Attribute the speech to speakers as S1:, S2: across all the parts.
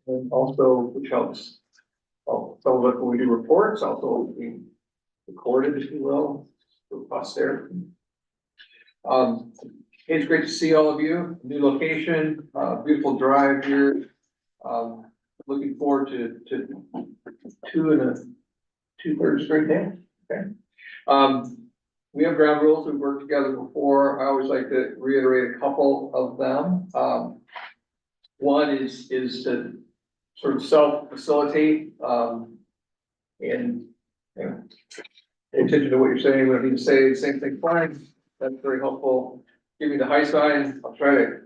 S1: And also, which helps, some of it when we do reports, also being recorded, if you will, for posterity. It's great to see all of you, new location, beautiful drive here. Looking forward to 2 straight day. Okay. We have ground rules. We've worked together before. I always like to reiterate a couple of them. One is to sort of self-facilitate, and, you know, pay attention to what you're saying. We don't need to say the same thing twice. That's very helpful. Give me the high sign. I'll try to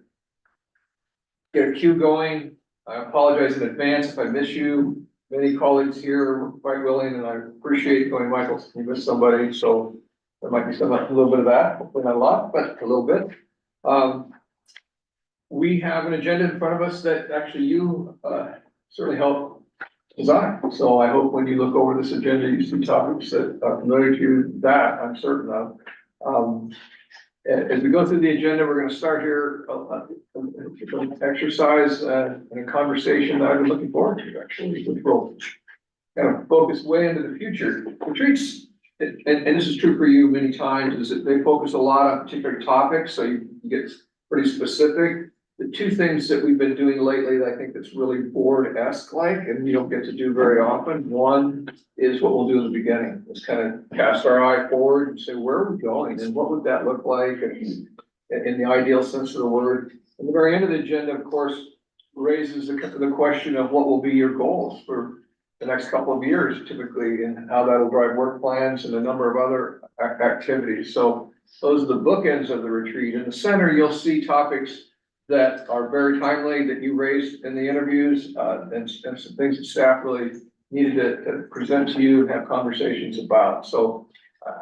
S1: get a cue going. I apologize in advance if I miss you. Many colleagues here are quite willing, and I appreciate going, Michael, you missed somebody, so there might be a little bit of that, hopefully not a lot, but a little bit. We have an agenda in front of us that actually you certainly helped design. So I hope when you look over this agenda, you see topics that are familiar to you, that I'm certain of. As we go through the agenda, we're going to start here, an exercise and a conversation that I've been looking forward to, actually, which will kind of focus way into the future. Retreats, and this is true for you many times, is that they focus a lot on particular topics, so you get pretty specific. The 2 things that we've been doing lately that I think that's really board-esque like, and you don't get to do very often. One is what we'll do in the beginning, is kind of cast our eye forward and say, where are we going and what would that look like, and in the ideal sense of the word. And the very end of the agenda, of course, raises the question of what will be your goals for the next couple of years, typically, and how that'll drive work plans and a number of other activities. So those are the bookends of the retreat. In the center, you'll see topics that are very timely that you raised in the interviews, and some things that staff really needed to present to you and have conversations about. So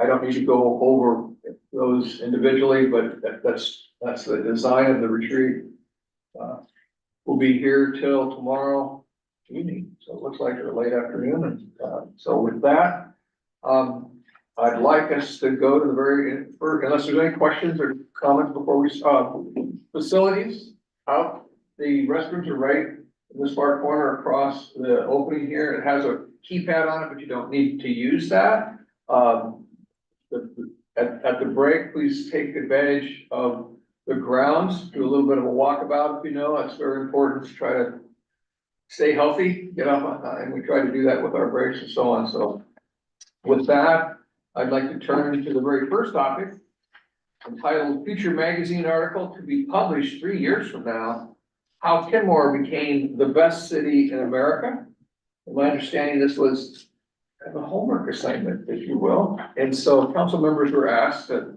S1: I don't need to go over those individually, but that's the design of the retreat. We'll be here till tomorrow evening, so it looks like a late afternoon. And so with that, I'd like us to go to the very first, unless there's any questions or comments before we start. Facilities out, the restrooms are right in this far corner across the opening here. It has a keypad on it, but you don't need to use that. At the break, please take advantage of the grounds, do a little bit of a walkabout, if you know. That's very important to try to stay healthy, get up on time. We try to do that with our breaks and so on. So with that, I'd like to turn to the very first topic, entitled Future Magazine Article to be published 3 years from now, how Kenmore became the best city in America. In my understanding, this was kind of a homework assignment, if you will. And so council members were asked to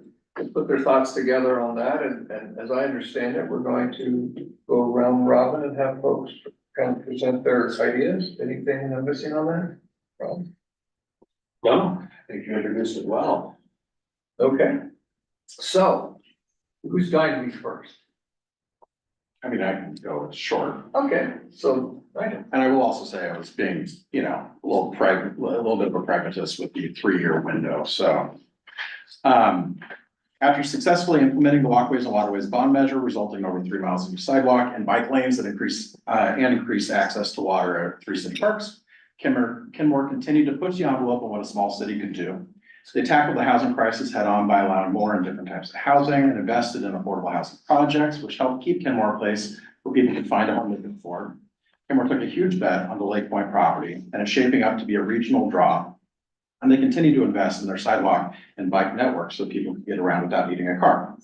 S1: put their thoughts together on that. And as I understand it, we're going to go round robin and have folks kind of present their ideas. Anything I'm missing on that? Rob?
S2: No, I think you introduced it well.
S1: Okay. So, who's going to be first?
S2: I mean, I can go, it's short.
S1: Okay, so, right.
S2: And I will also say I was being, you know, a little bit of a pragmatist with the 3-year window, so. After successfully implementing the walkways and waterways bond measure, resulting in over 3 miles of new sidewalk and bike lanes that increase access to water at 3 city parks, Kenmore continued to push the envelope on what a small city could do. So they tackled the housing crisis head on by allowing more and different types of housing and invested in affordable housing projects, which helped keep Kenmore a place where people could find a home they could afford. Kenmore took a huge bet on the Lake Point property, and it's shaping up to be a regional draw. And they continue to invest in their sidewalk and bike network so people can get around without needing a car.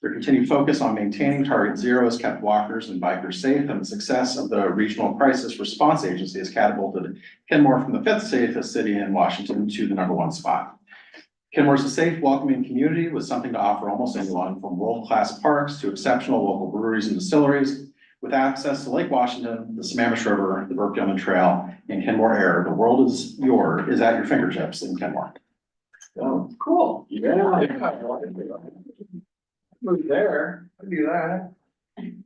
S2: Their continued focus on maintaining Target Zero has kept walkers and bikers safe, and the success of the Regional Crisis Response Agency has catapulted Kenmore from the 5th safest city in Washington to the #1 spot. Kenmore is a safe, welcoming community with something to offer almost anyone, from world-class parks to exceptional local breweries and distilleries. With access to Lake Washington, the Sammamish River, the Burke Gilman Trail, and Kenmore Air, the world is at your fingertips in Kenmore.
S1: Oh, cool. Yeah. Move there. I'll do that.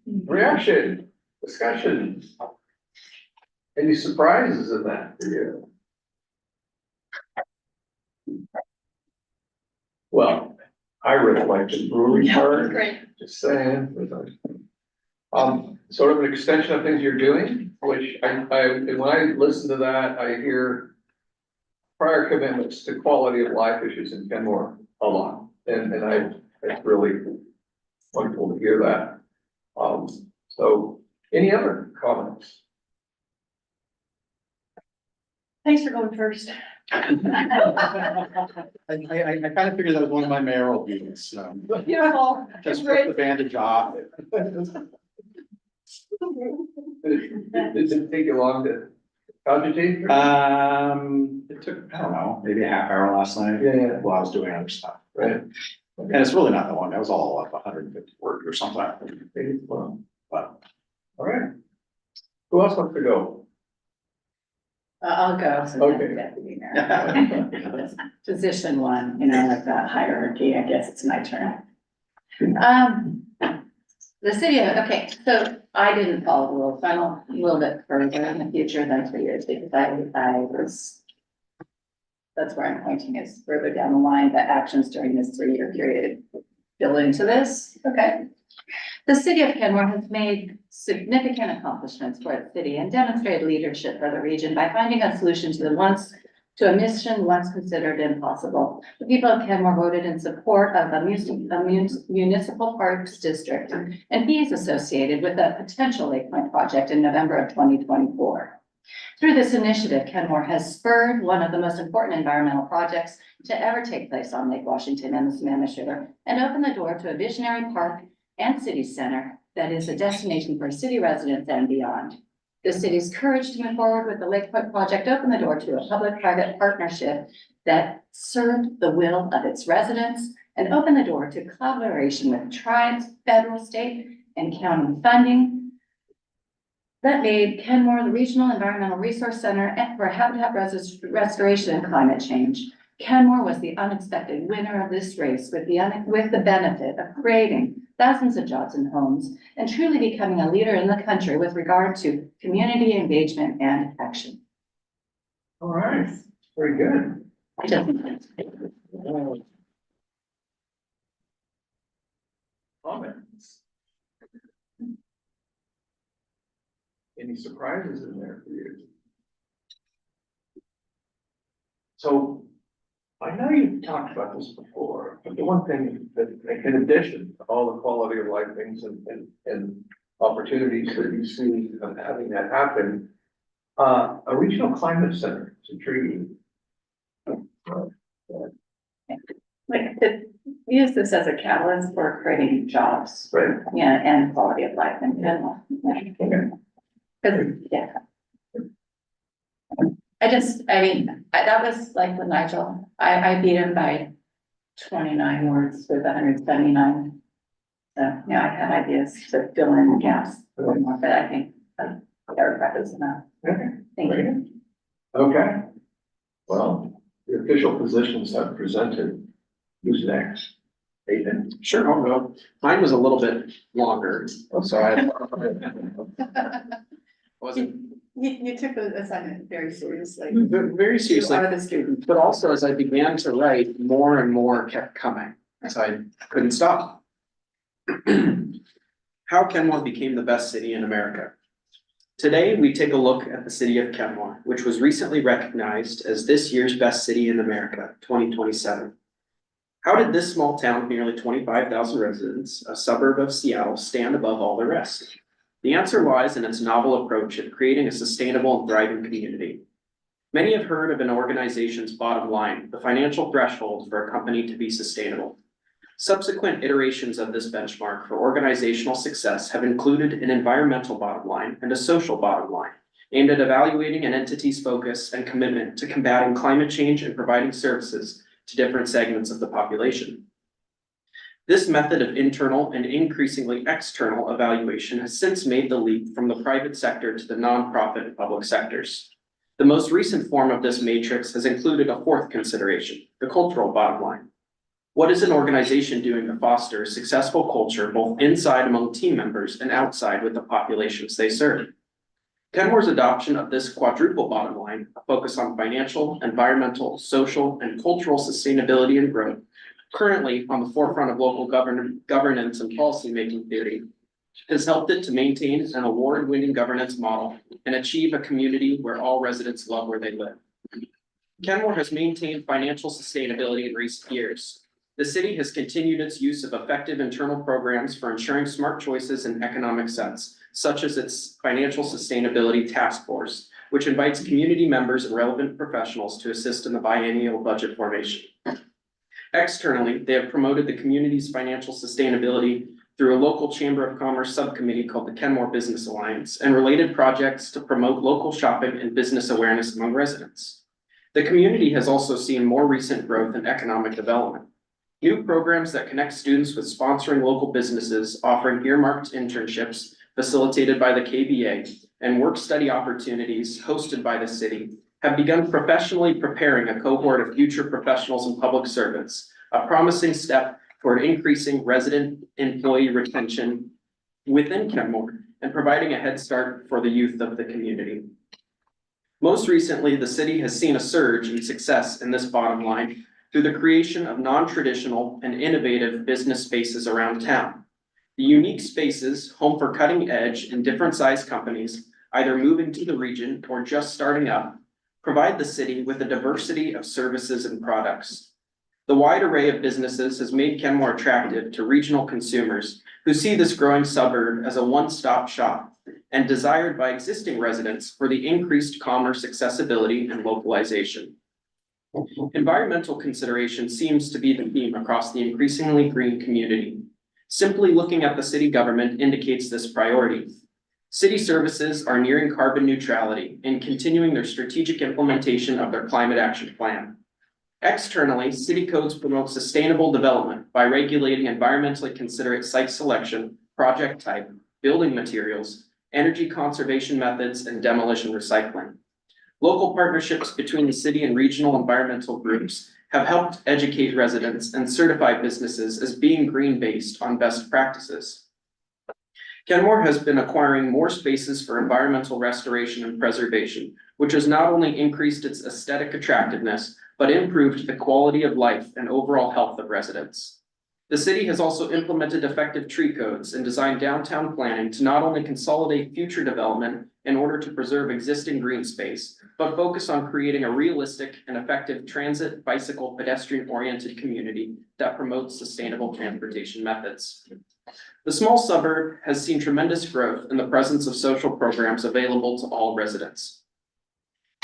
S1: Reaction, discussion. Any surprises in that for you? Well, I really like the brewery part.
S3: Great.
S1: Just saying. Sort of an extension of things you're doing, which when I listen to that, I hear prior commitments to quality of life issues in Kenmore a lot, and it's really wonderful to hear that. So any other comments?
S3: Thanks for going first.
S2: I kind of figured that was one of my mayoral duties, so.
S3: Beautiful.
S2: Just rip the bandage off.
S1: Did it take you long to cogitate?
S2: It took, I don't know, maybe a half hour last night.
S1: Yeah.
S2: While I was doing other stuff.
S1: Right.
S2: And it's really not that long. That was all like 150 words or something.
S1: Well,
S2: But
S1: all right. Who else wants to go?
S3: I'll go. So
S1: Okay.
S3: deputy mayor. Position one, like that hierarchy, I guess it's my turn. The city, okay, so I didn't follow the rules, so I'm a little bit further in the future than 3 years because I was. That's where I'm pointing is further down the line, the actions during this 3-year period build into this, okay? The city of Kenmore has made significant accomplishments for its city and demonstrated leadership for the region by finding a solution to a mission once considered impossible. The people of Kenmore voted in support of a municipal parks district and fees associated with a potential Lake Point project in November of 2024. Through this initiative, Kenmore has spurred one of the most important environmental projects to ever take place on Lake Washington and the Sammamish River and opened the door to a visionary park and city center that is a destination for city residents and beyond. The city's courage to move forward with the Lake Point project opened the door to a public-private partnership that served the will of its residents and opened the door to collaboration with tribes, federal, state, and county funding that made Kenmore the Regional Environmental Resource Center for habitat restoration and climate change. Kenmore was the unexpected winner of this race with the benefit of creating thousands of jobs and homes and truly becoming a leader in the country with regard to community engagement and action.
S1: All right, very good. Comments? Any surprises in there for you? So I know you've talked about this before, but the one thing that, in addition to all the quality of life things and opportunities that you see of having that happen, a regional climate center is intriguing.
S3: Like to use this as a catalyst for creating jobs,
S1: Right.
S3: and quality of life in Kenmore.
S1: Okay.
S3: Yeah. That was like with Nigel, I beat him by 29 words with 179. So, I had ideas to fill in the gaps a little more, but I think that was enough.
S1: Okay.
S3: Thank you.
S1: Okay. Well, the official positions have presented. Who's next? Ethan?
S4: Sure, I'll go. Mine was a little bit longer, so I wasn't
S3: You took the assignment very seriously.
S4: very seriously,
S3: You are the student.
S4: but also as I began to write, more and more kept coming, so I couldn't stop. How Kenmore became the best city in America. Today, we take a look at the city of Kenmore, which was recently recognized as this year's best city in America, 2027. How did this small town of nearly 25,000 residents, a suburb of Seattle, stand above all the rest? The answer lies in its novel approach at creating a sustainable and thriving community. Many have heard of an organization's bottom line, the financial threshold for a company to be sustainable. Subsequent iterations of this benchmark for organizational success have included an environmental bottom line and a social bottom line, aimed at evaluating an entity's focus and commitment to combating climate change and providing services to different segments of the population. This method of internal and increasingly external evaluation has since made the leap from the private sector to the nonprofit and public sectors. The most recent form of this matrix has included a fourth consideration, the cultural bottom line. What is an organization doing to foster a successful culture both inside among team members and outside with the populations they serve? Kenmore's adoption of this quadruple bottom line, a focus on financial, environmental, social, and cultural sustainability and growth, currently on the forefront of local governance and policymaking theory, has helped it to maintain an award-winning governance model and achieve a community where all residents love where they live. Kenmore has maintained financial sustainability in recent years. The city has continued its use of effective internal programs for ensuring smart choices in economic sense, such as its Financial Sustainability Task Force, which invites community members and relevant professionals to assist in the biennial budget formation. Externally, they have promoted the community's financial sustainability through a local Chamber of Commerce subcommittee called the Kenmore Business Alliance and related projects to promote local shopping and business awareness among residents. The community has also seen more recent growth in economic development. New programs that connect students with sponsoring local businesses, offering earmarked internships facilitated by the KBA, and work-study opportunities hosted by the city have begun professionally preparing a cohort of future professionals and public servants, a promising step toward increasing resident employee retention within Kenmore and providing a head start for the youth of the community. Most recently, the city has seen a surge in success in this bottom line through the creation of non-traditional and innovative business spaces around town. The unique spaces, home for cutting-edge and different-sized companies, either moving to the region or just starting up, provide the city with a diversity of services and products. The wide array of businesses has made Kenmore attractive to regional consumers who see this growing suburb as a one-stop shop and desired by existing residents for the increased commerce accessibility and localization. Environmental consideration seems to be the theme across the increasingly green community. Simply looking at the city government indicates this priority. City services are nearing carbon neutrality and continuing their strategic implementation of their climate action plan. Externally, city codes promote sustainable development by regulating environmentally considerate site selection, project type, building materials, energy conservation methods, and demolition recycling. Local partnerships between the city and regional environmental groups have helped educate residents and certify businesses as being green-based on best practices. Kenmore has been acquiring more spaces for environmental restoration and preservation, which has not only increased its aesthetic attractiveness, but improved the quality of life and overall health of residents. The city has also implemented effective tree codes and designed downtown planning to not only consolidate future development in order to preserve existing green space, but focus on creating a realistic and effective transit, bicycle, pedestrian-oriented community that promotes sustainable transportation methods. The small suburb has seen tremendous growth in the presence of social programs available to all residents.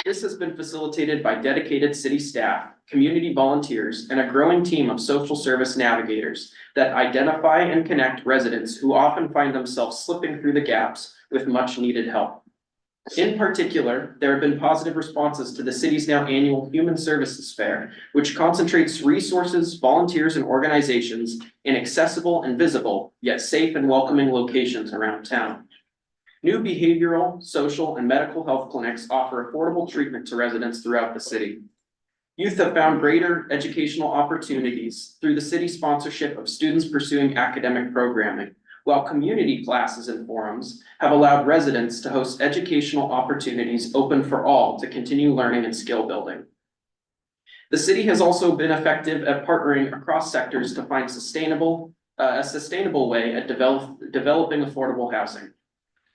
S4: This has been facilitated by dedicated city staff, community volunteers, and a growing team of social service navigators that identify and connect residents who often find themselves slipping through the gaps with much needed help. In particular, there have been positive responses to the city's now annual Human Services Fair, which concentrates resources, volunteers, and organizations in accessible and visible, yet safe and welcoming locations around town. New behavioral, social, and medical health clinics offer affordable treatment to residents throughout the city. Youth have found greater educational opportunities through the city sponsorship of students pursuing academic programming, while community classes and forums have allowed residents to host educational opportunities open for all to continue learning and skill building. The city has also been effective at partnering across sectors to find a sustainable way at developing affordable housing.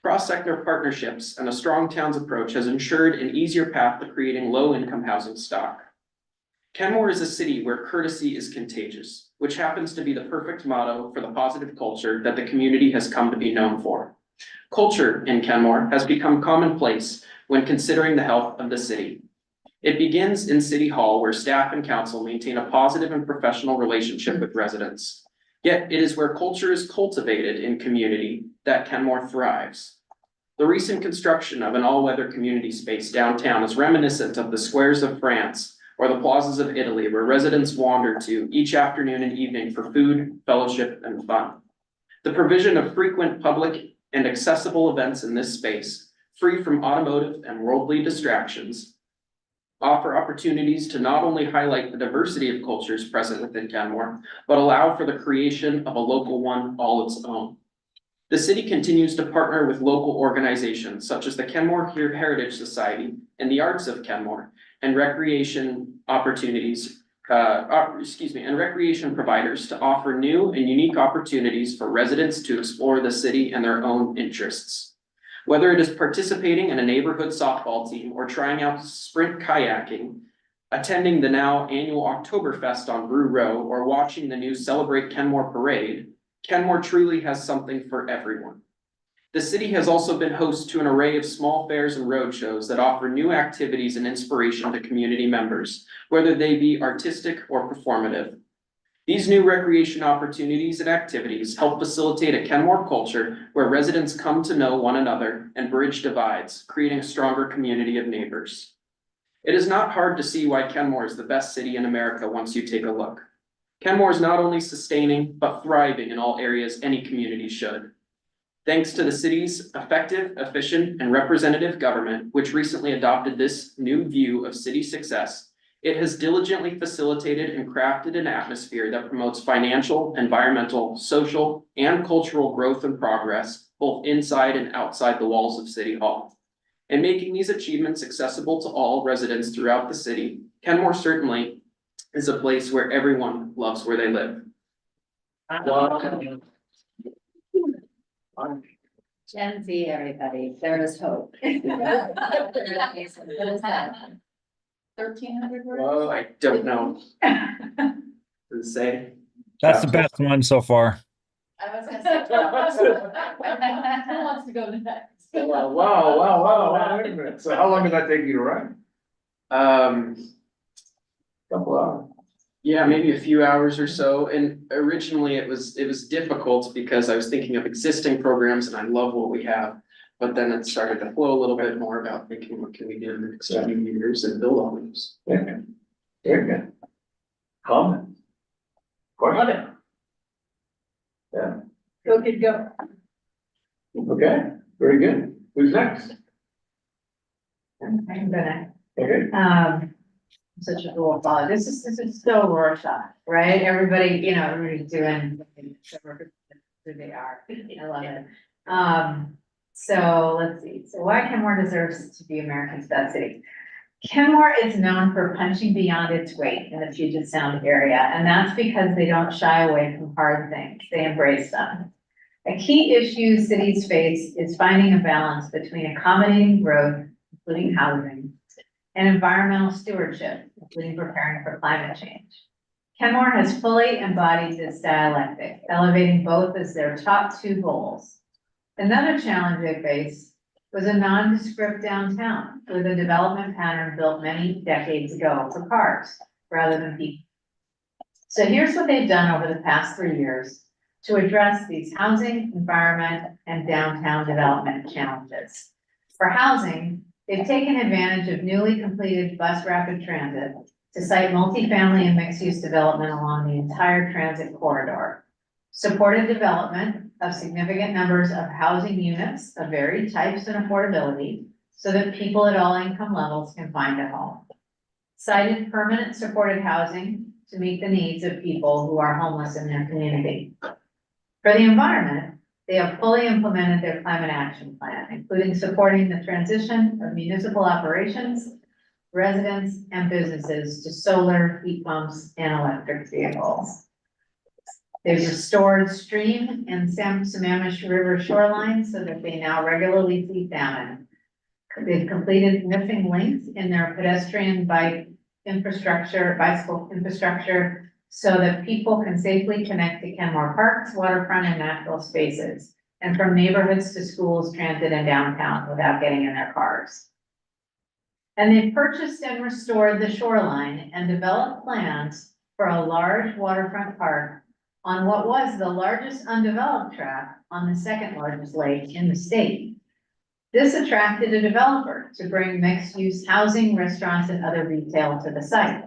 S4: Cross-sector partnerships and a strong towns approach has ensured an easier path to creating low-income housing stock. Kenmore is a city where courtesy is contagious, which happens to be the perfect motto for the positive culture that the community has come to be known for. Culture in Kenmore has become commonplace when considering the health of the city. It begins in City Hall, where staff and council maintain a positive and professional relationship with residents. Yet it is where culture is cultivated in community that Kenmore thrives. The recent construction of an all-weather community space downtown is reminiscent of the squares of France or the plazas of Italy, where residents wander to each afternoon and evening for food, fellowship, and fun. The provision of frequent public and accessible events in this space, free from automotive and worldly distractions, offer opportunities to not only highlight the diversity of cultures present within Kenmore, but allow for the creation of a local one all its own. The city continues to partner with local organizations such as the Kenmore Heritage Society and the Arts of Kenmore, and recreation opportunities and recreation providers to offer new and unique opportunities for residents to explore the city and their own interests. Whether it is participating in a neighborhood softball team or trying out sprint kayaking, attending the now annual Oktoberfest on Brew Row, or watching the new Celebrate Kenmore parade, Kenmore truly has something for everyone. The city has also been host to an array of small fairs and roadshows that offer new activities and inspiration to community members, whether they be artistic or performative. These new recreation opportunities and activities help facilitate a Kenmore culture where residents come to know one another and bridge divides, creating a stronger community of neighbors. It is not hard to see why Kenmore is the best city in America once you take a look. Kenmore is not only sustaining, but thriving in all areas any community should. Thanks to the city's effective, efficient, and representative government, which recently adopted this new view of city success, it has diligently facilitated and crafted an atmosphere that promotes financial, environmental, social, and cultural growth and progress, both inside and outside the walls of City Hall. In making these achievements accessible to all residents throughout the city, Kenmore certainly is a place where everyone loves where they live.
S3: Gen Z, everybody, there is hope. What is that? 1,300 words?
S4: Well, I don't know. Does it say?
S5: That's the best one so far.
S3: I was gonna say. Who wants to go next?
S1: Wow, wait a minute. So how long did that take you to write? Couple hours.
S4: Yeah, maybe a few hours or so, and originally it was difficult because I was thinking of existing programs and I love what we have. But then it started to flow a little bit more about thinking, what can we do in the next few years and build on those.
S1: Very good. Comment? Question? Yeah,
S3: Go, kid, go.
S1: okay, very good. Who's next?
S6: I'm gonna,
S1: Okay.
S6: such a cool follow. This is so Rorschach, right? Everybody, everybody's doing who they are. I love it. So let's see. So why Kenmore deserves to be America's best city? Kenmore is known for punching beyond its weight in the Puget Sound area, and that's because they don't shy away from hard things. They embrace them. A key issue cities face is finding a balance between accommodating growth, including housing, and environmental stewardship, including preparing for climate change. Kenmore has fully embodied this dialectic, elevating both as their top two goals. Another challenge they face was a nondescript downtown with a development pattern built many decades ago for cars rather than people. So here's what they've done over the past 3 years to address these housing, environment, and downtown development challenges. For housing, they've taken advantage of newly completed bus rapid transit to site multifamily and mixed-use development along the entire transit corridor. Supported development of significant numbers of housing units of varied types and affordability so that people at all income levels can find a home. Cited permanent supported housing to meet the needs of people who are homeless in their community. For the environment, they have fully implemented their climate action plan, including supporting the transition of municipal operations, residents, and businesses to solar, heat pumps, and electric vehicles. They've restored stream and Sammamish River shoreline so that they now regularly feed salmon. They've completed missing links in their pedestrian bicycle infrastructure so that people can safely connect to Kenmore parks, waterfront, and natural spaces, and from neighborhoods to schools, transit, and downtown without getting in their cars. And they've purchased and restored the shoreline and developed plans for a large waterfront park on what was the largest undeveloped tract on the second largest lake in the state. This attracted a developer to bring mixed-use housing, restaurants, and other retail to the site.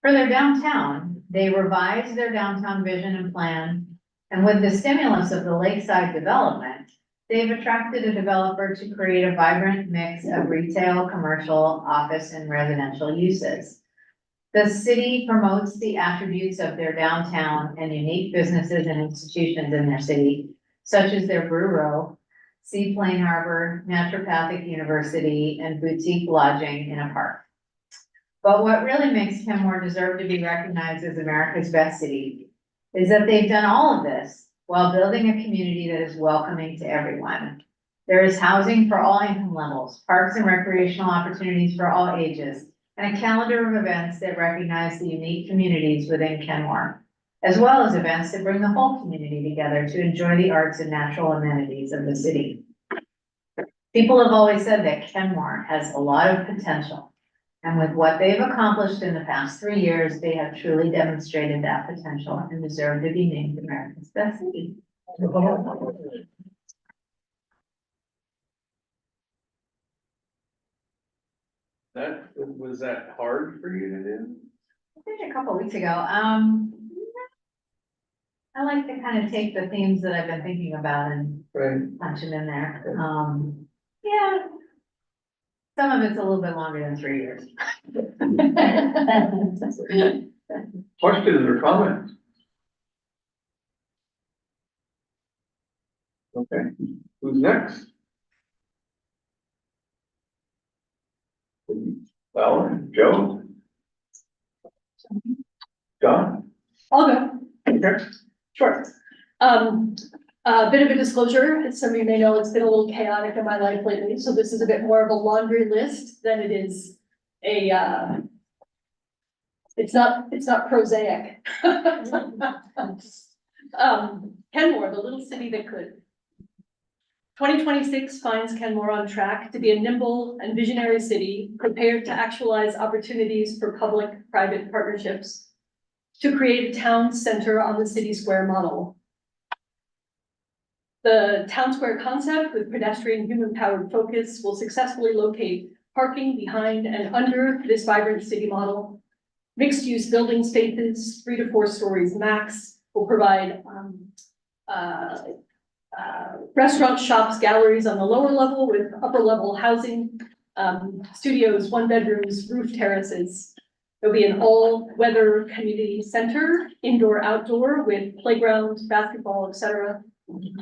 S6: For their downtown, they revised their downtown vision and plan, and with the stimulus of the lakeside development, they've attracted a developer to create a vibrant mix of retail, commercial, office, and residential uses. The city promotes the attributes of their downtown and unique businesses and institutions in their city, such as their Brew Row, Seaplane Harbor, Naturopathic University, and boutique lodging in a park. But what really makes Kenmore deserve to be recognized as America's best city is that they've done all of this while building a community that is welcoming to everyone. There is housing for all income levels, parks and recreational opportunities for all ages, and a calendar of events that recognize the unique communities within Kenmore, as well as events that bring the whole community together to enjoy the arts and natural amenities of the city. People have always said that Kenmore has a lot of potential. And with what they've accomplished in the past 3 years, they have truly demonstrated that potential and deserve to be named America's best city.
S1: Was that hard for you to do?
S6: I think a couple weeks ago, I like to kind of take the themes that I've been thinking about and
S1: Right.
S6: punch them in there. Yeah. Some of it's a little bit longer than 3 years.
S1: Questions or comments? Okay, who's next? Alan, Joe? John?
S7: I'll go.
S1: Okay.
S7: Sure. A bit of a disclosure, as some of you may know, it's been a little chaotic in my life lately, so this is a bit more of a laundry list than it is a, it's not prosaic. Kenmore, the little city that could. 2026 finds Kenmore on track to be a nimble and visionary city prepared to actualize opportunities for public-private partnerships to create a town center on the city square model. The town square concept with pedestrian human-powered focus will successfully locate parking behind and under this vibrant city model. Mixed-use building spaces, 3 to 4 stories max, will provide restaurants, shops, galleries on the lower level with upper level housing, studios, 1 bedrooms, roof terraces. There'll be an all-weather community center, indoor, outdoor, with playground, basketball, etc.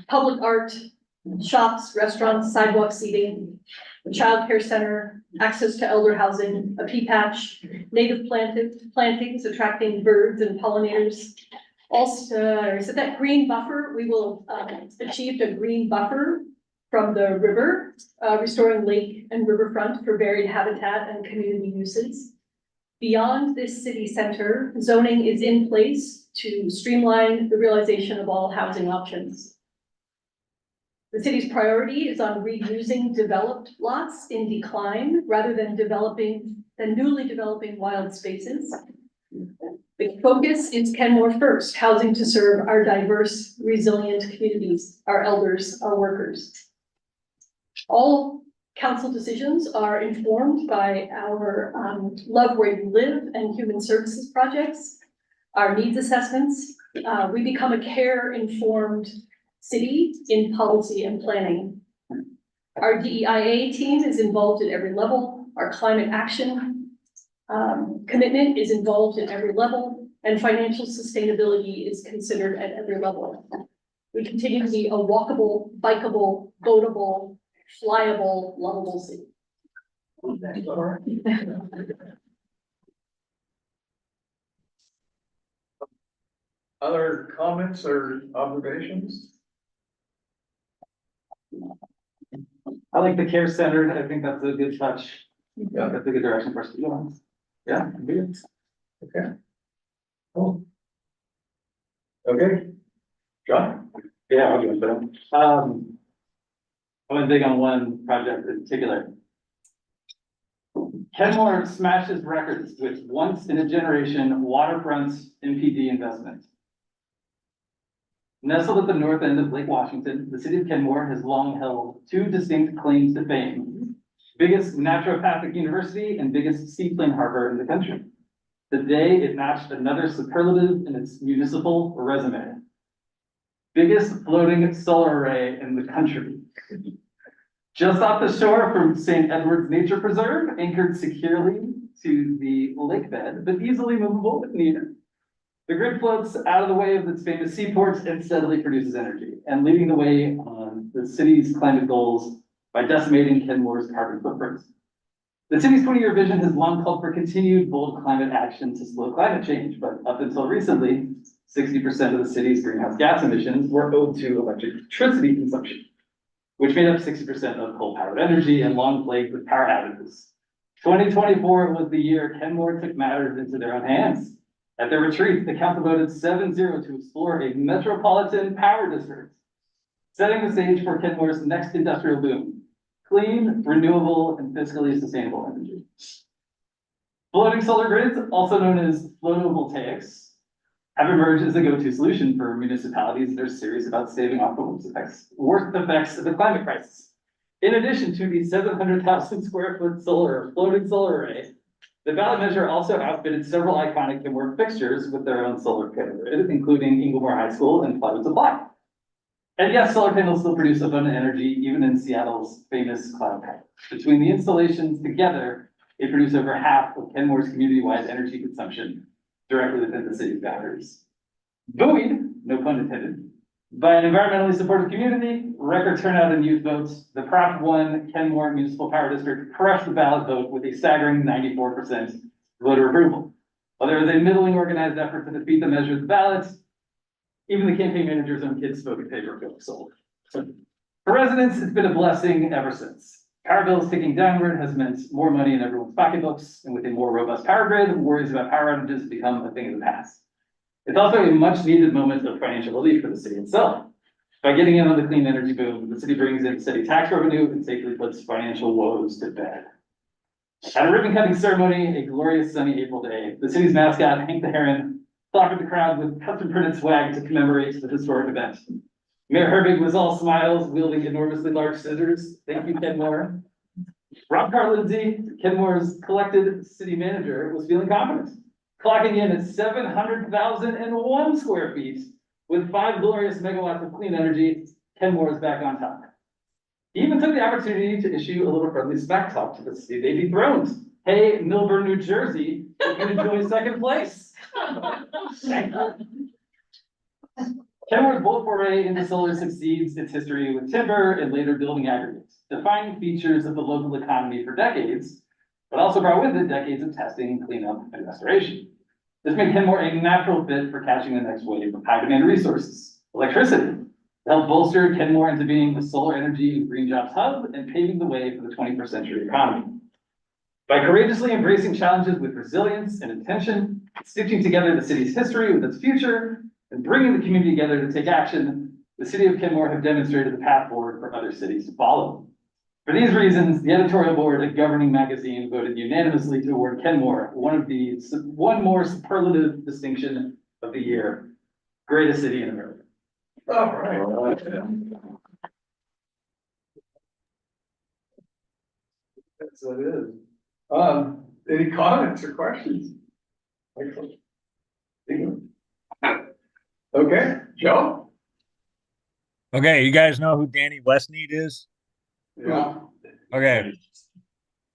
S7: Public art, shops, restaurants, sidewalk seating, a childcare center, access to elder housing, a pea patch, native plantings attracting birds and pollinators. Also, so that green buffer, we will achieve a green buffer from the river, restoring lake and riverfront for varied habitat and community uses. Beyond this city center, zoning is in place to streamline the realization of all housing options. The city's priority is on reusing developed lots in decline rather than newly developing wild spaces. The focus is Kenmore first, housing to serve our diverse, resilient communities, our elders, our workers. All council decisions are informed by our Love Where You Live and Human Services projects, our needs assessments. We become a care-informed city in policy and planning. Our DEIA team is involved at every level. Our climate action commitment is involved at every level, and financial sustainability is considered at every level. We continue to be a walkable, bikeable, boatable, flyable, lovable city.
S1: Other comments or observations?
S8: I like the care center. I think that's a good touch.
S1: Yeah.
S8: That's a good direction for us to go on. Yeah, good.
S1: Okay. Cool. Okay. John?
S8: Yeah, I'll give it to them. I went big on one project in particular. Kenmore smashes records with once in a generation waterfront MPD investment. Nestled at the north end of Lake Washington, the city of Kenmore has long held 2 distinct claims to fame: biggest naturopathic university and biggest seaplane harbor in the country. Today, it matched another superlative in its municipal resume: biggest floating solar array in the country. Just off the shore from St. Edward's Nature Preserve, anchored securely to the lake bed, but easily movable if needed. The grid floats out of the way of its famous seaports and steadily produces energy, and leading the way on the city's climate goals by decimating Kenmore's carbon footprints. The city's 20-year vision has long called for continued bold climate action to slow climate change, but up until recently, 60% of the city's greenhouse gas emissions were owed to electricity consumption, which made up 60% of coal-powered energy and long plagued with power outages. 2024 was the year Kenmore took matters into their own hands. At their retreat, the council voted 7-0 to explore a metropolitan power district, setting the stage for Kenmore's next industrial boom: clean, renewable, and fiscally sustainable energy. Floating solar grids, also known as photovoltaics, have emerged as a go-to solution for municipalities that are serious about staving off the worst effects of the climate crisis. In addition to the 700,000 square foot floating solar array, the ballot measure also outfitted several iconic Kenmore fixtures with their own solar grid, including Inglemoor High School and Plywood Supply. And yes, solar panels still produce abundant energy, even in Seattle's famous cloud pack. Between the installations together, they produce over half of Kenmore's community-wide energy consumption directly within the city's boundaries. Buoyed, no pun intended, by an environmentally supportive community, record turnout and youth votes, the Prop 1 Kenmore Municipal Power District crushed the ballot vote with a staggering 94% voter approval. While there was a middling organized effort to defeat the measure of the ballots, even the campaign manager's own kids spoke in favor of going solar. For residents, it's been a blessing ever since. Power bills ticking downward has meant more money in everyone's pocketbooks, and with a more robust power grid, worries about power outages have become a thing of the past. It's also a much needed moment of financial relief for the city itself. By getting in on the clean energy boom, the city brings in steady tax revenue and safely puts financial woes to bed. At a ribbon cutting ceremony, a glorious sunny April day, the city's mascot, Hank the Heron, clobbered the crowd with custom printed swag to commemorate the historic event. Mayor Herbig was all smiles, wielding enormously large scissors. Thank you, Kenmore. Rob Carlindsey, Kenmore's collected city manager, was feeling confident, clocking in at 700,001 square feet with 5 glorious megawatts of clean energy. Kenmore is back on top. He even took the opportunity to issue a little friendly smack talk to the city they dethroned. Hey, Millburn, New Jersey, you can enjoy second place. Kenmore's bold foray into solar succeeds its history with timber and later building aggregates, defining features of the local economy for decades, but also brought with it decades of testing, cleanup, and restoration. This made Kenmore a natural fit for catching the next wave of high demand resources, electricity, to help bolster Kenmore into being a solar energy and green jobs hub and paving the way for the 21st century economy. By courageously embracing challenges with resilience and intention, stitching together the city's history with its future, and bringing the community together to take action, the city of Kenmore have demonstrated the path forward for other cities to follow. For these reasons, the editorial board at Governing Magazine voted unanimously to award Kenmore one more superlative distinction of the year: greatest city in America.
S1: All right. That's what it is. Any comments or questions? Okay, Joe?
S5: Okay, you guys know who Danny Westneat is?
S1: Yeah.
S5: Okay.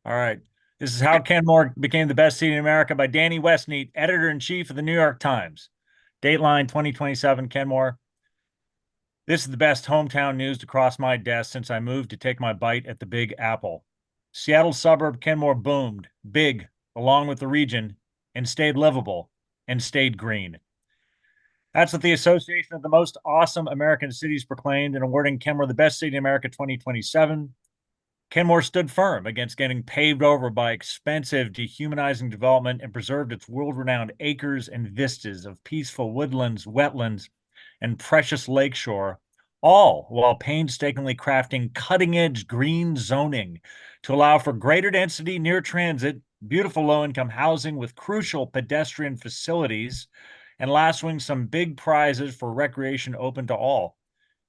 S5: All right. This is how Kenmore became the best city in America by Danny Westneat, editor-in-chief of the New York Times. Dateline 2027, Kenmore. This is the best hometown news to cross my desk since I moved to take my bite at the Big Apple. Seattle suburb Kenmore boomed, big, along with the region, and stayed livable, and stayed green. That's what the Association of the Most Awesome American Cities proclaimed in awarding Kenmore the Best City in America 2027. Kenmore stood firm against getting paved over by expensive, dehumanizing development and preserved its world-renowned acres and vistas of peaceful woodlands, wetlands, and precious lakeshore, all while painstakingly crafting cutting-edge green zoning to allow for greater density near transit, beautiful low-income housing with crucial pedestrian facilities, and lastly, some big prizes for recreation open to all.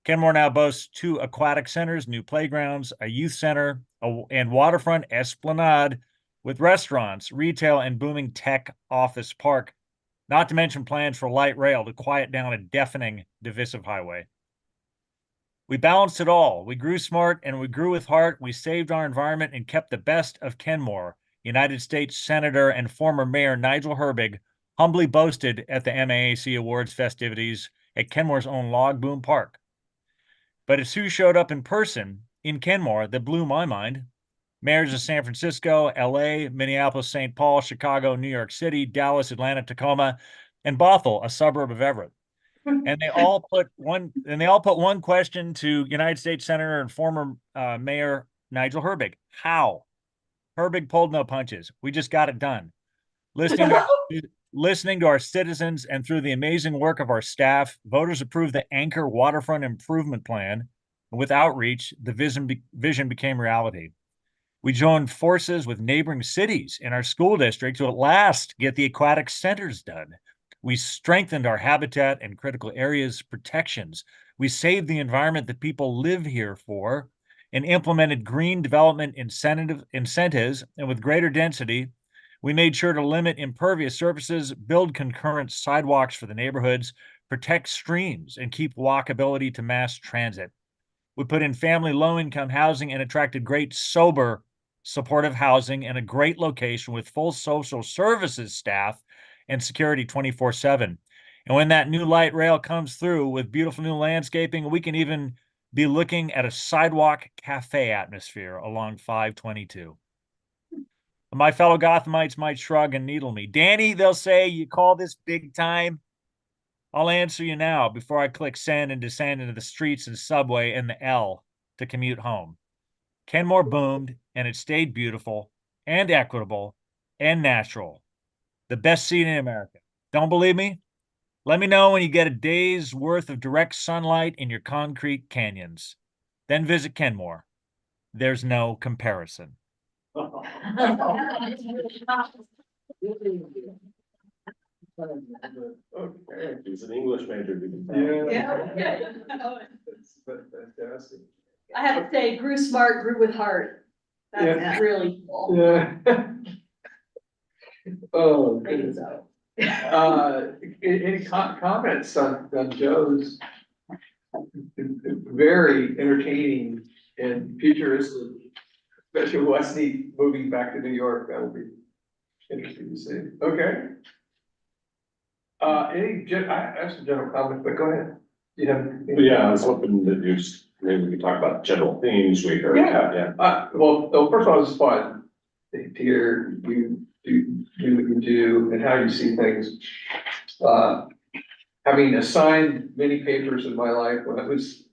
S5: Kenmore now boasts 2 aquatic centers, new playgrounds, a youth center, and waterfront esplanade with restaurants, retail, and booming tech office park, not to mention plans for light rail to quiet down a deafening, divisive highway. We balanced it all. We grew smart and we grew with heart. We saved our environment and kept the best of Kenmore, United States Senator and former Mayor Nigel Herbig humbly boasted at the MAAC Awards festivities at Kenmore's own Log Boom Park. But it's who showed up in person in Kenmore that blew my mind. Mayors of San Francisco, LA, Minneapolis, St. Paul, Chicago, New York City, Dallas, Atlanta, Tacoma, and Bothell, a suburb of Everett. And they all put one question to United States Senator and former Mayor Nigel Herbig. How? Herbig pulled no punches. We just got it done. Listening to our citizens and through the amazing work of our staff, voters approved the Anchor Waterfront Improvement Plan. And with outreach, the vision became reality. We joined forces with neighboring cities in our school district to at last get the aquatic centers done. We strengthened our habitat and critical areas protections. We saved the environment that people live here for and implemented green development incentives. And with greater density, we made sure to limit impervious surfaces, build concurrent sidewalks for the neighborhoods, protect streams, and keep walkability to mass transit. We put in family low-income housing and attracted great sober, supportive housing in a great location with full social services staff and security 24/7. And when that new light rail comes through with beautiful new landscaping, we can even be looking at a sidewalk cafe atmosphere along 522. My fellow Gothamites might shrug and needle me. Danny, they'll say, you call this big time? I'll answer you now before I click send and descend into the streets and subway and the L to commute home. Kenmore boomed, and it stayed beautiful and equitable and natural. The best city in America. Don't believe me? Let me know when you get a day's worth of direct sunlight in your concrete canyons. Then visit Kenmore. There's no comparison.
S1: Okay.
S9: He's an English major.
S1: Yeah.
S7: Yeah.
S1: That's fantastic.
S7: I have to say, grew smart, grew with heart.
S1: Yeah.
S7: That's really cool.
S1: Yeah. Oh,
S7: Great,
S1: goodness.
S7: so.
S1: Any comments on Joe's very entertaining and futuristic, especially Westney moving back to New York? That will be interesting to see. Okay. I have some general comments, but go ahead. You have?
S9: Yeah, I was hoping that maybe we could talk about general themes we heard.
S1: Yeah. Well, first of all, it's fun to hear you do what you do and how you see things. Having assigned many papers in my life when I was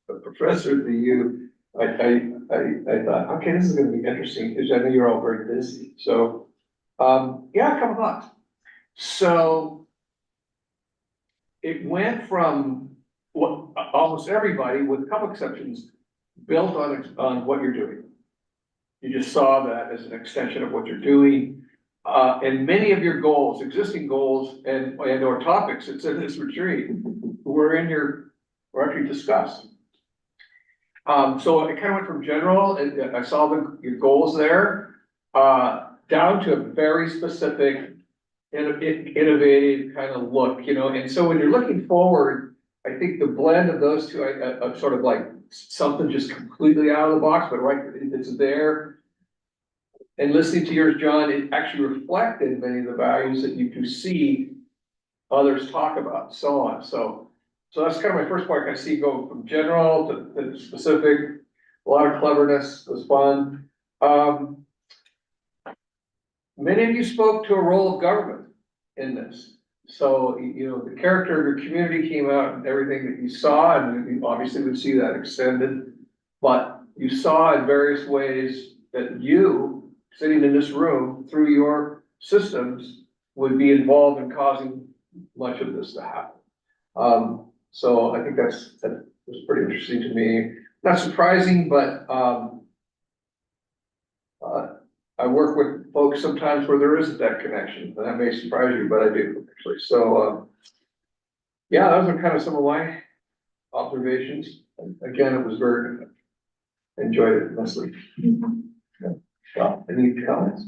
S1: a professor at the U, I thought, okay, this is gonna be interesting, because I know you're all very busy. So, yeah, a couple thoughts. So it went from what almost everybody, with a couple exceptions, built on what you're doing. You just saw that as an extension of what you're doing. And many of your goals, existing goals and or topics that's in this retreat were actually discussed. So it kind of went from general, and I saw your goals there, down to a very specific, innovative kind of look, and so when you're looking forward, I think the blend of those two, I sort of like something just completely out of the box, but right, it's there. And listening to yours, John, it actually reflected many of the values that you do see others talk about, so on. So that's kind of my first part. I see go from general to specific, a lot of cleverness, was fun. Many of you spoke to a role of government in this. So, the character of your community came out and everything that you saw, and you obviously would see that extended, but you saw in various ways that you, sitting in this room, through your systems, would be involved in causing much of this to happen. So I think that was pretty interesting to me. Not surprising, but I work with folks sometimes where there isn't that connection, and that may surprise you, but I do actually. So yeah, those are kind of some of my observations. Again, it was very good. Enjoyed it immensely. Well, any comments?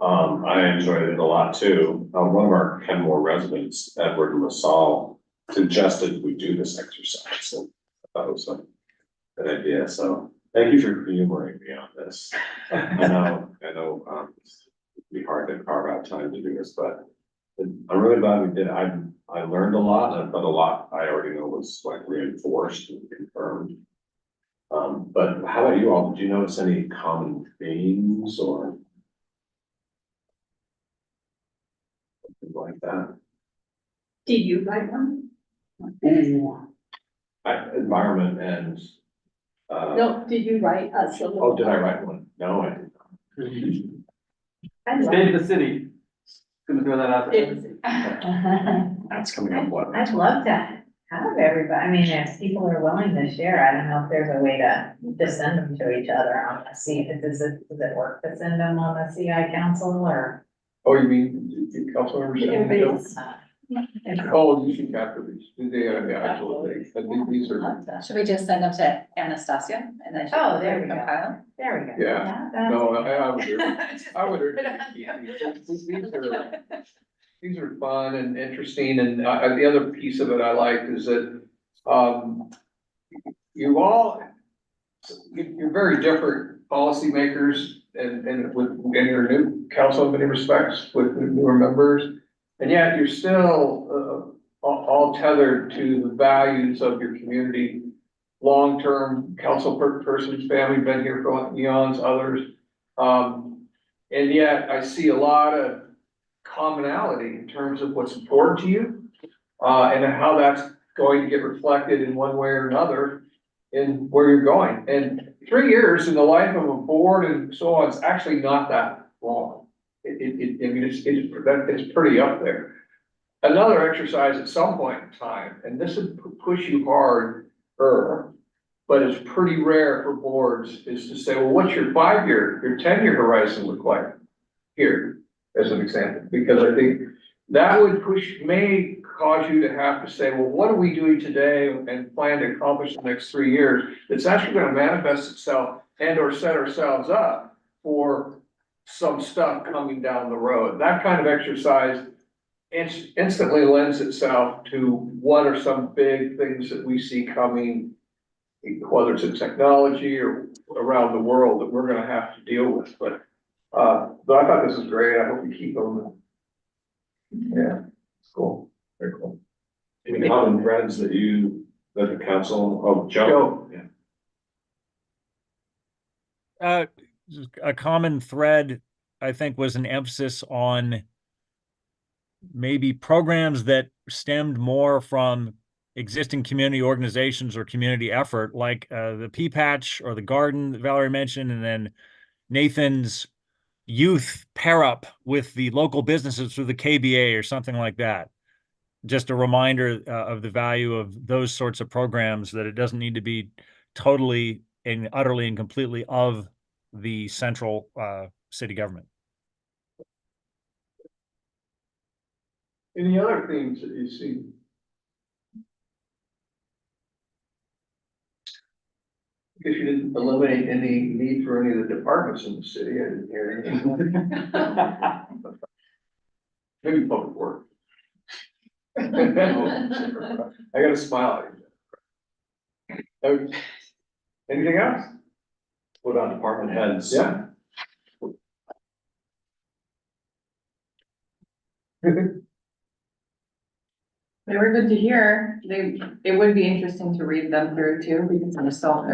S9: I enjoyed it a lot too. One of our Kenmore residents, Edward Masal, suggested we do this exercise, and I thought it was a good idea, so thank you for humoring me on this. I know, it'd be hard to carve out time to do this, but I'm really glad we did. I learned a lot, but a lot I already know was like reinforced and confirmed. But how about you all? Did you notice any common themes or? Something like that?
S7: Did you write one?
S9: Environment and,
S7: No, did you write us a little?
S9: oh, did I write one? No, I did not.
S6: I love
S8: State of the city. Gonna throw that out there.
S2: That's coming up, what?
S6: I'd love to have everybody, I mean, if people are willing to share, I don't know if there's a way to send them to each other on the does it work to send them on the CI council or?
S1: Oh, you mean, the council members?
S7: Everybody's-
S1: Oh, you can capture these, yeah, absolutely, I think these are,
S3: Should we just send them to Anastasia and then? she
S6: Oh,
S3: can
S6: there we go.
S3: compile?
S6: There we go.
S1: yeah,
S6: that's-
S1: no, I would urge, I would urge.
S3: Yeah.
S1: These are fun and interesting, and the other piece of it I like is that, you all, you're very different policymakers and your new council in many respects with newer members. And yet you're still, all tethered to the values of your community. Long-term council persons, family, been here for eons, others. And yet I see a lot of commonality in terms of what's important to you, and how that's going to get reflected in one way or another in where you're going. And 3 years in the life of a board and so on is actually not that long. I mean, it's pretty up there. Another exercise at some point in time, and this would push you harder, but it's pretty rare for boards, is to say, well, what's your 5-year, your 10-year horizon look like? Here, as an example, because I think that would may cause you to have to say, well, what are we doing today and plan to accomplish the next 3 years? That's actually gonna manifest itself and or set ourselves up for some stuff coming down the road. That kind of exercise instantly lends itself to what are some big things that we see coming, whether it's in technology or around the world that we're gonna have to deal with, but I thought this was great. I hope you keep them. Yeah, it's cool, very cool.
S9: Any common threads that the council, oh, Joe?
S1: Joe.
S9: Yeah.
S5: A common thread, I think, was an emphasis on maybe programs that stemmed more from existing community organizations or community effort, like the Pea Patch or the garden that Valerie mentioned, and then Nathan's youth pair up with the local businesses through the KBA or something like that. Just a reminder of the value of those sorts of programs, that it doesn't need to be totally and utterly and completely of the central city government.
S1: Any other themes that you see? I guess you didn't eliminate any need for any of the departments in the city. I didn't hear anything. Maybe public work. I got a smile at you. Anything else?
S9: What about department heads?
S1: Yeah.
S10: They were good to hear. It would be interesting to read them through too, because there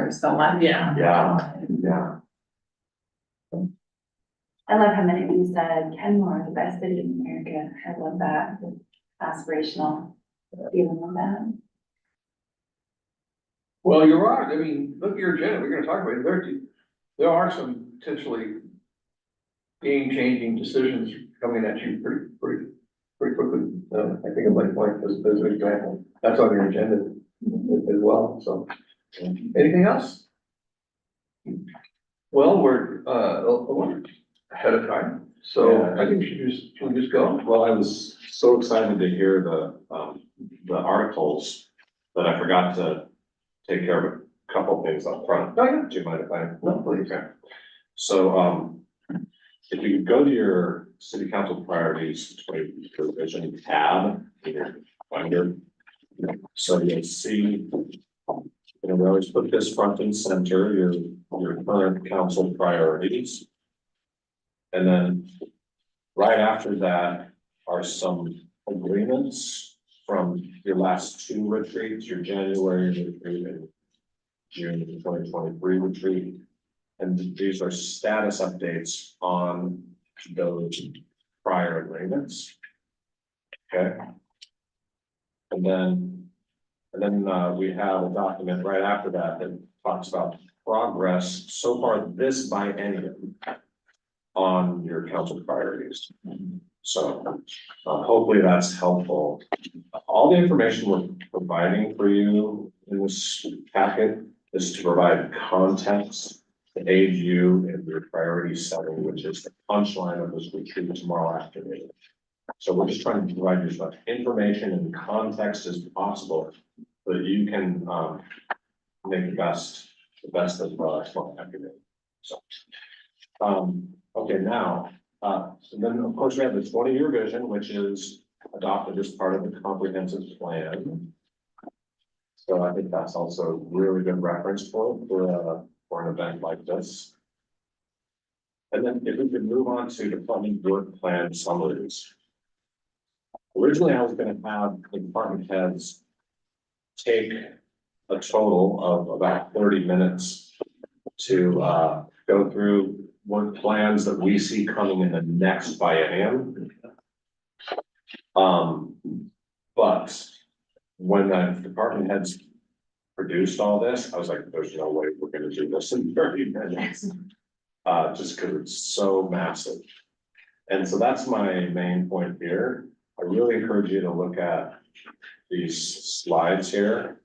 S10: was so much.
S7: Yeah.
S9: Yeah.
S3: I love how many of you said Kenmore, the best city in America. I love that aspirational feeling of that.
S1: Well, you're right. I mean, look at your agenda. We're gonna talk about it. There are some potentially game-changing decisions coming at you pretty quickly. I think I'd like to point as an example. That's on your agenda as well, so. Anything else? Well, we're ahead of time, so
S9: Yeah.
S1: I think should we just go?
S9: Well, I was so excited to hear the articles that I forgot to take care of a couple things up front.
S1: Oh, yeah.
S9: Do you mind if I?
S1: No, please.
S9: Okay. So, if you could go to your city council priorities, revision tab in your binder. So you'll see, we always put this front and center, your current council priorities. And then right after that are some agreements from your last 2 retreats, your January retreat and June 2023 retreat. And these are status updates on those prior agreements. Okay. And then we have a document right after that that talks about progress so far this biennium on your council priorities. So hopefully that's helpful. All the information we're providing for you in this packet is to provide context to aid you in your priority setting, which is the punchline of this retreat tomorrow afternoon. So we're just trying to provide you as much information and context as possible so that you can make the best of tomorrow afternoon. So, okay, now, so then of course we have the 20-year vision, which is adopted as part of the comprehensive plan. So I think that's also really good reference for an event like this. And then if we could move on to the funding work plan summaries. Originally, I was gonna have the department heads take a total of about 30 minutes to go through work plans that we see coming in the next biennium. But when the department heads produced all this, I was like, there's no way we're gonna do this in 30 minutes. Just because it's so massive. And so that's my main point here. I really encourage you to look at these slides here.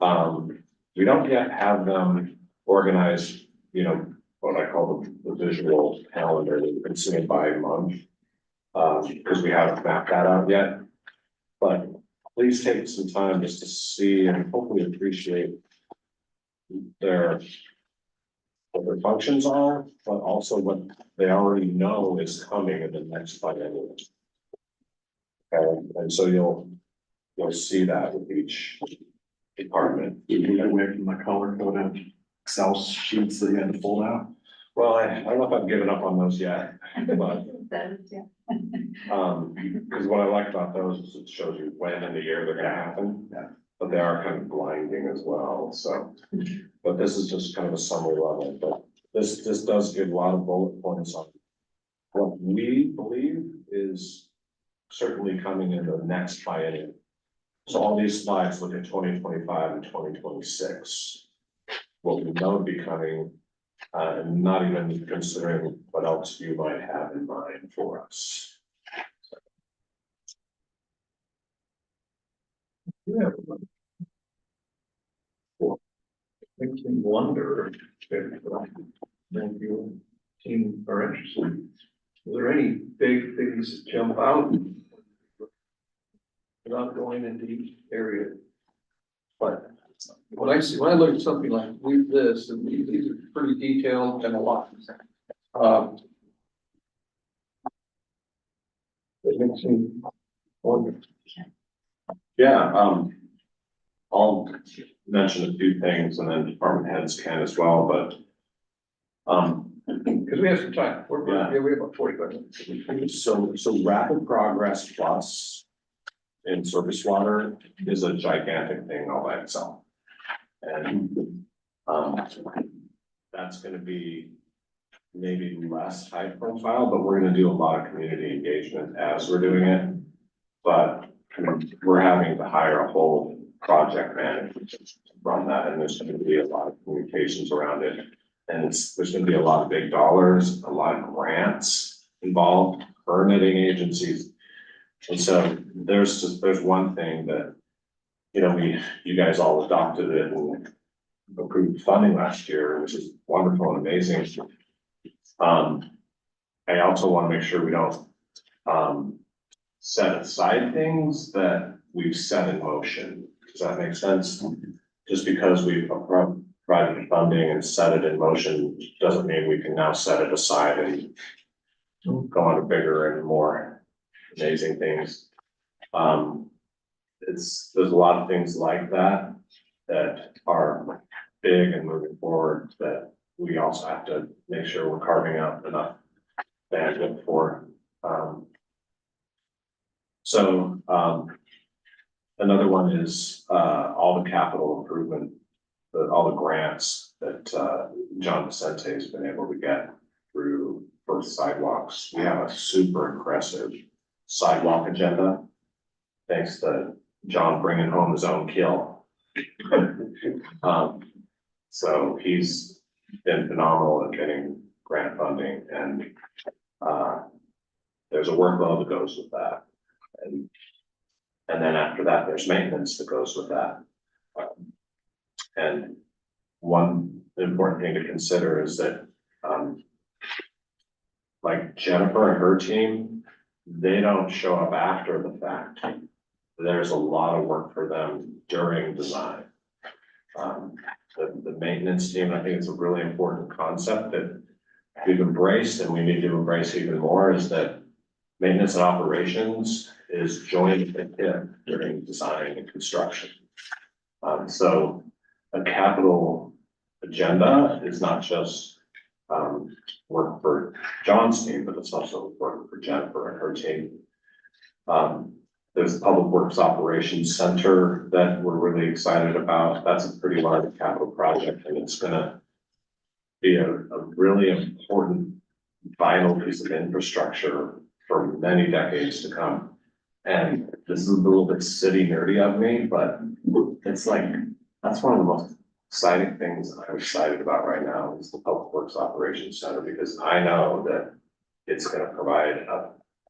S9: We don't yet have them organized, you know, what I call the visual calendar that you can see by month. Because we haven't mapped that out yet. But please take some time just to see and hopefully appreciate what their functions are, but also what they already know is coming in the next biennium. And so you'll see that with each department.
S2: You moved away from the color coded Excel sheets that you had to fold out.
S9: Well, I don't know if I've given up on those yet, but because what I like about those is it shows you when in the year they're gonna happen.
S2: Yeah.
S9: But they are kind of blinding as well, so, but this is just kind of a summary level, but this does give a lot of bullet points on what we believe is certainly coming in the next biennium. So all these slides look at 2025 and 2026. What we know would be coming, and not even considering what else you might have in mind for us. Yeah. Makes me wonder if you team are interested. Is there any big things that jump out? Without going into each area. But when I look at something like this, and these are pretty detailed and a lot. It makes me wonder. Yeah, I'll mention a few things and then department heads can as well, but. Because we have some time, we have about 45 minutes. So Rapid Progress Plus in surface water is a gigantic thing all by itself. And that's gonna be maybe less high profile, but we're gonna do a lot of community engagement as we're doing it. But I mean, we're having to hire a whole project manager to run that, and there's gonna be a lot of communications around it. And there's gonna be a lot of big dollars, a lot of grants involved, permitting agencies. And so there's one thing that, you know, you guys all adopted it and approved funding last year, which is wonderful and amazing. I also want to make sure we don't set aside things that we've set in motion. Does that make sense? Just because we've provided funding and set it in motion doesn't mean we can now set it aside and go on to bigger and more amazing things. There's a lot of things like that are big and moving forward that we also have to make sure we're carving out enough bandwidth for. Another one is all the capital improvement all the grants that, John Vicente has been able to get through First Sidewalks. We have a super impressive sidewalk agenda. Thanks to John bringing home his own kill. So he's been phenomenal at getting grant funding and, there's a workload that goes with that. And then after that, there's maintenance that goes with that. And one important thing to consider is that, like Jennifer and her team, they don't show up after the fact. There's a lot of work for them during design. The maintenance team, I think it's a really important concept that we've embraced and we need to embrace even more, is that maintenance and operations is joined at the hip during design and construction. So a capital agenda is not just work for John's team, but it's also work for Jennifer and her team. There's the Public Works Operations Center that we're really excited about. That's a pretty large capital project, and it's gonna be a really important vital piece of infrastructure for many decades to come. And this is a little bit city nerdy of me, but it's like, that's one of the most exciting things I'm excited about right now is the Public Works Operations Center, because I know that it's gonna provide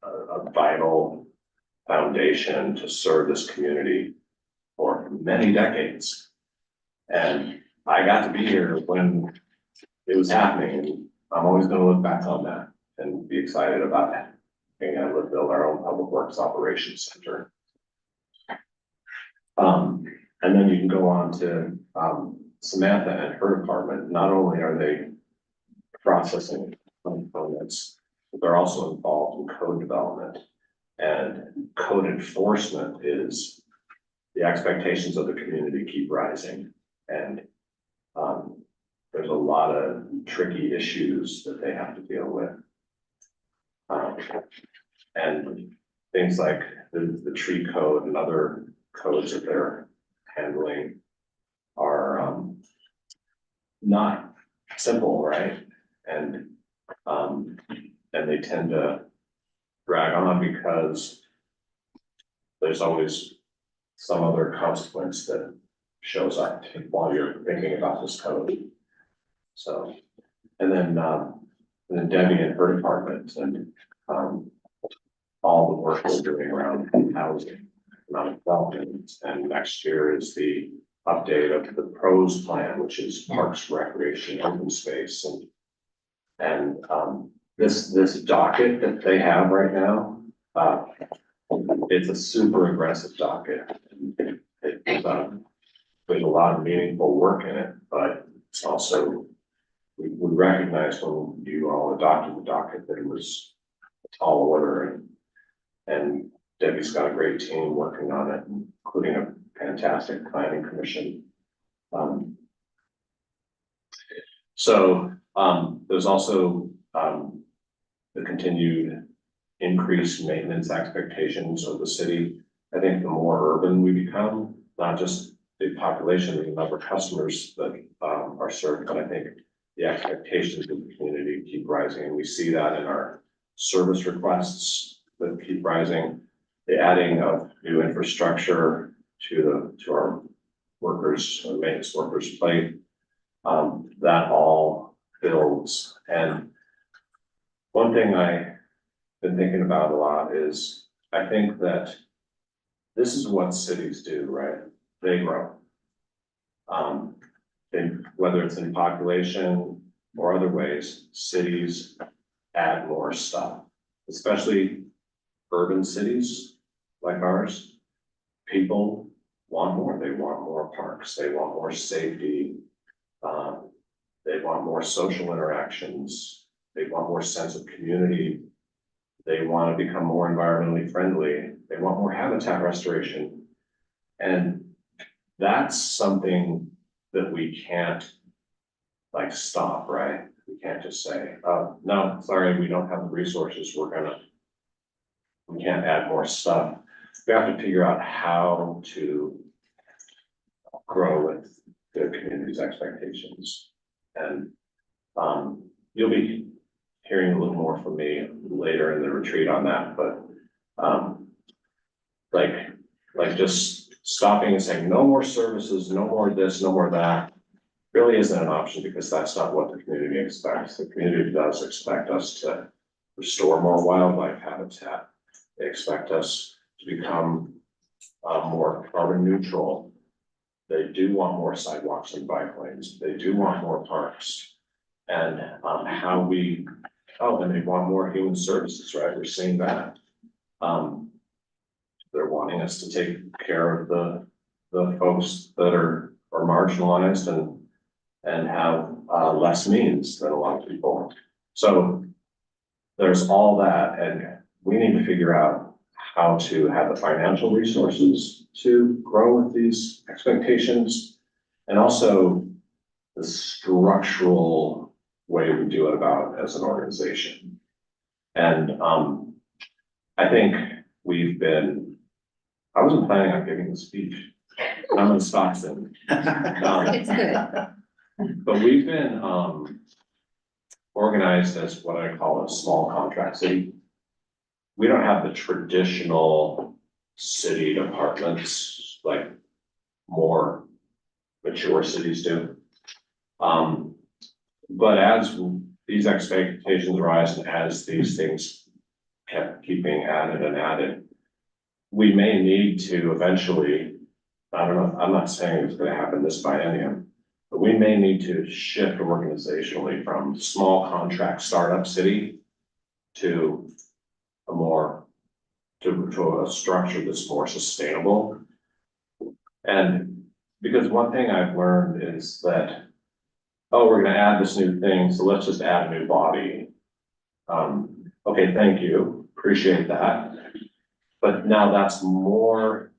S9: a vital foundation to serve this community for many decades. And I got to be here when it was happening, and I'm always gonna look back on that and be excited about it. Being able to build our own Public Works Operations Center. And then you can go on to, Samantha and her department. Not only are they processing components, but they're also involved in code development. And code enforcement is the expectations of the community keep rising. And, there's a lot of tricky issues that they have to deal with. And things like the tree code and other codes that they're handling are not simple, right? And they tend to drag on because there's always some other consequence that shows up while you're thinking about this code. So, and then Debbie and her department and all the work we're doing around housing, economic development, and next year is the update of the PROS plan, which is Parks, Recreation, Open Space, and this docket that they have right now, it's a super aggressive docket. There's a lot of meaningful work in it, but it's also, we recognize when you all adopted the docket that it was a tall order, and Debbie's got a great team working on it, including a fantastic planning commission. There's also the continued increased maintenance expectations of the city. I think the more urban we become, not just the population and the number of customers that are served, but I think the expectations of the community keep rising, and we see that in our service requests that keep rising, the adding of new infrastructure to our workers, maintenance workers' plate, that all builds. And one thing I've been thinking about a lot is, I think that this is what cities do, right? They grow. Whether it's in population or other ways, cities add more stuff, especially urban cities like ours. People want more. They want more parks. They want more safety. They want more social interactions. They want more sense of community. They want to become more environmentally friendly. They want more habitat restoration. And that's something that we can't like stop, right? We can't just say, oh, no, sorry, we don't have the resources. We can't add more stuff. We have to figure out how to grow with the community's expectations. And, you'll be hearing a little more from me later in the retreat on that, but, like just stopping and saying, no more services, no more this, no more that, really isn't an option, because that's not what the community expects. The community does expect us to restore more wildlife habitat. They expect us to become more carbon neutral. They do want more sidewalks and bike lanes. They do want more parks. And and they want more human services, right? We're seeing that. They're wanting us to take care of the folks that are marginalized and have less means than a lot of people. So there's all that, and we need to figure out how to have the financial resources to grow with these expectations, and also the structural way we do it about as an organization. And I think I wasn't planning on giving the speech. I'm in Stockton.
S3: It's good.
S9: But we've been organized as what I call a small contract city. We don't have the traditional city departments like more mature cities do. But as these expectations rise and as these things kept keeping added and added, we may need to eventually, I don't know, I'm not saying it's gonna happen this biennium, but we may need to shift organizationally from small contract startup city to a structure that's more sustainable. And because one thing I've learned is that, oh, we're gonna add this new thing, so let's just add a new body. Okay, thank you, appreciate that. But now that's more,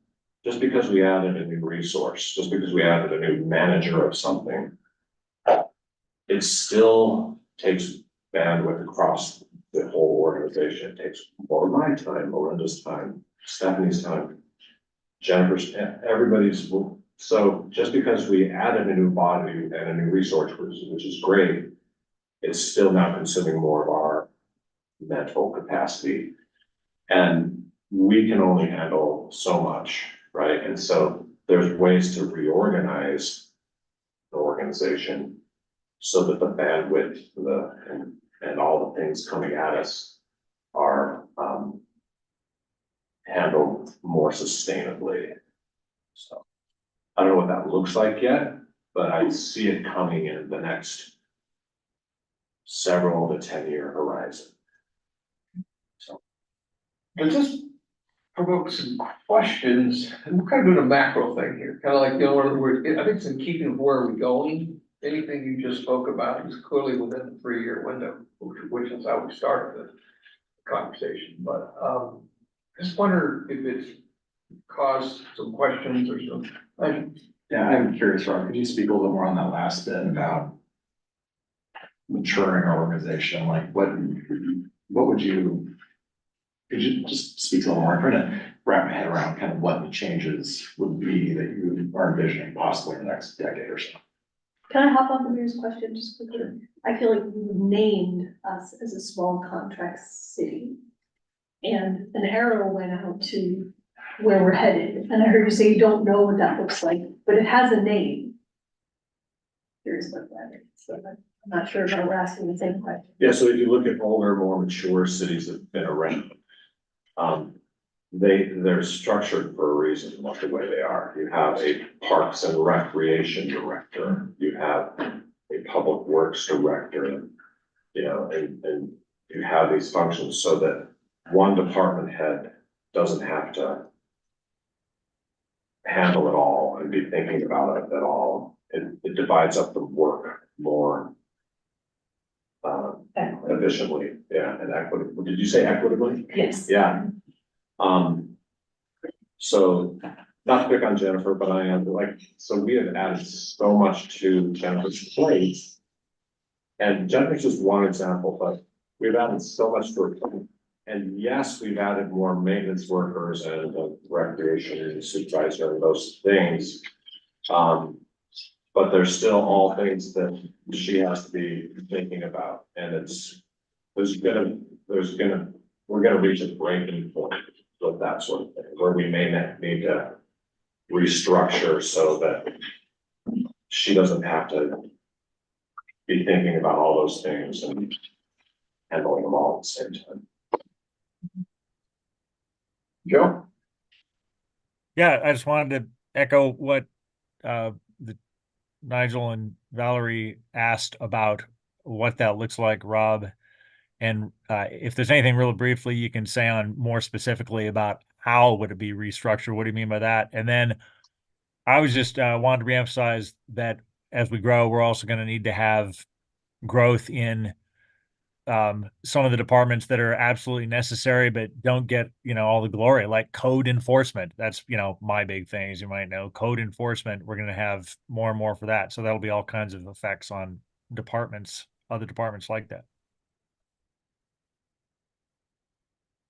S9: just because we added a new resource, just because we added a new manager of something, it still takes bandwidth across the whole organization. It takes more of my time, Melinda's time, Stephanie's time, Jennifer's, everybody's. So just because we added a new body and a new resource, which is great, it's still now consuming more of our mental capacity. And we can only handle so much, right? And so there's ways to reorganize the organization so that the bandwidth, and all the things coming at us are handled more sustainably. So I don't know what that looks like yet, but I see it coming in the next several to 10-year horizon. So
S1: But just provoke some questions, and we're kind of doing a macro thing here, kind of like, I think it's in keeping with where we're going. Anything you just spoke about is clearly within the 3-year window, which is how we started the conversation, but, just wonder if it's caused some questions or some.
S2: Yeah, I'm curious, Rob, could you speak a little bit more on that last bit about maturing our organization? Like what would you, could you just speak a little more? I'm trying to wrap my head around kind of what the changes would be that you are envisioning possibly in the next decade or so.
S7: Can I hop on the mayor's question just quickly? I feel like you named us as a small contract city. And an arrow went out to where we're headed, and I heard you say you don't know what that looks like, but it has a name. Curious what that is, so I'm not sure if I'm asking the same question.
S9: yeah, so if you look at older, more mature cities that have been around, they're structured for a reason, like the way they are. You have a parks and recreation director, you have a public works director, you know, and you have these functions so that one department head doesn't have to handle it all and be thinking about it at all. It divides up the work more efficiently, yeah, and equitably. Did you say equitably?
S7: Yes.
S9: Yeah. So not to pick on Jennifer, but I am like, so we have added so much to Jennifer's plate. And Jennifer's just one example, but we've added so much to her plate. And yes, we've added more maintenance workers and recreation and supervisor and those things. But there's still all things that she has to be thinking about, and we're gonna reach a breaking point with that sort of thing, where we may need to restructure so that she doesn't have to be thinking about all those things and handling them all at the same time.
S1: Joe?
S5: Yeah, I just wanted to echo what the Nigel and Valerie asked about what that looks like, Rob. And if there's anything real briefly you can say on more specifically about how would it be restructured? What do you mean by that? And then I was just wanted to reemphasize that as we grow, we're also going to need to have growth in some of the departments that are absolutely necessary, but don't get, all the glory, like code enforcement. That's, my big thing, as you might know, code enforcement. We're going to have more and more for that. So that'll be all kinds of effects on departments, other departments like that.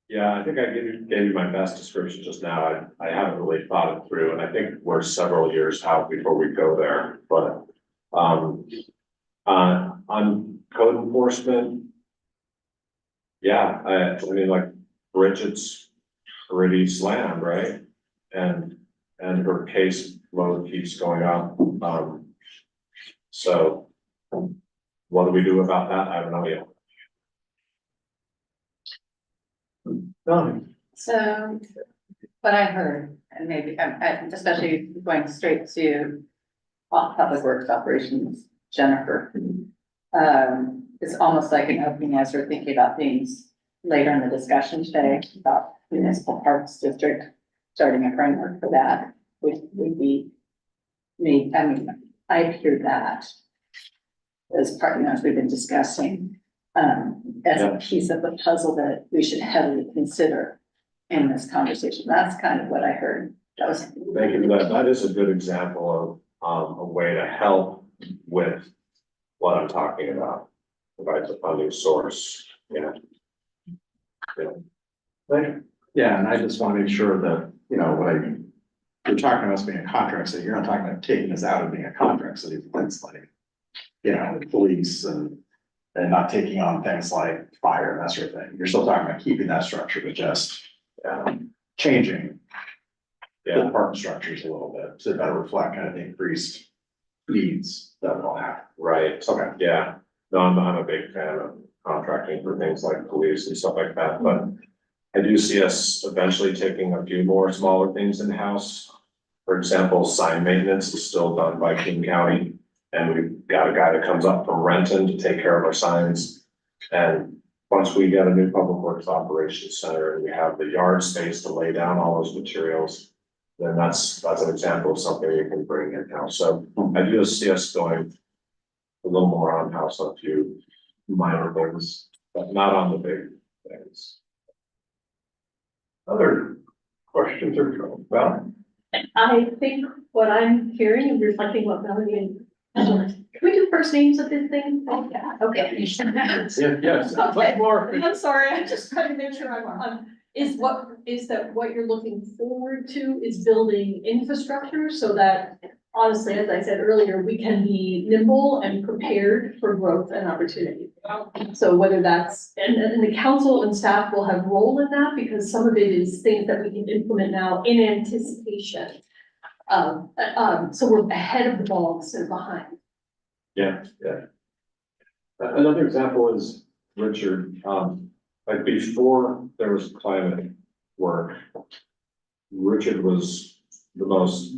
S9: Yeah, I think I gave you my best description just now. I haven't really thought it through, and I think we're several years out before we go there, but on code enforcement. Yeah, I mean, like Bridget's pretty slammed, right? And her case load keeps going up. So what do we do about that? I don't know yet.
S3: So what I heard, and maybe, especially going straight to Public Works Operations, Jennifer, it's almost like an opening as we're thinking about things later in the discussion today about municipal parks district, starting a framework for that, which would be me. I mean, I hear that as part, as we've been discussing, as a piece of the puzzle that we should heavily consider in this conversation. That's kind of what I heard. That was.
S9: Thank you for that. That is a good example of a way to help with what I'm talking about. Provide the funding source, Yeah.
S2: Yeah, and I just want to make sure that, you're talking about us being a contract city, you're not talking about taking us out of being a contract city, things like, police and not taking on things like fire and that sort of thing. You're still talking about keeping that structure, but just changing the department structures a little bit to better reflect kind of the increased needs that will happen.
S9: Right.
S2: Okay.
S9: Yeah. No, I'm a big fan of contracting for things like police and stuff like that, but I do see us eventually taking a few more smaller things in-house. For example, sign maintenance is still done by King County, and we've got a guy that comes up from Renton to take care of our signs. And once we get a new public works operations center and we have the yard space to lay down all those materials, then that's an example of something we can bring in-house. So I do see us going a little more on-house on a few minor things, but not on the big things.
S1: Other questions or, well,
S7: I think what I'm hearing and reflecting what Melanie and, can we do first names of this thing? Oh, yeah, okay.
S1: yes,
S7: Okay.
S1: much more.
S7: I'm sorry, I'm just trying to make sure I'm, is that what you're looking forward to is building infrastructure so that honestly, as I said earlier, we can be nimble and prepared for growth and opportunity. So whether that's, and the council and staff will have role in that because some of it is things that we can implement now in anticipation. So we're ahead of the ball instead of behind.
S9: Yeah. Another example is Richard, like before there was climate work, Richard was the most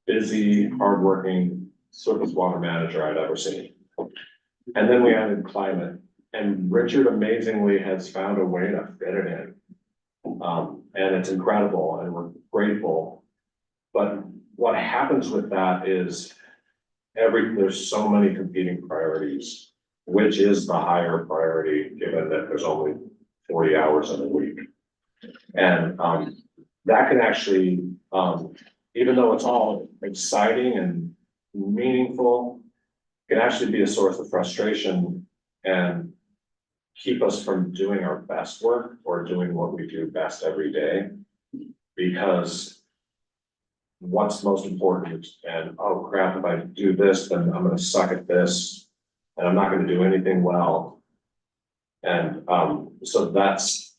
S9: busy, hardworking surface water manager I'd ever seen. And then we added climate, and Richard amazingly has found a way to fit it in. And it's incredible, and we're grateful. But what happens with that is there's so many competing priorities, which is the higher priority, given that there's only 40 hours in a week. And that can actually, even though it's all exciting and meaningful, can actually be a source of frustration and keep us from doing our best work or doing what we do best every day. Because what's most important, and oh crap, if I do this, then I'm gonna suck at this, and I'm not gonna do anything well. And, so that's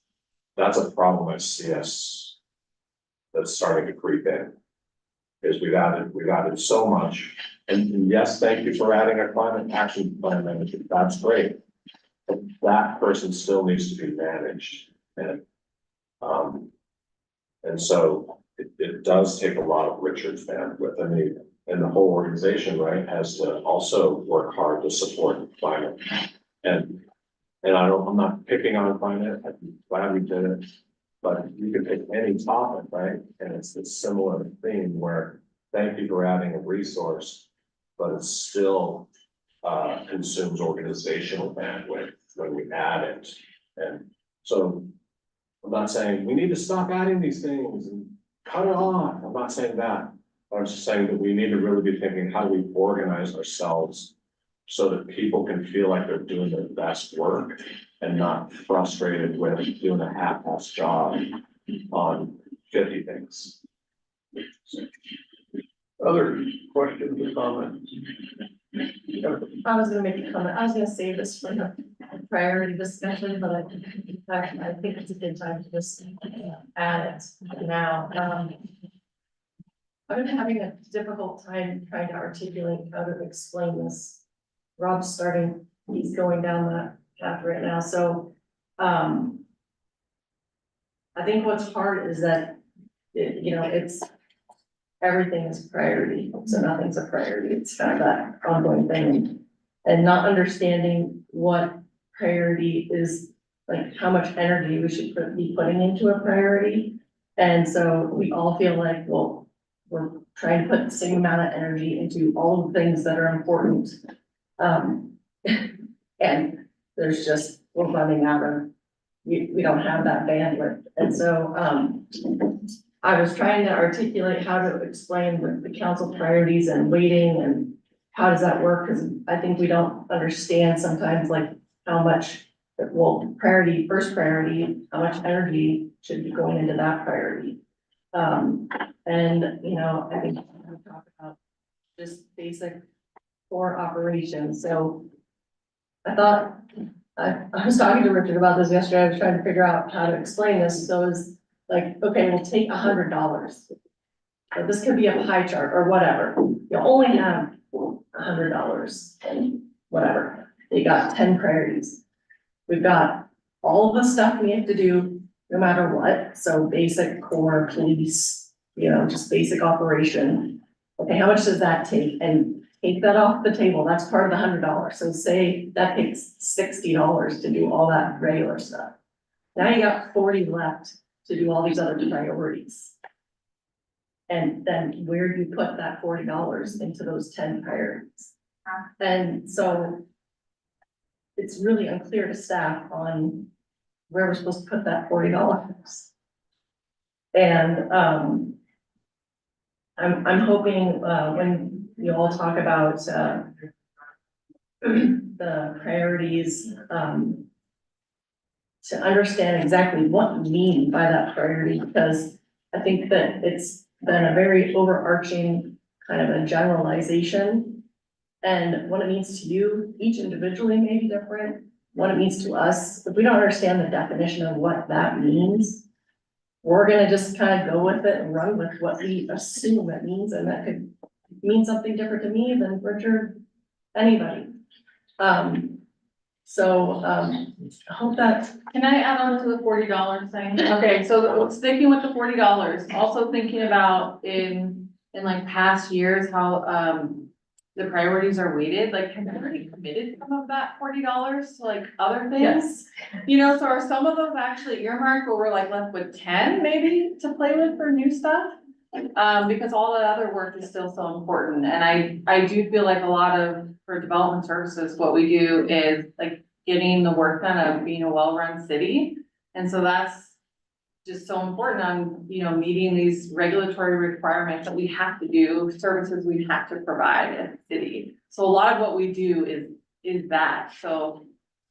S9: a problem I see us that's starting to creep in. Is we've added so much, and yes, thank you for adding a climate action plan manager, that's great. But that person still needs to be managed, and so it does take a lot of Richard's bandwidth, I mean, and the whole organization, right, has to also work hard to support climate. And I'm not picking on climate, I'm glad we did it, but you can pick any topic, right? And it's this similar theme where, thank you for adding a resource, but it still consumes organizational bandwidth when we add it. And so I'm not saying we need to stop adding these things and cut it off. I'm not saying that. I'm just saying that we need to really be thinking, how do we organize ourselves so that people can feel like they're doing their best work and not frustrated with doing a half-assed job on 50 things.
S1: Other questions or comments?
S11: I was gonna make a comment, I was gonna save this for the priority discussion, but I think it's a good time to just add it now. I've been having a difficult time trying to articulate how to explain this. Rob's he's going down that path right now, so, I think what's hard is that, it's, everything is priority, so nothing's a priority, it's kind of that ongoing thing. And not understanding what priority is, like how much energy we should be putting into a priority. And so we all feel like, well, we're trying to put the same amount of energy into all the things that are important. And there's just, we're running out of, we don't have that bandwidth. And so, I was trying to articulate how to explain the council priorities and weighting and how does that work? Because I think we don't understand sometimes like how much, priority, first priority, how much energy should be going into that priority. And, I think we talk about just basic core operations. So I thought, I was talking to Richard about this yesterday. I was trying to figure out how to explain this. So it's like, okay, we'll take $100. But this could be a pie chart or whatever. You only have $100 and whatever. They got 10 priorities. We've got all the stuff we have to do no matter what. So basic core police, just basic operation. Okay, how much does that take? And take that off the table. That's part of the $100. So say that takes $60 to do all that regular stuff. Now you got 40 left to do all these other priorities. And then where do you put that $40 into those 10 priorities? And so it's really unclear to staff on where we're supposed to put that $40. And I'm hoping when you all talk about the priorities, to understand exactly what we mean by that priority, because I think that it's been a very overarching kind of a generalization. And what it means to you, each individually may be different. What it means to us, if we don't understand the definition of what that means, we're gonna just kind of go with it and run with what we assume it means, and that could mean something different to me than Richard, anybody. I hope that,
S10: Can I add on to the $40 thing? Okay, so sticking with the $40, also thinking about in like past years, how, the priorities are weighted, like have you already committed some of that $40 to like other things?
S6: yes,
S10: So are some of those actually earmarked where we're like left with 10 maybe to play with for new stuff? Because all the other work is still so important, and I do feel like a lot of, for development services, what we do is like getting the work done of being a well-run city. And so that's just so important on, meeting these regulatory requirements that we have to do, services we have to provide as a city. So a lot of what we do is that, so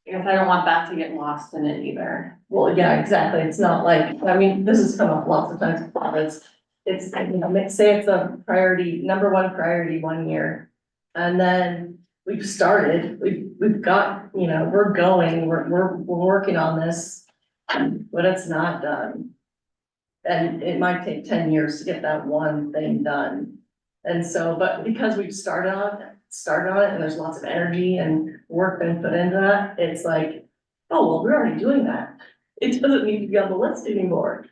S10: I guess I don't want that to get lost in it either.
S6: well, yeah, exactly. It's not like, this has come up lots of times, but it's
S11: it's, you know, say it's a priority, number one priority 1 year. And then we've got, you know, we're going, we're working on this, but it's not done. And it might take 10 years to get that one thing done. And so, but because we've started on it and there's lots of energy and work been put into that, it's like, oh, well, we're already doing that. It doesn't need to be on the list anymore.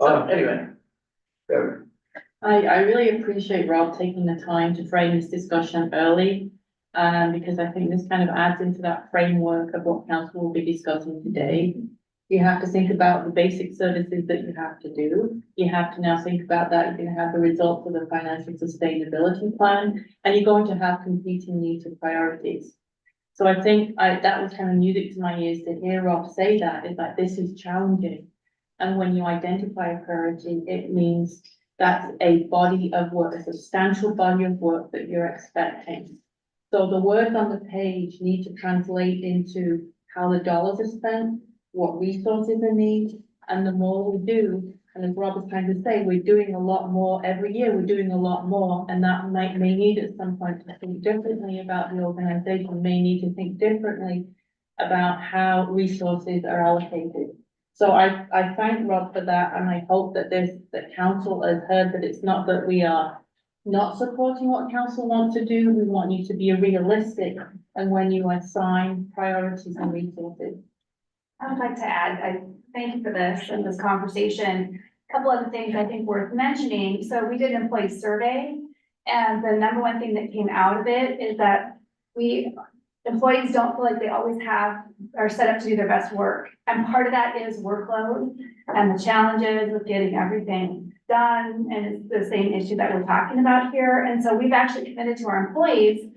S11: So anyway.
S1: Better.
S12: I really appreciate Rob taking the time to frame this discussion early. Because I think this kind of adds into that framework of what council will be discussing today. You have to think about the basic services that you have to do. You have to now think about that. You're going to have the results of the financial sustainability plan, and you're going to have competing needs and priorities. So I think that was kind of music to my ears to hear Rob say that, is that this is challenging. And when you identify a priority, it means that's a body of work, a substantial body of work that you're expecting. So the words on the page need to translate into how the dollars are spent, what resources are needed, and the more we do, and as Rob was trying to say, we're doing a lot more every year, we're doing a lot more, and that may need at some point to think differently about the organization, may need to think differently about how resources are allocated. So I thank Rob for that, and I hope that that council has heard that it's not that we are not supporting what council wants to do. We want you to be realistic, and when you assign priorities and resources.
S13: I would like to add, I thank you for this and this conversation. A couple other things I think worth mentioning. So we did an employee survey, and the number one thing that came out of it is that employees don't feel like they always are set up to do their best work. And part of that is workload and the challenges of getting everything done. And it's the same issue that we're talking about here. And so we've actually committed to our employees,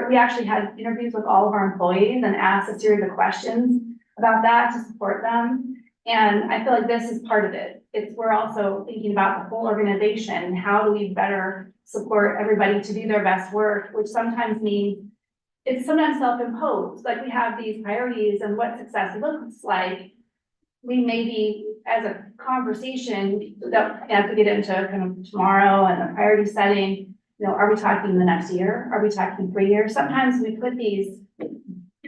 S13: we actually had interviews with all of our employees and asked a series of questions about that to support them. And I feel like this is part of it. We're also thinking about the whole organization. How do we better support everybody to do their best work, which sometimes means it's sometimes self-imposed. Like we have these priorities and what success looks like. We maybe, as a conversation that as we get into kind of tomorrow and the priority setting, you know, are we talking the next year? Are we talking 3 years? Sometimes we put these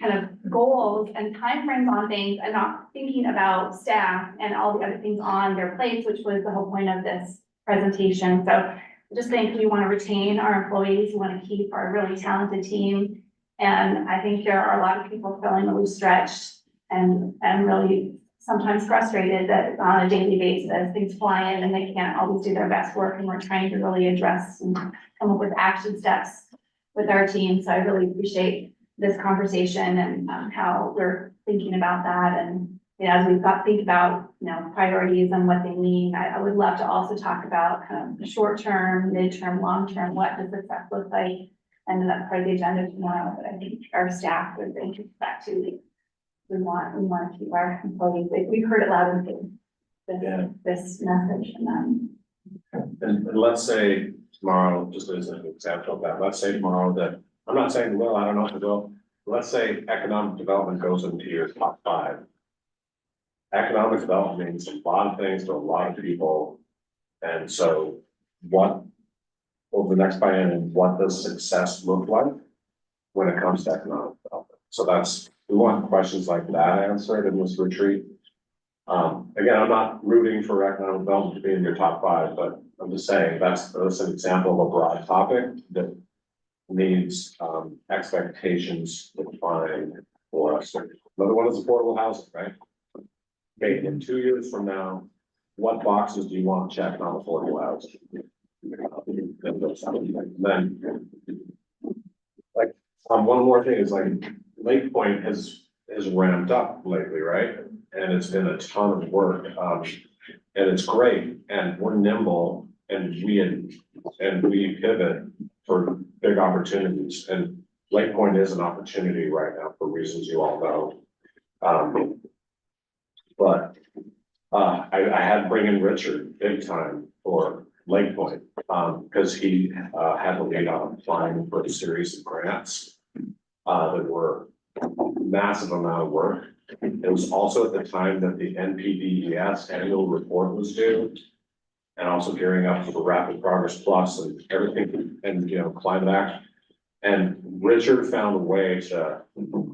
S13: kind of goals and timeframes on things and not thinking about staff and all the other things on their plates, which was the whole point of this presentation. So I just think we want to retain our employees. We want to keep our really talented team. And I think there are a lot of people feeling really stretched and really sometimes frustrated that on a daily basis, things fly in and they can't always do their best work. And we're trying to really address and come up with action steps with our team. So I really appreciate this conversation and how we're thinking about that. And you know, as we think about, you know, priorities and what they mean, I would love to also talk about kind of the short term, midterm, long term, what does success look like? And that's part of the agenda tomorrow, but I think our staff would think back to, we want to keep our employees, we've heard it loud and clear, this message
S9: And let's say tomorrow, just as an example of that, let's say tomorrow that, I'm not saying it will, I don't know if it will, let's say economic development goes into your top 5. Economic development means a lot of things to a lot of people. And so over the next biennium, what does success look like when it comes to economic development? So we want questions like that answered in this retreat. Again, I'm not rooting for economic development to be in your top 5, but I'm just saying that's an example of a broad topic that needs expectations defined for us. Another one is affordable housing, right? Okay, in 2 years from now, what boxes do you want checked on affordable housing? Then, like, one more thing is like Lake Point has ramped up lately, right? And it's been a ton of work, and it's great, and we're nimble, and we pivot for big opportunities, and Lake Point is an opportunity right now for reasons you all know. But I had to bring in Richard big time for Lake Point, because he had the lead on applying for a series of grants that were massive amount of work. It was also at the time that the NPDES annual report was due. And also gearing up for Rapid Progress Plus and everything, and, you know, climate action. And Richard found a way to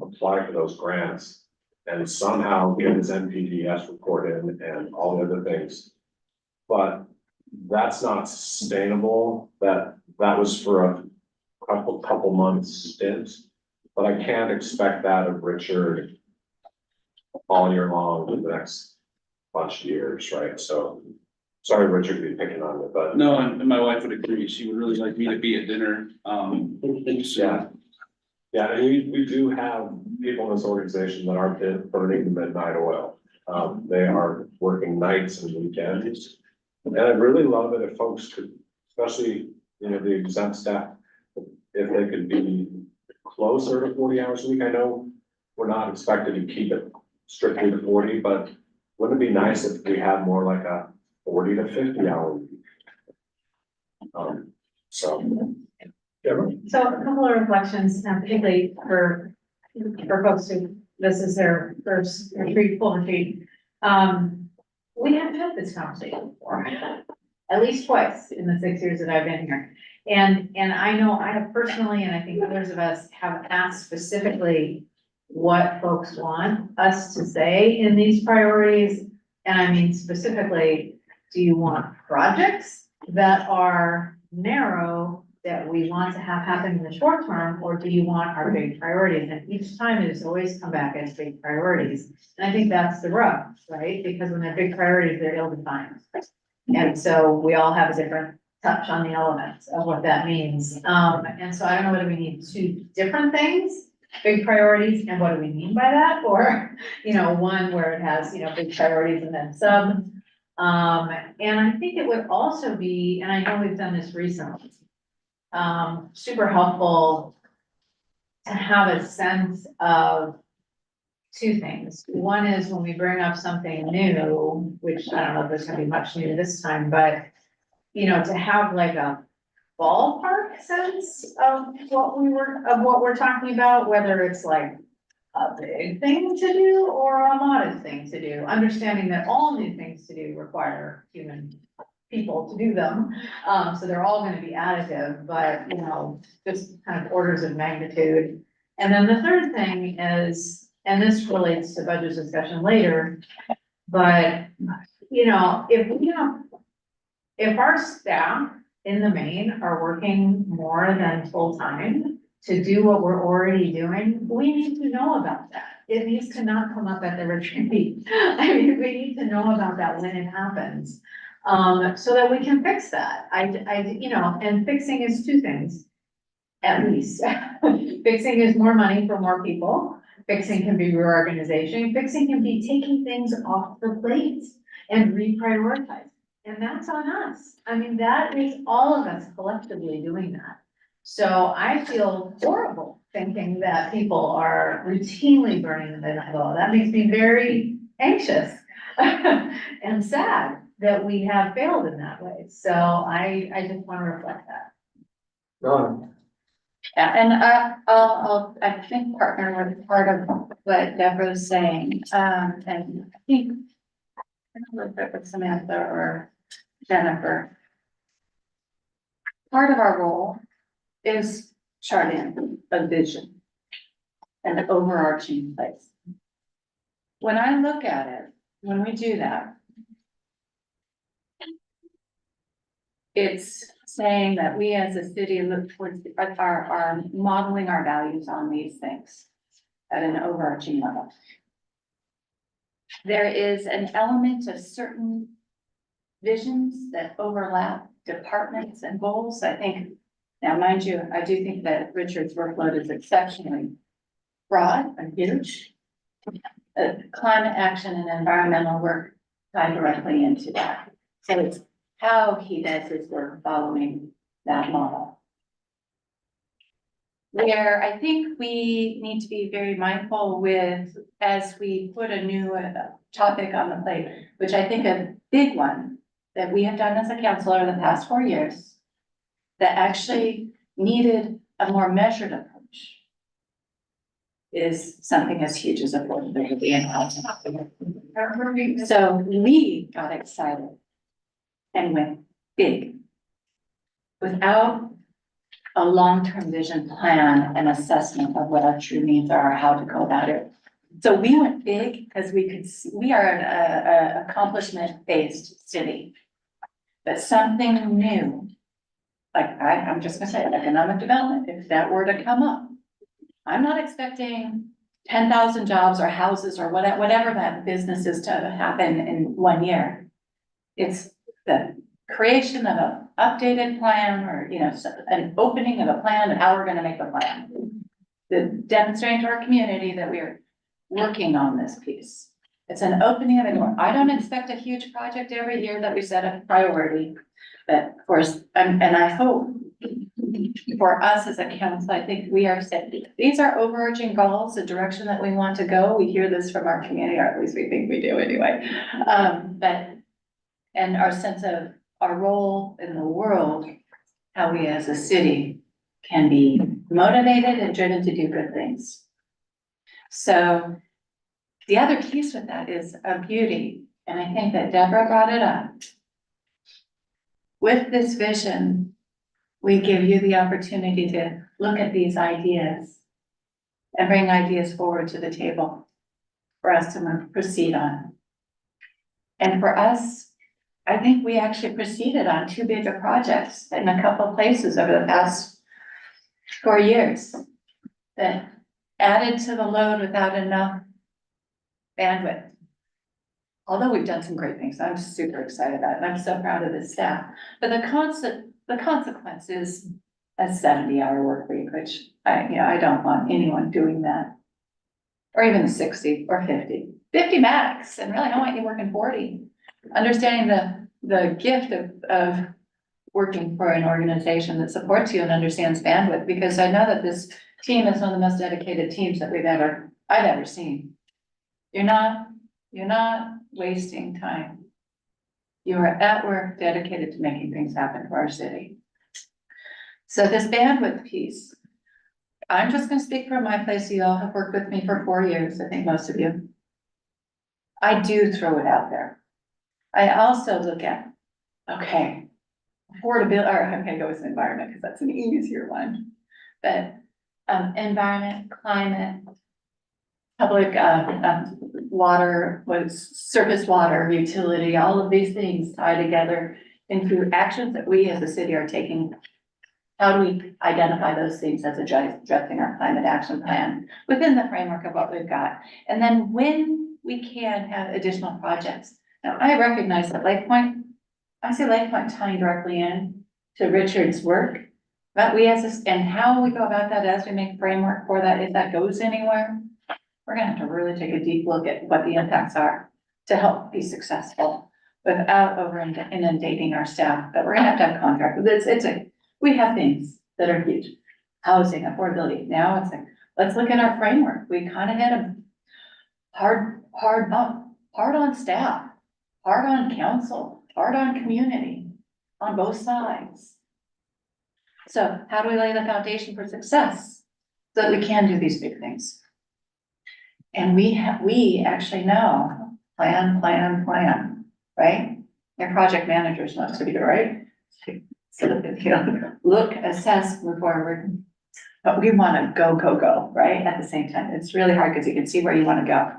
S9: apply for those grants. And somehow get his NPDES report in and all the other things. But that's not sustainable, that was for a couple months stint. But I can't expect that of Richard all year long for the next bunch of years, right? So, sorry, Richard, to be picking on you, but
S14: No, and my wife would agree. She would really like me to be at dinner.
S9: yeah. Yeah, and we do have people in this organization that aren't burning the midnight oil. They are working nights and weekends. And I'd really love it if folks could, especially, you know, the exempt staff, if they could be closer to 40 hours a week. I know we're not expected to keep it strictly to 40, but wouldn't it be nice if we had more like a 40 to 50 hour week? So. Deborah?
S6: So a couple of reflections, particularly for folks who, this is their first retreat, full retreat. We have had this conversation before, at least twice in the 6 years that I've been here. And I know I have personally, and I think others of us have asked specifically what folks want us to say in these priorities. And I mean, specifically, do you want projects that are narrow that we want to have happen in the short term, or do you want our big priorities? And each time it has always come back as big priorities. And I think that's the rub, right? Because when they're big priorities, they're ill-defined. And so we all have a different touch on the elements of what that means. And so I don't know whether we need two different things, big priorities, and what do we mean by that? Or, you know, one where it has, you know, big priorities and then sub. And I think it would also be, and I know we've done this recently, super helpful to have a sense of two things. One is when we bring up something new, which I don't know if there's gonna be much new this time, but you know, to have like a ballpark sense of what we're talking about, whether it's like a big thing to do or a modest thing to do, understanding that all new things to do require human people to do them. So they're all gonna be additive, but you know, just kind of orders of magnitude. And then the third thing is, and this relates to budget discussion later, but you know, if our staff in the main are working more than full time to do what we're already doing, we need to know about that. It needs to not come up at the retreat. I mean, we need to know about that when it happens. So that we can fix that. You know, and fixing is two things, at least. Fixing is more money for more people. Fixing can be reorganization. Fixing can be taking things off the plate and reprioritizing. And that's on us. I mean, that is all of us collectively doing that. So I feel horrible thinking that people are routinely burning the midnight oil. That makes me very anxious and sad that we have failed in that way. So I just want to reflect that.
S1: No,
S3: Yeah, and I'll, I think partner with part of what Deborah's saying, and I think, I don't know if it was Samantha or Jennifer. Part of our role is charting a vision, an overarching place. When I look at it, when we do that, it's saying that we as a city look towards, are modeling our values on these things at an overarching level. There is an element of certain visions that overlap departments and goals. I think, now mind you, I do think that Richard's workload is exceptionally broad and huge. Climate action and environmental work tie directly into that. So it's how he does his work following that model. Where I think we need to be very mindful with, as we put a new topic on the plate, which I think a big one that we have done as a council over the past 4 years, that actually needed a more measured approach, is something as huge as affordability and housing. So we got excited and went big without a long-term vision plan and assessment of what our true needs are, how to go about it. So we went big because we could see, we are an accomplishment-based city. But something new, like I'm just gonna say economic development, if that were to come up, I'm not expecting 10,000 jobs or houses or whatever that business is to happen in 1 year. It's the creation of an updated plan or, an opening of a plan and how we're gonna make a plan. The demonstrating to our community that we are working on this piece. It's an opening of a door. I don't expect a huge project every year that we set a priority. But of course, and I hope for us as a council, I think we are set. These are overarching goals, the direction that we want to go. We hear this from our community, or at least we think we do anyway. And our sense of our role in the world, how we as a city can be motivated and driven to do good things. So the other piece with that is a beauty, and I think that Deborah brought it up. With this vision, we give you the opportunity to look at these ideas and bring ideas forward to the table for us to proceed on. And for us, I think we actually proceeded on 2 bigger projects in a couple of places over the past 4 years that added to the load without enough bandwidth. Although we've done some great things, I'm super excited about it, and I'm so proud of this staff. But the consequence is a 70-hour work week, which I don't want anyone doing that. Or even 60 or 50 max, and really I want you working 40. Understanding the gift of working for an organization that supports you and understands bandwidth, because I know that this team is one of the most dedicated teams that I've ever seen. You're not wasting time. You are at work dedicated to making things happen for our city. So this bandwidth piece, I'm just gonna speak from my place. You all have worked with me for 4 years, I think most of you. I do throw it out there. I also look at, okay, affordability, or I'm gonna go with environment because that's an easier one. But environment, climate, public water, surface water, utility, all of these things tie together into actions that we as a city are taking. How do we identify those things as addressing our climate action plan within the framework of what we've got? And then when we can have additional projects. Now, I recognize that Lake Point, I see Lake Point tying directly in to Richard's work. But we and how we go about that as we make framework for that, if that goes anywhere, we're gonna have to really take a deep look at what the impacts are to help be successful without inundating our staff. But we're gonna have to have contract. We have things that are huge. Housing, affordability. Now it's like, let's look at our framework. We kind of had a hard bump, hard on staff, hard on council, hard on community, on both sides. So how do we lay the foundation for success so that we can do these big things? And we actually know, plan, right? Your project managers know to be right. So that, look, assess, move forward. But we want to go, right? At the same time, it's really hard because you can see where you want to go.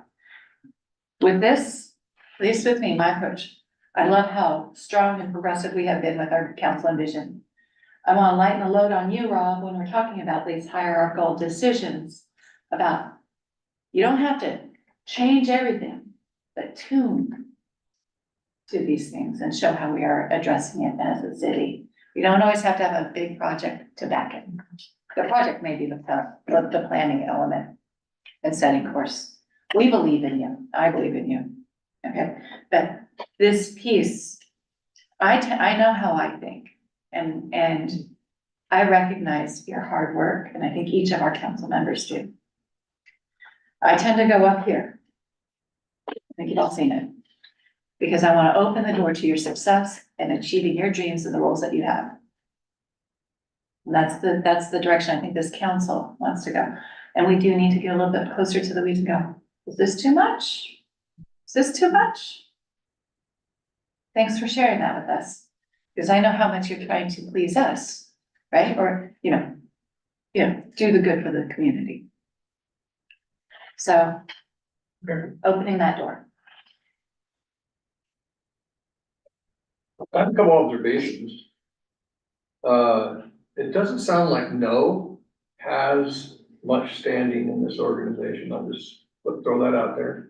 S3: With this, at least with me, my approach, I love how strong and progressive we have been with our council and vision. I want to lighten the load on you, Rob, when we're talking about these hierarchical decisions about, you don't have to change everything, but tune to these things and show how we are addressing it as a city. We don't always have to have a big project to back it. The project may be the planning element and setting course. We believe in you. I believe in you. Okay, but this piece, I know how I think, and I recognize your hard work, and I think each of our council members do. I tend to go up here. I think you've all seen it. Because I want to open the door to your success and achieving your dreams and the roles that you have. And that's the direction I think this council wants to go. And we do need to get a little bit closer to the weeds and go, is this too much? Is this too much? Thanks for sharing that with us, because I know how much you're trying to please us, right? Or, do the good for the community. So, opening that door.
S1: I have a couple observations. It doesn't sound like no has much standing in this organization. I'll just throw that out there.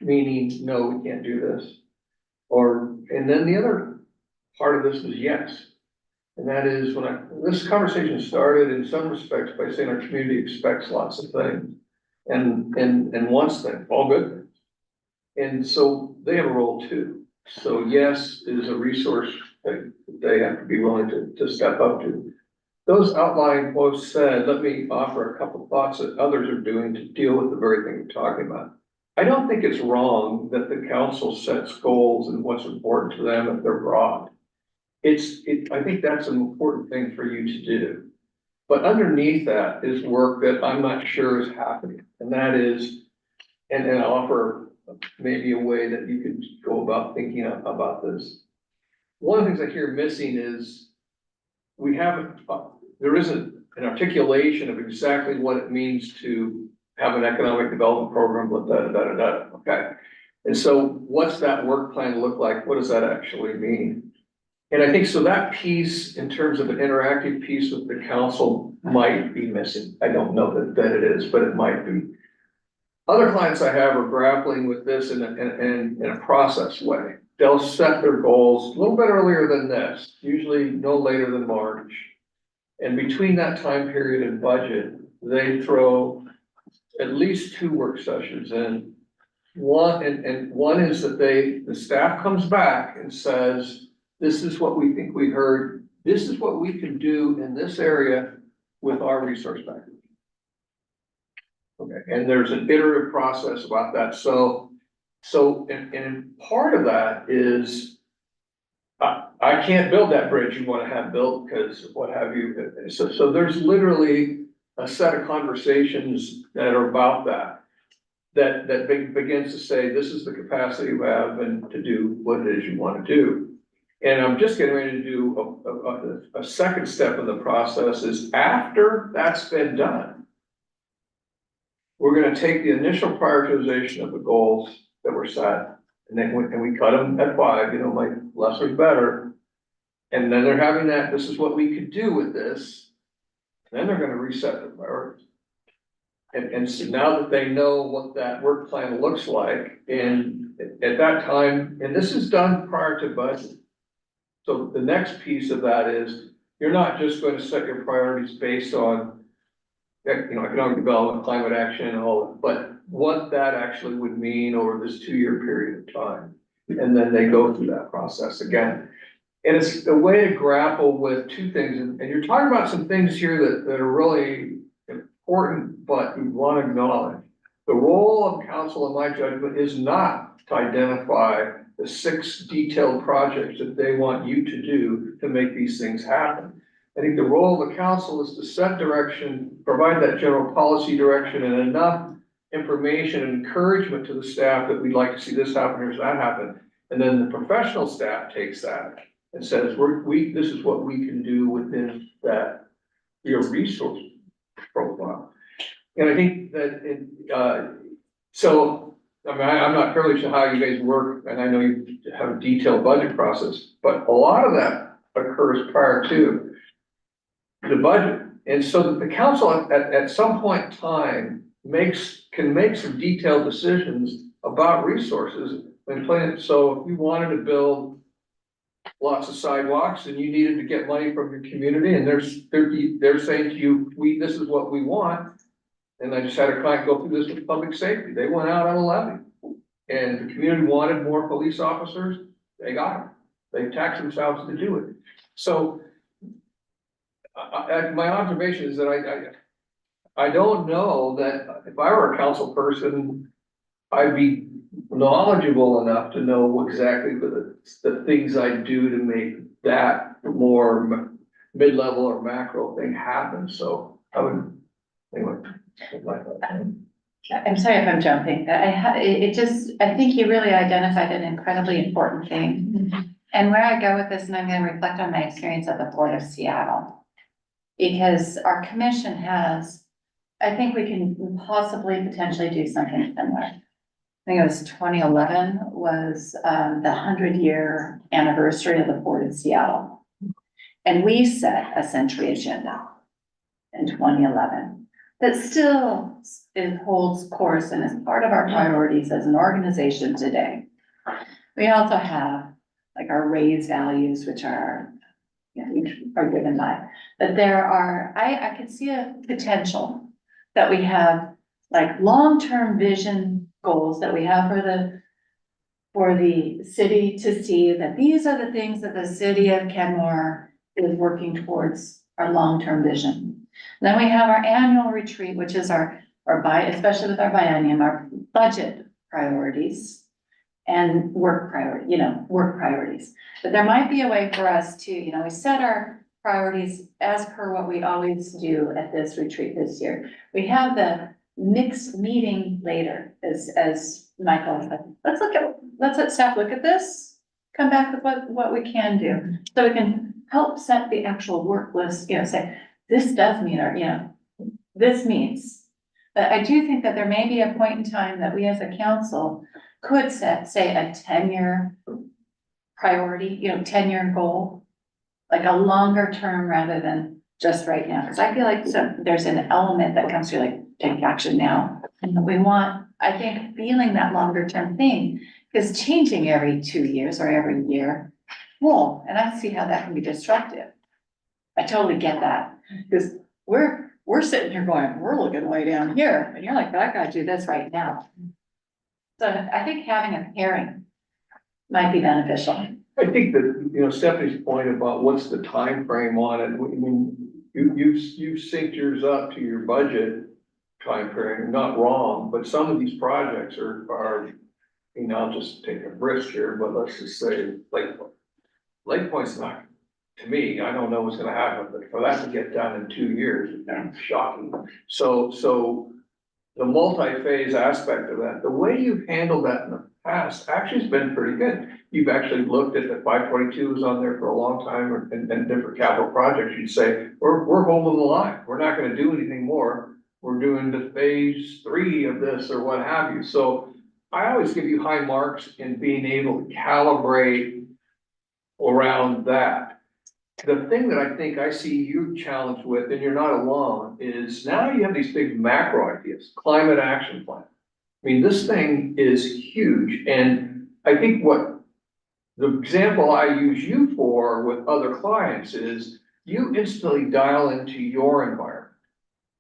S1: Meaning, no, we can't do this. And then the other part of this is yes. And that is this conversation started in some respects by saying our community expects lots of things and wants things, all good things. And so they have a role too. So yes, it is a resource that they have to be willing to step up to. Those outlying quotes said, let me offer a couple thoughts that others are doing to deal with the very thing you're talking about. I don't think it's wrong that the council sets goals and what's important to them if they're broad. I think that's an important thing for you to do. But underneath that is work that I'm not sure is happening. And that is, and I'll offer maybe a way that you could go about thinking about this. One of the things I hear missing is there isn't an articulation of exactly what it means to have an economic development program, okay? And so what's that work plan look like? What does that actually mean? And I think so that piece in terms of an interactive piece with the council might be missing. I don't know that it is, but it might be. Other clients I have are grappling with this in a process way. They'll set their goals a little bit earlier than this, usually no later than March. And between that time period and budget, they throw at least 2 work sessions in. One is that the staff comes back and says, this is what we think we heard. This is what we can do in this area with our resource package. Okay, and there's an iterative process about that. So and part of that is I can't build that bridge you want to have built because what have you. So there's literally a set of conversations that are about that begins to say, this is the capacity you have and to do what it is you want to do. And I'm just getting ready to do a second step in the process is after that's been done, we're going to take the initial prioritization of the goals that were set and then we cut them at 5, like less is better. And then they're having this is what we could do with this. Then they're going to reset the priorities. And so now that they know what that work plan looks like, and at that time, and this is done prior to budget. So the next piece of that is, you're not just going to set your priorities based on, economic development, climate action and all that, but what that actually would mean over this 2-year period of time. And then they go through that process again. And it's a way to grapple with 2 things. And you're talking about some things here that are really important, but we want to acknowledge. The role of council, in my judgment, is not to identify the 6 detailed projects that they want you to do to make these things happen. I think the role of the council is to set direction, provide that general policy direction and enough information and encouragement to the staff that we'd like to see this happen or that happen. And then the professional staff takes that and says, this is what we can do within your resource profile. And I think that I'm not privileged to how you guys work, and I know you have a detailed budget process, but a lot of that occurs prior to the budget. And so that the council at some point in time can make some detailed decisions about resources and plan it. So if you wanted to build lots of sidewalks and you needed to get money from your community and they're saying to you, this is what we want. And I just had a client go through this with public safety. They went out on a levy and the community wanted more police officers. They got them. They taxed themselves to do it. So my observation is that I don't know that if I were a council person, I'd be knowledgeable enough to know exactly the things I do to make that more mid-level or macro thing happen. So I would, anyway.
S3: I'm sorry if I'm jumping, I think you really identified an incredibly important thing. And where I go with this, and I'm gonna reflect on my experience at the Port of Seattle. Because our commission has, I think we can possibly potentially do something similar. I think it was 2011 was, the 100-year anniversary of the Port of Seattle. And we set a century agenda in 2011 that still it holds course and is part of our priorities as an organization today. We also have like our raised values, which are, which are given by, but there are, I could see a potential that we have like long-term vision goals that we have for the city to see that these are the things that the city of Kenmore is working towards our long-term vision. Then we have our annual retreat, which is especially with our biennium, our budget priorities and work priorities. But there might be a way for us to, we set our priorities as per what we always do at this retreat this year. We have the mixed meeting later, as Michael said. Let's staff look at this, come back with what we can do. So we can help set the actual work list, say, this does mean this means. But I do think that there may be a point in time that we as a council could set, say, a 10-year priority, 10-year goal, like a longer term rather than just right now. Because I feel like there's an element that comes through like take action now. And we want, I think, feeling that longer term thing, because changing every 2 years or every year, well, and I see how that can be disruptive. I totally get that, because we're sitting here going, we're looking way down here, and you're like, but I gotta do this right now. So I think having a pairing might be beneficial.
S1: I think that, Stephanie's point about what's the time frame on it, I mean, you synced yours up to your budget time frame, not wrong, but some of these projects are, I'll just take a risk here, but let's just say, Lake Point's not, to me, I don't know what's gonna happen, but for that to get done in 2 years, it's shocking. So the multi-phase aspect of that, the way you've handled that in the past actually has been pretty good. You've actually looked at the 522 was on there for a long time and different capital projects. You'd say, we're holding the line. We're not gonna do anything more. We're doing the phase 3 of this or what have you. So I always give you high marks in being able to calibrate around that. The thing that I think I see you challenged with, and you're not alone, is now you have these big macro ideas, climate action plan. I mean, this thing is huge, and I think what the example I use you for with other clients is you instantly dial into your environment.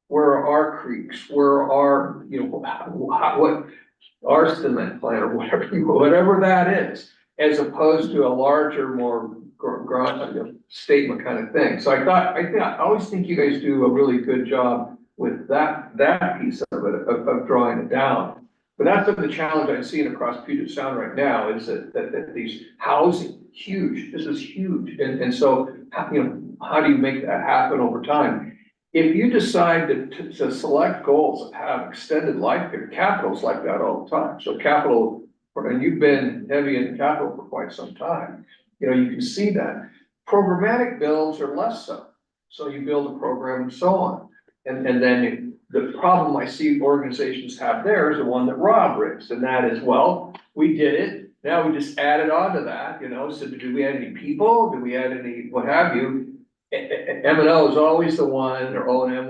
S1: Where are our creeks? Where are, what our cement plant or whatever that is, as opposed to a larger, more statement kind of thing. So I always think you guys do a really good job with that piece of it, of drawing it down. But that's the challenge I'm seeing across Puget Sound right now is that these housing, huge, this is huge. And so, how do you make that happen over time? If you decide to select goals that have extended life period, capital's like that all the time. So capital, and you've been heavy in capital for quite some time. You can see that. Programmatic builds are less so. So you build a program and so on. And then the problem I see organizations have there is the one that Rob raised, and that is, well, we did it. Now we just added on to that, so do we add any people? Do we add any, what have you? M&O is always the one, or O&M,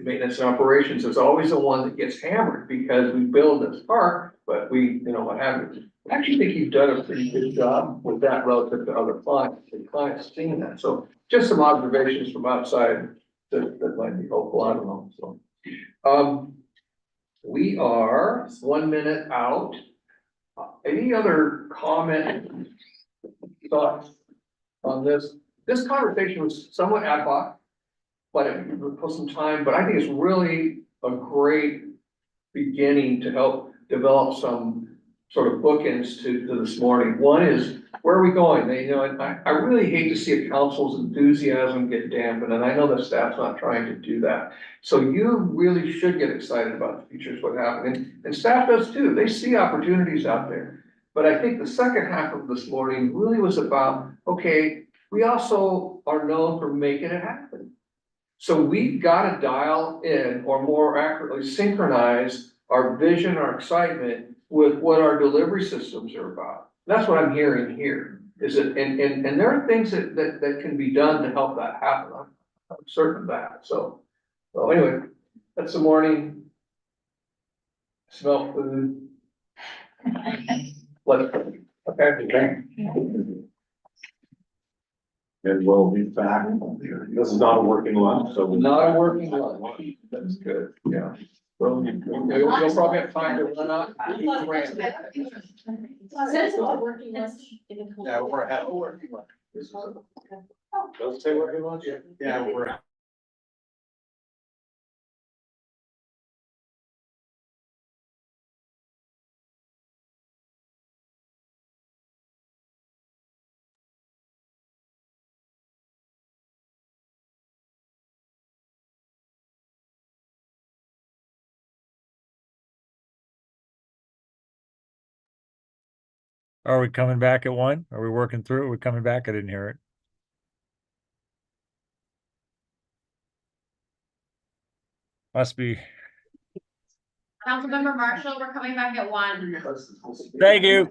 S1: maintenance and operations is always the one that gets hammered because we build this park, but we, what have you. I actually think you've done a pretty good job with that relative to other clients, and clients seeing that. So just some observations from outside that might be helpful, I don't know, so. We are 1 minute out. Any other comment, thoughts on this? This conversation was somewhat ad hoc, but it took some time, but I think it's really a great beginning to help develop some sort of bookends to this morning. One is, where are we going? You know, and I really hate to see a council's enthusiasm get dampened, and I know the staff's not trying to do that. So you really should get excited about the future is what happened, and staff does too. They see opportunities out there. But I think the second half of this morning really was about, okay, we also are known for making it happen. So we've got to dial in, or more accurately synchronize our vision, our excitement with what our delivery systems are about. That's what I'm hearing here, is it, and there are things that can be done to help that happen. I'm certain of that, so anyway, that's the morning. Smell food. Let's, okay.
S9: And we'll be back. This is not a working lunch, so.
S1: Not a working lunch, that's good, yeah. Well, you'll probably have time to run out. And eat the rest.
S7: Says it's a working lunch.
S2: Yeah, we're at a working lunch.
S9: Does it say working lunch?
S2: Yeah, we're at.
S5: Are we coming back at 1? Are we working through it? We're coming back. I didn't hear it. Must be.
S6: Councilmember Marshall, we're coming back at 1.
S5: Thank you.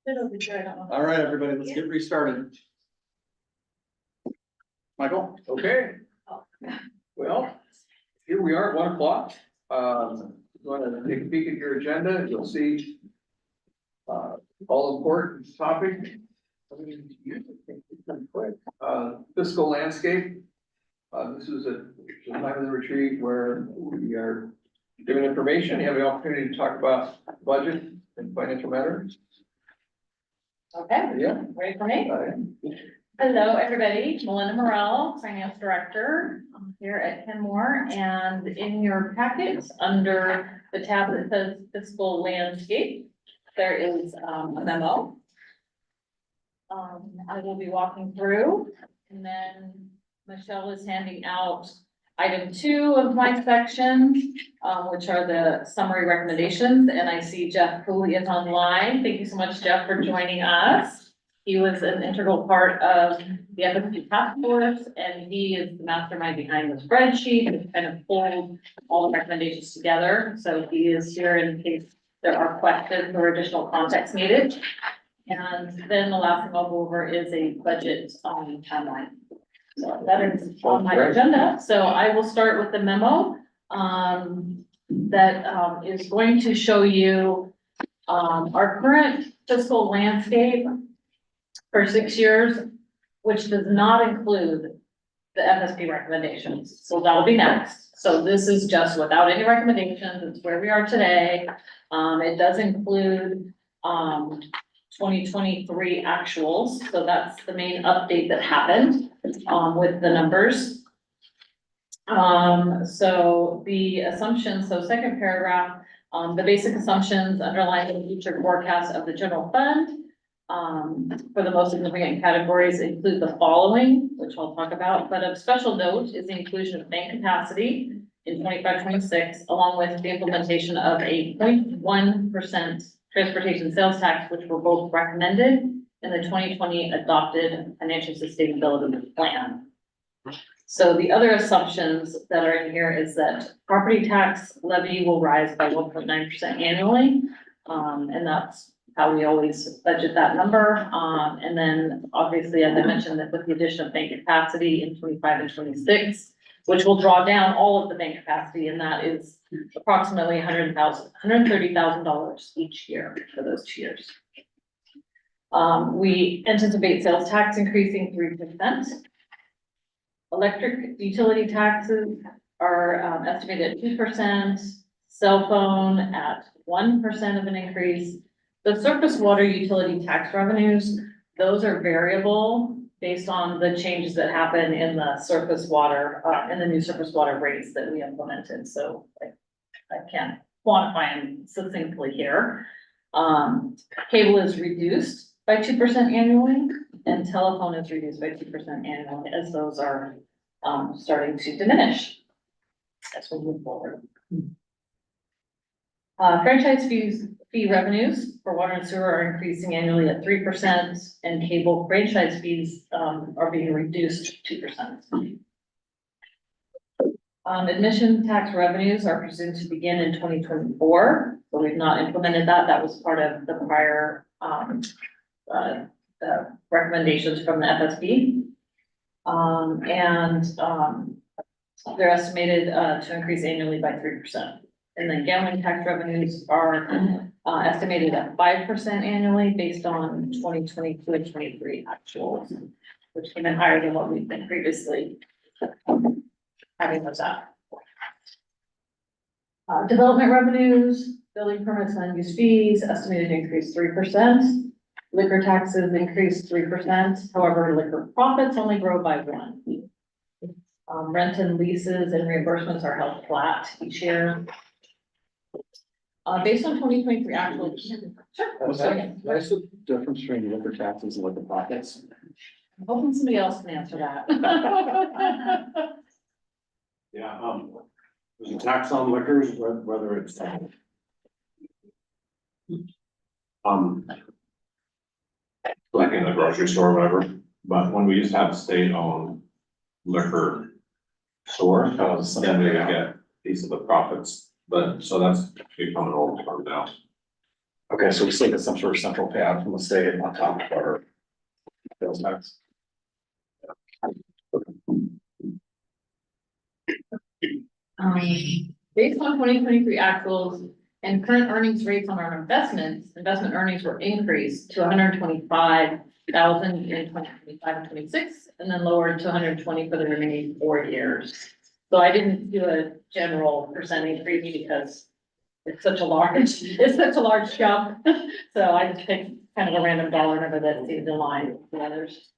S12: It'll be sure, I don't know.
S2: All right, everybody, let's get restarted. Michael?
S1: Okay. Well, here we are at 1 o'clock. You want to take a peek at your agenda, you'll see all important topic. Fiscal landscape. This is a time of the retreat where we are giving information. You have the opportunity to talk about budget and financial matters.
S12: Okay,
S1: Yeah.
S12: ready for me?
S1: Uh,
S12: Hello, everybody. Melinda Morel, Finance Director here at Kenmore. And in your packets, under the tab that says Fiscal Landscape, there is a memo. I will be walking through, and then Michelle is handing out item 2 of my section, which are the summary recommendations. And I see Jeff Cooley is online. Thank you so much, Jeff, for joining us. He was an integral part of the FSP task force, and he is the mastermind behind the spreadsheet and kind of pulled all the recommendations together. So he is here in case there are questions or additional context needed. And then the last thing I'll go over is a budget timeline. So that is on my agenda. So I will start with the memo that is going to show you our current fiscal landscape for 6 years, which does not include the FSP recommendations. So that'll be next. So this is just without any recommendations. It's where we are today. It does include 2023 actuals. So that's the main update that happened with the numbers. So the assumptions, so second paragraph, the basic assumptions underlying the future forecast of the general fund for the most significant categories include the following, which I'll talk about, but of special note is the inclusion of bank capacity in 25-26, along with the implementation of a 0.1% transportation sales tax, which were both recommended in the 2020 adopted financial sustainability plan. So the other assumptions that are in here is that property tax levy will rise by 1.9% annually. And that's how we always budget that number. And then obviously, as I mentioned, that with the addition of bank capacity in 25 and 26, which will draw down all of the bank capacity, and that is approximately $130,000 each year for those 2 years. We anticipate sales tax increasing 3%. Electric utility taxes are estimated at 2%, cell phone at 1% of an increase. The surface water utility tax revenues, those are variable based on the changes that happen in the surface water, in the new surface water rates that we implemented. So I can't quantify them succinctly here. Cable is reduced by 2% annually, and telephone is reduced by 2% annually, as those are starting to diminish as we move forward. Franchise fee revenues for water and sewer are increasing annually at 3%, and cable franchise fees are being reduced 2%. Admission tax revenues are presumed to begin in 2024, so we've not implemented that. That was part of the prior recommendations from the FSB. They're estimated to increase annually by 3%. And then gambling tax revenues are estimated at 5% annually based on 2022 and 23 actuals, which came in higher than what we've been previously having those at. Development revenues, building permits, land use fees, estimated to increase 3%. Liquor taxes increase 3%. However, liquor profits only grow by 1%. Rent and leases and reimbursements are held flat each year. Based on 2023 actual. Sure.
S2: What's the difference between liquor taxes and liquor profits?
S12: I'm hoping somebody else can answer that.
S9: Yeah, there's a tax on liquors, whether it's like in the grocery store or whatever, but when we used to have state-owned liquor store, then we would get a piece of the profits, but, so that's becoming old term now.
S2: Okay, so we still get some sort of central payout from the state on top of our sales tax.
S12: Based on 2023 actuals and current earnings rates on our investments, investment earnings were increased to 125,000 in 2025 and 26, and then lowered to 120 for the remaining 4 years. So I didn't do a general percent increase because it's such a large jump. So I just picked kind of a random dollar number that seems in line with the others.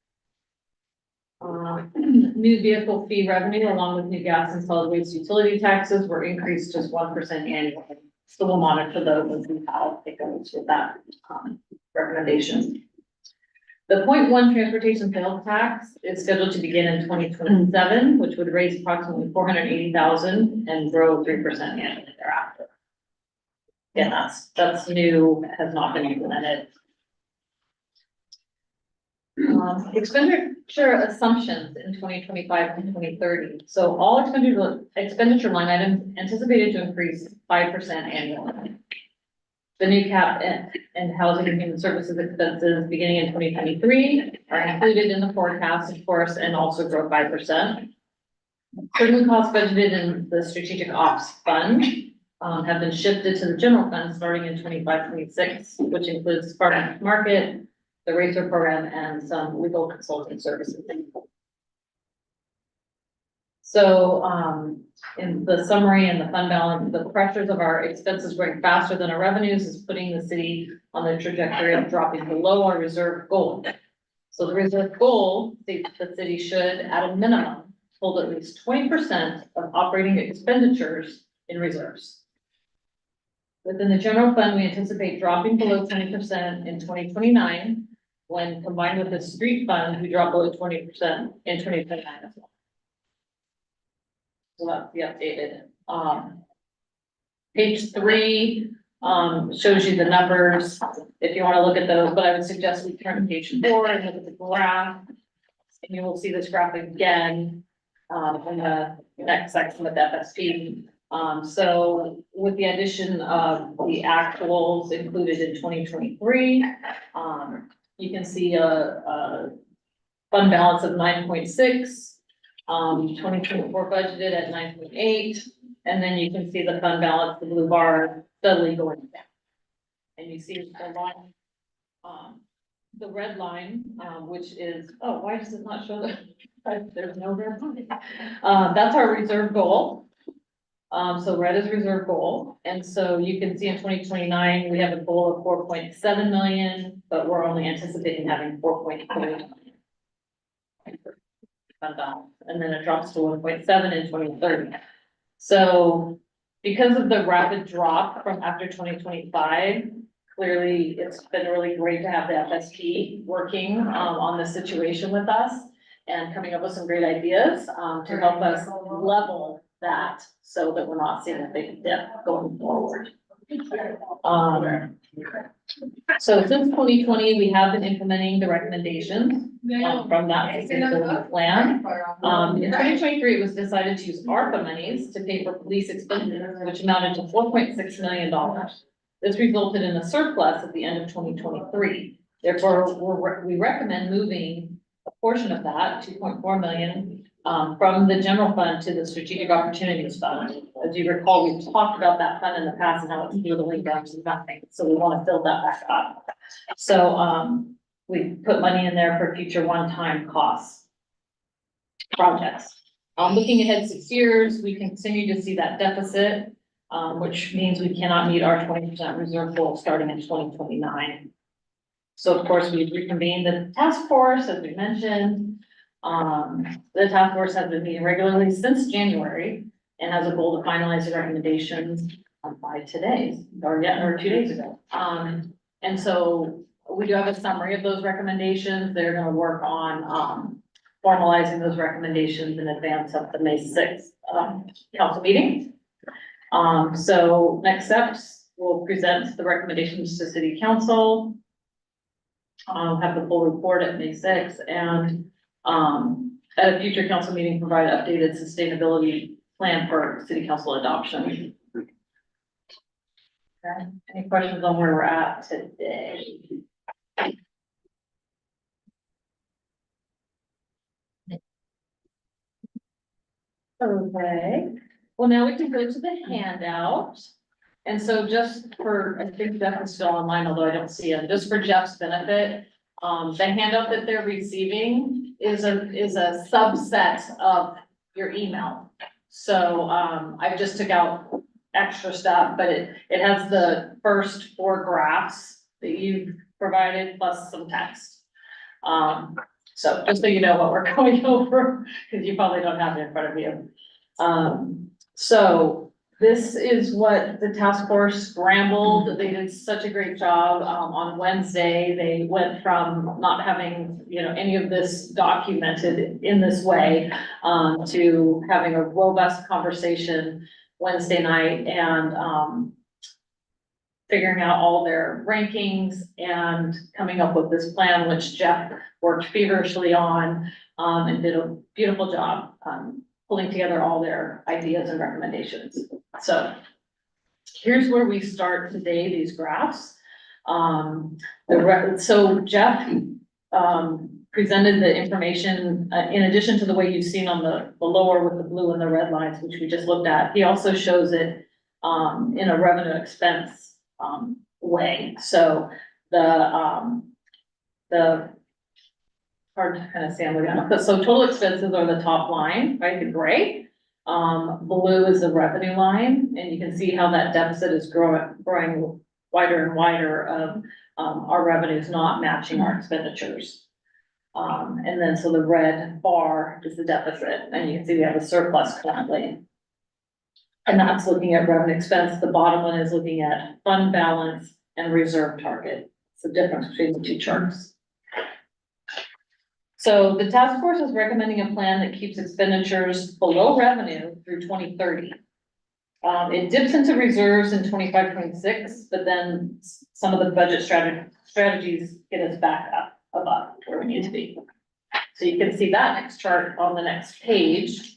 S12: New vehicle fee revenue along with new gas and solid waste utility taxes were increased just 1% annually. So we'll monitor those and see how it goes with that recommendation. The 0.1 transportation sales tax is scheduled to begin in 2027, which would raise approximately 480,000 and grow 3% annually thereafter. Yeah, that's new, has not been implemented. Expenditure assumptions in 2025 and 2030. So all expenditure line items anticipated to increase 5% annually. The new cap and housing and human services expenses beginning in 2023 are included in the forecast, of course, and also grow 5%. Certain costs budgeted in the strategic ops fund have been shifted to the general fund starting in 25-26, which includes farmers market, the RACER program, and some legal consulting services. So, in the summary and the fund balance, the pressures of our expenses growing faster than our revenues is putting the city on the trajectory of dropping below our reserve goal. So the reserve goal states the city should, at a minimum, hold at least 20% of operating expenditures in reserves. Within the general fund, we anticipate dropping below 20% in 2029. When combined with the street fund, we drop below 20% in 2029 as well. So that's the updated. Page 3 shows you the numbers if you want to look at those, but I would suggest we turn to page 4 and look at the graph. And you will see this graph again in the next section with FSP. So with the addition of the actuals included in 2023, you can see a fund balance of 9.6. 2024 budgeted at 9.8, and then you can see the fund balance, the blue bar, steadily going down. And you see the line, the red line, which is, oh, why does it not show that? There's no red line. That's our reserve goal. So red is reserve goal, and so you can see in 2029, we have a goal of 4.7 million, but we're only anticipating having 4.3 million. And then it drops to 1.7 in 2030. So because of the rapid drop from after 2025, clearly it's been really great to have the FSP working on the situation with us and coming up with some great ideas to help us level that so that we're not seeing a big dip going forward. So since 2020, we have been implementing the recommendations from that sustainability plan. In 2023, it was decided to use ARPA monies to pay for police expenses, which amounted to $4.6 million. This resulted in a surplus at the end of 2023. Therefore, we recommend moving a portion of that, 2.4 million, from the general fund to the strategic opportunities fund. As you recall, we've talked about that fund in the past and how it's dwindling down to nothing. So we want to fill that back up. So we put money in there for future one-time costs projects. Looking ahead 6 years, we continue to see that deficit, which means we cannot meet our 20% reserve goal starting in 2029. So of course, we've reconvened the task force, as we mentioned. The task force has been meeting regularly since January and has a goal to finalize the recommendations by today or 2 days ago. And so we do have a summary of those recommendations. They're going to work on formalizing those recommendations in advance of the May 6th council meeting. So next steps, we'll present the recommendations to city council. Have the full report at May 6th and at a future council meeting, provide updated sustainability plan for city council adoption. Okay, any questions on where we're at today? Okay, well, now we can go to the handout. And so just for, I think Jeff is still online, although I don't see him, just for Jeff's benefit, the handout that they're receiving is a subset of your email. So, I just took out extra stuff, but it has the first 4 graphs that you've provided plus some text. So just so you know what we're going over, because you probably don't have it in front of you. So this is what the task force scrambled. They did such a great job. On Wednesday, they went from not having, any of this documented in this way, to having a robust conversation Wednesday night and, figuring out all their rankings and coming up with this plan, which Jeff worked feverishly on, and did a beautiful job, pulling together all their ideas and recommendations. So here's where we start today, these graphs. So Jeff, presented the information, in addition to the way you've seen on the lower with the blue and the red lines, which we just looked at. He also shows it, in a revenue expense way. So the hard to kind of say, I'm looking at it, but so total expenses are the top line, right, the gray. Blue is the revenue line, and you can see how that deficit is growing wider and wider of our revenues not matching our expenditures. And then so the red bar is the deficit, and you can see we have a surplus currently. And that's looking at revenue expense. The bottom one is looking at fund balance and reserve target. It's the difference between the 2 charts. So the task force is recommending a plan that keeps expenditures below revenue through 2030. It dips into reserves in 25-26, but then some of the budget strategies get us back up above where we need to be. So you can see that next chart on the next page.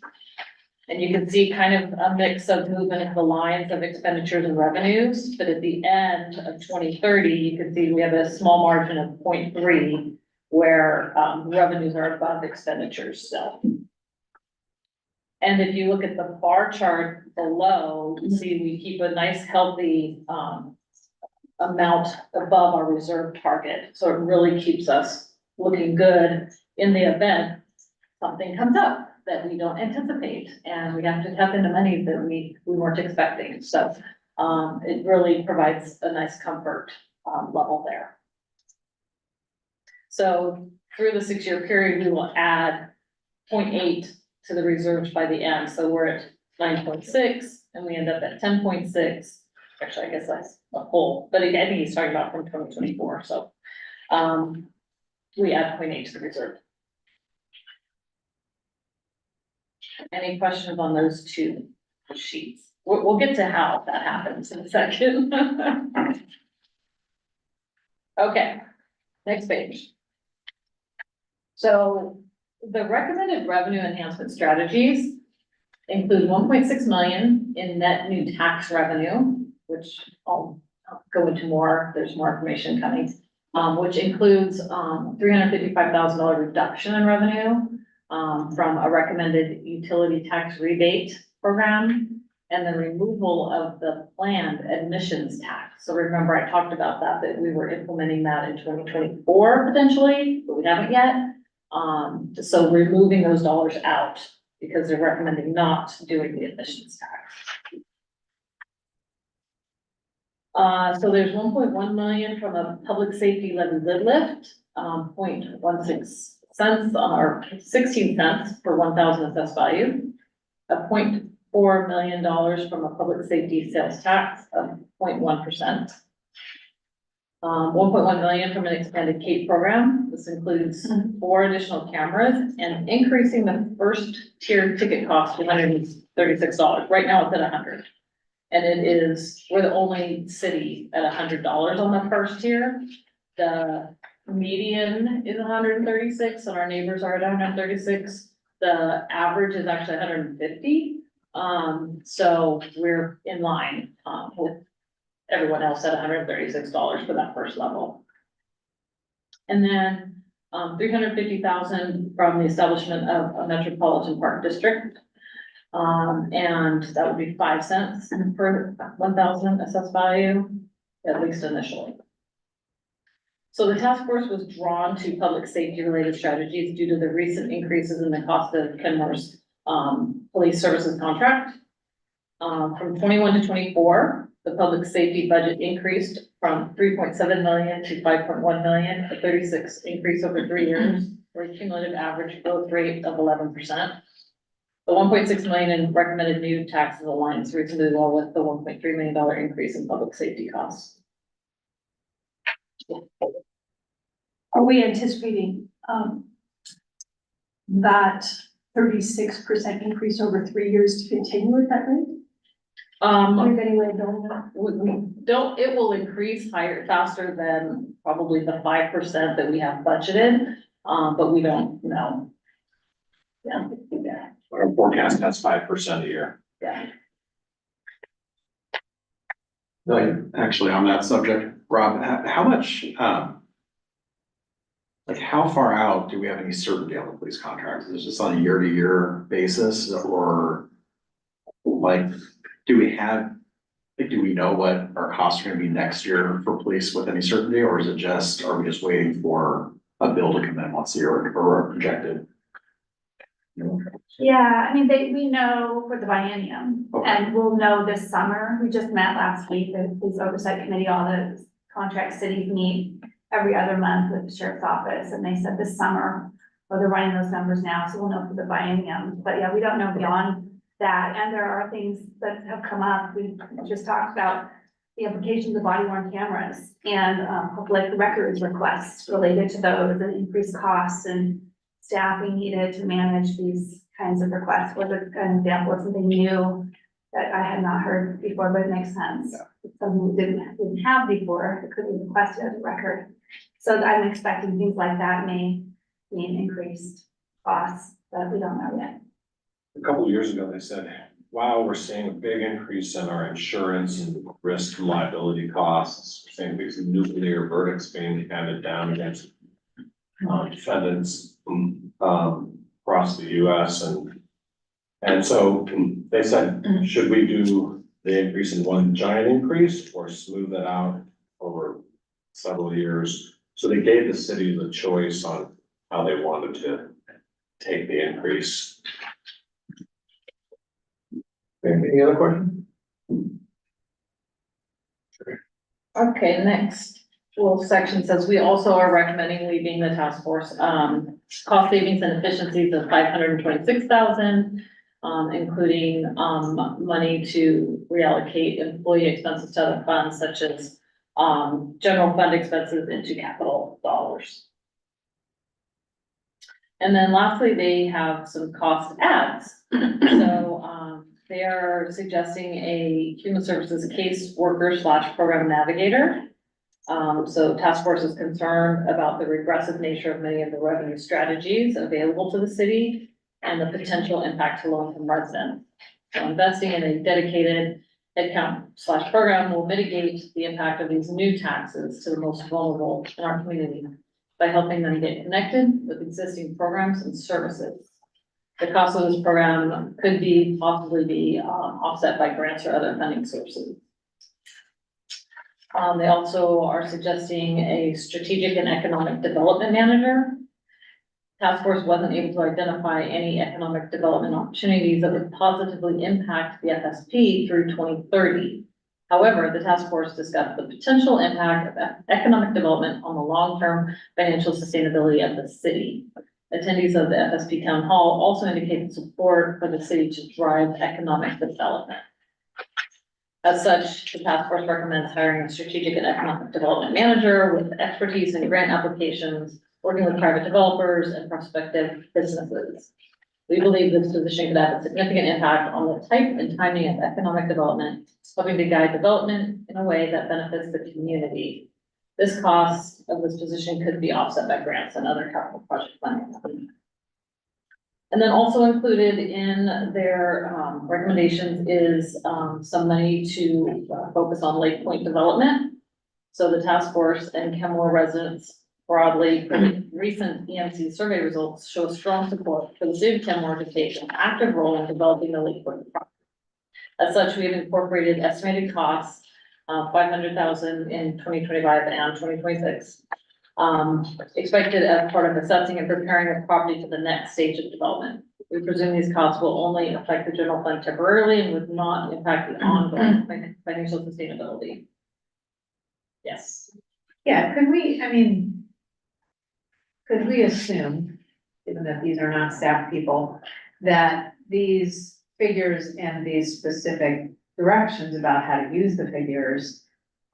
S12: And you can see kind of a mix of movement of the lines of expenditures and revenues, but at the end of 2030, you can see we have a small margin of 0.3 where revenues are above expenditures still. And if you look at the bar chart below, you see we keep a nice healthy amount above our reserve target. So it really keeps us looking good in the event something comes up that we don't anticipate, and we have to tap into money that we weren't expecting. So it really provides a nice comfort level there. So through the 6-year period, we will add 0.8 to the reserves by the end. So we're at 9.6 and we end up at 10.6. Actually, I guess that's a whole, but again, I think he's talking about from 2024. So we add 0.8 to the reserve. Any questions on those 2 sheets? We'll get to how that happens in a second. Okay, next page. So the recommended revenue enhancement strategies include 1.6 million in net new tax revenue, which I'll go into more, there's more information coming, which includes $355,000 reduction in revenue from a recommended utility tax rebate program, and the removal of the planned admissions tax. So remember, I talked about that we were implementing that in 2024 potentially, but we haven't yet. So removing those dollars out because they're recommending not doing the admissions tax. So there's 1.1 million from a public safety levy lid lift, 0.16 cents or 16 cents per 1,000 assessed value, a $0.4 million from a public safety sales tax of 0.1%. 1.1 million from an expanded CAPE program. This includes 4 additional cameras and increasing the first tier ticket cost to $136. Right now it's at $100. And it is, we're the only city at $100 on the first tier. The median is 136 and our neighbors are at 136. The average is actually 150. So we're in line with everyone else at $136 for that first level. And then, $350,000 from the establishment of a Metropolitan Park District. And that would be 5 cents per 1,000 assessed value, at least initially. So the task force was drawn to public safety related strategies due to the recent increases in the cost of Kenmore's police services contract. From 21 to 24, the public safety budget increased from 3.7 million to 5.1 million, a 36 increase over 3 years, for a cumulative average growth rate of 11%. The 1.6 million in recommended new taxes aligns reasonably well with the $1.3 million increase in public safety costs.
S7: Are we anticipating, that 36% increase over 3 years to continue at that rate? Do you have any way of knowing that?
S12: We don't, it will increase higher, faster than probably the 5% that we have budgeted, but we don't know. Yeah,
S9: Our forecast has 5% a year.
S12: yeah.
S2: Actually, on that subject, Rob, how much, like how far out do we have any certainty on the police contracts? Is this on a year-to-year basis, or like, do we have, like, do we know what our costs are gonna be next year for police with any certainty, or is it just, are we just waiting for a bill to come in once a year or a projected?
S13: Yeah, I mean, we know for the biennium,
S2: Okay.
S13: and we'll know this summer. We just met last week, the police oversight committee, all the contract cities meet every other month with the sheriff's office, and they said this summer, well, they're running those numbers now, so we'll know for the biennium. But yeah, we don't know beyond that, and there are things that have come up. We just talked about the implications of body worn cameras and public records requests related to those, and increased costs and staffing needed to manage these kinds of requests. Was an example of something new that I had not heard before, but it makes sense. It's something we didn't have before, it could be requested as a record. So I'm expecting things like that may mean increased costs, but we don't know yet.
S9: A couple of years ago, they said, wow, we're seeing a big increase in our insurance and risk and liability costs. We're seeing these nuclear verdicts being handed down against defendants across the US, and so they said, should we do the increase in one giant increase or smooth it out over several years? So they gave the city the choice on how they wanted to take the increase.
S1: Any other questions?
S12: Okay, next little section says, we also are recommending leaving the task force, cost savings and efficiencies of 526,000, including, money to reallocate employee expenses to other funds such as, general fund expenses into capital dollars. And then lastly, they have some cost adds. So, they are suggesting a human services case worker / program navigator. So task force is concerned about the regressive nature of many of the revenue strategies available to the city and the potential impact to low-income residents. So investing in a dedicated headcount / program will mitigate the impact of these new taxes to the most vulnerable in our community by helping them get connected with existing programs and services. The cost of this program could possibly be offset by grants or other funding sources. They also are suggesting a strategic and economic development manager. Task force wasn't able to identify any economic development opportunities that would positively impact the FSP through 2030. However, the task force discussed the potential impact of economic development on the long-term financial sustainability of the city. Attendees of the FSP town hall also indicated support for the city to drive economic development. As such, the task force recommends hiring a strategic and economic development manager with expertise in grant applications, working with private developers and prospective businesses. We believe this position could have a significant impact on the type and timing of economic development, helping to guide development in a way that benefits the community. This cost of this position could be offset by grants and other capital project funding. And then also included in their recommendations is some money to focus on Lake Point development. So the task force and Kenmore residents broadly, recent EMC survey results show strong support for the city of Kenmore to take an active role in developing the Lake Point project. As such, we have incorporated estimated costs, $500,000 in 2025 and 2026. Expected as part of assessing and preparing the property for the next stage of development. We presume these costs will only affect the general fund temporarily and would not impact the ongoing financial sustainability. Yes.
S6: Yeah, could we, I mean, could we assume, given that these are not staff people, that these figures and these specific directions about how to use the figures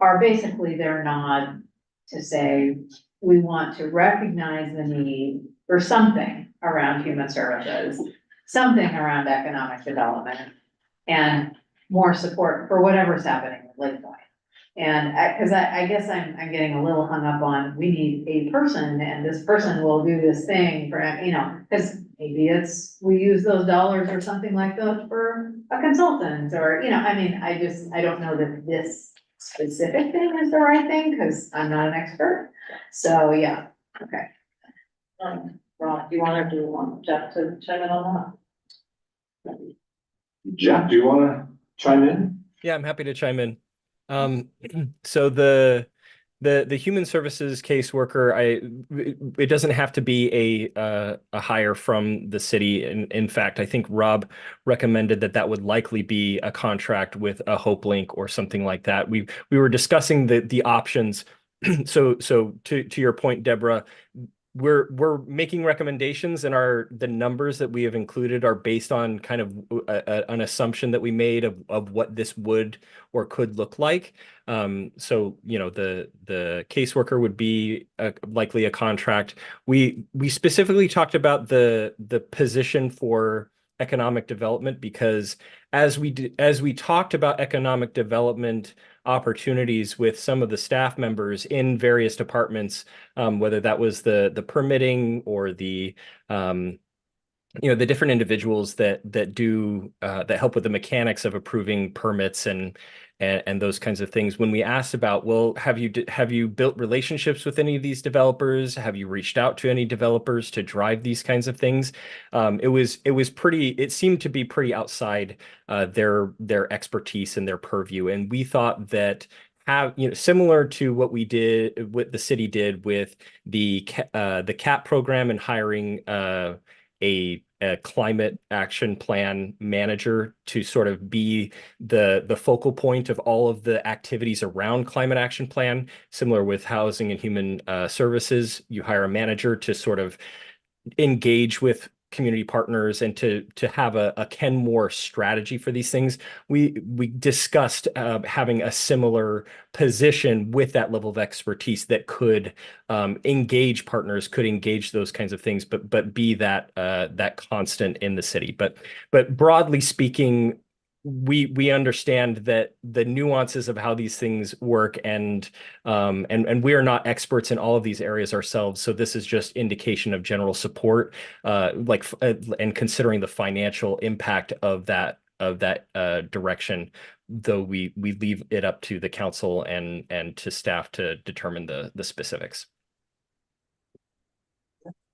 S6: are basically their nod to say, we want to recognize the need for something around human services, something around economic development, and more support for whatever's happening with Lake Point. And cause I guess I'm getting a little hung up on, we need a person and this person will do this thing for, you know, cause maybe it's, we use those dollars or something like that for a consultant or, you know, I mean, I don't know that this specific thing is the right thing, cause I'm not an expert. So, yeah, okay.
S12: Rob, do you want to do one, Jeff, to chime in on that?
S9: Jeff, do you wanna chime in?
S15: Yeah, I'm happy to chime in. So the human services caseworker, it doesn't have to be a hire from the city. In fact, I think Rob recommended that would likely be a contract with a HopeLink or something like that. We were discussing the options. So to your point, Deborah, we're making recommendations, and the numbers that we have included are based on kind of an assumption that we made of what this would or could look like. So, you know, the caseworker would be likely a contract. We specifically talked about the position for economic development because as we talked about economic development opportunities with some of the staff members in various departments, whether that was the permitting or the you know, the different individuals that help with the mechanics of approving permits and those kinds of things. When we asked about, well, have you built relationships with any of these developers? Have you reached out to any developers to drive these kinds of things? It seemed to be pretty outside their expertise and their purview. And we thought that similar to what the city did with the CAP program and hiring a climate action plan manager to sort of be the focal point of all of the activities around climate action plan. Similar with housing and human services, you hire a manager to sort of engage with community partners and to have a Kenmore strategy for these things. We discussed having a similar position with that level of expertise that could engage partners, could engage those kinds of things, but be that constant in the city. But broadly speaking, we understand that the nuances of how these things work and we are not experts in all of these areas ourselves. So this is just indication of general support, and considering the financial impact of that direction, though we leave it up to the council and to staff to determine the specifics.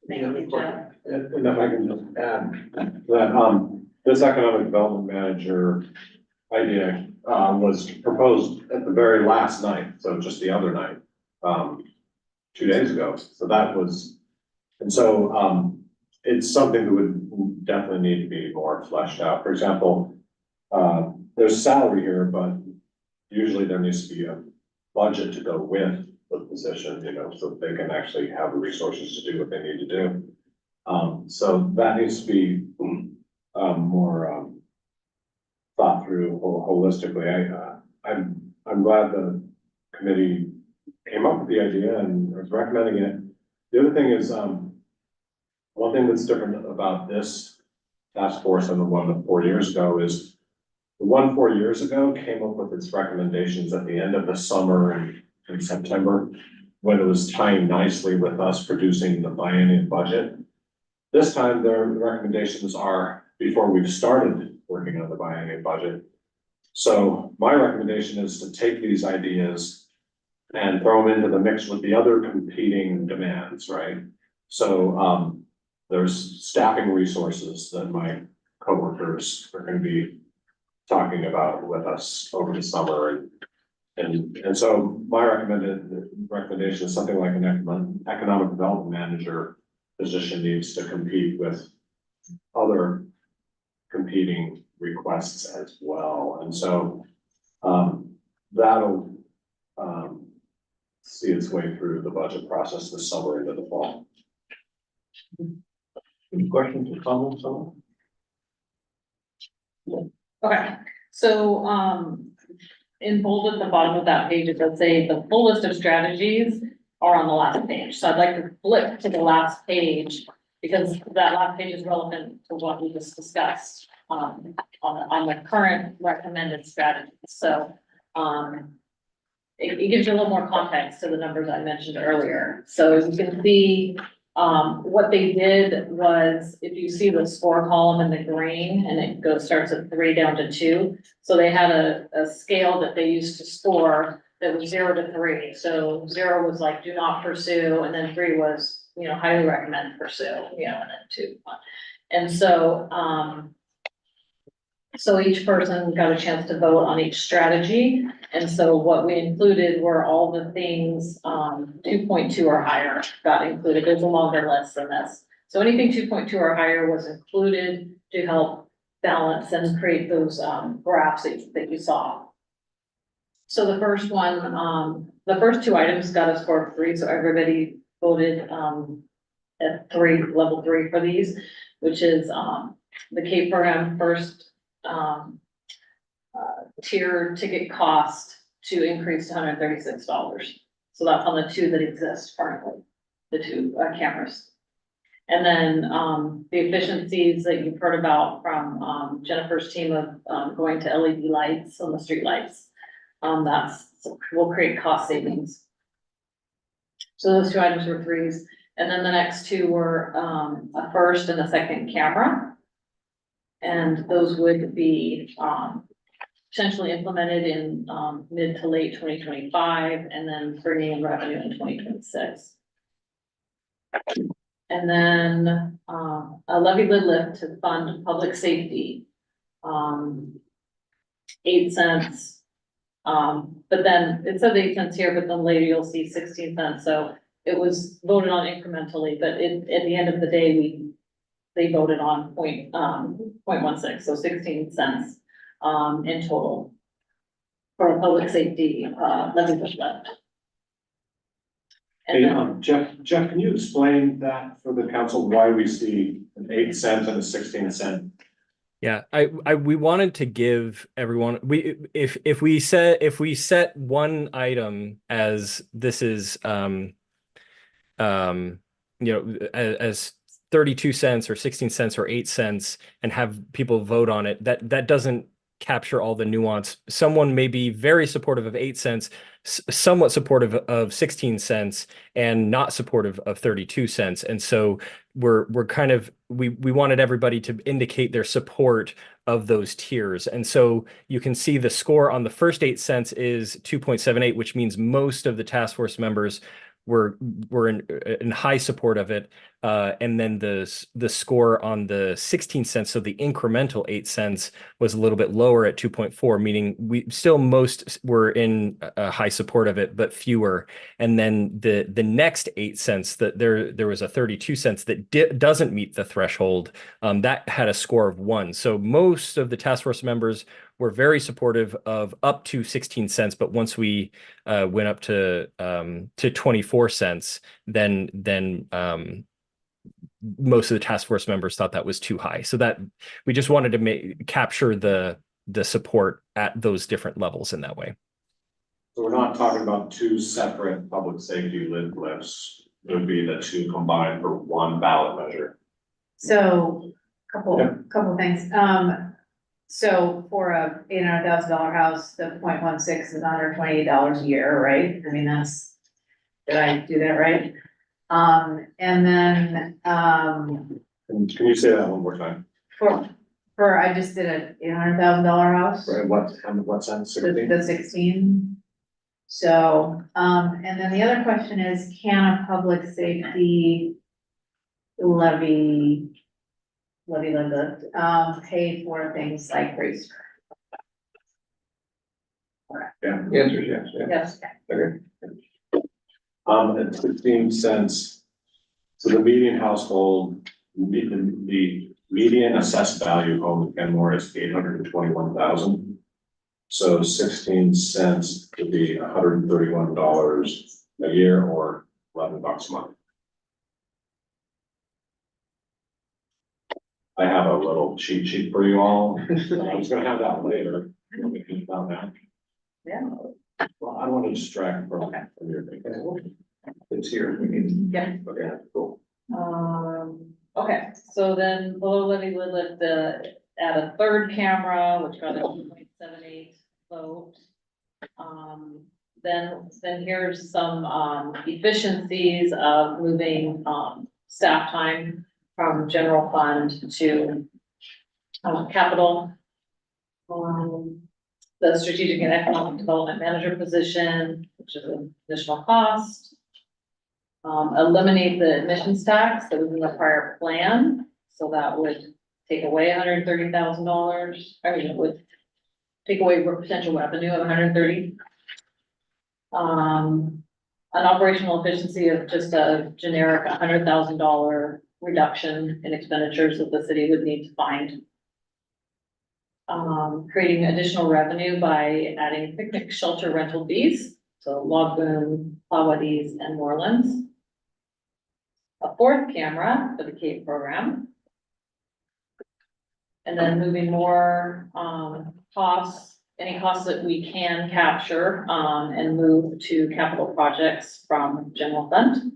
S12: Thank you, Jeff.
S9: And if I can just add that, this economic development manager idea, was proposed at the very last night, so just the other night, 2 days ago. So that was, and so, it's something that would definitely need to be more fleshed out. For example, there's salary here, but usually there needs to be a budget to go with the position, you know, so that they can actually have the resources to do what they need to do. So that needs to be more thought through holistically. I'm glad the committee came up with the idea and was recommending it. The other thing is, one thing that's different about this task force and the one 4 years ago is the one 4 years ago came up with its recommendations at the end of the summer in September, when it was tying nicely with us producing the biennial budget. This time, their recommendations are before we've started working on the biennial budget. So my recommendation is to take these ideas and throw them into the mix with the other competing demands, right? So, there's staffing resources that my coworkers are gonna be talking about with us over the summer. And so my recommendation is something like an economic development manager position needs to compete with other competing requests as well. And so, that'll, see its way through the budget process this summer into the fall.
S1: Any questions or comments on?
S12: Okay, so, in bold at the bottom of that page, it does say the full list of strategies are on the last page. So I'd like to flip to the last page because that last page is relevant to what we just discussed, on the current recommended strategies. So, it gives you a little more context to the numbers I mentioned earlier. So as you can see, what they did was, if you see the score column in the green, and it starts at 3 down to 2. So they had a scale that they used to score that was 0 to 3. So 0 was like, do not pursue, and then 3 was, highly recommend pursue, and then 2. And so, so each person got a chance to vote on each strategy. And so what we included were all the things, 2.2 or higher got included. There's a longer list than this. So anything 2.2 or higher was included to help balance and create those, graphs that you saw. So the first one, the first 2 items got a score of 3, so everybody voted, at 3, level 3 for these, which is, the Cape program first, tier ticket cost to increase to $136. So that's on the 2 that exist currently, the 2 cameras. And then the efficiencies that you've heard about from Jennifer's team of going to LED lights on the street lights. Will create cost savings. So those 2 items were 3s. And then the next 2 were a first and a second camera. And those would be potentially implemented in mid to late 2025, and then bringing in revenue in 2026. And then a levy lid lift to fund public safety, 8 cents. But then it says 8 cents here, but then later you'll see 16 cents. So it was voted on incrementally, but at the end of the day, they voted on 0.16, so 16 cents in total for a public safety levy lid lift.
S9: Hey, Jeff, can you explain that for the council, why we see an 8 cent and a 16 cent?
S15: Yeah, we wanted to give everyone, if we set one item as this is as 32 cents or 16 cents or 8 cents and have people vote on it, that doesn't capture all the nuance. Someone may be very supportive of 8 cents, somewhat supportive of 16 cents, and not supportive of 32 cents. And so we're kind of, we wanted everybody to indicate their support of those tiers. And so you can see the score on the first 8 cents is 2.78, which means most of the task force members were in high support of it. And then the score on the 16 cents, so the incremental 8 cents, was a little bit lower at 2.4, meaning we still most were in high support of it, but fewer. And then the next 8 cents, that there was a 32 cents that doesn't meet the threshold, that had a score of 1. So most of the task force members were very supportive of up to 16 cents, but once we went up to 24 cents, then most of the task force members thought that was too high. So that we just wanted to capture the support at those different levels in that way.
S9: So we're not talking about 2 separate public safety lid lifts. It would be the 2 combined for one ballot measure.
S6: So, couple things. So for a $800,000 house, the 0.16 is $128 a year, right? I mean, did I do that right? And then,
S9: Can you say that one more time?
S6: I just did a $800,000 house.
S9: Right, what's on
S6: The
S9: 16?
S6: the 16. So, and then the other question is, can a public safety levy pay for things like race?
S9: Yeah.
S1: The answer is yes, yeah.
S6: Yes.
S1: Okay.
S9: At 16 cents. So the median household, the median assessed value home in Kenmore is 821,000. So 16 cents would be $131 a year or $11 a month. I have a little cheat sheet for you all. I was gonna have that later. You want me to think about that?
S6: Yeah.
S9: Well, I don't want to distract from your thing.
S1: It's here, we need.
S12: Yeah.
S1: Okay, cool.
S12: Okay, so then below levy would lift add a third camera, which got a 2.78 vote. Then here's some, efficiencies of moving, staff time from general fund to, capital. The strategic and economic development manager position, which is an additional cost. Eliminate the admissions tax that was in the prior plan, so that would take away $130,000. I mean, it would take away potential revenue of 130. An operational efficiency of just a generic $100,000 reduction in expenditures that the city would need to find. Creating additional revenue by adding picnic shelter rental fees, so Log Boom, Pawadis, and Morelands. A fourth camera for the CAPE program. And then moving more, costs, any costs that we can capture, and move to capital projects from general fund.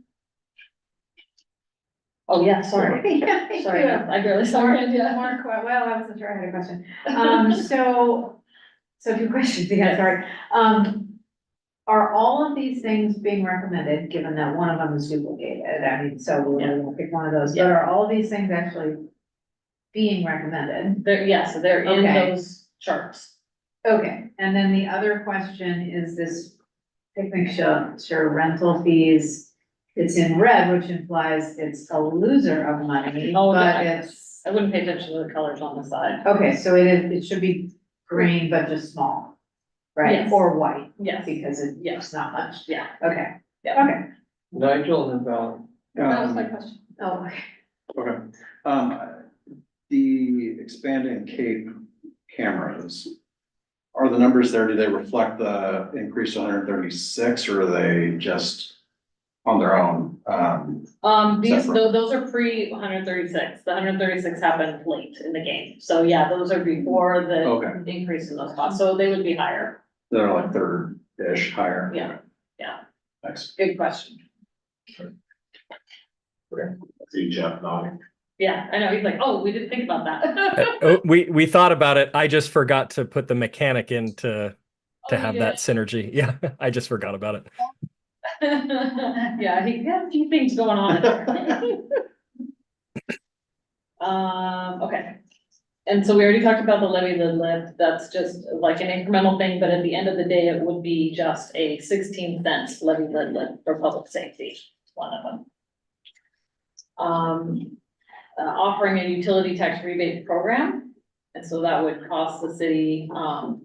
S12: Oh, yeah, sorry.
S6: Yeah, thank
S12: Sorry,
S6: you.
S12: I barely saw your hand, yeah.
S6: Well, I wasn't sure I had a question. So two questions, yeah, sorry. Are all of these things being recommended, given that one of them is duplicated? I mean, so we're gonna pick one of those, but are all of these things actually being recommended?
S12: Yes, they're in
S6: Okay.
S12: those charts.
S6: Okay, and then the other question is this picnic shelter rental fees. It's in red, which implies it's a loser of money,
S12: Oh,
S6: but
S12: yeah.
S6: it's,
S12: I wouldn't pay attention to the colors on the side.
S6: okay, so it should be green, but just small, right?
S12: Yes.
S6: Or white,
S12: Yes,
S6: because it's
S12: yes,
S6: not much.
S12: yeah.
S6: Okay,
S12: Yeah.
S6: okay.
S1: Nigel and then Val.
S12: That was my question.
S6: Oh, okay.
S2: Okay. The expanding Cape cameras, are the numbers there, do they reflect the increase to 136 or are they just on their own? Separate.
S12: Those are pre 136. The 136 happened late in the game. So yeah, those are before the
S2: Okay.
S12: increase in those costs. So they would be higher.
S2: They're like third-ish higher.
S12: Yeah, yeah.
S2: Thanks.
S12: Good question.
S9: See Jeff nodding.
S12: Yeah, I know. He's like, oh, we didn't think about that.
S15: Oh, we thought about it. I just forgot to put the mechanic in to
S12: Oh,
S15: have
S12: you
S15: that
S12: did?
S15: synergy. Yeah, I just forgot about it.
S12: Yeah, he had a few things going on. Okay. And so we already talked about the levy lid lift. That's just like an incremental thing, but at the end of the day, it would be just a 16 cents levy lid lift for public safety, one of them. Offering a utility tax rebate program, and so that would cost the city,
S13: I have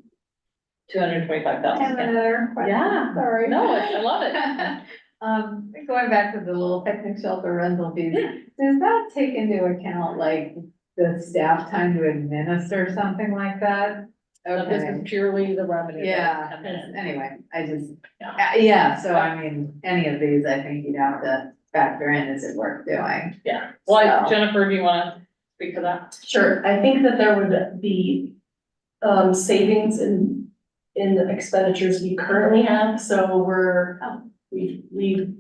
S12: $225,000.
S13: another question.
S12: Yeah,
S13: Sorry.
S12: no, I love it.
S6: Going back to the little picnic shelter rental fees, does that take into account like the staff time to administer something like that?
S12: This is purely the revenue. that
S6: Yeah,
S12: come in.
S6: anyway, I just,
S12: Yeah.
S6: yeah, so I mean, any of these, I think you'd have to factor in, is it worth doing?
S12: Yeah, well,
S6: So-
S12: Jennifer, do you wanna speak to that?
S11: Sure, I think that there would be savings in the expenditures we currently have, so we've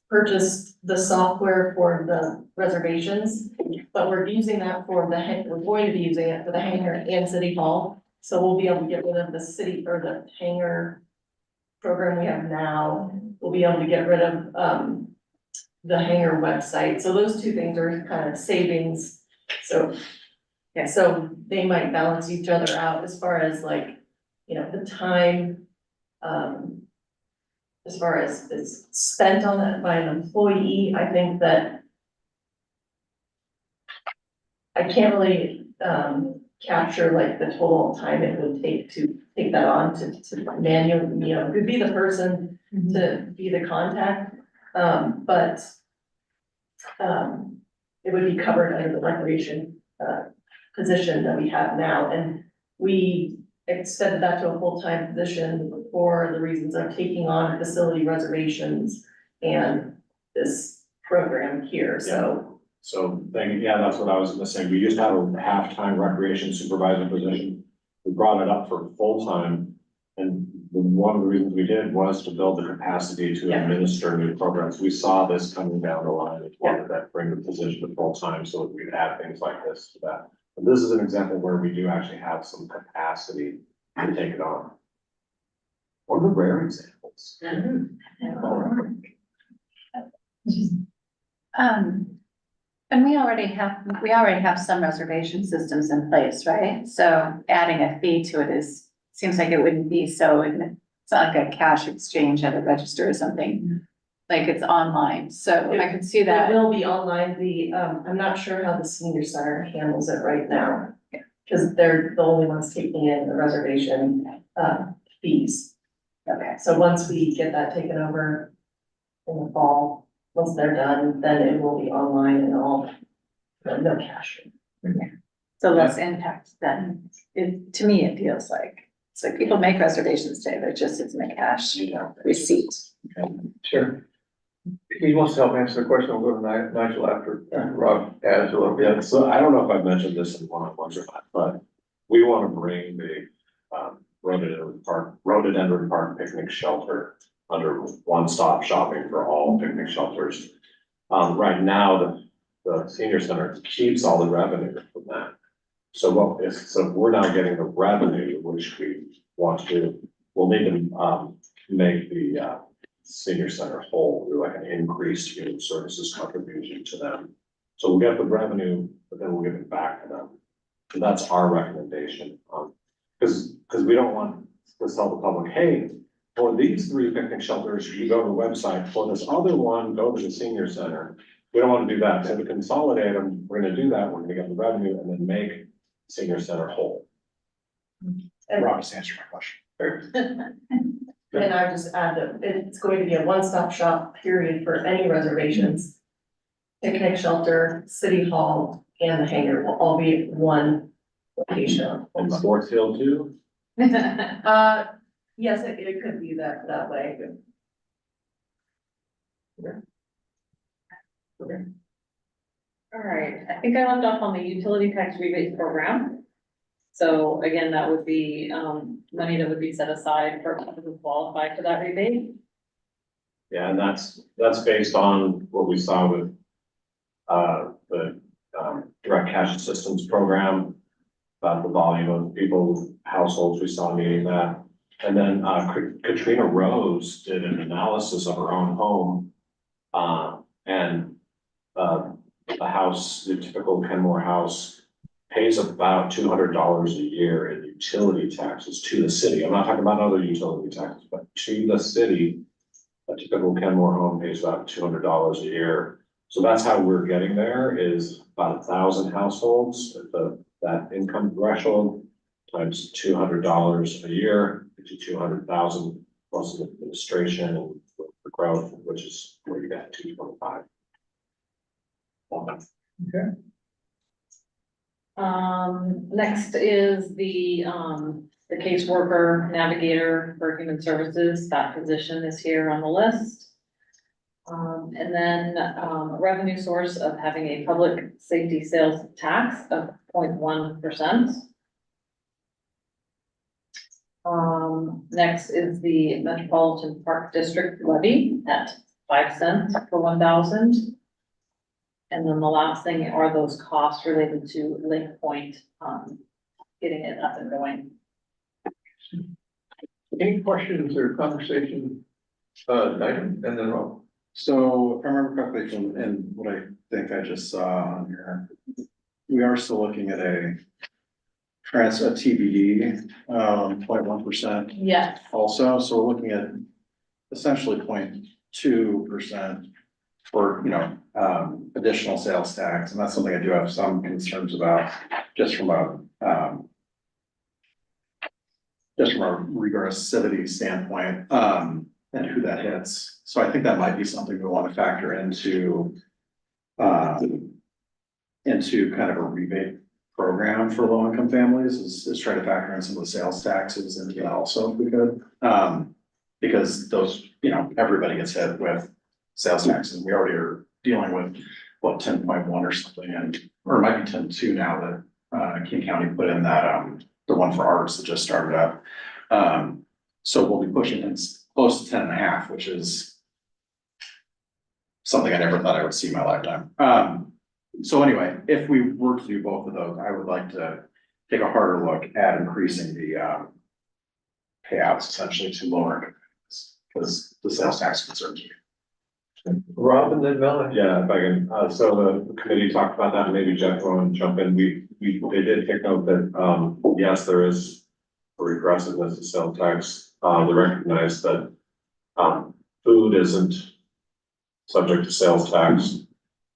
S11: purchased the software for the reservations, but we're using that we're going to be using it for the hangar and city hall, so we'll be able to get rid of the city or the hangar program we have now. We'll be able to get rid of the hangar website. So those two things are kind of savings. So, yeah, so they might balance each other out as far as like, you know, the time, as far as is spent on that by an employee, I think that I can't really, capture like the total time it would take to take that on to manually, you know, to be the person to be the contact. But it would be covered under the recreation, position that we have now. And we extended that to a full-time position for the reasons of taking on facility reservations and this program here, so.
S9: So, yeah, that's what I was gonna say. We used to have a half-time recreation supervisor position. We brought it up for full-time. And one of the reasons we did was to build the capacity to administer new programs. We saw this coming down the line. We wanted to bring the position to full-time so that we could add things like this to that. But this is an example where we do actually have some capacity to take it on. One of the rare examples.
S3: And we already have some reservation systems in place, right? So adding a fee to it seems like it wouldn't be so, it's not like a cash exchange at a register or something. Like it's online, so I could see that.
S11: It will be online. I'm not sure how the senior center handles it right now. Cause they're the only ones taking in the reservation, fees.
S3: Okay.
S11: So once we get that taken over in the fall, once they're done, then it will be online and all, no cash.
S3: So less impact than, to me, it feels like, it's like people make reservations today, but just it's a cash receipt.
S1: Sure. If he wants to help answer the question, we'll go to Nigel after Rob adds a little bit.
S9: Yeah, so I don't know if I've mentioned this in one-on-ones or not, but we want to bring the Rhododendron Park picnic shelter under one-stop shopping for all picnic shelters. Right now, the senior center keeps all the revenue from that. So we're now getting the revenue, which we want to, we'll need to make the senior center whole through like an increased human services contribution to them. So we'll get the revenue, but then we'll give it back to them. So that's our recommendation. Because we don't want to tell the public, hey, for these 3 picnic shelters, you go to the website. For this other one, go to the senior center. We don't want to do that. So to consolidate them, we're going to do that. We're going to get the revenue and then make senior center whole.
S2: Rob just answered my question.
S11: And I would just add that it's going to be a one-stop shop period for any reservations. Picnic shelter, city hall, and the hangar will all be at one location.
S9: And Sports Hill too?
S11: Yes, it could be that way.
S12: All right, I think I left off on the utility tax rebate program. So again, that would be, money that would be set aside for people who qualify for that rebate.
S9: Yeah, and that's based on what we saw with the direct cash assistance program. About the volume of people, households we saw needing that. And then Katrina Rose did an analysis of her own home. And the house, the typical Kenmore house, pays about $200 a year in utility taxes to the city. I'm not talking about other utility taxes, but to the city. A typical Kenmore home pays about $200 a year. So that's how we're getting there, is about 1,000 households at that income threshold times $200 a year to 200,000 plus administration and the growth, which is where you got 225.
S1: Okay.
S12: Next is the caseworker navigator for human services. That position is here on the list. And then, a revenue source of having a public safety sales tax of 0.1%. Next is the Metropolitan Park District levy at 5 cents per 1,000. And then the last thing are those costs related to Lake Point, getting it up and going.
S1: Any questions or conversation, Nigel, and then Rob?
S2: So if I remember correctly from, and what I think I just saw on here, we are still looking at a TBD, 0.1%
S12: Yes.
S2: also, so we're looking at essentially 0.2% for, additional sales tax, and that's something I do have some concerns about, just from a regressivity standpoint, and who that hits. So I think that might be something we want to factor into kind of a rebate program for low-income families, is try to factor in some of the sales taxes into that also, if we could. Because those, everybody gets hit with sales taxes. We already are dealing with, 10.1 or something, or it might be 10.2 now that King County put in that, the one for arts that just started up. So we'll be pushing in close to 10.5, which is something I never thought I would see in my lifetime. So anyway, if we were to do both of those, I would like to take a harder look at increasing the payouts essentially to lower income families, because the sales tax concerns me.
S1: Rob and then Melanie.
S9: Yeah, if I can, so the committee talked about that, and maybe Jeff will jump in. They did take note that, yes, there is a regressiveness to sales tax. They recognize that, food isn't subject to sales tax.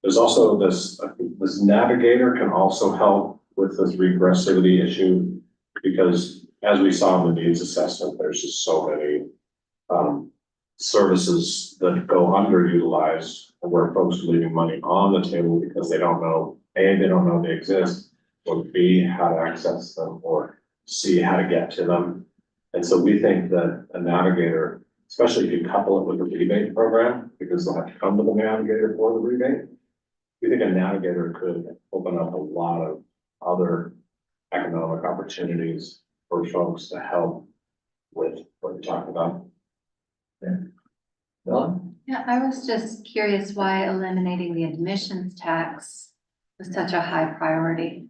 S9: There's also this, I think this navigator can also help with this regressivity issue, because as we saw in the needs assessment, there's just so many, services that go underutilized, where folks are leaving money on the table because they don't know, A, they don't know they exist, or B, how to access them, or C, how to get to them. And so we think that a navigator, especially if you couple it with a rebate program, because they'll have to come to the navigator for the rebate, we think a navigator could open up a lot of other economic opportunities for folks to help with what you're talking about.
S3: Yeah, I was just curious why eliminating the admissions tax was such a high priority.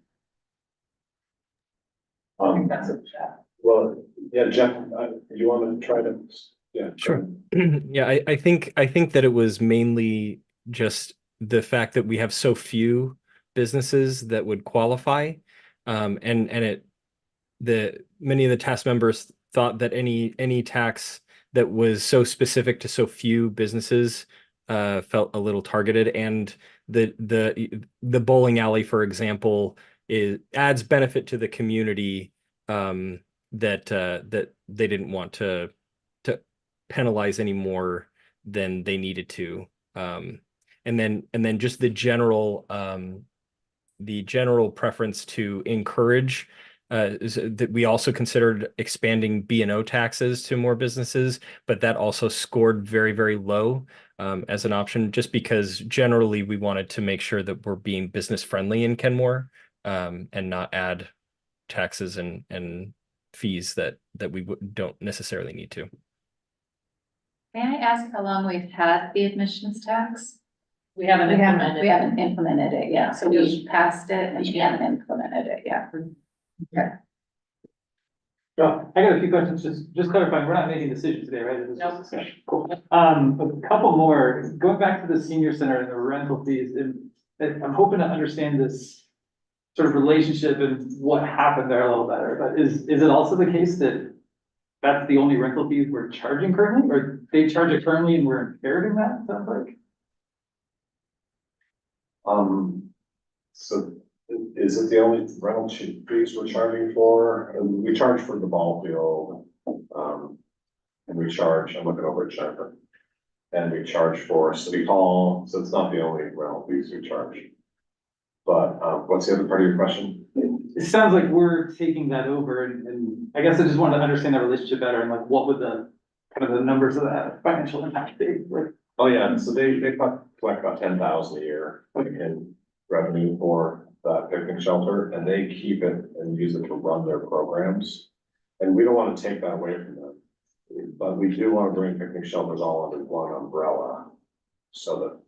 S9: That's a chat. Well, yeah, Jeff, you want to try to, yeah.
S15: Sure. Yeah, I think that it was mainly just the fact that we have so few businesses that would qualify. And many of the task members thought that any tax that was so specific to so few businesses felt a little targeted. And the bowling alley, for example, adds benefit to the community that they didn't want to penalize any more than they needed to. And then just the general preference to encourage that we also considered expanding B&O taxes to more businesses, but that also scored very, very low as an option, just because generally we wanted to make sure that we're being business friendly in Kenmore and not add taxes and fees that we don't necessarily need to.
S3: May I ask how long we've had the admissions tax?
S12: We haven't implemented.
S3: We haven't implemented it yet, so we passed it and we haven't implemented it yet. Okay.
S8: So I got a few questions, just clarifying, we're not making decisions today, right? This is just
S12: No.
S8: discussion. Cool. A couple more, going back to the senior center and the rental fees, and I'm hoping to understand this sort of relationship and what happened there a little better, but is it also the case that that's the only rental fees we're charging currently, or they charge it currently and we're inheriting that, sounds like?
S9: So is it the only rental fees we're charging for? We charge for the ball field. And we charge, I'm looking over at Jennifer. And we charge for City Hall, so it's not the only rental fees we charge. But, what's the other part of your question?
S8: It sounds like we're taking that over, and I guess I just wanted to understand that relationship better, and like, what would the kind of the numbers of that financial impact be? Like,
S9: Oh, yeah, so they collect about 10,000 a year in revenue for that picnic shelter, and they keep it and use it to run their programs. And we don't want to take that away from them, but we do want to bring picnic shelters all under one umbrella, so that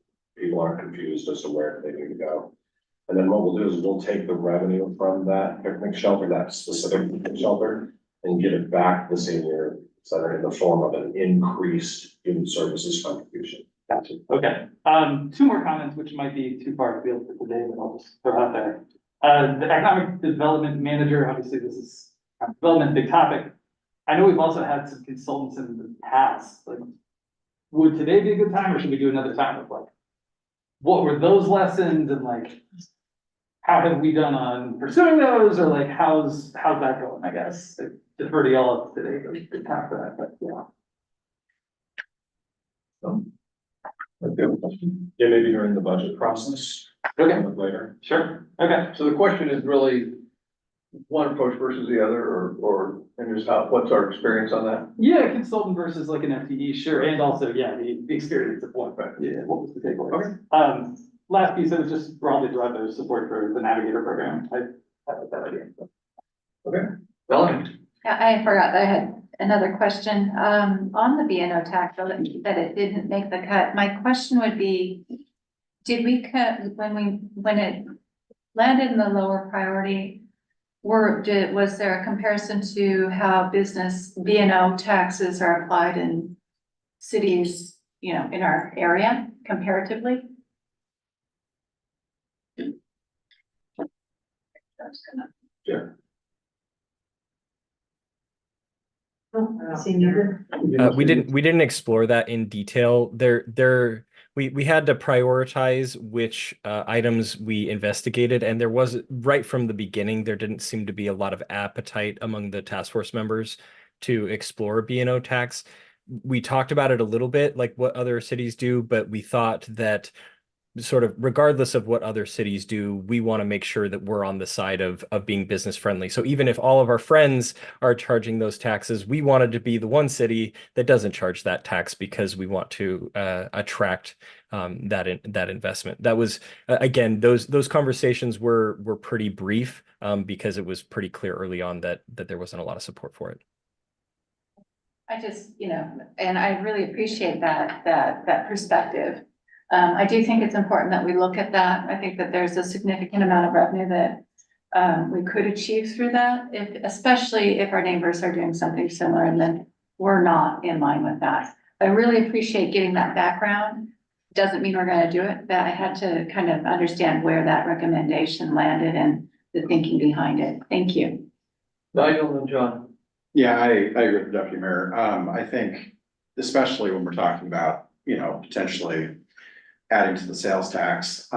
S9: people aren't confused as to where they need to go. And then what we'll do is we'll take the revenue from that picnic shelter, that specific picnic shelter, and give it back to the senior center in the form of an increased human services contribution.
S8: Gotcha, okay. Two more comments, which might be too far afield for today, but I'll just throw out there. The economic development manager, obviously this is development, big topic. I know we've also had some consultants in the past, like, would today be a good time or should we do another time of like, what were those lessons and like, how have we done on pursuing those or like, how's that going, I guess? I defer to y'all today, but good time for that, but yeah.
S9: Yeah, maybe during the budget process.
S8: Okay.
S9: Later.
S8: Sure, okay.
S1: So the question is really one approach versus the other, or, and just how, what's our experience on that?
S8: Yeah, consultant versus like an FTE, sure, and also, yeah, the experience of one, but yeah, what was the takeaway?
S1: Okay.
S8: Last piece, it was just broadly drive their support for the Navigator program, I like that idea.
S1: Okay, Melanie?
S3: Yeah, I forgot, I had another question, on the B&O tax, that it didn't make the cut. My question would be, did we cut, when it landed in the lower priority, was there a comparison to how business B&O taxes are applied in cities, you know, in our area comparatively?
S1: Sure.
S15: We didn't explore that in detail. We had to prioritize which items we investigated, and there was, right from the beginning, there didn't seem to be a lot of appetite among the task force members to explore B&O tax. We talked about it a little bit, like what other cities do, but we thought that sort of regardless of what other cities do, we want to make sure that we're on the side of being business friendly. So even if all of our friends are charging those taxes, we wanted to be the one city that doesn't charge that tax because we want to attract that investment. That was again, those conversations were pretty brief because it was pretty clear early on that there wasn't a lot of support for it.
S3: I just, you know, and I really appreciate that perspective. I do think it's important that we look at that. I think that there's a significant amount of revenue that we could achieve through that, especially if our neighbors are doing something similar and then we're not in line with that. I really appreciate getting that background. Doesn't mean we're going to do it, but I had to kind of understand where that recommendation landed and the thinking behind it. Thank you.
S1: Nigel and John.
S2: Yeah, I agree with the deputy mayor. I think especially when we're talking about, you know, potentially adding to the sales tax,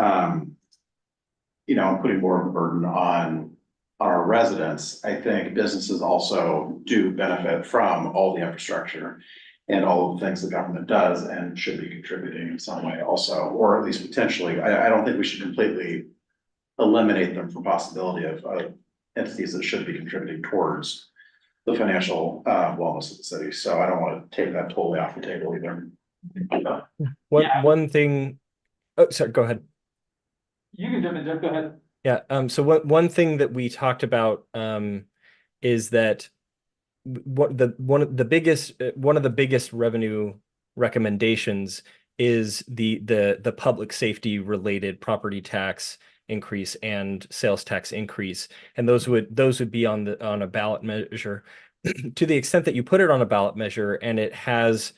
S2: you know, putting more of the burden on our residents. I think businesses also do benefit from all the infrastructure and all of the things the government does and should be contributing in some way also, or at least potentially. I don't think we should completely eliminate them from possibility of entities that should be contributing towards the financial wellness of the city. So I don't want to take that totally off the table either.
S15: One thing. Oh, sorry, go ahead.
S8: You can jump in, Jeff, go ahead.
S15: Yeah, so one thing that we talked about is that one of the biggest revenue recommendations is the public safety related property tax increase and sales tax increase, and those would be on a ballot measure. To the extent that you put it on a ballot measure and it has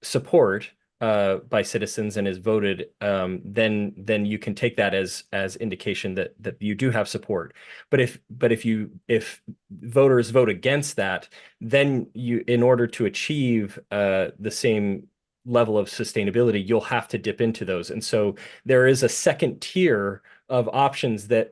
S15: support by citizens and is voted, then you can take that as indication that you do have support. But if voters vote against that, then in order to achieve the same level of sustainability, you'll have to dip into those. And so there is a second tier of options that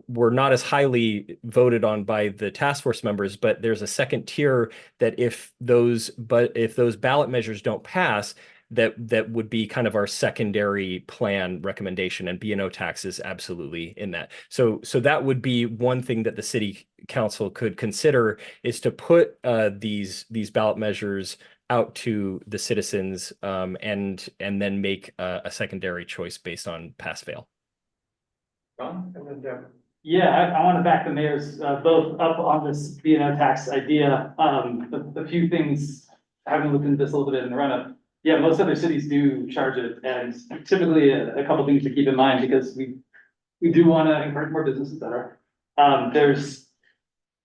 S15: were not as highly voted on by the task force members, but there's a second tier that if those ballot measures don't pass, that would be kind of our secondary plan recommendation, and B&O tax is absolutely in that. So that would be one thing that the city council could consider, is to put these ballot measures out to the citizens and then make a secondary choice based on pass fail.
S1: John, and then Deb.
S8: Yeah, I want to back the mayors both up on this B&O tax idea. A few things, having looked into this a little bit in the run-up. Yeah, most other cities do charge it, and typically a couple things to keep in mind, because we do want to encourage more businesses that are. There's,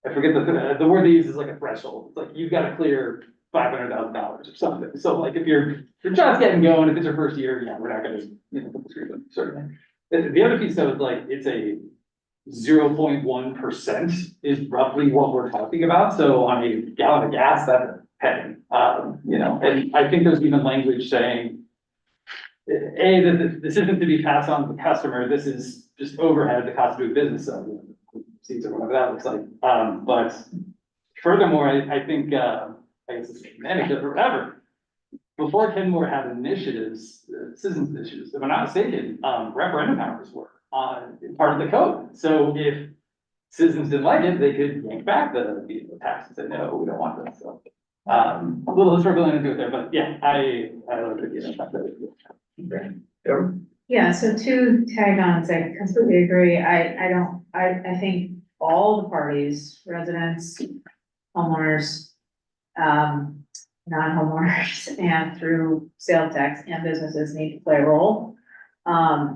S8: I forget the word they use is like a threshold. It's like you've got to clear $500,000 or something. So like if you're just getting going, if it's your first year, yeah, we're not gonna, put the screws in, certainly. The other piece though is like, it's a 0.1% is roughly what we're talking about. So on a gallon of gas, that's a penny. And I think there's even language saying, that this isn't to be passed on to the customer, this is just overhead, the cost of doing business, so seats or whatever that looks like. But furthermore, I think, I guess it's an anecdote or whatever. Before Kenmore had initiatives, citizens initiatives, if I'm not mistaken, referendum powers were part of the code. So if citizens didn't like it, they could yank back the tax and say, no, we don't want this. So, a little struggling to do it there, but yeah, I love it.
S6: Yeah, so two tag-ons, I completely agree. I think all the parties, residents, homeowners, non-homeowners, and through sales tax and businesses need to play a role.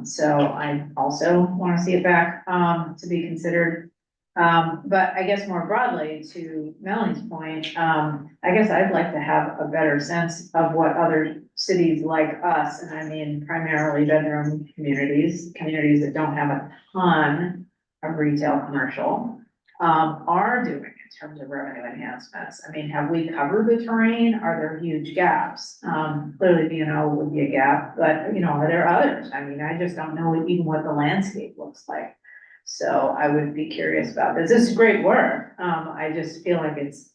S6: So I also want to see it back, to be considered. But I guess more broadly, to Melanie's point, I guess I'd like to have a better sense of what other cities like us, and I mean primarily bedroom communities that don't have a ton of retail commercial, are doing in terms of revenue enhancements. I mean, have we covered the terrain? Are there huge gaps? Clearly, B&O would be a gap, but are there others? I mean, I just don't know even what the landscape looks like. So I would be curious about this. This is great work. I just feel like it's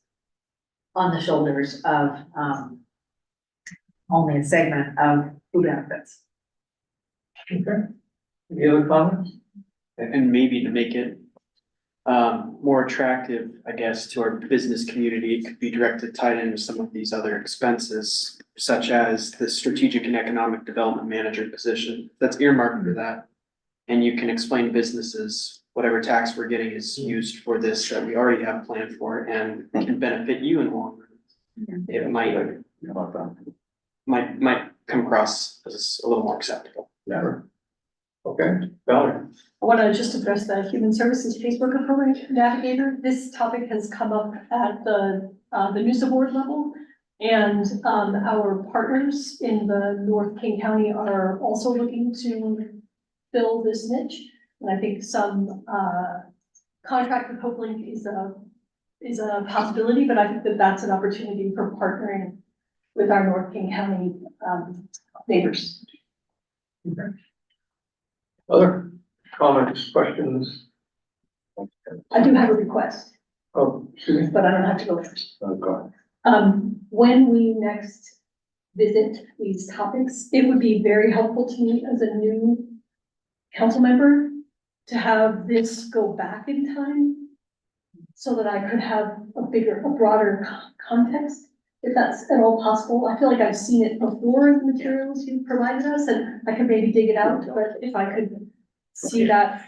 S6: on the shoulders of, only a segment of who benefits.
S1: Okay. Any other comments?
S4: And maybe to make it more attractive, I guess, to our business community, it could be directed, tied into some of these other expenses, such as the strategic and economic development manager position that's earmarked for that. And you can explain to businesses, whatever tax we're getting is used for this that we already have planned for and can benefit you in the long run. It might come across as a little more acceptable.
S1: Never. Okay, Valerie.
S7: I want to just address the Human Services Caseworker Program Navigator. This topic has come up at the NUSA board level. And our partners in the North King County are also looking to fill this niche. And I think some contract with HopeLink is a possibility, but I think that that's an opportunity for partnering with our North King County neighbors.
S1: Okay. Other comments, questions?
S7: I do have a request,
S1: Oh, excuse me.
S7: but I don't have to go first.
S1: Oh, go ahead.
S7: When we next visit these topics, it would be very helpful to me as a new council member to have this go back in time so that I could have a broader context, if that's at all possible. I feel like I've seen it before in the materials you provided us and I could maybe dig it out, but if I could see that,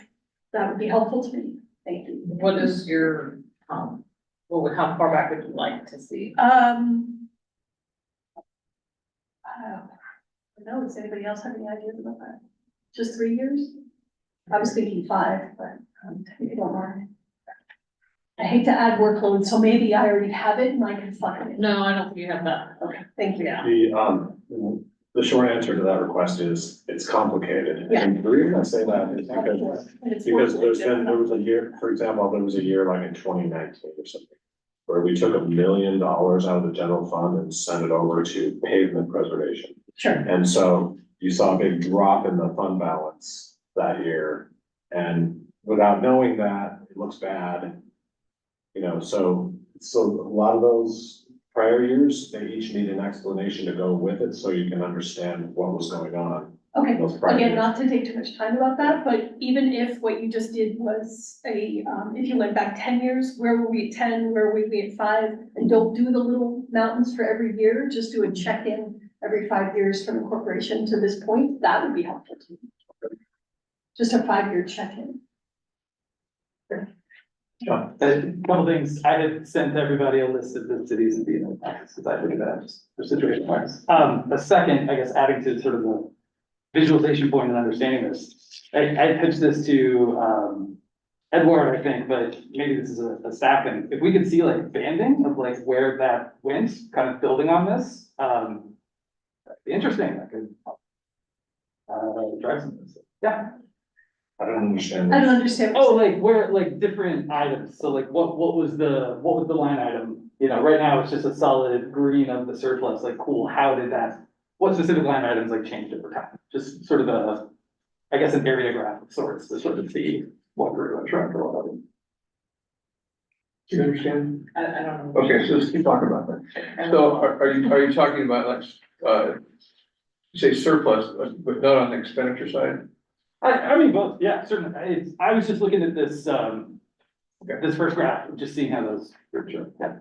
S7: that would be helpful to me. Thank you.
S11: What is your, how far back would you like to see?
S7: No, does anybody else have any ideas about that? Just 3 years? I was thinking 5, but if you don't mind. I hate to add workload, so maybe I already have it and I can find it.
S11: No, I don't think you have that.
S7: Okay, thank you.
S9: The short answer to that request is it's complicated.
S7: Yeah.
S9: And the reason I say that is because there was a year, for example, there was a year like in 2019 or something, where we took $1 million out of the general fund and sent it over to pavement preservation.
S7: Sure.
S9: And so you saw a big drop in the fund balance that year. And without knowing that, it looks bad. So a lot of those prior years, they each need an explanation to go with it, so you can understand what was going on.
S7: Okay,
S9: Those prior
S7: again,
S9: years.
S7: not to take too much time about that, but even if what you just did was if you went back 10 years, where were we at 10, where were we at 5? And don't do the little mountains for every year, just do a check-in every 5 years from the corporation to this point, that would be helpful to me. Just a 5-year check-in.
S8: A couple things, I had sent everybody a list of the cities and B&O taxes, because I look at that just for situation wise. A second, I guess, adding to sort of the visualization point and understanding this, I pitched this to Ed Warren, I think, but maybe this is a staff thing. If we could see like banding of like where that went, kind of building on this, that'd be interesting. That could drive some of this. Yeah.
S9: I don't understand.
S7: I don't understand.
S8: Oh, like where, like different items. So like what was the line item? You know, right now it's just a solid green of the surplus. Like, cool, how did that, what specific line items like changed over time? Just sort of I guess an area graph of sorts to sort of see what grew and shrunk or whatever.
S1: Do you understand?
S12: I don't know.
S1: Okay, so let's keep talking about that. So are you talking about like, you say surplus, but not on the expenditure side?
S8: I mean, both, yeah, certainly. I was just looking at this, this first graph, just seeing how those, yeah.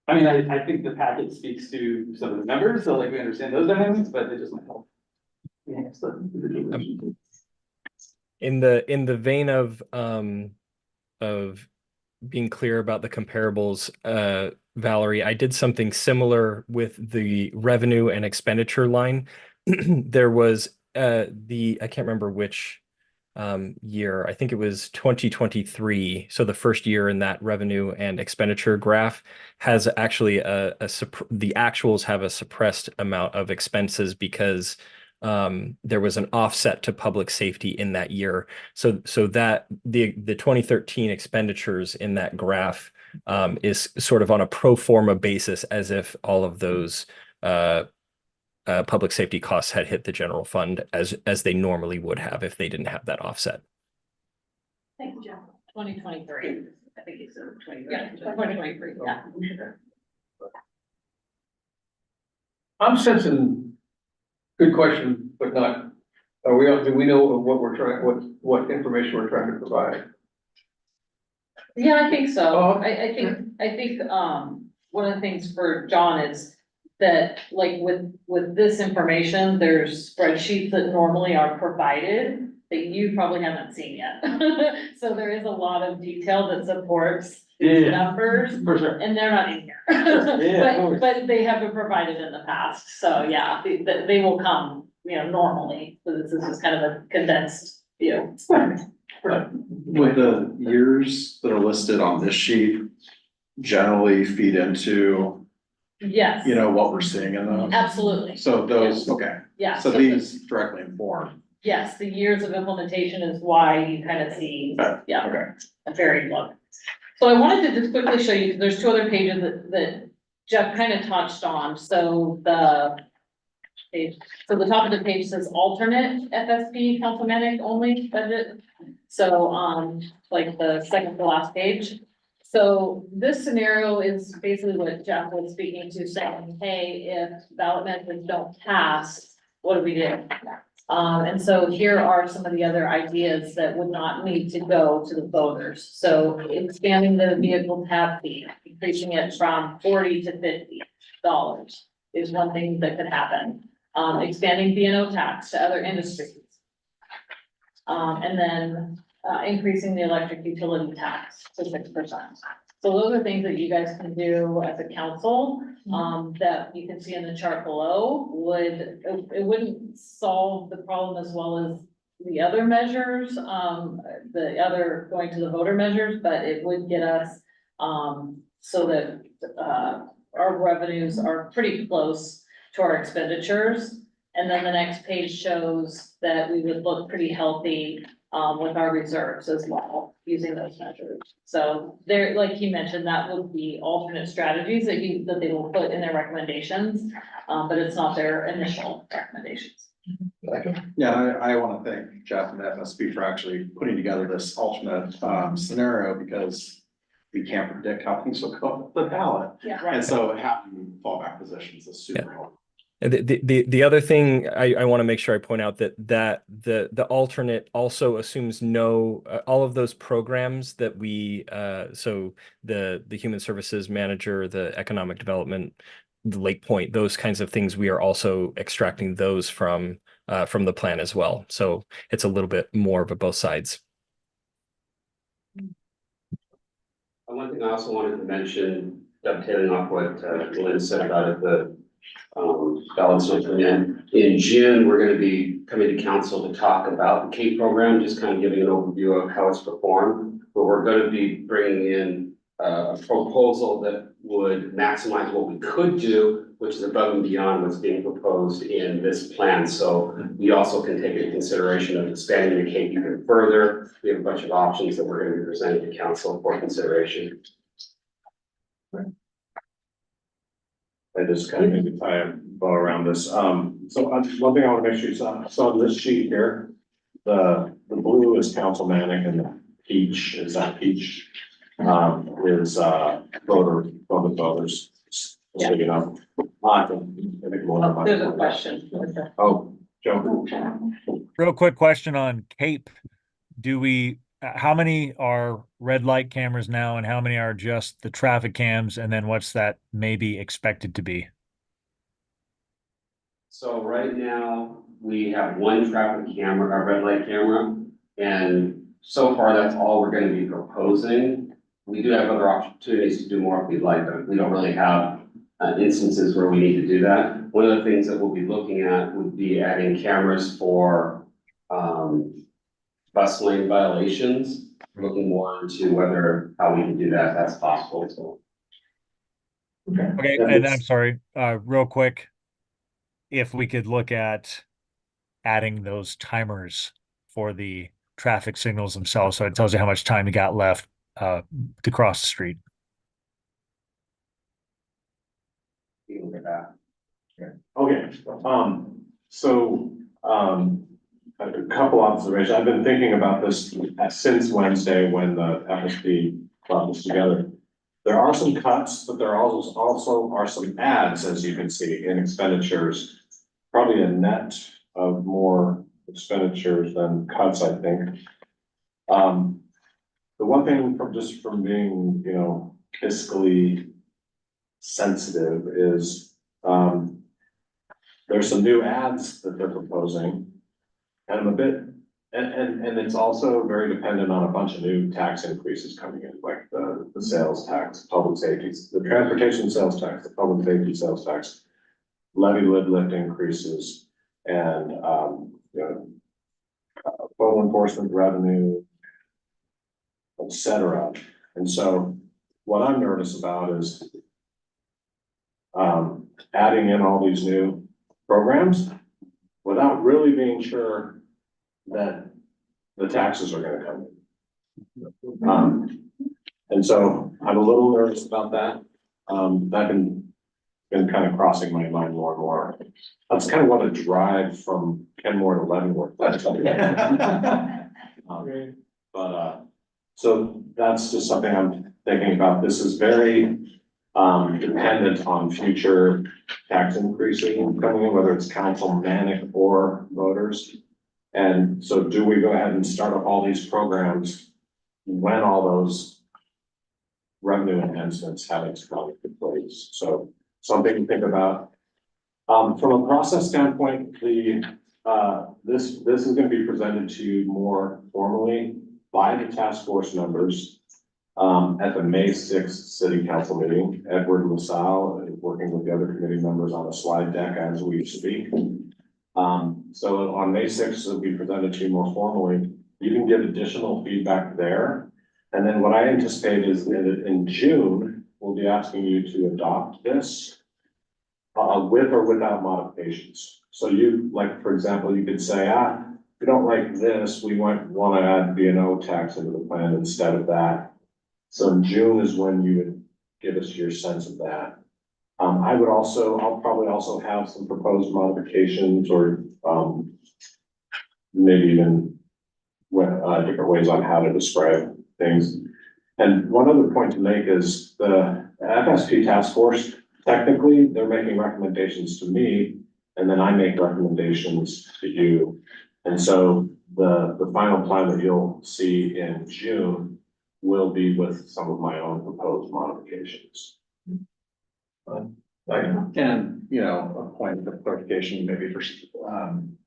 S8: I mean, I think the packet speaks to some of the numbers, so like we understand those dynamics, but it just might help. enhance the individual.
S15: In the vein of being clear about the comparables, Valerie, I did something similar with the revenue and expenditure line. There was I can't remember which year, I think it was 2023. So the first year in that revenue and expenditure graph has actually the actuals have a suppressed amount of expenses because there was an offset to public safety in that year. So that the 2013 expenditures in that graph is sort of on a pro forma basis as if all of those public safety costs had hit the general fund as they normally would have if they didn't have that offset.
S12: Thank you, Jeff. 2023, I think it's 2023, yeah.
S1: I'm sensing, good question, but not, do we know what we're trying, what information we're trying to provide?
S12: Yeah, I think so.
S1: Oh.
S12: I think, one of the things for John is that like with this information, there's spreadsheets that normally are provided that you probably haven't seen yet. So there is a lot of detail that supports these numbers.
S8: For sure.
S12: And they're not in here.
S8: Yeah,
S12: But they have been provided in the past. So yeah, they will come, normally. So this is just kind of a condensed view.
S2: Would the years that are listed on this sheet generally feed into,
S12: Yes.
S2: what we're seeing in those?
S12: Absolutely.
S2: So those, okay,
S12: Yeah.
S2: so these directly inform.
S12: Yes, the years of implementation is why you kind of see,
S2: Okay.
S12: a varied look. So I wanted to just quickly show you, because there's two other pages that Jeff kind of touched on. So the top of the page says alternate FSP councilmanic only budget. So, like the second to last page. So this scenario is basically what Jeff was speaking to, saying, hey, if ballot measures don't pass, what do we do? And so here are some of the other ideas that would not need to go to the voters. So expanding the vehicle tab fee, increasing it from $40 to $50 is one thing that could happen. Expanding B&O tax to other industries. And then increasing the electric utility tax to 6%. So those are things that you guys can do as a council, that you can see in the chart below. It wouldn't solve the problem as well as the other measures, the other going to the voter measures, but it would get us, so that, our revenues are pretty close to our expenditures. And then the next page shows that we would look pretty healthy with our reserves as well, using those measures. So there, like he mentioned, that would be alternate strategies that they will put in their recommendations, but it's not their initial recommendations.
S2: Yeah, I want to thank Jeff and FSP for actually putting together this alternate scenario, because we can't predict how things will go on the ballot.
S12: Yeah.
S2: And so having fallback positions is super helpful.
S15: The other thing I want to make sure I point out that the alternate also assumes all of those programs that we so the human services manager, the economic development, the Lake Point, those kinds of things, we are also extracting those from the plan as well. So it's a little bit more of a both sides.
S16: One thing I also wanted to mention, dovetailing off what Lynn said about it, the balance will come in June. We're going to be coming to council to talk about the CAPE program, just kind of giving an overview of how it's performed. But we're gonna be bringing in a proposal that would maximize what we could do, which is above and beyond what's being proposed in this plan. So we also can take into consideration of expanding the CAPE even further. We have a bunch of options that we're gonna be presenting to council for consideration.
S9: I just kind of maybe tie a bow around this. So one thing I want to make sure you saw, on this sheet here, the blue is councilmanic and the peach is peach. Is public voters. So, you know, I think more.
S11: There's a question.
S9: Oh, Joe.
S5: Real quick question on CAPE. How many are red light cameras now and how many are just the traffic cams? And then what's that maybe expected to be?
S16: So right now, we have one traffic camera, a red light camera, and so far, that's all we're gonna be proposing. We do have other opportunities to do more if we'd like, but we don't really have instances where we need to do that. One of the things that we'll be looking at would be adding cameras for bus lane violations, looking more into how we can do that, if that's possible, so.
S5: Okay, and I'm sorry, real quick. If we could look at adding those timers for the traffic signals themselves, so it tells you how much time you got left to cross the street.
S16: You can look at that.
S9: Okay, a couple observations. I've been thinking about this since Wednesday when the FSP club was together. There are some cuts, but there also are some adds, as you can see, in expenditures. Probably a net of more expenditures than cuts, I think. The one thing from being, you know, fiscally sensitive is, there's some new ads that they're proposing. And I'm a bit, and it's also very dependent on a bunch of new tax increases coming in, like the sales tax, public safety, the transportation sales tax, the public safety sales tax, levy lid lift increases, and, you know, photo enforcement revenue, et cetera. And so what I'm nervous about is adding in all these new programs without really being sure that the taxes are gonna come in. And so I'm a little nervous about that. That been kind of crossing my mind more and more. That's kind of what a drive from Kenmore to Leavenworth. So that's just something I'm thinking about. This is very dependent on future tax increases coming in, whether it's councilmanic or voters. And so do we go ahead and start up all these programs when all those revenue enhancements haven't come into place? So something to think about. From a process standpoint, this is going to be presented to you more formally by the task force members at the May 6th City Council meeting. Edward LaSalle is working with the other committee members on a slide deck as we speak. So on May 6th, it'll be presented to you more formally. You can get additional feedback there. And then what I anticipate is that in June, we'll be asking you to adopt this with or without modifications. So you, like, for example, you could say, we don't like this, we might want to add B&O tax into the plan instead of that. So in June is when you would give us your sense of that. I'll probably also have some proposed modifications or maybe even different ways on how to describe things. And one other point to make is the FSP task force, technically, they're making recommendations to me, and then I make recommendations to you. And so the final plan that you'll see in June will be with some of my own proposed modifications.
S2: And, you know, a point of clarification, maybe for,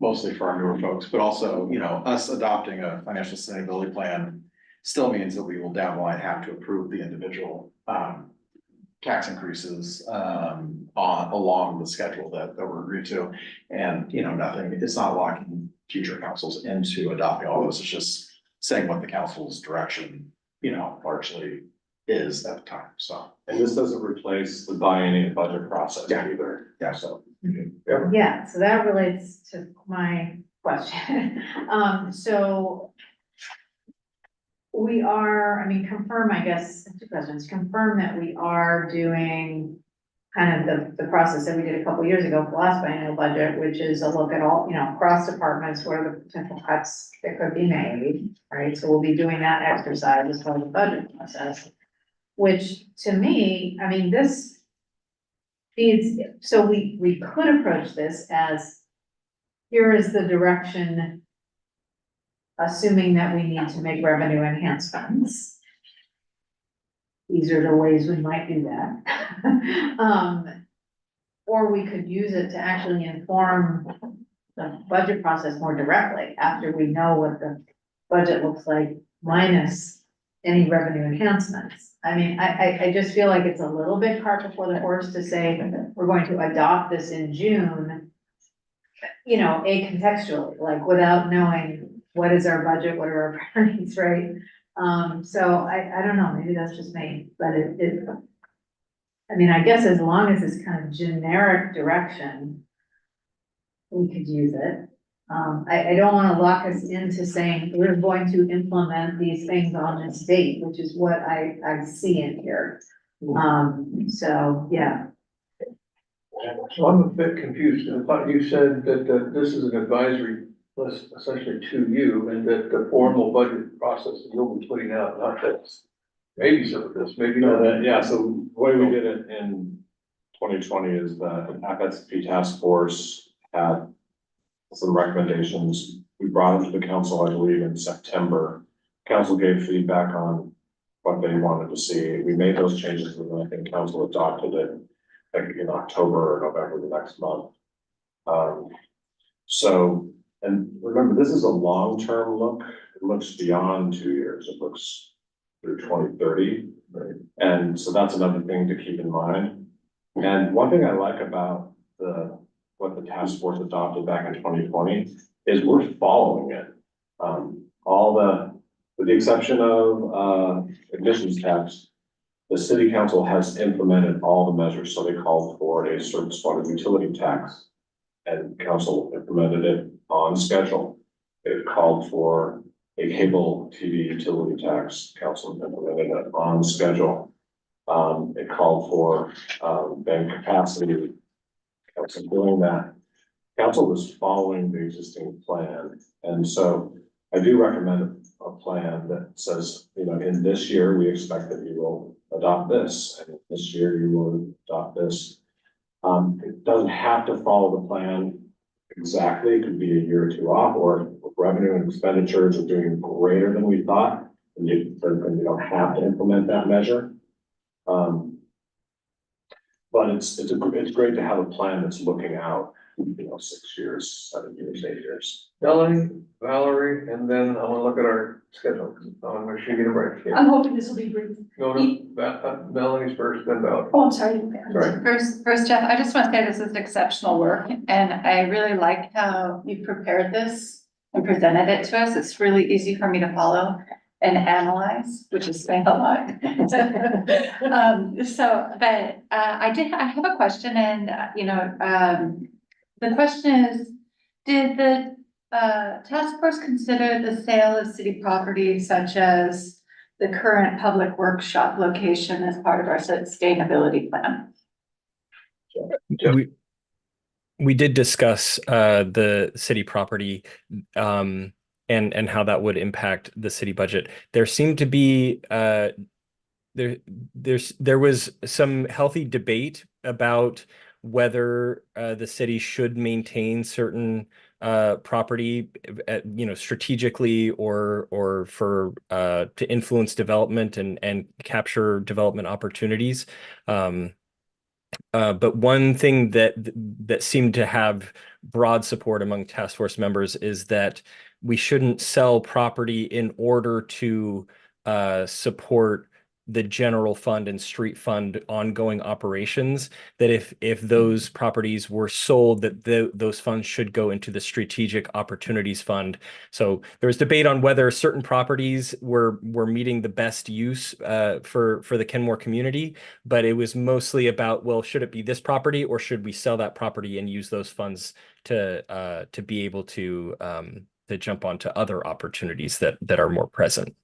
S2: mostly for our newer folks, but also, you know, us adopting a financial sustainability plan still means that we will down the line have to approve the individual tax increases, along the schedule that were agreed to. And, you know, nothing, it's not locking future councils into adopting all those, it's just saying what the council's direction, you know, largely is at the time, so.
S9: And this doesn't replace the biennial budget process
S2: Yeah.
S9: either.
S2: Yeah.
S9: So.
S6: Yeah, so that relates to my question. So we are, I mean, confirm, I guess, two questions, confirm that we are doing kind of the process that we did a couple years ago for the last biennial budget, which is a look at all, you know, across departments, what are the potential cuts that could be made, right? So we'll be doing that exercise as part of the budget process, which to me, I mean, this is, so we could approach this as, here is the direction, assuming that we need to make revenue enhancements. These are the ways we might do that. Or we could use it to actually inform the budget process more directly after we know what the budget looks like minus any revenue enhancements. I mean, I just feel like it's a little bit cart before the horse to say we're going to adopt this in June, you know, contextually, like without knowing what is our budget, what are our priorities, right? So I don't know, maybe that's just me, but I mean, I guess as long as it's kind of generic direction, we could use it. I don't wanna lock us into saying we're going to implement these things on this date, which is what I see in here. So, yeah.
S1: So I'm a bit confused. I thought you said that this is an advisory list essentially to you, and that the formal budget process that you'll be putting out, not that maybe some of this, maybe
S9: No,
S1: not.
S9: that, yeah, so the way we did it in 2020 is the FSP task force had some recommendations. We brought them to the council, I believe, in September. Council gave feedback on what they wanted to see. We made those changes, and I think council adopted it like in October or November the next month. So, and remember, this is a long-term look. It looks beyond 2 years. It looks through 2030. Right. And so that's another thing to keep in mind. And one thing I like about what the task force adopted back in 2020 is we're following it. With the exception of admissions tax, the city council has implemented all the measures. So they called for a service water utility tax, and council implemented it on schedule. They've called for a cable TV utility tax, council implemented it on schedule. It called for bank capacity, council doing that. Council was following the existing plan, and so I do recommend a plan that says, you know, in this year, we expect that you will adopt this, and this year you will adopt this. It doesn't have to follow the plan exactly. It could be a year or two off, or if revenue and expenditures are doing greater than we thought, and you don't have to implement that measure. But it's great to have a plan that's looking out, you know, 6 years, 7 years, 8 years.
S1: Melanie, Valerie, and then I wanna look at our schedule. I'm gonna shoot you a break. Yeah.
S7: I'm hoping this will be brief.
S1: No, Melanie's first, then Valerie.
S7: Oh, I'm sorry.
S1: Sorry.
S3: First, Jeff, I just want to say this is exceptional work, and I really like how you prepared this and presented it to us. It's really easy for me to follow and analyze, which is saying a lot. But I have a question, and the question is, did the task force consider the sale of city property such as the current public workshop location as part of our sustainability plan?
S15: We did discuss the city property and how that would impact the city budget. There seemed to be there was some healthy debate about whether the city should maintain certain property strategically or for to influence development and capture development opportunities. But one thing that seemed to have broad support among task force members is that we shouldn't sell property in order to support the general fund and street fund ongoing operations, that if those properties were sold, that those funds should go into the Strategic Opportunities Fund. So there was debate on whether certain properties were meeting the best use for the Kenmore community, but it was mostly about, well, should it be this property or should we sell that property and use those funds to be able to jump onto other opportunities that are more present.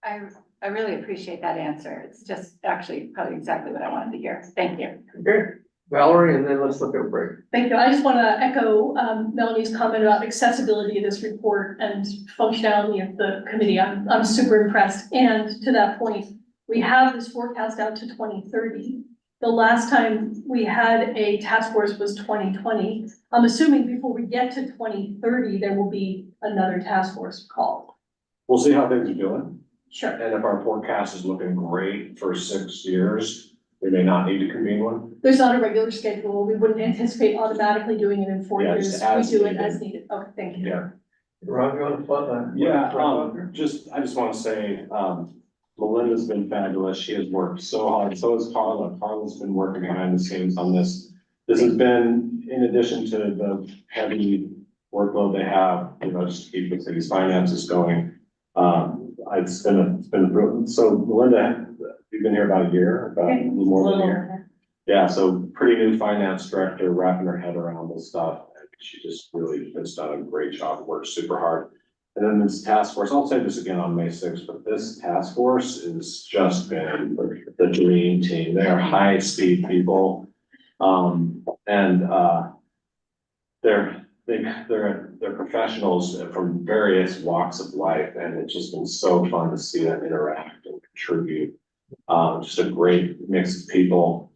S3: I really appreciate that answer. It's just actually probably exactly what I wanted to hear. Thank you.
S1: Okay, Valerie, and then let's look at a break.
S7: Thank you. I just want to echo Melanie's comment about accessibility of this report and functionality of the committee. I'm super impressed. And to that point, we have this forecast out to 2030. The last time we had a task force was 2020. I'm assuming before we get to 2030, there will be another task force called.
S9: We'll see how things are doing.
S7: Sure.
S9: And if our forecast is looking great for 6 years, we may not need to convene one.
S7: There's not a regular schedule. We wouldn't anticipate automatically doing it in 4
S9: Yeah,
S7: years.
S9: just as
S7: We do it
S9: needed.
S7: as needed. Okay, thank you.
S9: Yeah.
S1: Ron, you want to flood that?
S9: Yeah, I just wanna say, Melinda's been fabulous. She has worked so hard. So has Carla. Carla's been working behind the scenes on this. This has been, in addition to the heavy workload they have, just to keep the city's finances going. It's been brilliant. So Melinda, you've been here about a year, about a little more than a year. Yeah, so pretty new finance director, wrapping her head around this stuff. And she just really has done a great job, worked super hard. And then this task force, I'll say this again on May 6th, but this task force has just been the dream team. They are high-speed people. They're professionals from various walks of life, and it's just been so fun to see them interact and contribute. Just a great mix of people.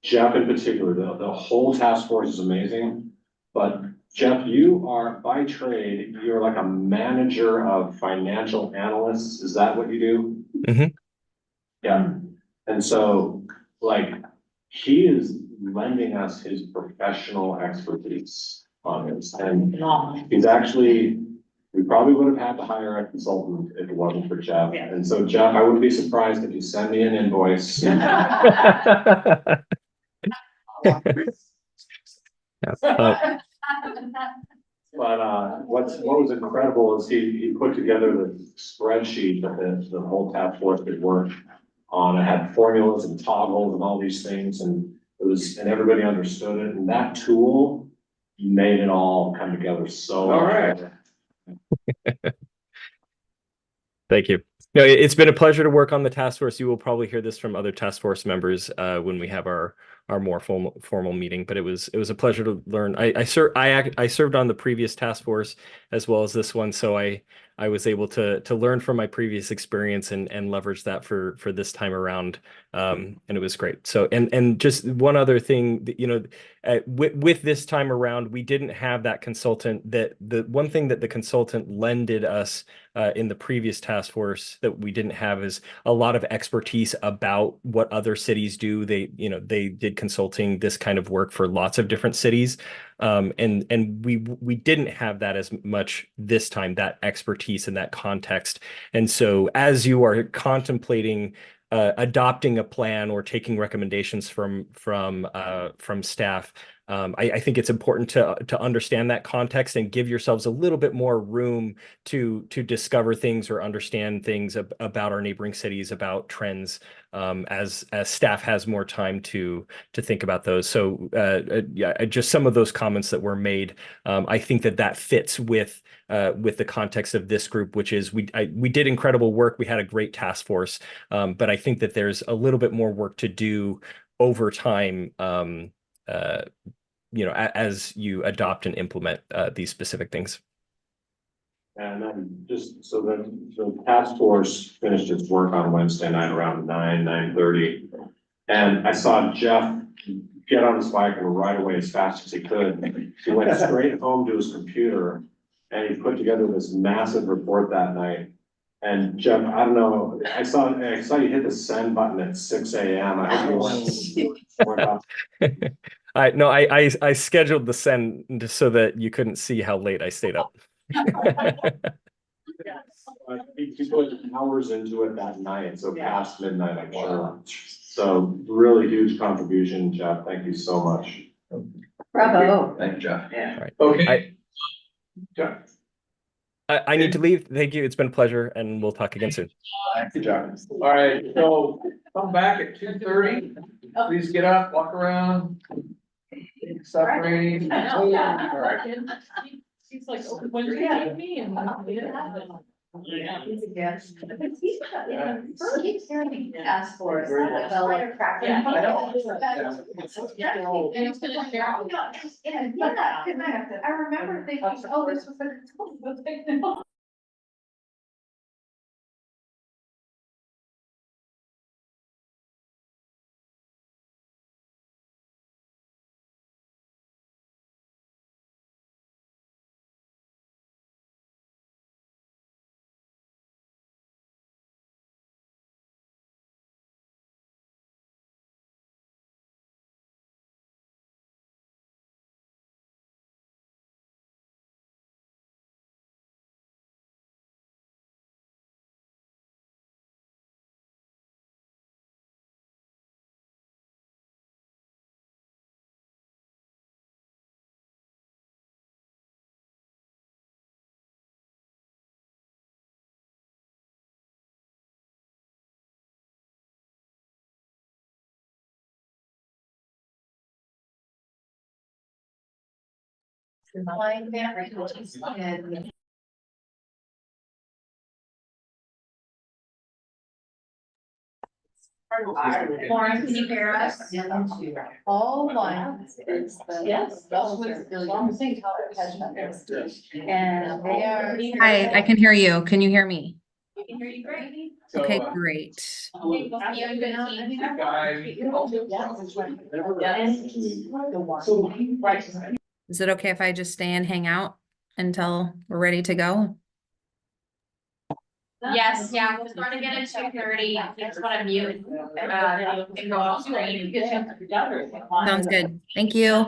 S9: Jeff in particular, the whole task force is amazing, but Jeff, you are by trade, you're like a manager of financial analysts. Is that what you do?
S15: Mm-hmm.
S9: Yeah. And so like, he is lending us his professional expertise on this. And he's actually, we probably would have had to hire a consultant if it wasn't for Jeff. And so Jeff, I wouldn't be surprised if you send me an invoice. But what was incredible is he put together the spreadsheet that the whole task force could work on. It had formulas and toggles and all these things, and everybody understood it. And that tool made it all come together so.
S1: All right.
S15: Thank you. No, it's been a pleasure to work on the task force. You will probably hear this from other task force members when we have our more formal meeting. But it was a pleasure to learn. I served on the previous task force as well as this one, so I was able to learn from my previous experience and leverage that for this time around. And it was great. So and just one other thing that, with this time around, we didn't have that consultant. That the one thing that the consultant lended us in the previous task force that we didn't have is a lot of expertise about what other cities do. They did consulting, this kind of work for lots of different cities. And we didn't have that as much this time, that expertise and that context. And so as you are contemplating adopting a plan or taking recommendations from staff, I think it's important to understand that context and give yourselves a little bit more room to discover things or understand things about our neighboring cities, about trends, as staff has more time to think about those. So just some of those comments that were made, I think that fits with the context of this group, which is we did incredible work. We had a great task force, but I think that there's a little bit more work to do over time. As you adopt and implement these specific things.
S9: And then just so that the task force finished its work on Wednesday night around 9:30. And I saw Jeff get on his bike and ride away as fast as he could. He went straight home to his computer and he put together this massive report that night. And Jeff, I don't know, I saw you hit the send button at 6 a.m. I hope you went.
S15: I scheduled the send just so that you couldn't see how late I stayed up.
S9: He put hours into it that night, so past midnight, I'm sure. So really huge contribution, Jeff. Thank you so much.
S3: Bravo.
S1: Thank you, Jeff.
S3: Yeah.
S1: Okay. Jeff.
S15: I need to leave. Thank you. It's been a pleasure, and we'll talk again soon.
S1: Thank you, Jeff. All right, so come back at 2:30. Please get up, walk around. Stop raining. All right.
S7: She's like, oh, when you get me and.
S3: Ask for it.
S1: Yeah, I know.
S3: Yeah, I remember thinking, oh, this was a. Lauren, can you hear us? All lines.
S7: Yes.
S3: And they are.
S17: Hi, I can hear you. Can you hear me?
S3: We can hear you great.
S17: Okay,
S1: So,
S17: great. Is it okay if I just stay and hang out until we're ready to go?
S13: Yes, yeah, we're gonna get at 2:30. I just wanna mute, and go off screen.
S17: Sounds good. Thank you.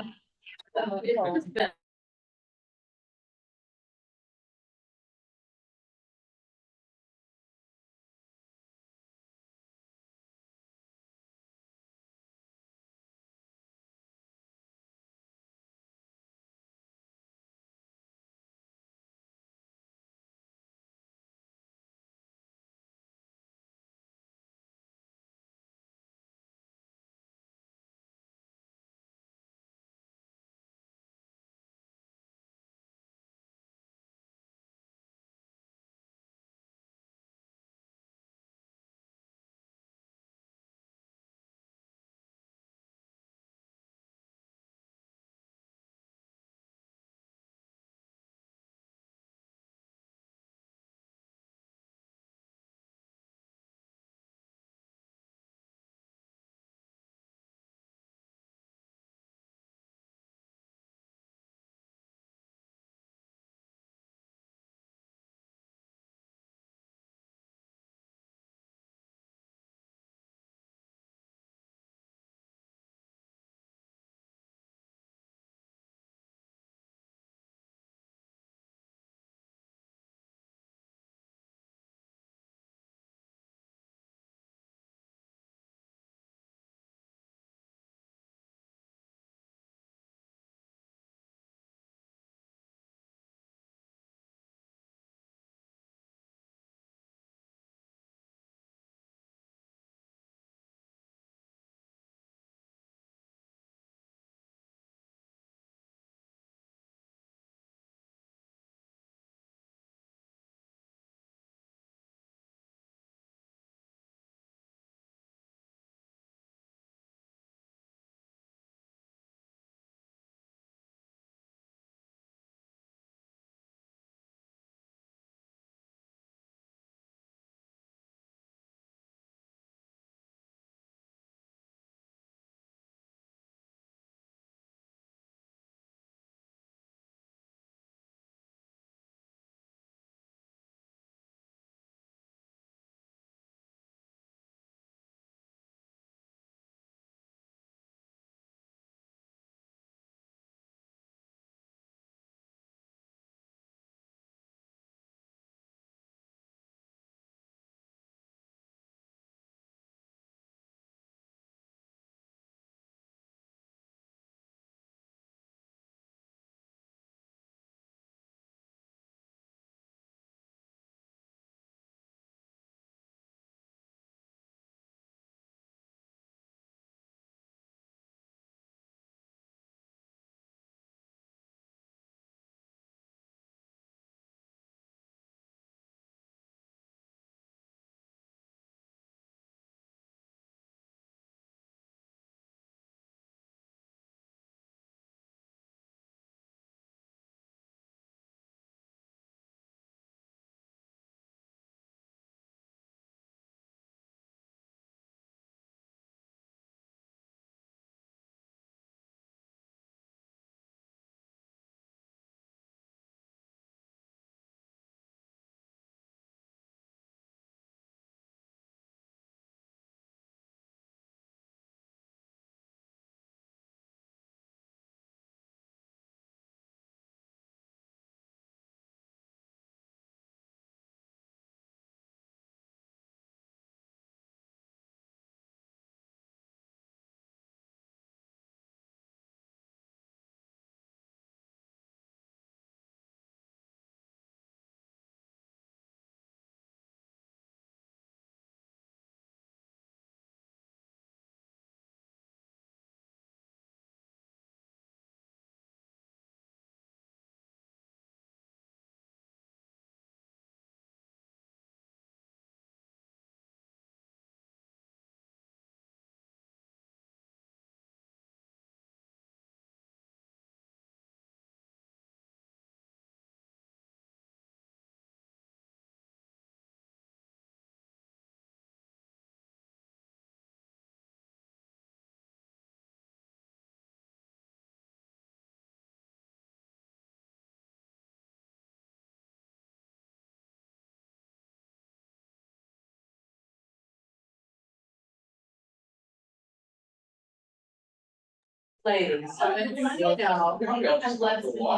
S6: Ladies, so it's, you know,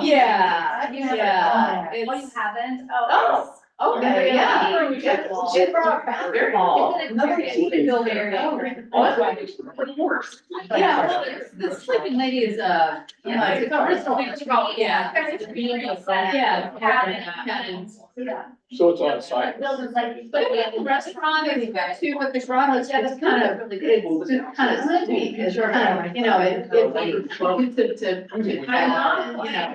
S3: Yeah,
S6: yeah.
S13: What you
S6: It's,
S13: haven't?
S6: oh, okay, yeah. She brought basketball.
S3: Another team builder. Yeah, well, the sleeping lady is, you know, it's a Bristol. Yeah.
S13: Yeah.
S1: So it's on site.
S13: Buildings like.
S3: But yeah, the restaurant is got two, but the garage is just kind of, it's just kind of sleepy, it's kind of, you know, it's to,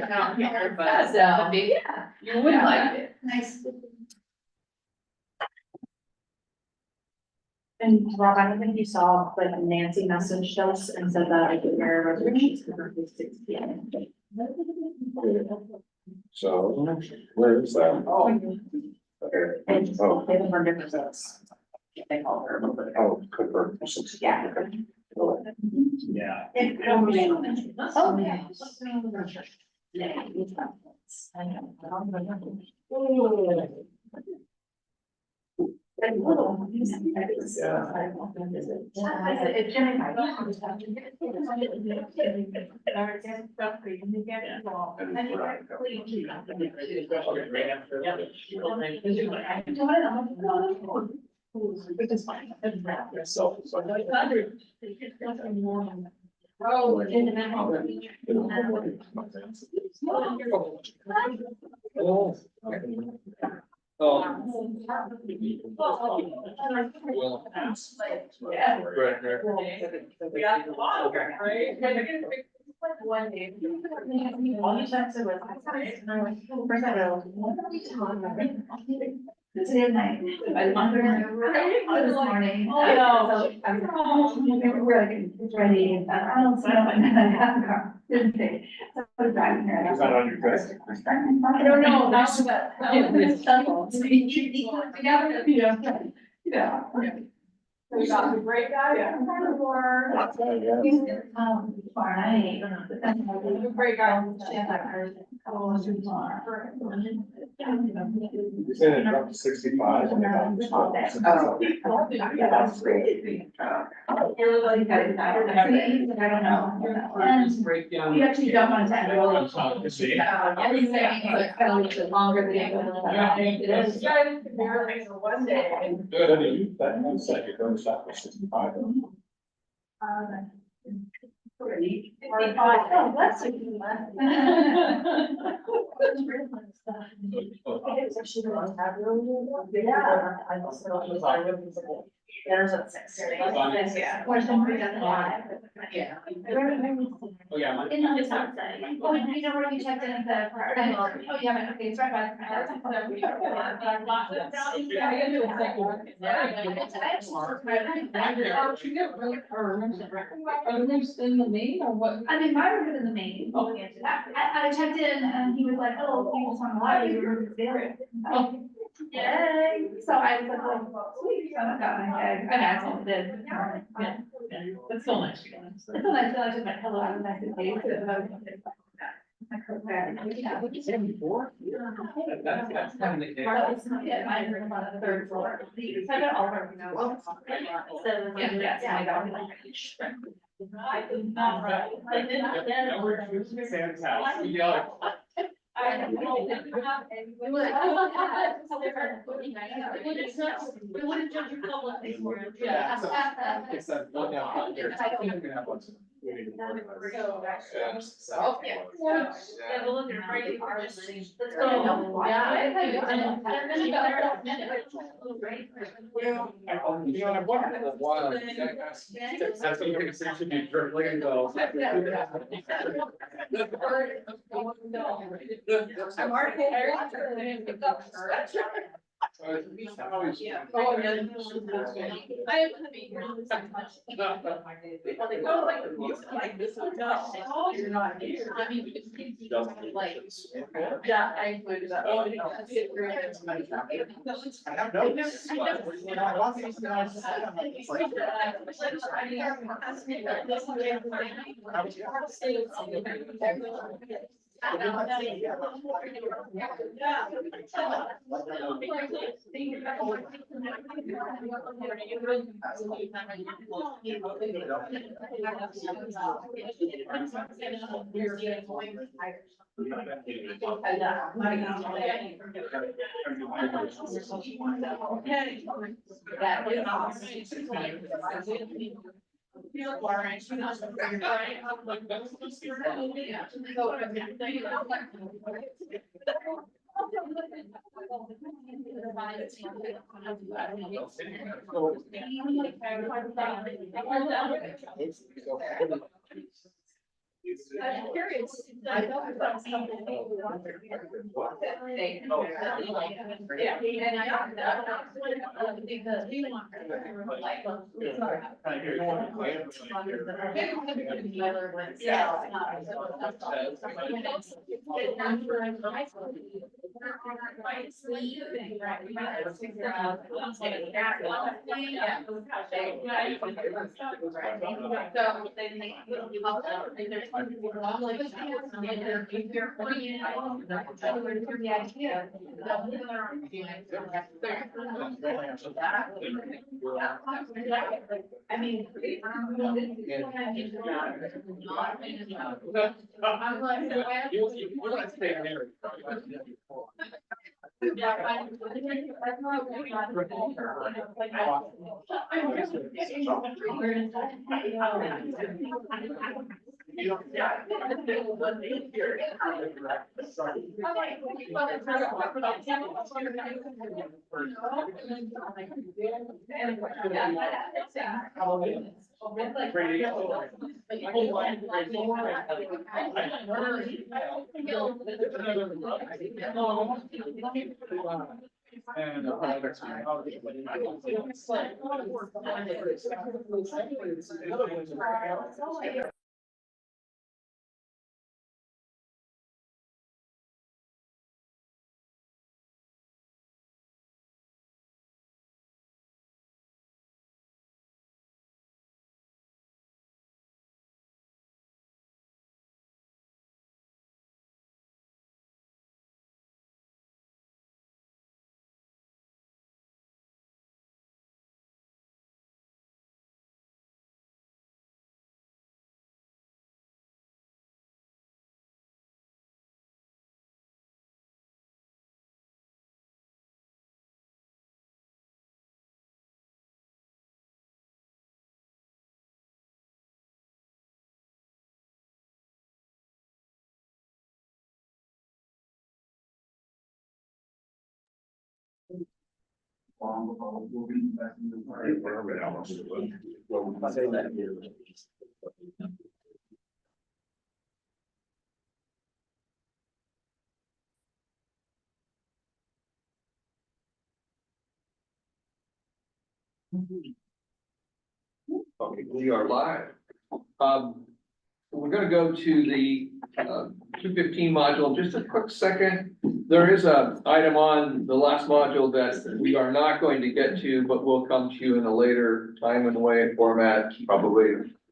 S3: down here, but, so, yeah, you would like it.
S13: Nice. And Rob, I don't think you saw, but Nancy messaged us and said that I could wear reservations for 6 p.m.
S9: So, where is that?
S1: Oh.
S9: Okay.
S13: And
S9: Oh,
S13: they were different things. They call her.
S9: oh, Cooper.
S13: Yeah.
S1: Yeah.
S13: Oh, yeah. Yeah. I know.
S10: Oh, in the
S13: One day. All you texted was, and I'm like, oh, first I go, what are we talking about? Today night. I'm this morning. So we're like, it's ready, and I don't know, and then I have the car, didn't think. So I was driving here.
S1: Is that on your desk?
S13: I don't know, that's what. Yeah.
S10: So we got the great guy.
S13: Yeah. Tomorrow night, but then I was a great guy.
S1: You said it dropped to 65.
S13: Oh. That's great. Everybody got it. I don't know. And we actually don't want to take everything, but kind of a little bit longer than it is.
S10: One day.
S1: That said, you're going to stop at 65.
S13: Oh, that's a good one. There's a 6. Yeah. Or somebody doesn't lie. Yeah.
S1: Oh, yeah.
S13: In the sunset. Oh, you know where you checked in the. Oh, yeah, okay, it's right by.
S10: In the main or what?
S13: I mean, mine was in the main. I checked in and he was like, oh, you just want to lie, you were there. Yay, so I was like, oh, sweet, so I got my bag, and I told did. Yeah.
S10: That's so nice.
S13: It's so nice, I just like, hello, I'm nice to see you.
S1: That's kind of the case.
S13: Yeah, I heard about the 3rd floor. So I got all of our, you know. So, yeah, I got it. I did not write. I did not.
S1: Sam's house. We yell.
S13: We wouldn't judge your public anymore.
S1: Yeah. It's that one down here.
S13: Oh, yeah. Yeah, we'll look at Brady. Let's go.
S1: You know, I wondered why. That's what you're saying, should be dribbling though.
S10: I'm already.
S1: Oh, yeah.
S10: I am gonna be here. Like this hotel. You're not here. I mean, like. Yeah, I included that. Oh, no.
S2: I have notes.
S10: I'm curious. I know about something. Yeah. And I mean.
S1: Okay, we are live. We're gonna go to the 215 module. Just a quick second. There is a item on the last module that we are not going to get to, but will come to you in a later time and way and format, probably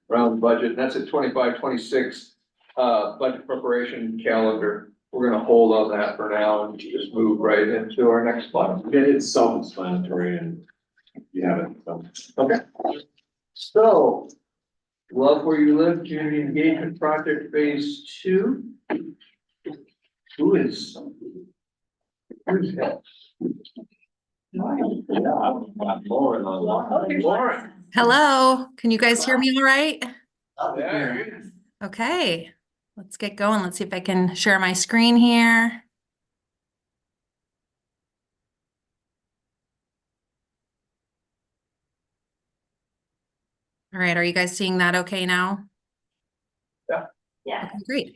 S1: around budget. That's at 25-26 budget preparation calendar. We're gonna hold on that for now and just move right into our next slide.
S9: It's self-explanatory and you have it, so.
S1: Okay. So, Love Where You Live, Community Engagement Project Phase 2. Who's that? Lauren.
S17: Hello, can you guys hear me all right?
S1: Yeah.
S17: Okay, let's get going. Let's see if I can share my screen here. All right, are you guys seeing that okay now?
S10: Yeah.
S17: Okay, great.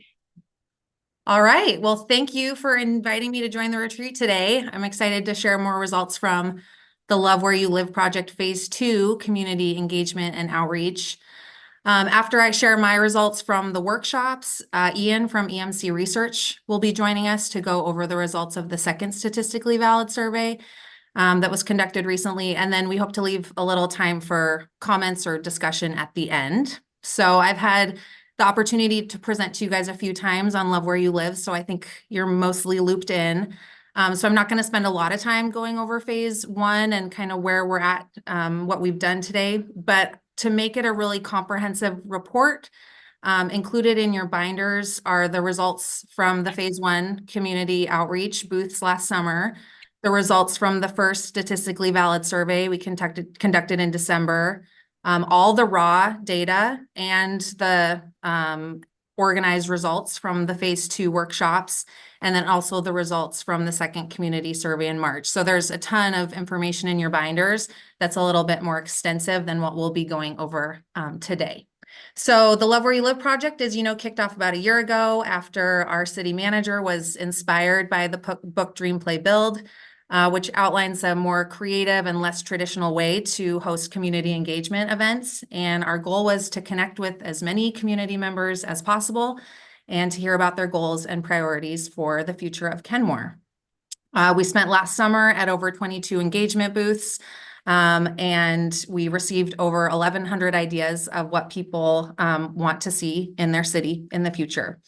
S17: All right, well, thank you for inviting me to join the retreat today. I'm excited to share more results from the Love Where You Live Project Phase 2, Community Engagement and Outreach. After I share my results from the workshops, Ian from EMC Research will be joining us to go over the results of the second statistically valid survey that was conducted recently. And then we hope to leave a little time for comments or discussion at the end. So I've had the opportunity to present to you guys a few times on Love Where You Live, so I think you're mostly looped in. So I'm not going to spend a lot of time going over phase one and kind of where we're at, what we've done today, but to make it a really comprehensive report, included in your binders are the results from the phase one community outreach booths last summer, the results from the first statistically valid survey we conducted in December, all the raw data and the organized results from the phase two workshops, and then also the results from the second community survey in March. So there's a ton of information in your binders that's a little bit more extensive than what we'll be going over today. So the Love Where You Live project, as you know, kicked off about a year ago after our city manager was inspired by the book Dream Play Build, which outlines a more creative and less traditional way to host community engagement events. And our goal was to connect with as many community members as possible and to hear about their goals and priorities for the future of Kenmore. We spent last summer at over 22 engagement booths, and we received over 1,100 ideas of what people want to see in their city in the future.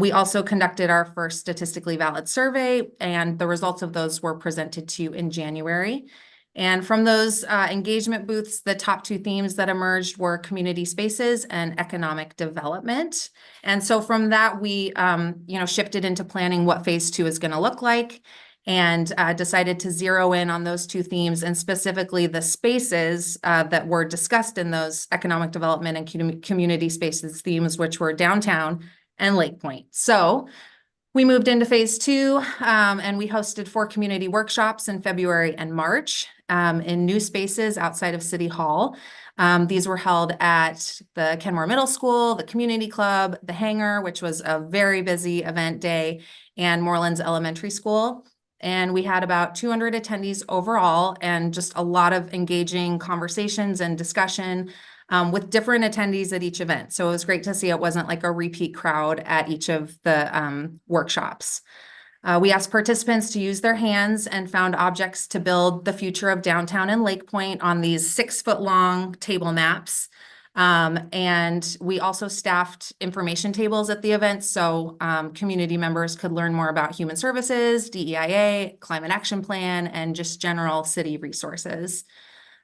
S17: We also conducted our first statistically valid survey, and the results of those were presented to you in January. And from those engagement booths, the top two themes that emerged were community spaces and economic development. And so from that, we shifted into planning what phase two is going to look like, and decided to zero in on those two themes, and specifically the spaces that were discussed in those economic development and community spaces themes, which were downtown and Lake Point. So we moved into phase two, and we hosted 4 community workshops in February and March in new spaces outside of City Hall. These were held at the Kenmore Middle School, the Community Club, the Hangar, which was a very busy event day, and Morelands Elementary School. And we had about 200 attendees overall, and just a lot of engaging conversations and discussion with different attendees at each event. So it was great to see it wasn't like a repeat crowd at each of the workshops. We asked participants to use their hands and found objects to build the future of downtown and Lake Point on these 6-foot-long table maps. And we also staffed information tables at the event, so community members could learn more about human services, DEIA, climate action plan, and just general city resources.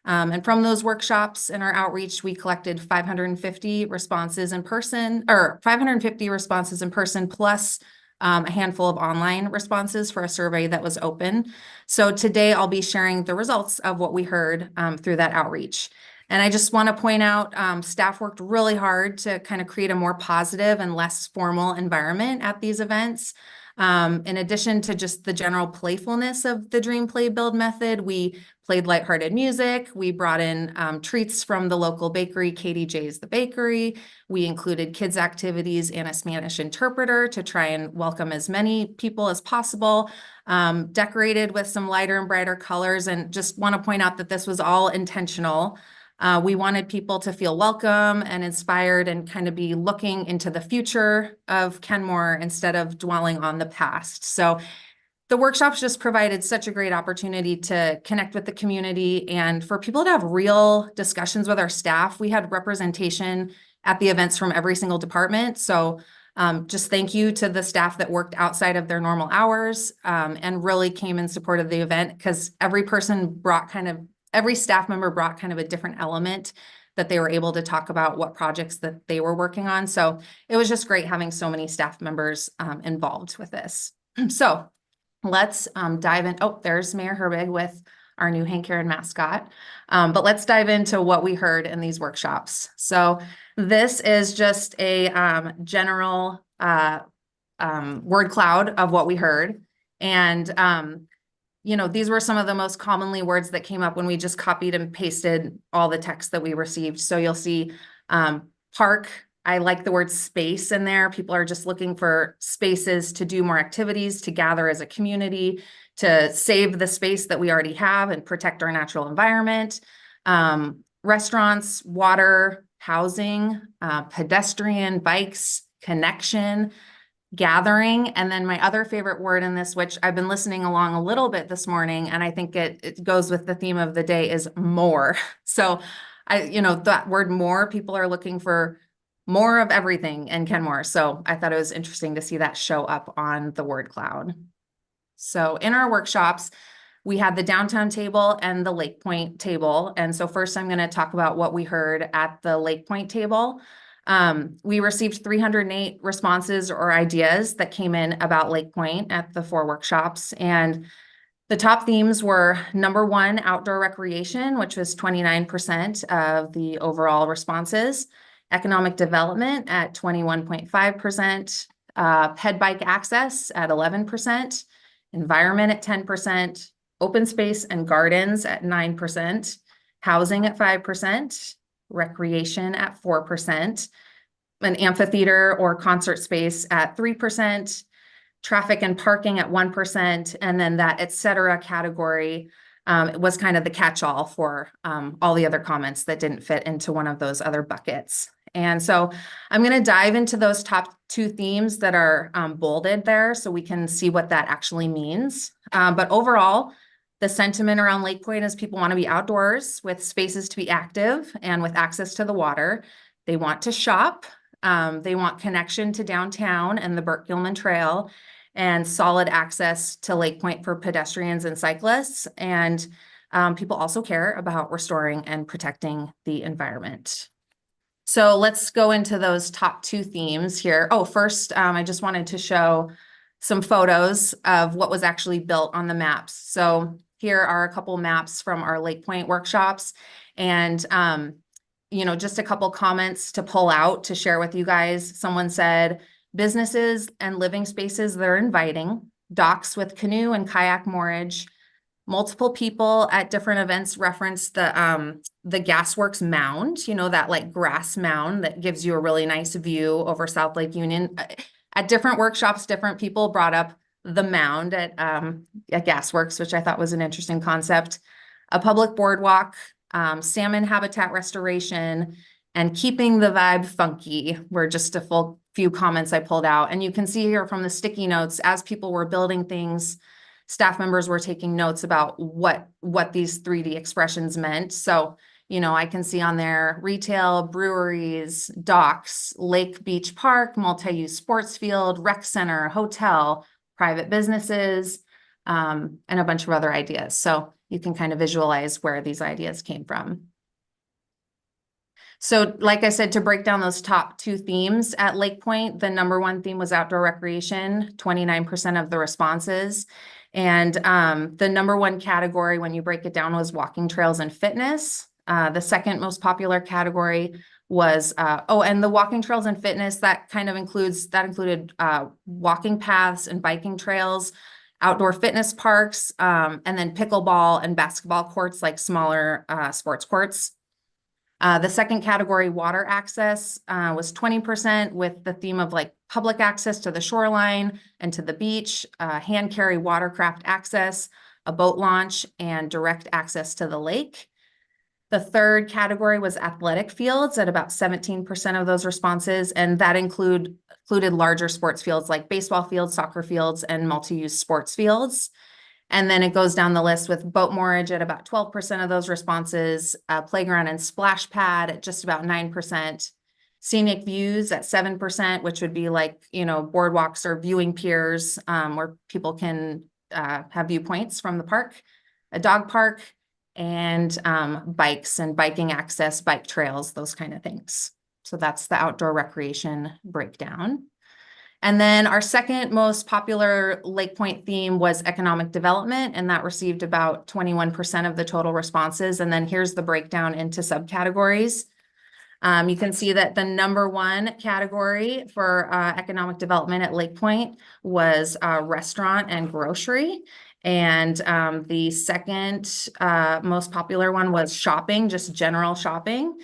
S17: And from those workshops and our outreach, we collected 550 responses in person, or 550 responses in person, plus a handful of online responses for a survey that was open. So today I'll be sharing the results of what we heard through that outreach. And I just want to point out, staff worked really hard to kind of create a more positive and less formal environment at these events. In addition to just the general playfulness of the Dream Play Build method, we played lighthearted music. We brought in treats from the local bakery, Katie J's The Bakery. We included kids' activities and a Spanish interpreter to try and welcome as many people as possible. Decorated with some lighter and brighter colors, and just want to point out that this was all intentional. We wanted people to feel welcome and inspired and kind of be looking into the future of Kenmore instead of dwelling on the past. So the workshops just provided such a great opportunity to connect with the community and for people to have real discussions with our staff. We had representation at the events from every single department. So just thank you to the staff that worked outside of their normal hours and really came in support of the event, because every staff member brought kind of a different element that they were able to talk about what projects that they were working on. So it was just great having so many staff members involved with this. So let's dive in. Oh, there's Mayor Herbig with our new Hank Aaron mascot. But let's dive into what we heard in these workshops. So this is just a general word cloud of what we heard. And these were some of the most commonly words that came up when we just copied and pasted all the text that we received. So you'll see park. I like the word space in there. People are just looking for spaces to do more activities, to gather as a community, to save the space that we already have and protect our natural environment. Restaurants, water, housing, pedestrian, bikes, connection, gathering. And then my other favorite word in this, which I've been listening along a little bit this morning, and I think it goes with the theme of the day, is more. So that word more, people are looking for more of everything in Kenmore. So I thought it was interesting to see that show up on the word cloud. So in our workshops, we had the downtown table and the Lake Point table. And so first I'm going to talk about what we heard at the Lake Point table. We received 308 responses or ideas that came in about Lake Point at the 4 workshops. And the top themes were number 1, outdoor recreation, which was 29% of the overall responses, economic development at 21.5%, ped bike access at 11%, environment at 10%, open space and gardens at 9%, housing at 5%, recreation at 4%, an amphitheater or concert space at 3%, traffic and parking at 1%, and then that et cetera category was kind of the catch-all for all the other comments that didn't fit into one of those other buckets. And so I'm going to dive into those top 2 themes that are bolded there so we can see what that actually means. But overall, the sentiment around Lake Point is people want to be outdoors with spaces to be active and with access to the water. They want to shop. They want connection to downtown and the Burke-Gilman Trail and solid access to Lake Point for pedestrians and cyclists. And people also care about restoring and protecting the environment. So let's go into those top 2 themes here. Oh, first, I just wanted to show some photos of what was actually built on the maps. So here are a couple maps from our Lake Point workshops. And you know, just a couple comments to pull out to share with you guys. Someone said, businesses and living spaces that are inviting, docks with canoe and kayak moorage. Multiple people at different events referenced the Gasworks mound, you know, that like grass mound that gives you a really nice view over South Lake Union. At different workshops, different people brought up the mound at Gasworks, which I thought was an interesting concept. A public boardwalk, salmon habitat restoration, and keeping the vibe funky were just a full few comments I pulled out. And you can see here from the sticky notes, as people were building things, staff members were taking notes about what these 3D expressions meant. So, you know, I can see on there retail, breweries, docks, lake beach park, multi-use sports field, rec center, hotel, private businesses, and a bunch of other ideas. So you can kind of visualize where these ideas came from. So like I said, to break down those top 2 themes at Lake Point, the number 1 theme was outdoor recreation, 29% of the responses. And the number 1 category, when you break it down, was walking trails and fitness. The second most popular category was, and the walking trails and fitness, that included walking paths and biking trails, outdoor fitness parks, and then pickleball and basketball courts, like smaller sports courts. The second category, water access, was 20%, with the theme of like public access to the shoreline and to the beach, hand carry watercraft access, a boat launch, and direct access to the lake. The third category was athletic fields at about 17% of those responses, and that included larger sports fields like baseball fields, soccer fields, and multi-use sports fields. And then it goes down the list with boat moorage at about 12% of those responses, playground and splash pad at just about 9%, scenic views at 7%, which would be like, you know, boardwalks or viewing piers where people can have viewpoints from the park, a dog park, and bikes and biking access, bike trails, those kind of things. So that's the outdoor recreation breakdown. And then our second most popular Lake Point theme was economic development, and that received about 21% of the total responses. And then here's the breakdown into subcategories. You can see that the number 1 category for economic development at Lake Point was restaurant and grocery. And the second most popular one was shopping, just general shopping.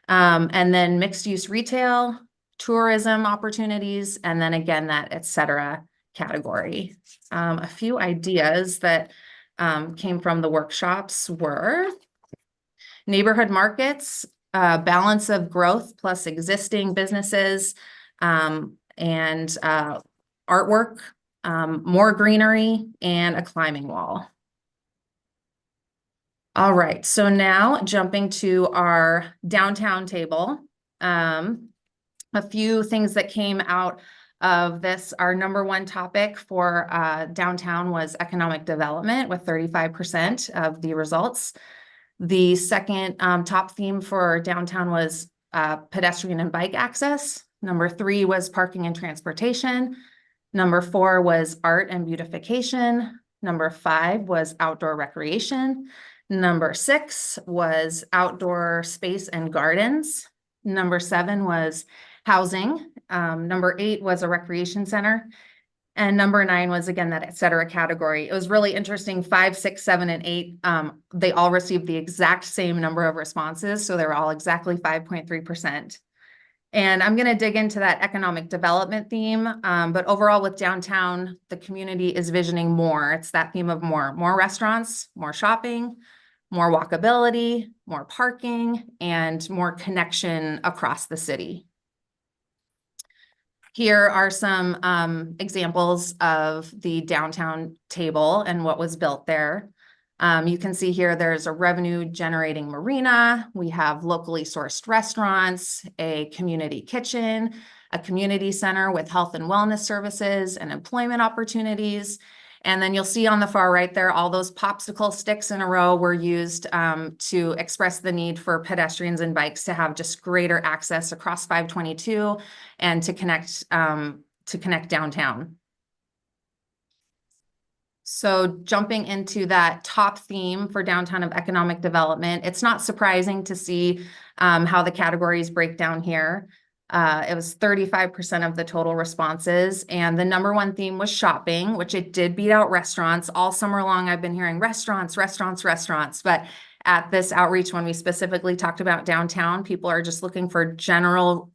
S17: And then mixed use retail, tourism opportunities, and then again, that et cetera category. A few ideas that came from the workshops were neighborhood markets, balance of growth plus existing businesses, and artwork, more greenery, and a climbing wall. All right, so now jumping to our downtown table. A few things that came out of this, our number one topic for downtown was economic development with 35% of the results. The second top theme for downtown was pedestrian and bike access. Number 3 was parking and transportation. Number 4 was art and beautification. Number 5 was outdoor recreation. Number 6 was outdoor space and gardens. Number 7 was housing. Number 8 was a recreation center. And number 9 was, again, that et cetera category. It was really interesting. 5, 6, 7, and 8, they all received the exact same number of responses. So they were all exactly 5.3%. And I'm going to dig into that economic development theme. But overall with downtown, the community is visioning more. It's that theme of more restaurants, more shopping, more walkability, more parking, and more connection across the city. Here are some examples of the downtown table and what was built there. You can see here there's a revenue generating marina. We have locally sourced restaurants, a community kitchen, a community center with health and wellness services and employment opportunities. And then you'll see on the far right there, all those popsicle sticks in a row were used to express the need for pedestrians and bikes to have just greater access across 522 and to connect downtown. So jumping into that top theme for downtown of economic development, it's not surprising to see how the categories break down here. It was 35% of the total responses, and the number one theme was shopping, which it did beat out restaurants. All summer long, I've been hearing restaurants, restaurants, restaurants, but at this outreach, when we specifically talked about downtown, people are just looking for general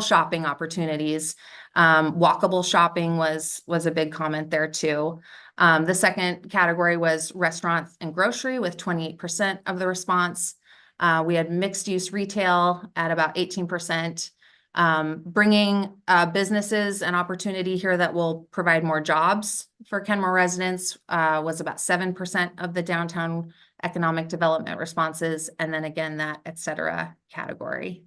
S17: shopping opportunities. Walkable shopping was a big comment there too. The second category was restaurants and grocery with 28% of the response. We had mixed use retail at about 18%. Bringing businesses and opportunity here that will provide more jobs for Kenmore residents was about 7% of the downtown economic development responses. And then again, that et cetera category.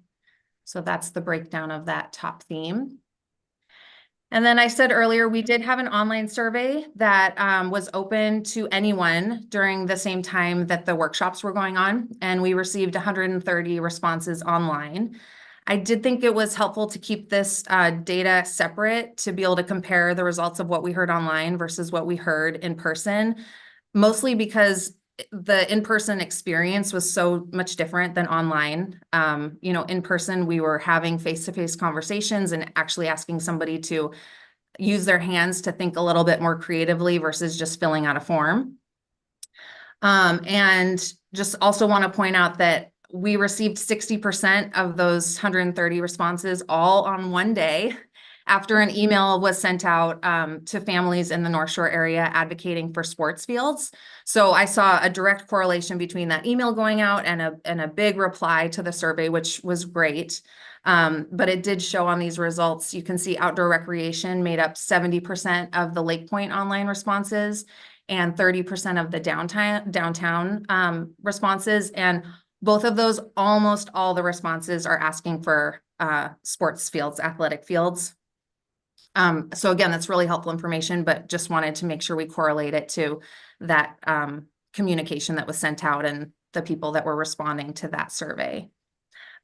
S17: So that's the breakdown of that top theme. And then I said earlier, we did have an online survey that was open to anyone during the same time that the workshops were going on, and we received 130 responses online. I did think it was helpful to keep this data separate to be able to compare the results of what we heard online versus what we heard in person, mostly because the in-person experience was so much different than online. In person, we were having face-to-face conversations and actually asking somebody to use their hands to think a little bit more creatively versus just filling out a form. And just also want to point out that we received 60% of those 130 responses all on one day after an email was sent out to families in the North Shore area advocating for sports fields. So I saw a direct correlation between that email going out and a big reply to the survey, which was great. But it did show on these results, you can see outdoor recreation made up 70% of the Lake Point online responses and 30% of the downtown responses. And both of those, almost all the responses are asking for sports fields, athletic fields. So again, that's really helpful information, but just wanted to make sure we correlate it to that communication that was sent out and the people that were responding to that survey.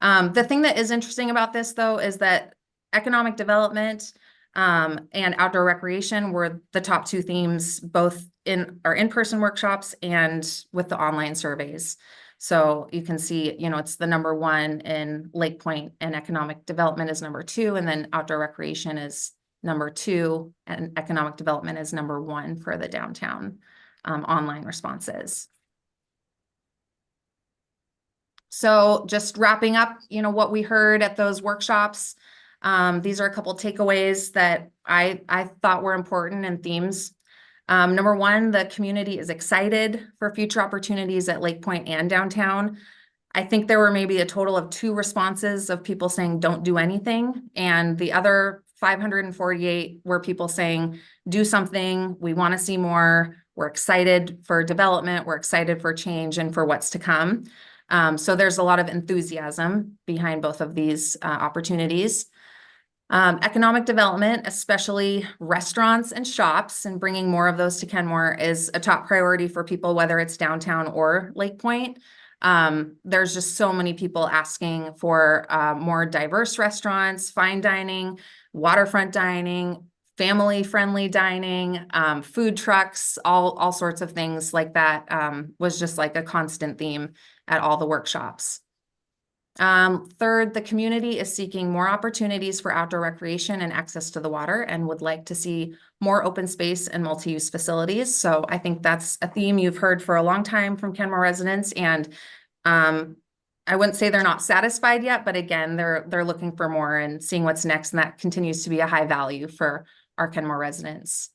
S17: The thing that is interesting about this, though, is that economic development and outdoor recreation were the top two themes, both in our in-person workshops and with the online surveys. So you can see, it's the number one in Lake Point, and economic development is number 2, and then outdoor recreation is number 2, and economic development is number 1 for the downtown online responses. So just wrapping up, what we heard at those workshops, these are a couple takeaways that I thought were important and themes. Number 1, the community is excited for future opportunities at Lake Point and downtown. I think there were maybe a total of 2 responses of people saying don't do anything, and the other 548 were people saying do something, we want to see more, we're excited for development, we're excited for change and for what's to come. So there's a lot of enthusiasm behind both of these opportunities. Economic development, especially restaurants and shops, and bringing more of those to Kenmore is a top priority for people, whether it's downtown or Lake Point. There's just so many people asking for more diverse restaurants, fine dining, waterfront dining, family-friendly dining, food trucks, all sorts of things like that, was just like a constant theme at all the workshops. Third, the community is seeking more opportunities for outdoor recreation and access to the water and would like to see more open space and multi-use facilities. So I think that's a theme you've heard for a long time from Kenmore residents, and I wouldn't say they're not satisfied yet, but again, they're looking for more and seeing what's next, and that continues to be a high value for our Kenmore residents.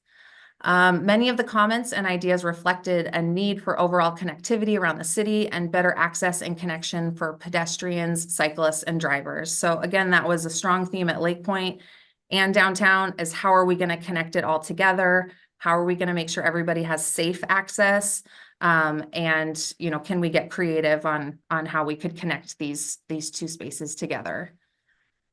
S17: Many of the comments and ideas reflected a need for overall connectivity around the city and better access and connection for pedestrians, cyclists, and drivers. So again, that was a strong theme at Lake Point and downtown, is how are we going to connect it all together? How are we going to make sure everybody has safe access? And, you know, can we get creative on how we could connect these two spaces together?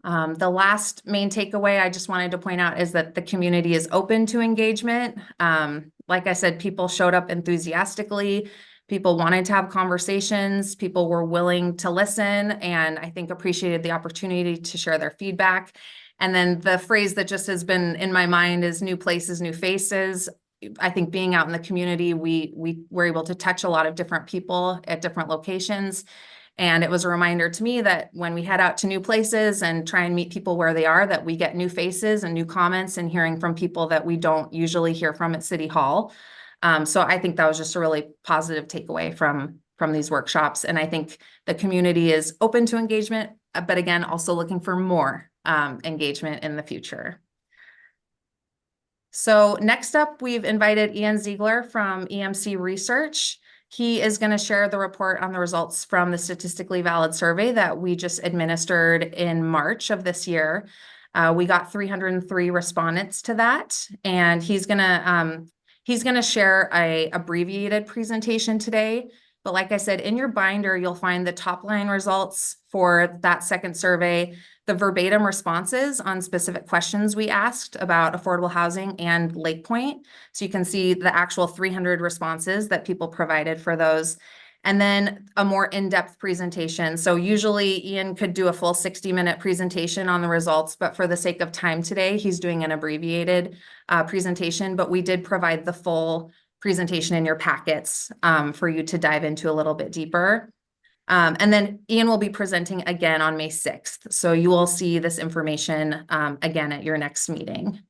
S17: The last main takeaway I just wanted to point out is that the community is open to engagement. Like I said, people showed up enthusiastically. People wanted to have conversations. People were willing to listen, and I think appreciated the opportunity to share their feedback. And then the phrase that just has been in my mind is new places, new faces. I think being out in the community, we were able to touch a lot of different people at different locations. And it was a reminder to me that when we head out to new places and try and meet people where they are, that we get new faces and new comments and hearing from people that we don't usually hear from at City Hall. So I think that was just a really positive takeaway from these workshops. And I think the community is open to engagement, but again, also looking for more engagement in the future. So next up, we've invited Ian Ziegler from EMC Research. He is going to share the report on the results from the statistically valid survey that we just administered in March of this year. We got 303 respondents to that, and he's going to share a abbreviated presentation today. But like I said, in your binder, you'll find the top line results for that second survey, the verbatim responses on specific questions we asked about affordable housing and Lake Point. So you can see the actual 300 responses that people provided for those. And then a more in-depth presentation. So usually Ian could do a full 60-minute presentation on the results, but for the sake of time today, he's doing an abbreviated presentation, but we did provide the full presentation in your packets for you to dive into a little bit deeper. And then Ian will be presenting again on May 6th. So you will see this information again at your next meeting.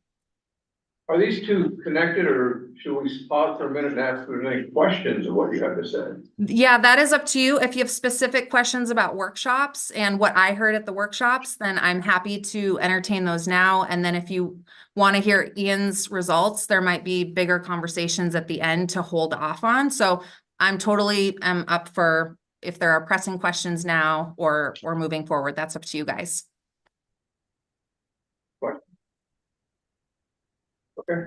S1: Are these two connected, or should we pause for a minute and ask if there's any questions of what you have to say?
S17: Yeah, that is up to you. If you have specific questions about workshops and what I heard at the workshops, then I'm happy to entertain those now. And then if you want to hear Ian's results, there might be bigger conversations at the end to hold off on. So I'm totally up for if there are pressing questions now or moving forward. That's up to you guys.
S1: Okay.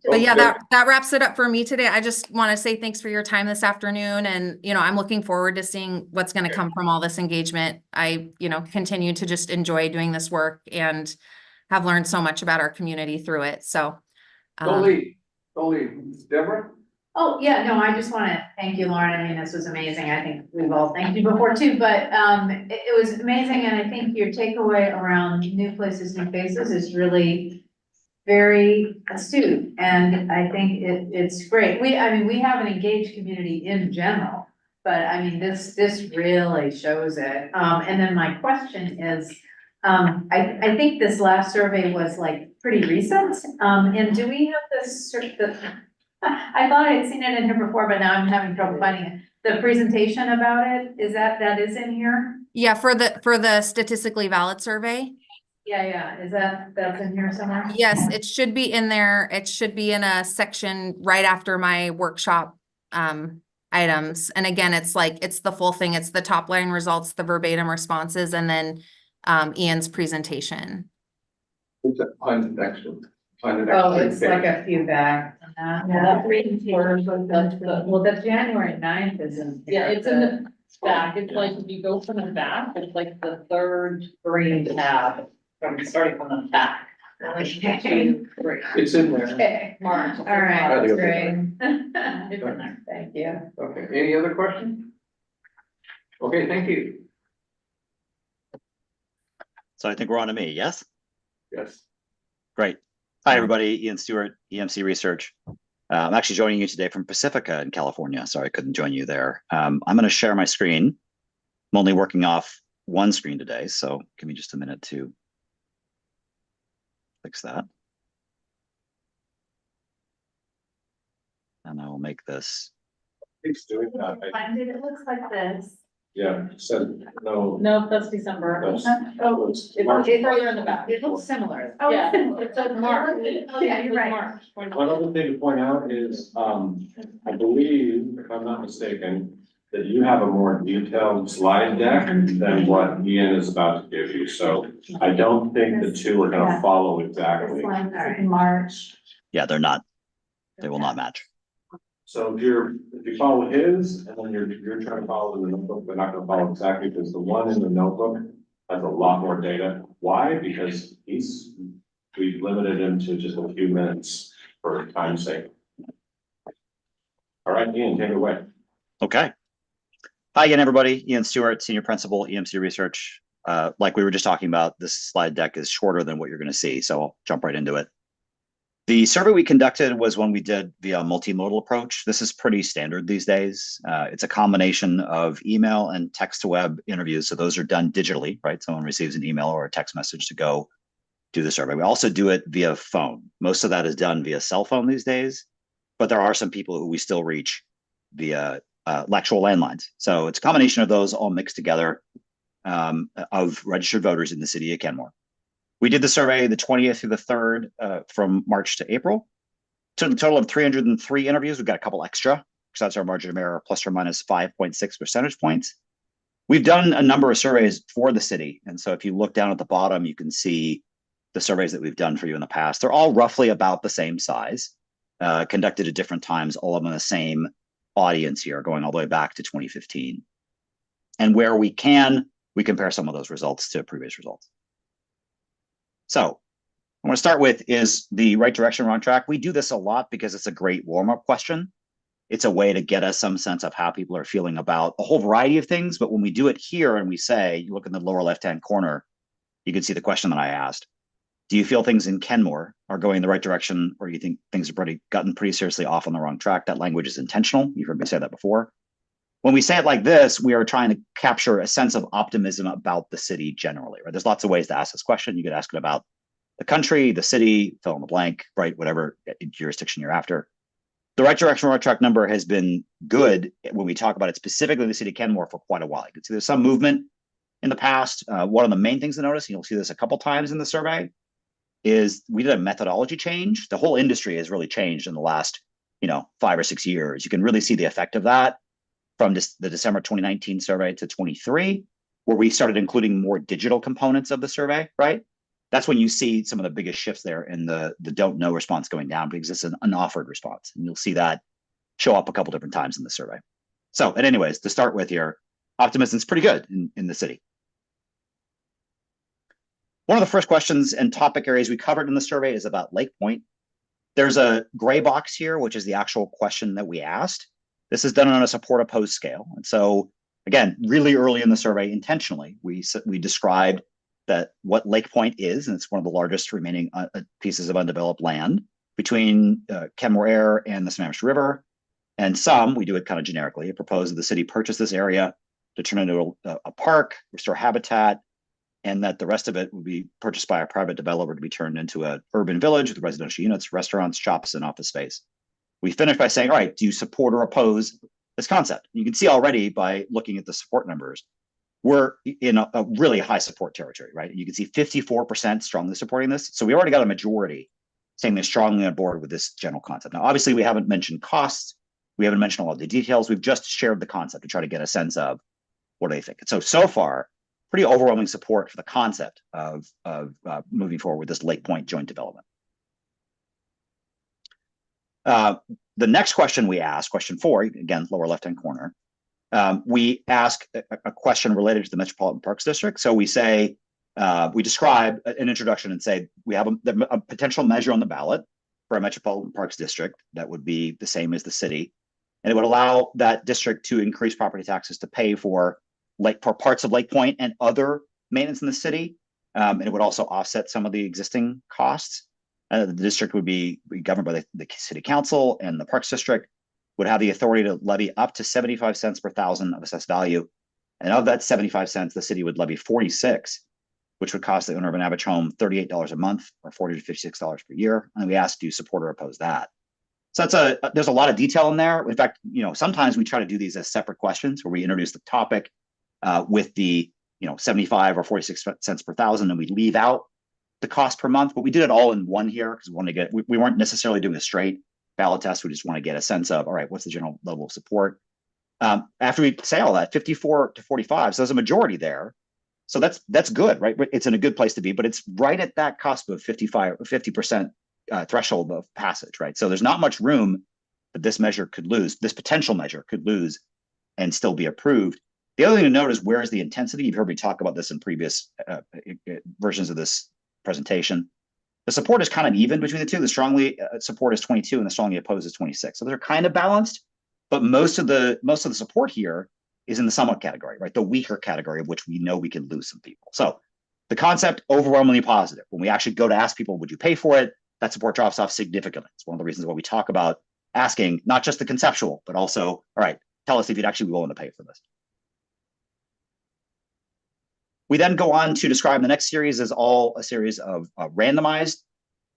S17: But yeah, that wraps it up for me today. I just want to say thanks for your time this afternoon. And, you know, I'm looking forward to seeing what's going to come from all this engagement. I, you know, continue to just enjoy doing this work and have learned so much about our community through it. So.
S1: Don't leave, Deborah?
S6: Oh, yeah, no, I just want to thank you, Lauren. I mean, this was amazing. I think we've all thanked you before too, but it was amazing. And I think your takeaway around new places, new faces is really very astute. And I think it's great. We have an engaged community in general, but I mean, this really shows it. And then my question is, I think this last survey was like pretty recent. And do we have this I thought I had seen it in here before, but now I'm having trouble finding it. The presentation about it, is that is in here?
S17: Yeah, for the statistically valid survey.
S6: Yeah, that's in here somewhere?
S17: Yes, it should be in there. It should be in a section right after my workshop items. And again, it's the full thing. It's the top line results, the verbatim responses, and then Ian's presentation.
S1: On the next one.
S6: Oh, it's like a few back. Yeah, 3 quarters. Well, the January 9th is in.
S12: Yeah, it's in the back. It's like if you go from the back, it's like the third green tab.
S6: from starting from the back.
S11: Okay.
S1: It's in there.
S6: Okay, March, all right, that's great. It's in there, thank you.
S1: Okay, any other questions? Okay, thank you.
S18: So I think we're on to me, yes?
S1: Yes.
S18: Great. Hi, everybody. Ian Stewart, EMC Research. I'm actually joining you today from Pacifica in California. Sorry, I couldn't join you there. I'm going to share my screen. I'm only working off one screen today, so give me just a minute to fix that. And I will make this.
S9: He's doing that.
S13: Funded, it looks like this.
S9: Yeah, said no.
S12: No, that's December.
S13: Oh,
S12: It's further in the back.
S6: It looks similar.
S13: Oh,
S12: Yeah,
S13: it's-
S12: it says March.
S13: Yeah, you're right.
S12: March.
S9: One other thing to point out is, I believe, if I'm not mistaken, that you have a more detailed slide deck than what Ian is about to give you. So I don't think the two are gonna follow
S13: This
S9: exactly.
S13: one's in March.
S18: Yeah, they're not. They will not match.
S9: So if you follow his, and then you're trying to follow in the notebook, they're not gonna follow exactly, because the one in the notebook has a lot more data. Why? Because we've limited him to just a few minutes for time's sake. All right, Ian, take it away.
S18: Okay. Hi again, everybody. Ian Stewart, Senior Principal, EMC Research. Like we were just talking about, this slide deck is shorter than what you're going to see, so I'll jump right into it. The survey we conducted was one we did via a multimodal approach. This is pretty standard these days. It's a combination of email and text-to-web interviews, so those are done digitally, right? Someone receives an email or a text message to go do the survey. We also do it via phone. Most of that is done via cell phone these days, but there are some people who we still reach via actual landlines. So it's a combination of those all mixed together of registered voters in the city of Kenmore. We did the survey the 20th through the 3rd from March to April. To the total of 303 interviews, we've got a couple extra, because that's our margin of error, plus or minus 5.6 percentage points. We've done a number of surveys for the city. And so if you look down at the bottom, you can see the surveys that we've done for you in the past. They're all roughly about the same size, conducted at different times, all of them the same audience here, going all the way back to 2015. And where we can, we compare some of those results to previous results. So I want to start with, is the right direction, wrong track? We do this a lot because it's a great warm-up question. It's a way to get us some sense of how people are feeling about a whole variety of things. But when we do it here and we say, you look in the lower left-hand corner, you can see the question that I asked. Do you feel things in Kenmore are going in the right direction, or you think things have gotten pretty seriously off on the wrong track? That language is intentional. You've heard me say that before. When we say it like this, we are trying to capture a sense of optimism about the city generally, right? There's lots of ways to ask this question. You could ask it about the country, the city, fill in the blank, right? Whatever jurisdiction you're after. The right direction, right track number has been good when we talk about it specifically in the city of Kenmore for quite a while. You can see there's some movement in the past. One of the main things to notice, and you'll see this a couple times in the survey, is we did a methodology change. The whole industry has really changed in the last, 5 or 6 years. You can really see the effect of that from the December 2019 survey to 23, where we started including more digital components of the survey, right? That's when you see some of the biggest shifts there in the don't know response going down, because it's an unoffered response. And you'll see that show up a couple different times in the survey. So, and anyways, to start with here, optimism is pretty good in the city. One of the first questions and topic areas we covered in the survey is about Lake Point. There's a gray box here, which is the actual question that we asked. This is done on a support opposed scale. And so again, really early in the survey, intentionally, we described that what Lake Point is, and it's one of the largest remaining pieces of undeveloped land between Kenmore Air and the Sammamish River. And we do it kind of generically. It proposed that the city purchase this area to turn into a park, restore habitat, and that the rest of it would be purchased by a private developer to be turned into an urban village with residential units, restaurants, shops, and office space. We finished by saying, all right, do you support or oppose this concept? You can see already by looking at the support numbers, we're in a really high support territory, right? You can see 54% strongly supporting this. So we already got a majority saying they're strongly on board with this general concept. Now, obviously, we haven't mentioned costs. We haven't mentioned all of the details. We've just shared the concept to try to get a sense of what do they think. And so far, pretty overwhelming support for the concept of moving forward with this Lake Point joint development. The next question we asked, question 4, again, lower left-hand corner, we ask a question related to the Metropolitan Parks District. So we say, we describe an introduction and say we have a potential measure on the ballot for a Metropolitan Parks District that would be the same as the city. And it would allow that district to increase property taxes to pay for parts of Lake Point and other maintenance in the city. And it would also offset some of the existing costs. The district would be governed by the city council, and the Parks District would have the authority to levy up to 75 cents per thousand of assessed value. And of that 75 cents, the city would levy 46, which would cost the owner of an average home $38 a month or $40 to $56 per year. And we ask, do you support or oppose that? So there's a lot of detail in there. In fact, sometimes we try to do these as separate questions where we introduce the topic with the 75 or 46 cents per thousand, and we leave out the cost per month. But we did it all in one here because we weren't necessarily doing a straight ballot test. We just want to get a sense of, all right, what's the general level of support? After we say all that, 54 to 45, so there's a majority there. So that's good, right? It's in a good place to be, but it's right at that cusp of 50% threshold of passage, right? So there's not much room that this potential measure could lose and still be approved. The other thing to note is, where is the intensity? You've heard me talk about this in previous versions of this presentation. The support is kind of even between the two. The strongly support is 22 and the strongly opposed is 26. So they're kind of balanced, but most of the support here is in the somewhat category, right? The weaker category, of which we know we can lose some people. So the concept, overwhelmingly positive. When we actually go to ask people, would you pay for it? That support drops off significantly. It's one of the reasons why we talk about asking not just the conceptual, but also, all right, tell us if you'd actually be willing to pay for this. We then go on to describe the next series as all a series of randomized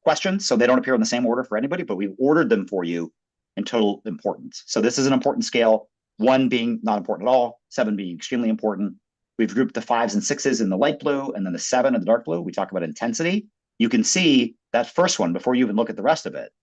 S18: questions. So they don't appear in the same order for anybody, but we've ordered them for you in total importance. So this is an important scale, 1 being not important at all, 7 being extremely important. We've grouped the 5s and 6s in the light blue and then the 7 in the dark blue. We talk about intensity. You can see that first one, before you even look at the rest of it,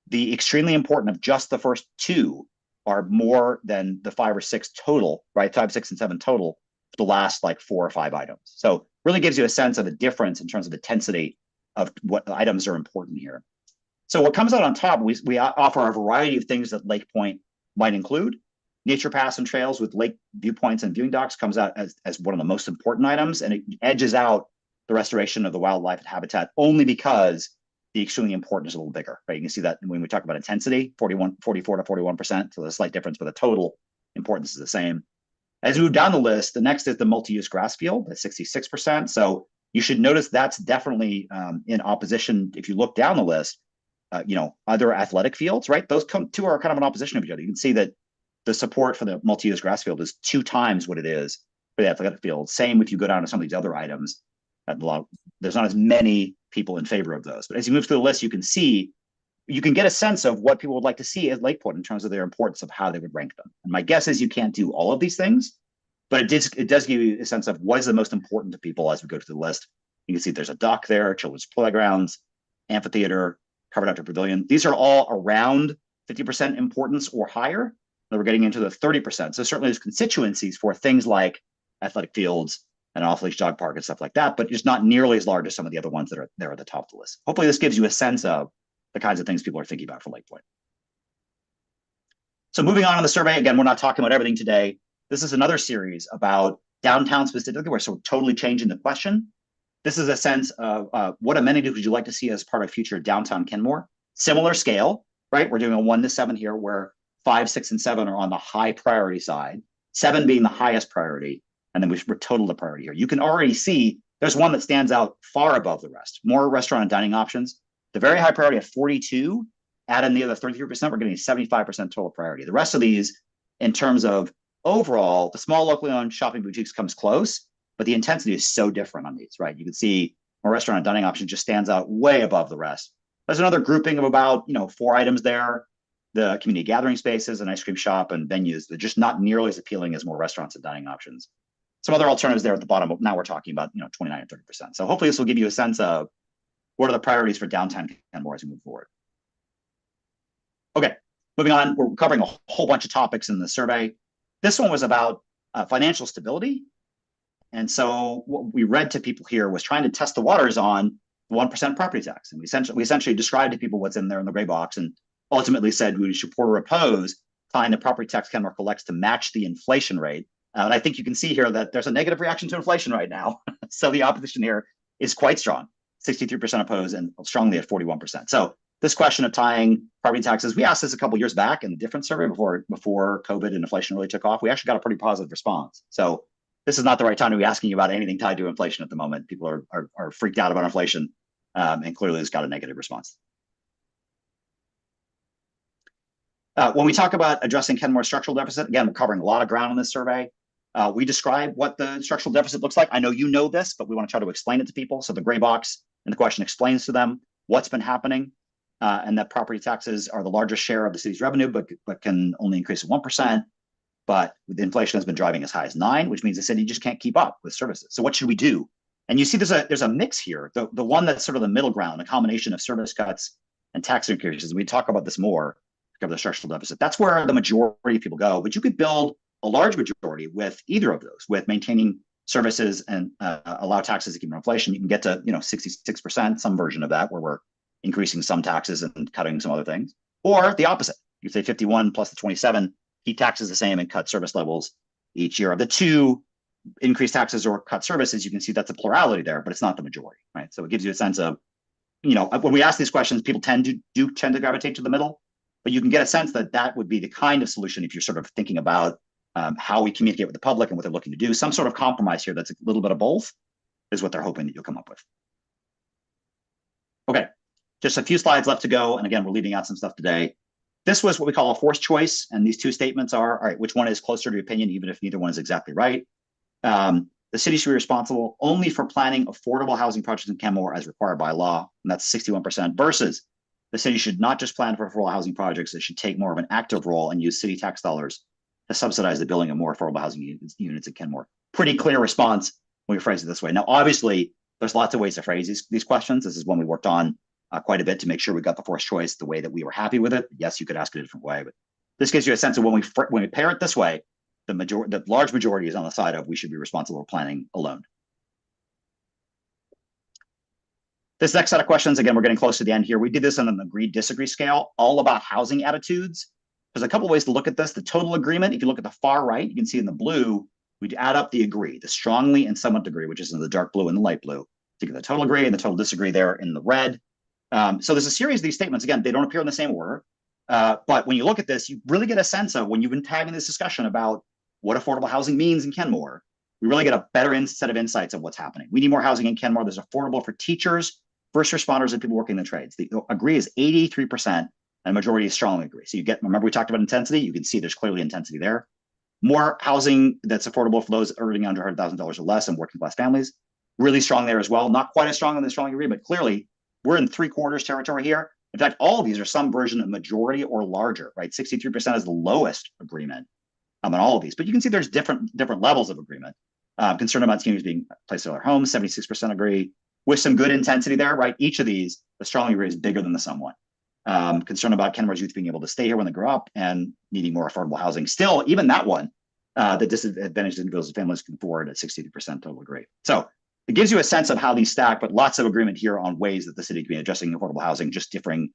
S18: the extremely important of just the first 2 are more than the 5 or 6 total, right? 5, 6, and 7 total, the last like 4 or 5 items. So really gives you a sense of the difference in terms of intensity of what items are important here. So what comes out on top, we offer a variety of things that Lake Point might include. Nature paths and trails with lake viewpoints and viewing docks comes out as one of the most important items, and it edges out the restoration of the wildlife and habitat only because the extremely important is a little bigger, right? You can see that when we talk about intensity, 44 to 41%, so there's a slight difference, but the total importance is the same. As we move down the list, the next is the multi-use grass field at 66%. So you should notice that's definitely in opposition. If you look down the list, other athletic fields, right? Those two are kind of in opposition of each other. You can see that the support for the multi-use grass field is 2 times what it is for the athletic field. Same if you go down to some of these other items. There's not as many people in favor of those. But as you move through the list, you can get a sense of what people would like to see at Lake Point in terms of their importance of how they would rank them. And my guess is you can't do all of these things, but it does give you a sense of what is the most important to people as we go through the list. You can see there's a dock there, children's playgrounds, amphitheater, covered outdoor pavilion. These are all around 50% importance or higher. And we're getting into the 30%. So certainly there's constituencies for things like athletic fields and off-leash dog park and stuff like that, but just not nearly as large as some of the other ones that are there at the top of the list. Hopefully this gives you a sense of the kinds of things people are thinking about for Lake Point. So moving on to the survey, again, we're not talking about everything today. This is another series about downtown specifically. We're sort of totally changing the question. This is a sense of what amenities would you like to see as part of future downtown Kenmore? Similar scale, right? We're doing a 1 to 7 here, where 5, 6, and 7 are on the high priority side, 7 being the highest priority, and then we're total the priority here. You can already see there's one that stands out far above the rest. More restaurant and dining options. The very high priority of 42, add in the other 33%, we're getting 75% total priority. The rest of these, in terms of overall, the small locally owned shopping boutiques comes close, but the intensity is so different on these, right? You can see more restaurant and dining options just stands out way above the rest. There's another grouping of about 4 items there. The community gathering spaces, an ice cream shop, and venues. They're just not nearly as appealing as more restaurants and dining options. Some other alternatives there at the bottom. Now we're talking about 29 and 30%. So hopefully this will give you a sense of what are the priorities for downtown Kenmore as we move forward. Okay, moving on. We're covering a whole bunch of topics in the survey. This one was about financial stability. And so what we read to people here was trying to test the waters on 1% property tax. And we essentially described to people what's in there in the gray box and ultimately said we should support or oppose tying the property tax Kenmore collects to match the inflation rate And I think you can see here that there's a negative reaction to inflation right now. So the opposition here is quite strong, 63% opposed and strongly at 41%. So this question of tying property taxes, we asked this a couple years back in a different survey before COVID and inflation really took off. We actually got a pretty positive response. So this is not the right time to be asking you about anything tied to inflation at the moment. People are freaked out about inflation, and clearly it's got a negative response. When we talk about addressing Kenmore's structural deficit, again, we're covering a lot of ground in this survey. We describe what the structural deficit looks like. I know you know this, but we want to try to explain it to people. So the gray box in the question explains to them what's been happening, and that property taxes are the largest share of the city's revenue, but can only increase at 1%. But the inflation has been driving as high as 9%, which means the city just can't keep up with services. So what should we do? And you see there's a mix here. The one that's sort of the middle ground, a combination of service cuts and tax increases. We talk about this more, cover the structural deficit. That's where the majority of people go. But you could build a large majority with either of those, with maintaining services and allow taxes to keep inflation. You can get to 66%, some version of that, where we're increasing some taxes and cutting some other things. Or the opposite. You say 51 plus the 27, keep taxes the same and cut service levels each year. Of the two, increase taxes or cut services, you can see that's a plurality there, but it's not the majority, right? So it gives you a sense of, when we ask these questions, people tend to gravitate to the middle, but you can get a sense that that would be the kind of solution if you're sort of thinking about how we communicate with the public and what they're looking to do. Some sort of compromise here that's a little bit of both is what they're hoping that you'll come up with. Okay, just a few slides left to go. And again, we're leaving out some stuff today. This was what we call a forced choice. And these two statements are, all right, which one is closer to your opinion, even if neither one is exactly right? The city should be responsible only for planning affordable housing projects in Kenmore as required by law. And that's 61% versus the city should not just plan for affordable housing projects. It should take more of an active role and use city tax dollars to subsidize the building of more affordable housing units in Kenmore. Pretty clear response when we phrase it this way. Now, obviously, there's lots of ways to phrase these questions. This is one we worked on quite a bit to make sure we got the forced choice the way that we were happy with it. Yes, you could ask it a different way, but this gives you a sense of when we pair it this way, the large majority is on the side of we should be responsible for planning alone. This next set of questions, again, we're getting close to the end here. We did this on an agree-disagree scale, all about housing attitudes. There's a couple ways to look at this. The total agreement, if you look at the far right, you can see in the blue, we'd add up the agree, the strongly and somewhat agree, which is in the dark blue and the light blue. So you get the total agree and the total disagree there in the red. So there's a series of these statements. Again, they don't appear in the same order. But when you look at this, you really get a sense of when you've been having this discussion about what affordable housing means in Kenmore, we really get a better set of insights of what's happening. We need more housing in Kenmore. There's affordable for teachers, first responders, and people working in the trades. The agree is 83%, and majority is strongly agree. So you get, remember we talked about intensity? You can see there's clearly intensity there. More housing that's affordable for those earning under $100,000 or less and working class families. Really strong there as well. Not quite as strong on the strongly agree, but clearly we're in 3/4 territory here. In fact, all of these are some version of majority or larger, right? 63% is the lowest agreement on all of these, but you can see there's different levels of agreement. Concerned about seniors being placed in their homes, 76% agree, with some good intensity there, right? Each of these, the strongly agree is bigger than the somewhat. Concerned about Kenmore's youth being able to stay here when they grow up and needing more affordable housing. Still, even that one, the disadvantaged individuals and families can afford at 63% total agree. So it gives you a sense of how these stack, but lots of agreement here on ways that the city can be addressing affordable housing, just differing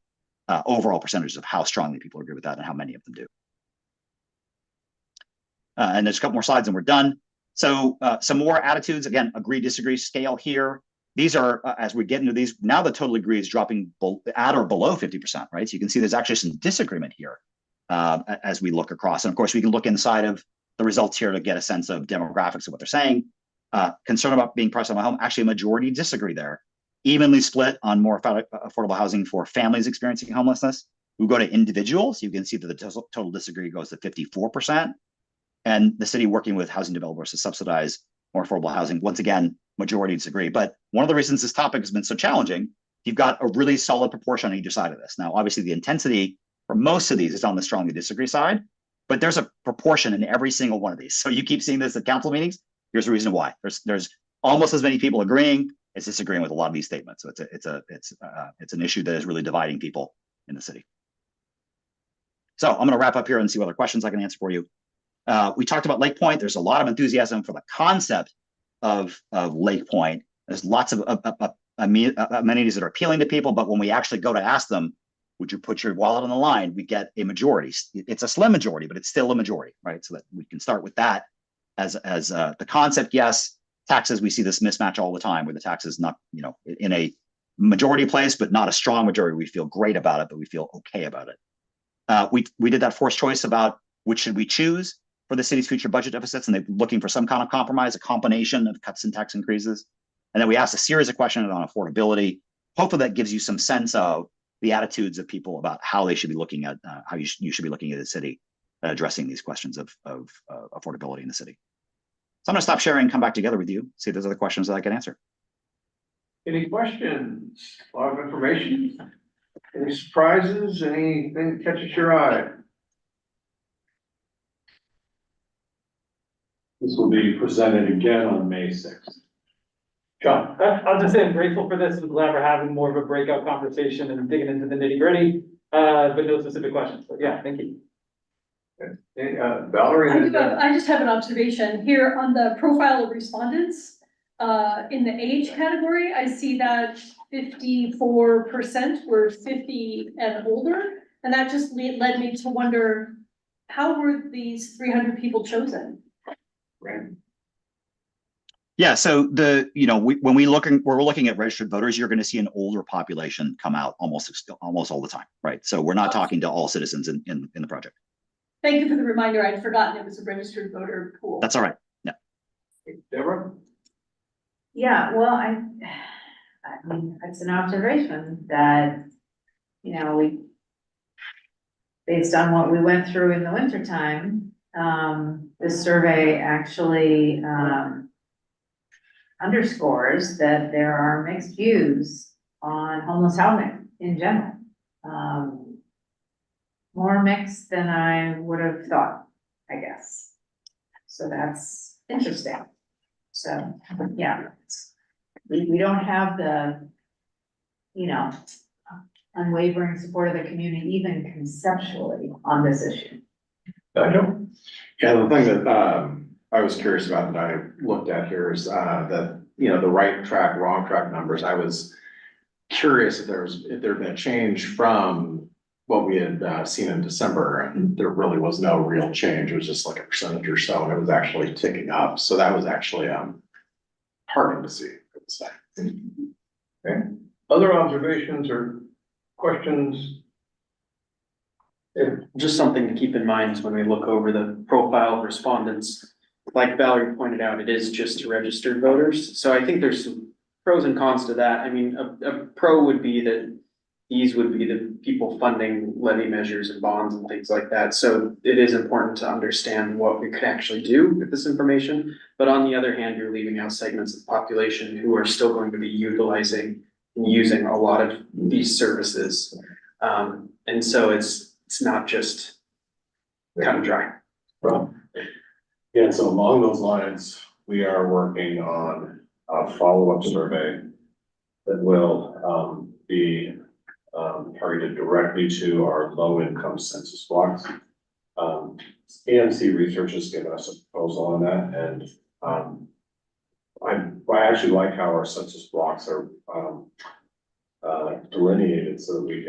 S18: overall percentages of how strongly people agree with that and how many of them do. And there's a couple more slides and we're done. So some more attitudes, again, agree, disagree scale here. These are, as we get into these, now the total agree is dropping at or below 50%, right? So you can see there's actually some disagreement here as we look across. And of course, we can look inside of the results here to get a sense of demographics of what they're saying. Concern about being priced on my home, actually a majority disagree there. Evenly split on more affordable housing for families experiencing homelessness. We go to individuals, you can see that the total disagree goes to 54%. And the city working with housing developers to subsidize more affordable housing. Once again, majority disagree. But one of the reasons this topic has been so challenging, you've got a really solid proportion on either side of this. Now, obviously the intensity for most of these is on the strongly disagree side, but there's a proportion in every single one of these. So you keep seeing this at council meetings. Here's the reason why. There's almost as many people agreeing as disagreeing with a lot of these statements. So it's an issue that is really dividing people in the city. So I'm going to wrap up here and see what other questions I can answer for you. We talked about Lake Point. There's a lot of enthusiasm for the concept of Lake Point. There's lots of amenities that are appealing to people, but when we actually go to ask them, would you put your wallet on the line? We get a majority. It's a slim majority, but it's still a majority, right? So that we can start with that as the concept, yes. Taxes, we see this mismatch all the time where the tax is not, you know, in a majority place, but not a strong majority. We feel great about it, but we feel okay about it. We did that forced choice about which should we choose for the city's future budget deficits, and they're looking for some kind of compromise, a combination of cuts and tax increases. And then we asked a series of questions on affordability. Hopefully that gives you some sense of the attitudes of people about how they should be looking at, how you should be looking at the city, addressing these questions of affordability in the city. So I'm gonna stop sharing and come back together with you, see if there's other questions that I can answer.
S1: Any questions? A lot of information? Any surprises? Anything that catches your eye?
S9: This will be presented again on May 6th.
S1: John?
S8: I'll just say I'm grateful for this and glad we're having more of a breakout conversation and digging into the nitty gritty, but no specific questions. But yeah, thank you.
S1: Valerie?
S7: I just have an observation here on the profile of respondents. In the age category, I see that 54% were 50 and older. And that just led me to wonder, how were these 300 people chosen?
S1: Right.
S18: Yeah, so when we're looking at registered voters, you're going to see an older population come out almost all the time, right? So we're not talking to all citizens in the project.
S7: Thank you for the reminder. I'd forgotten it was a registered voter pool.
S18: That's all right. Yeah.
S1: Deborah?
S6: Yeah, well, I mean, it's an observation that, you know, based on what we went through in the wintertime, this survey actually, underscores that there are mixed views on homeless housing in general. More mixed than I would have thought, I guess. So that's interesting. So, yeah, we don't have the, you know, unwavering support of the community, even conceptually, on this issue.
S1: I don't.
S2: Yeah, the thing that I was curious about that I looked at here is that, you know, the right track, wrong track numbers. I was curious if there had been a change from what we had seen in December, and there really was no real change. It was just like a percentage or so, and it was actually ticking up. So that was actually heartening to see, I would say.
S1: Okay. Other observations or questions?
S4: Just something to keep in mind is when we look over the profile of respondents, like Valerie pointed out, it is just to registered voters. So I think there's some pros and cons to that. I mean, a pro would be that these would be the people funding levy measures and bonds and things like that. So it is important to understand what we could actually do with this information. But on the other hand, you're leaving out segments of the population who are still going to be utilizing and using a lot of these services. And so it's not just cut and dry.
S9: Well, yeah, so along those lines, we are working on a follow-up survey that will be targeted directly to our low-income census blocks. AMC Research has given us a proposal on that, and I actually like how our census blocks are delineated so that we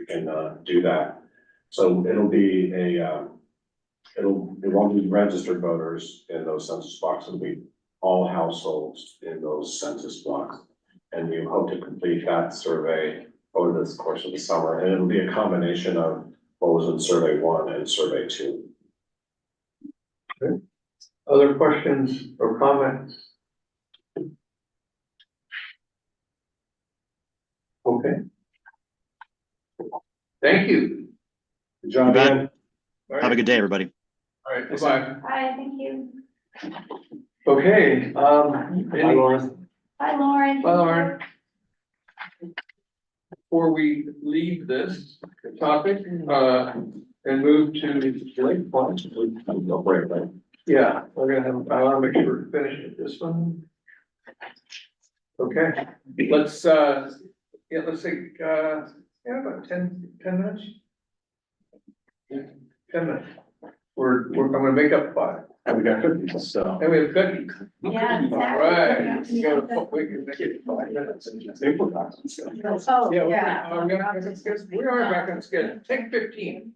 S9: can do that. So it'll be it won't be registered voters in those census blocks. It'll be all households in those census blocks. And we hope to complete that survey over the course of the summer. And it'll be a combination of what was in survey 1 and survey 2.
S1: Okay. Other questions or comments? Okay. Thank you.
S9: Good job, Ben.
S18: Have a good day, everybody.
S1: All right, bye-bye.
S13: Hi, thank you.
S1: Okay,
S9: Hi, Lauren.
S13: Hi, Lauren.
S1: Bye, Lauren. Before we leave this topic, and move to the lake point. Yeah, we're gonna have, I wanna make sure we're finished with this one. Okay, let's take, about 10 minutes. Yeah, 10 minutes. I'm gonna make up 5.
S2: And we got cookies, so.
S1: And we have cookies.
S13: Yeah.
S1: All right. We can make it 5 minutes.
S6: Oh,
S1: Yeah,
S6: yeah.
S1: we are back on schedule. Take 15,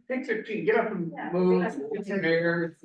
S1: get up and move, get some air.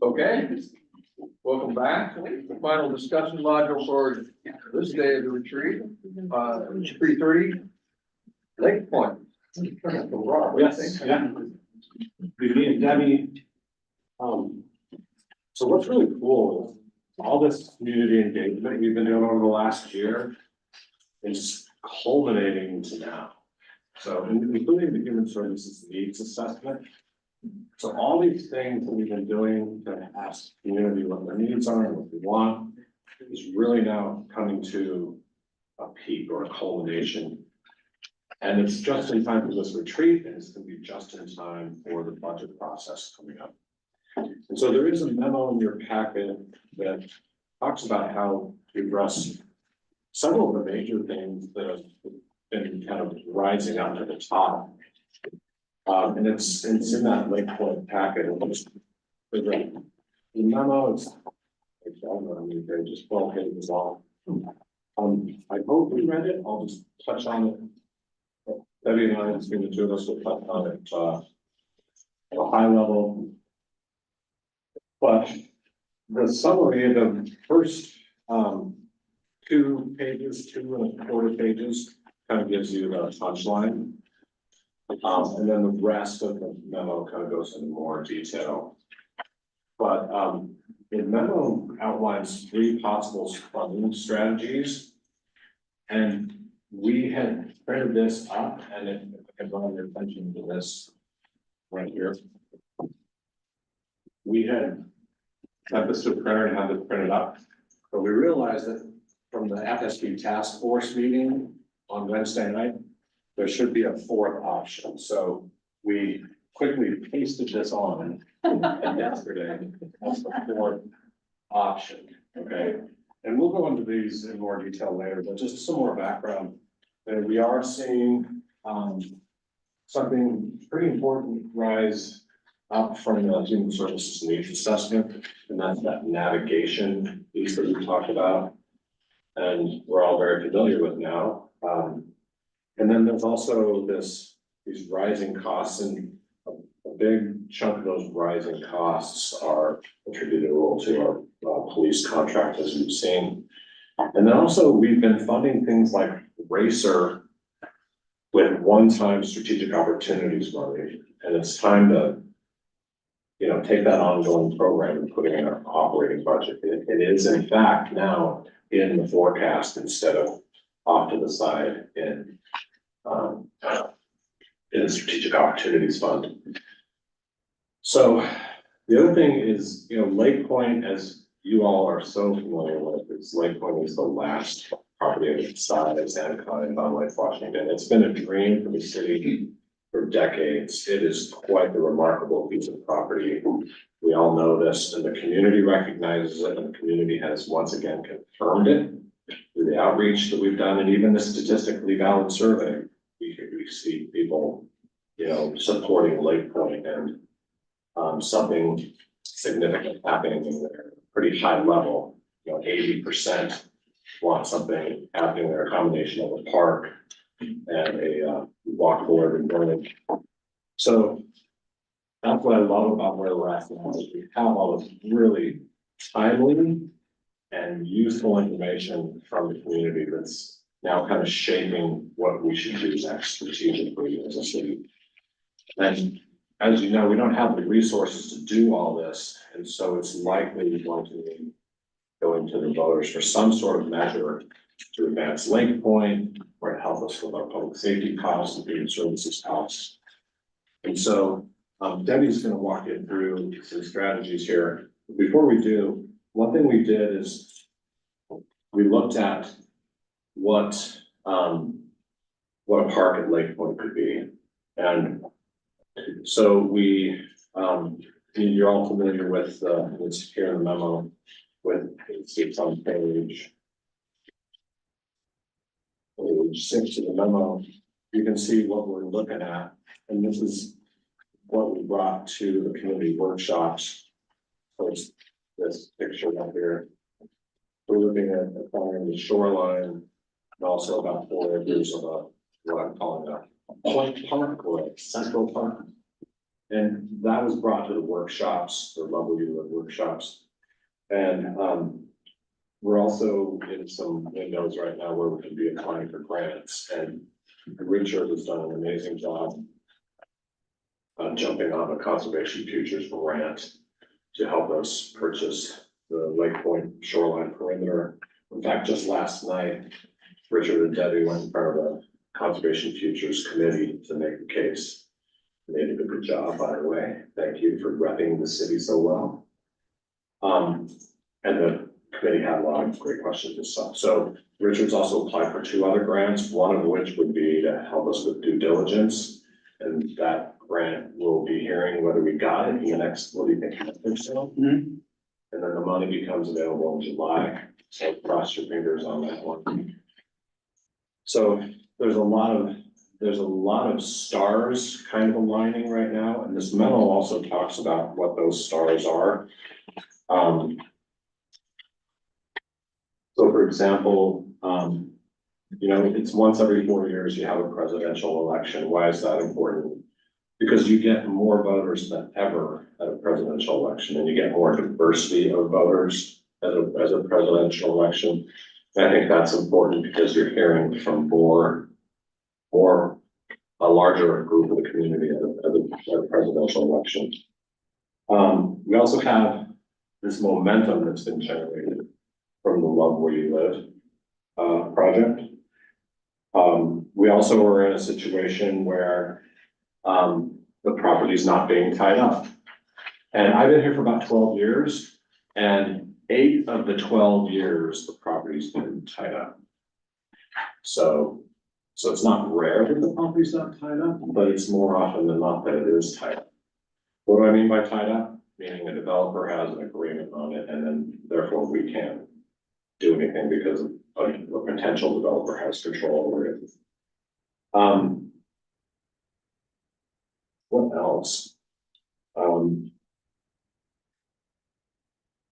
S1: Okay, welcome back. The final discussion module for this day of the retreat, 3:30. Lake Point.
S9: Yes, yeah. Good evening, Debbie. So what's really cool, all this community engagement we've been doing over the last year is culminating to now. So including the human services needs assessment. So all these things that we've been doing to ask the community what their needs are and what they want is really now coming to a peak or a culmination. And it's just in time for this retreat, and it's gonna be just in time for the budget process coming up. And so there is a memo in your packet that talks about how to address several of the major things that have been kind of rising up to the top. And it's in that Lake Point packet. The memo is, I don't know, just 12 pages long. I hope we read it. I'll just touch on it. Debbie and I, between the two of us, will touch on it at a high level. But the summary of the first 2 pages, 2.25 pages, kind of gives you the punchline. And then the rest of the memo kind of goes into more detail. But the memo outlines 3 possible funding strategies. And we had printed this up, and if I can draw your attention to this right here. We had this to printer and had this printed up, but we realized that from the FSB task force meeting on Wednesday night, there should be a 4th option. So we quickly pasted this on yesterday. That's the 4th option, okay? And we'll go into these in more detail later, but just some more background. And we are seeing something pretty important rise up from the human services needs assessment, and that's that navigation piece that we talked about. And we're all very familiar with now. And then there's also these rising costs, and a big chunk of those rising costs are attributable to our police contract, as we've seen. And then also we've been funding things like RACER with one-time strategic opportunities money, and it's time to, you know, take that ongoing program and put it in our operating budget. It is in fact now in the forecast instead of off to the side in the strategic opportunities fund. So the other thing is, you know, Lake Point, as you all are so familiar with, Lake Point is the last property of its size and kind on Lake Washington. It's been a dream for the city for decades. It is quite the remarkable piece of property. We all know this, and the community recognizes it, and the community has once again confirmed it through the outreach that we've done, and even the statistically valid survey. We see people, you know, supporting Lake Point, and something significant happening in there, pretty high level. You know, 80% want something happening there, a combination of a park and a walkable urban village. So that's what I love about where we're at now, is we have all this really timely and useful information from the community that's now kind of shaping what we should do next strategically as a city. And as you know, we don't have the resources to do all this, and so it's likely going to be going to the voters for some sort of measure to advance Lake Point, or to help us with our public safety costs and human services costs. And so Debbie's going to walk you through some strategies here. Before we do, one thing we did is we looked at what a park at Lake Point could be. And so you're all familiar with, it's here in the memo with, it's on page 6 of the memo. You can see what we're looking at, and this is what we brought to the community workshops. So it's this picture up here. We're looking at acquiring the shoreline, and also about 4 acres of what I'm calling a point park or a central park. And that was brought to the workshops, the Love Where You Live workshops. And, we're also in some windows right now where we can be applying for grants, and Richard has done an amazing job jumping on the Conservation Futures grant to help us purchase the Lake Point shoreline perimeter. In fact, just last night, Richard and Debbie went in front of the Conservation Futures Committee to make the case. They did a good job, by the way. Thank you for repping the city so well. And the committee had a lot of great questions and stuff. So Richard's also applied for 2 other grants, one of which would be to help us with due diligence. And that grant will be hearing whether we got it in the next, what do you think? So? And then the money becomes available in July. So cross your fingers on that one. So there's a lot of stars kind of aligning right now. And this memo also talks about what those stars are. So for example, you know, it's once every 4 years you have a presidential election. Why is that important? Because you get more voters than ever at a presidential election, and you get more diversity of voters as a presidential election. And I think that's important because you're hearing from a larger group of the community at a presidential election. We also have this momentum that's been generated from the Love Where You Live project. We also are in a situation where the property's not being tied up. And I've been here for about 12 years, and 8 of the 12 years, the property's been tied up. So it's not rare that the property's not tied up, but it's more often than not that it is tied up. What do I mean by tied up? Meaning a developer has an agreement on it, and then therefore we can't do anything because a potential developer has control over it. What else?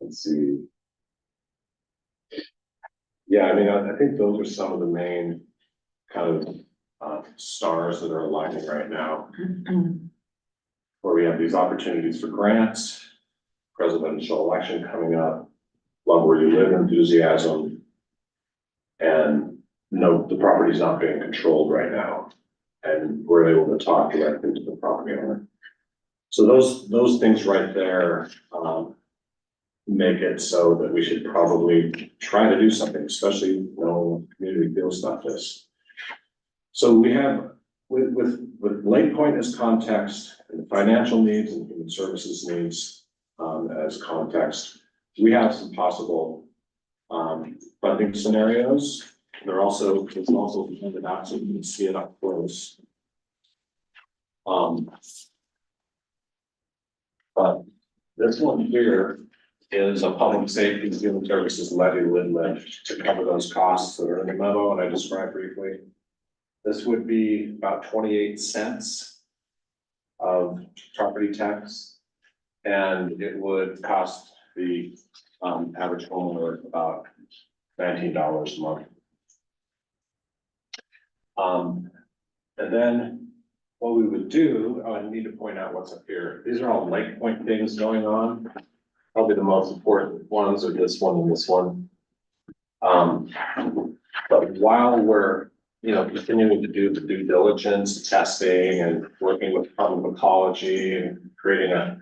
S9: Let's see. Yeah, I mean, I think those are some of the main kind of stars that are aligning right now. Where we have these opportunities for grants, presidential election coming up, Love Where You Live enthusiasm, and no, the property's not being controlled right now, and we're able to talk directly to the property owner. So those things right there make it so that we should probably try to do something, especially when the community feels about this. So we have with Lake Point as context, and the financial needs and human services needs as context, we have some possible funding scenarios. There's also funded out so you can see it up close. But this one here is a public safety and human services levy lift to cover those costs that are in the memo, and I described briefly. This would be about 28 cents of property tax, and it would cost the average homeowner about $19 a month. And then what we would do, I need to point out what's up here. These are all Lake Point things going on. Probably the most important ones are this one and this one. But while we're, continuing to do the due diligence, testing, and working with public ecology and creating a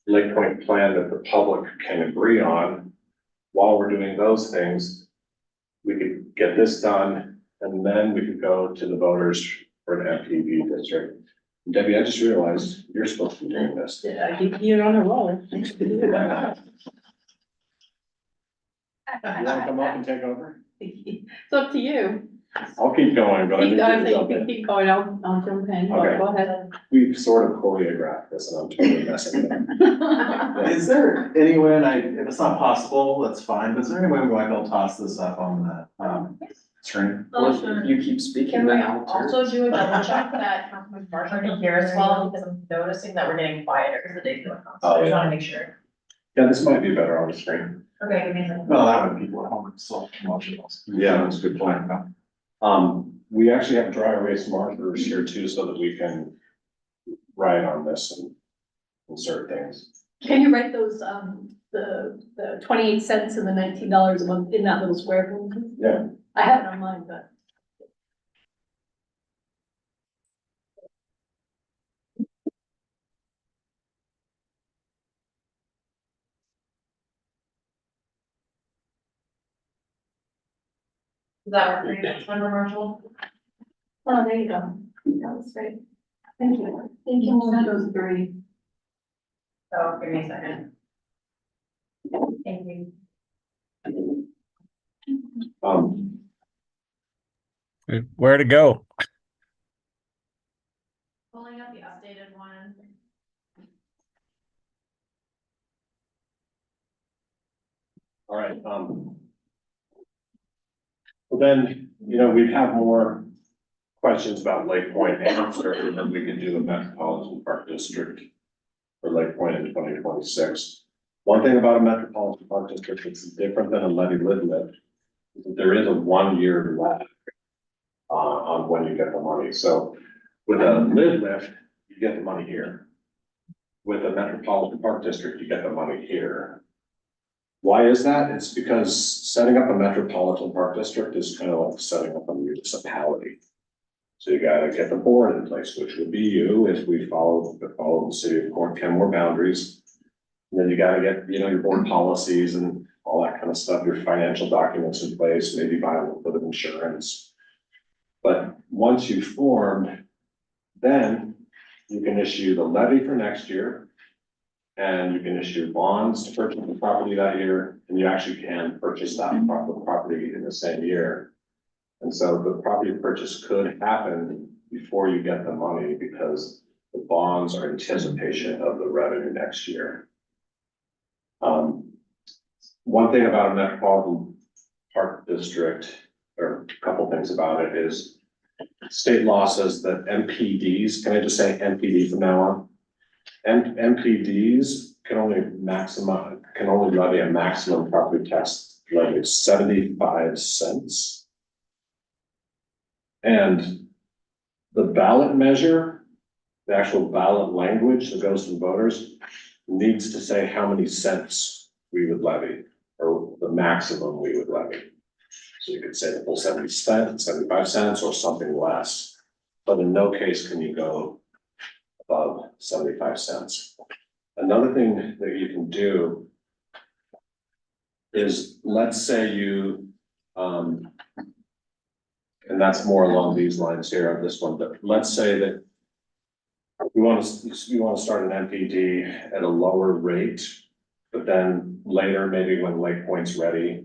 S9: Lake Point plan that the public can agree on, while we're doing those things, we could get this done, and then we could go to the voters for an FPV district. Debbie, I just realized you're supposed to be doing this.
S12: Yeah, you're on a roll.
S9: You wanna come up and take over?
S12: It's up to you.
S9: I'll keep going, but I need
S12: I
S9: to
S12: think
S9: jump
S12: you can
S9: in.
S12: keep going, I'll jump in,
S9: Okay.
S12: go ahead.
S9: We've sort of choreographed this, and I'm totally messing it up.
S2: Is there any way, and if it's not possible, that's fine, but is there any way we might be able to toss this up on the screen?
S4: Well, if you keep speaking,
S11: Can we
S4: then I'll turn.
S11: also do a double check that Councilman Marshall can hear as well, because I'm noticing that we're getting quieter as the day's going on, so I just wanna make sure.
S9: Yeah, this might be better on the screen.
S11: Okay, amazing.
S2: Well, that would people at home still watching us.
S9: Yeah, that's a good point. We actually have dry erase markers here too, so that we can write on this and in certain things.
S7: Can you write those, the 28 cents and the $19 a month in that little square?
S9: Yeah.
S7: I have it on mine, but.
S6: Is that our previous one, Marshall?
S13: Oh, there you go. That was great. Thank you. Thank you.
S7: Those three.
S6: Oh, give me a second. Thank you.
S5: Where to go?
S6: Pulling up the updated one.
S9: All right, well then, we'd have more questions about Lake Point answer, and then we could do a Metropolitan Park District for Lake Point in 2026. One thing about a Metropolitan Park District that's different than a levy lid lift is that there is a 1-year lag on when you get the money. So with a lid lift, you get the money here. With a Metropolitan Park District, you get the money here. Why is that? It's because setting up a Metropolitan Park District is kind of like setting up a municipality. So you gotta get the board in place, which would be you if we follow the city of Kenmore boundaries. And then you gotta get, your board policies and all that kind of stuff, your financial documents in place, maybe buy a little bit of insurance. But once you've formed, then you can issue the levy for next year. And you can issue bonds to purchase the property that year, and you actually can purchase that property in the same year. And so the property purchase could happen before you get the money because the bonds are anticipation of the revenue next year. One thing about a Metropolitan Park District, or a couple things about it, is state law says that MPDs, can I just say MPD from now on? MPDs can only levy a maximum property tax levy of 75 cents. And the ballot measure, the actual ballot language that goes to the voters, needs to say how many cents we would levy, or the maximum we would levy. So you could say the full 70 cents, 75 cents, or something less. But in no case can you go above 75 cents. Another thing that you can do is, let's say you, and that's more along these lines here on this one, but let's say that we want to start an MPD at a lower rate, but then later, maybe when Lake Point's ready,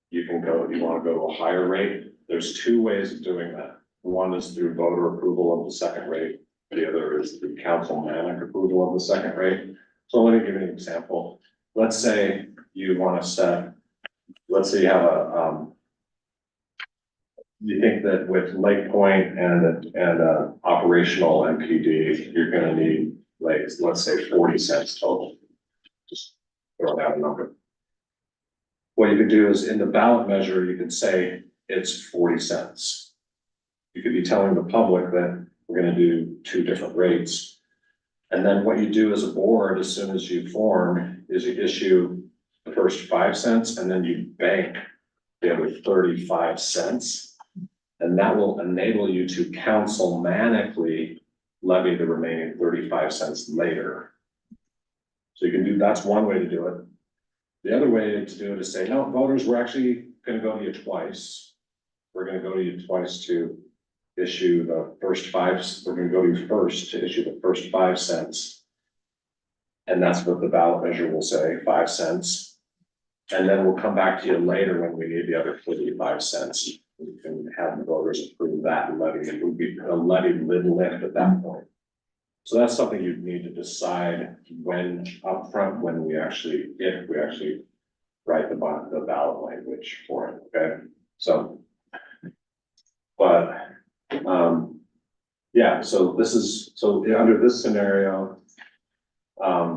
S9: you want to go to a higher rate. There's two ways of doing that. One is through voter approval of the second rate. The other is through councilmanic approval of the second rate. So let me give you an example. Let's say you want to set, let's say you have you think that with Lake Point and operational MPD, you're going to need, like, let's say 40 cents total. Just throw out a number. What you could do is in the ballot measure, you could say it's 40 cents. You could be telling the public that we're gonna do two different rates. And then what you do as a board, as soon as you form, is you issue the first 5 cents and then you bank the other 35 cents. And that will enable you to councilmanically levy the remaining 35 cents later. So you can do, that's one way to do it. The other way to do it is say, no, voters, we're actually gonna go to you twice. We're gonna go to you twice to issue the first 5, we're gonna go to you first to issue the first 5 cents. And that's what the ballot measure will say, 5 cents. And then we'll come back to you later when we need the other 45 cents. We can have the voters approve that levy. It would be a levy lift at that point. So that's something you'd need to decide when upfront, when we actually, if we actually write the ballot language for it, okay? So, but, yeah, so this is, so under this scenario,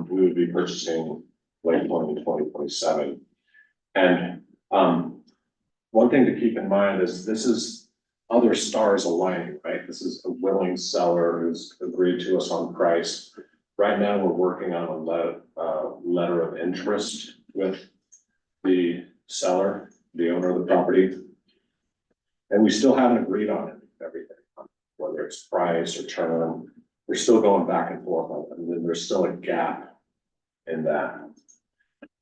S9: we would be purchasing Lake Point in 2027. And, one thing to keep in mind is this is other stars aligning, right? This is a willing seller who's agreed to us on price Right now, we're working on a letter of interest with the seller, the owner of the property. And we still haven't agreed on everything, whether it's price or term. We're still going back and forth on it, and then there's still a gap in that.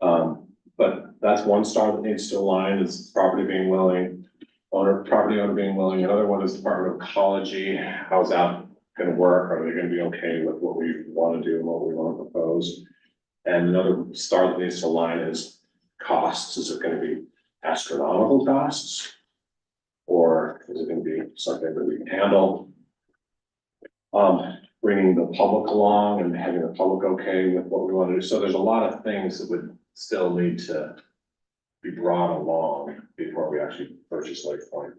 S9: But that's one star that needs to align, is property being willing, property owner being willing. Another one is Department of Ecology. How's that gonna work? Are they gonna be okay with what we wanna do and what we wanna propose? And another star that needs to align is costs. Is it gonna be astronomical costs? Or is it gonna be something that we can handle? Bringing the public along and having the public okay with what we want to do. So there's a lot of things that would still need to be brought along before we actually purchase Lake Point.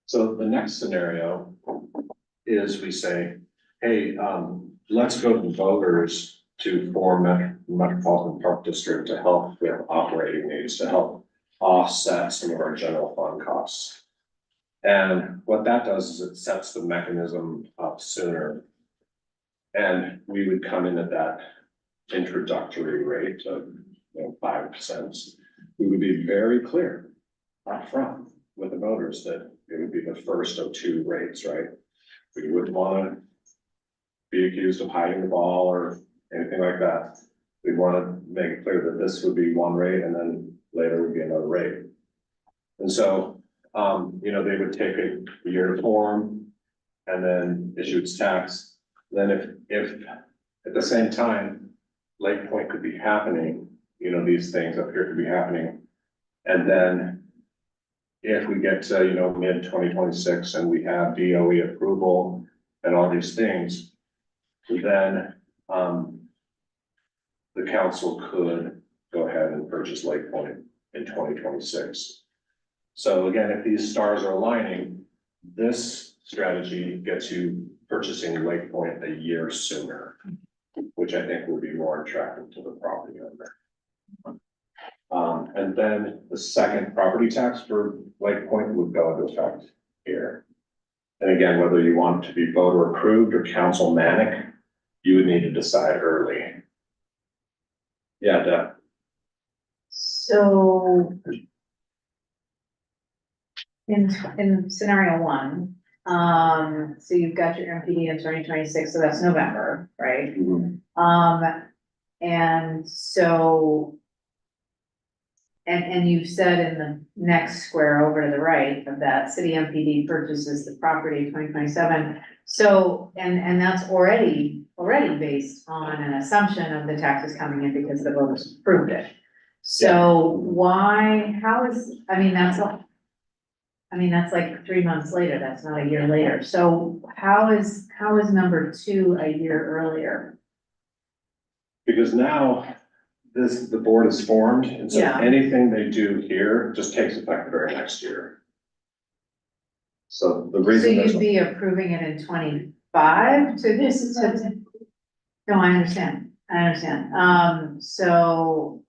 S9: So the next scenario is we say, hey, let's go to voters to form Metropolitan Park District to help with operating needs, to help offset some of our general fund costs. And what that does is it sets the mechanism up sooner. And we would come in at that introductory rate of 5%. We would be very clear up front with the voters that it would be the first of two rates, right? We wouldn't want to be accused of hiding the ball or anything like that. We want to make it clear that this would be one rate and then later would be another rate. And so they would take a year to form and then issue its tax. Then if at the same time, Lake Point could be happening, these things up here could be happening. And then if we get to, mid 2026 and we have DOE approval and all these things, then the council could go ahead and purchase Lake Point in 2026. So again, if these stars are aligning, this strategy gets you purchasing Lake Point a year sooner, which I think will be more attractive to the property owner. And then the second property tax for Lake Point would go into effect here. And again, whether you want it to be voter approved or council manic, you would need to decide early. Yeah, Deb.
S6: So in scenario one, so you've got your MPD in 2026, so that's November, right? And so, and you've said in the next square over to the right of that, city MPD purchases the property 2027. So, and that's already based on an assumption of the taxes coming in because the voters approved it. So why, that's like 3 months later, that's not a year later. So how is number two a year earlier?
S9: Because now the board is formed, and so
S6: Yeah.
S9: anything they do here just takes effect the very next year. So the
S6: So
S9: reason
S6: you'd be approving it in 25 to this, no, I understand, so.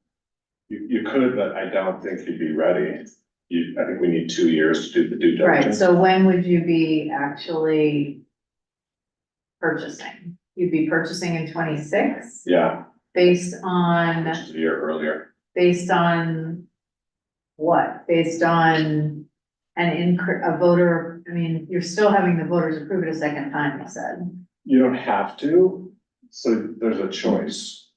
S9: you could, but I don't think you'd be ready. I think we need 2 years to do the due
S6: Right,
S9: diligence.
S6: so when would you be actually purchasing? You'd be purchasing in 26?
S9: Yeah,
S6: Based on,
S9: which is a year earlier.
S6: based on what? Based on a voter, you're still having the voters approve it a second time, you said.
S9: You don't have to, so there's a choice.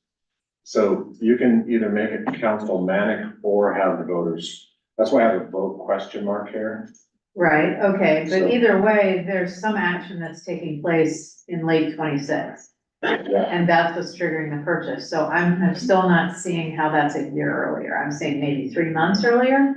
S9: So you can either make it council manic or have the voters, that's why I have a vote question mark here.
S6: Right, okay,
S9: So-
S6: but either way, there's some action that's taking place in late 26.
S9: Yeah.
S6: And that's what's triggering the purchase, so I'm still not seeing how that's a year earlier, I'm saying maybe 3 months earlier?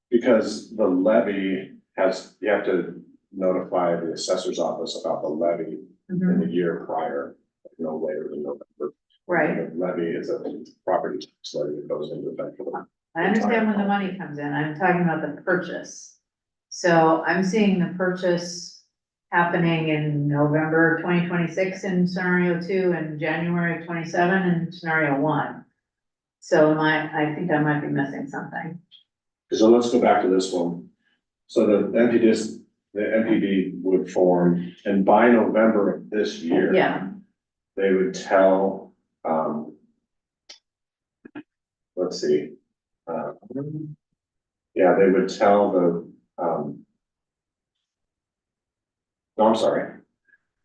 S9: Because the levy you have to notify the assessor's office about the levy in the year prior, no later than November.
S6: Right,
S9: The levy is a property tax levy that goes into effect.
S6: I understand when the money comes in, I'm talking about the purchase. So I'm seeing the purchase happening in November 2026 in scenario 2 and January of 27 in scenario 1. So I think I might be missing something.
S9: So let's go back to this one. So the the MPD would form, and by November of this year.
S6: Yeah.
S9: They would tell, let's see. Yeah, they would tell the, no, I'm sorry.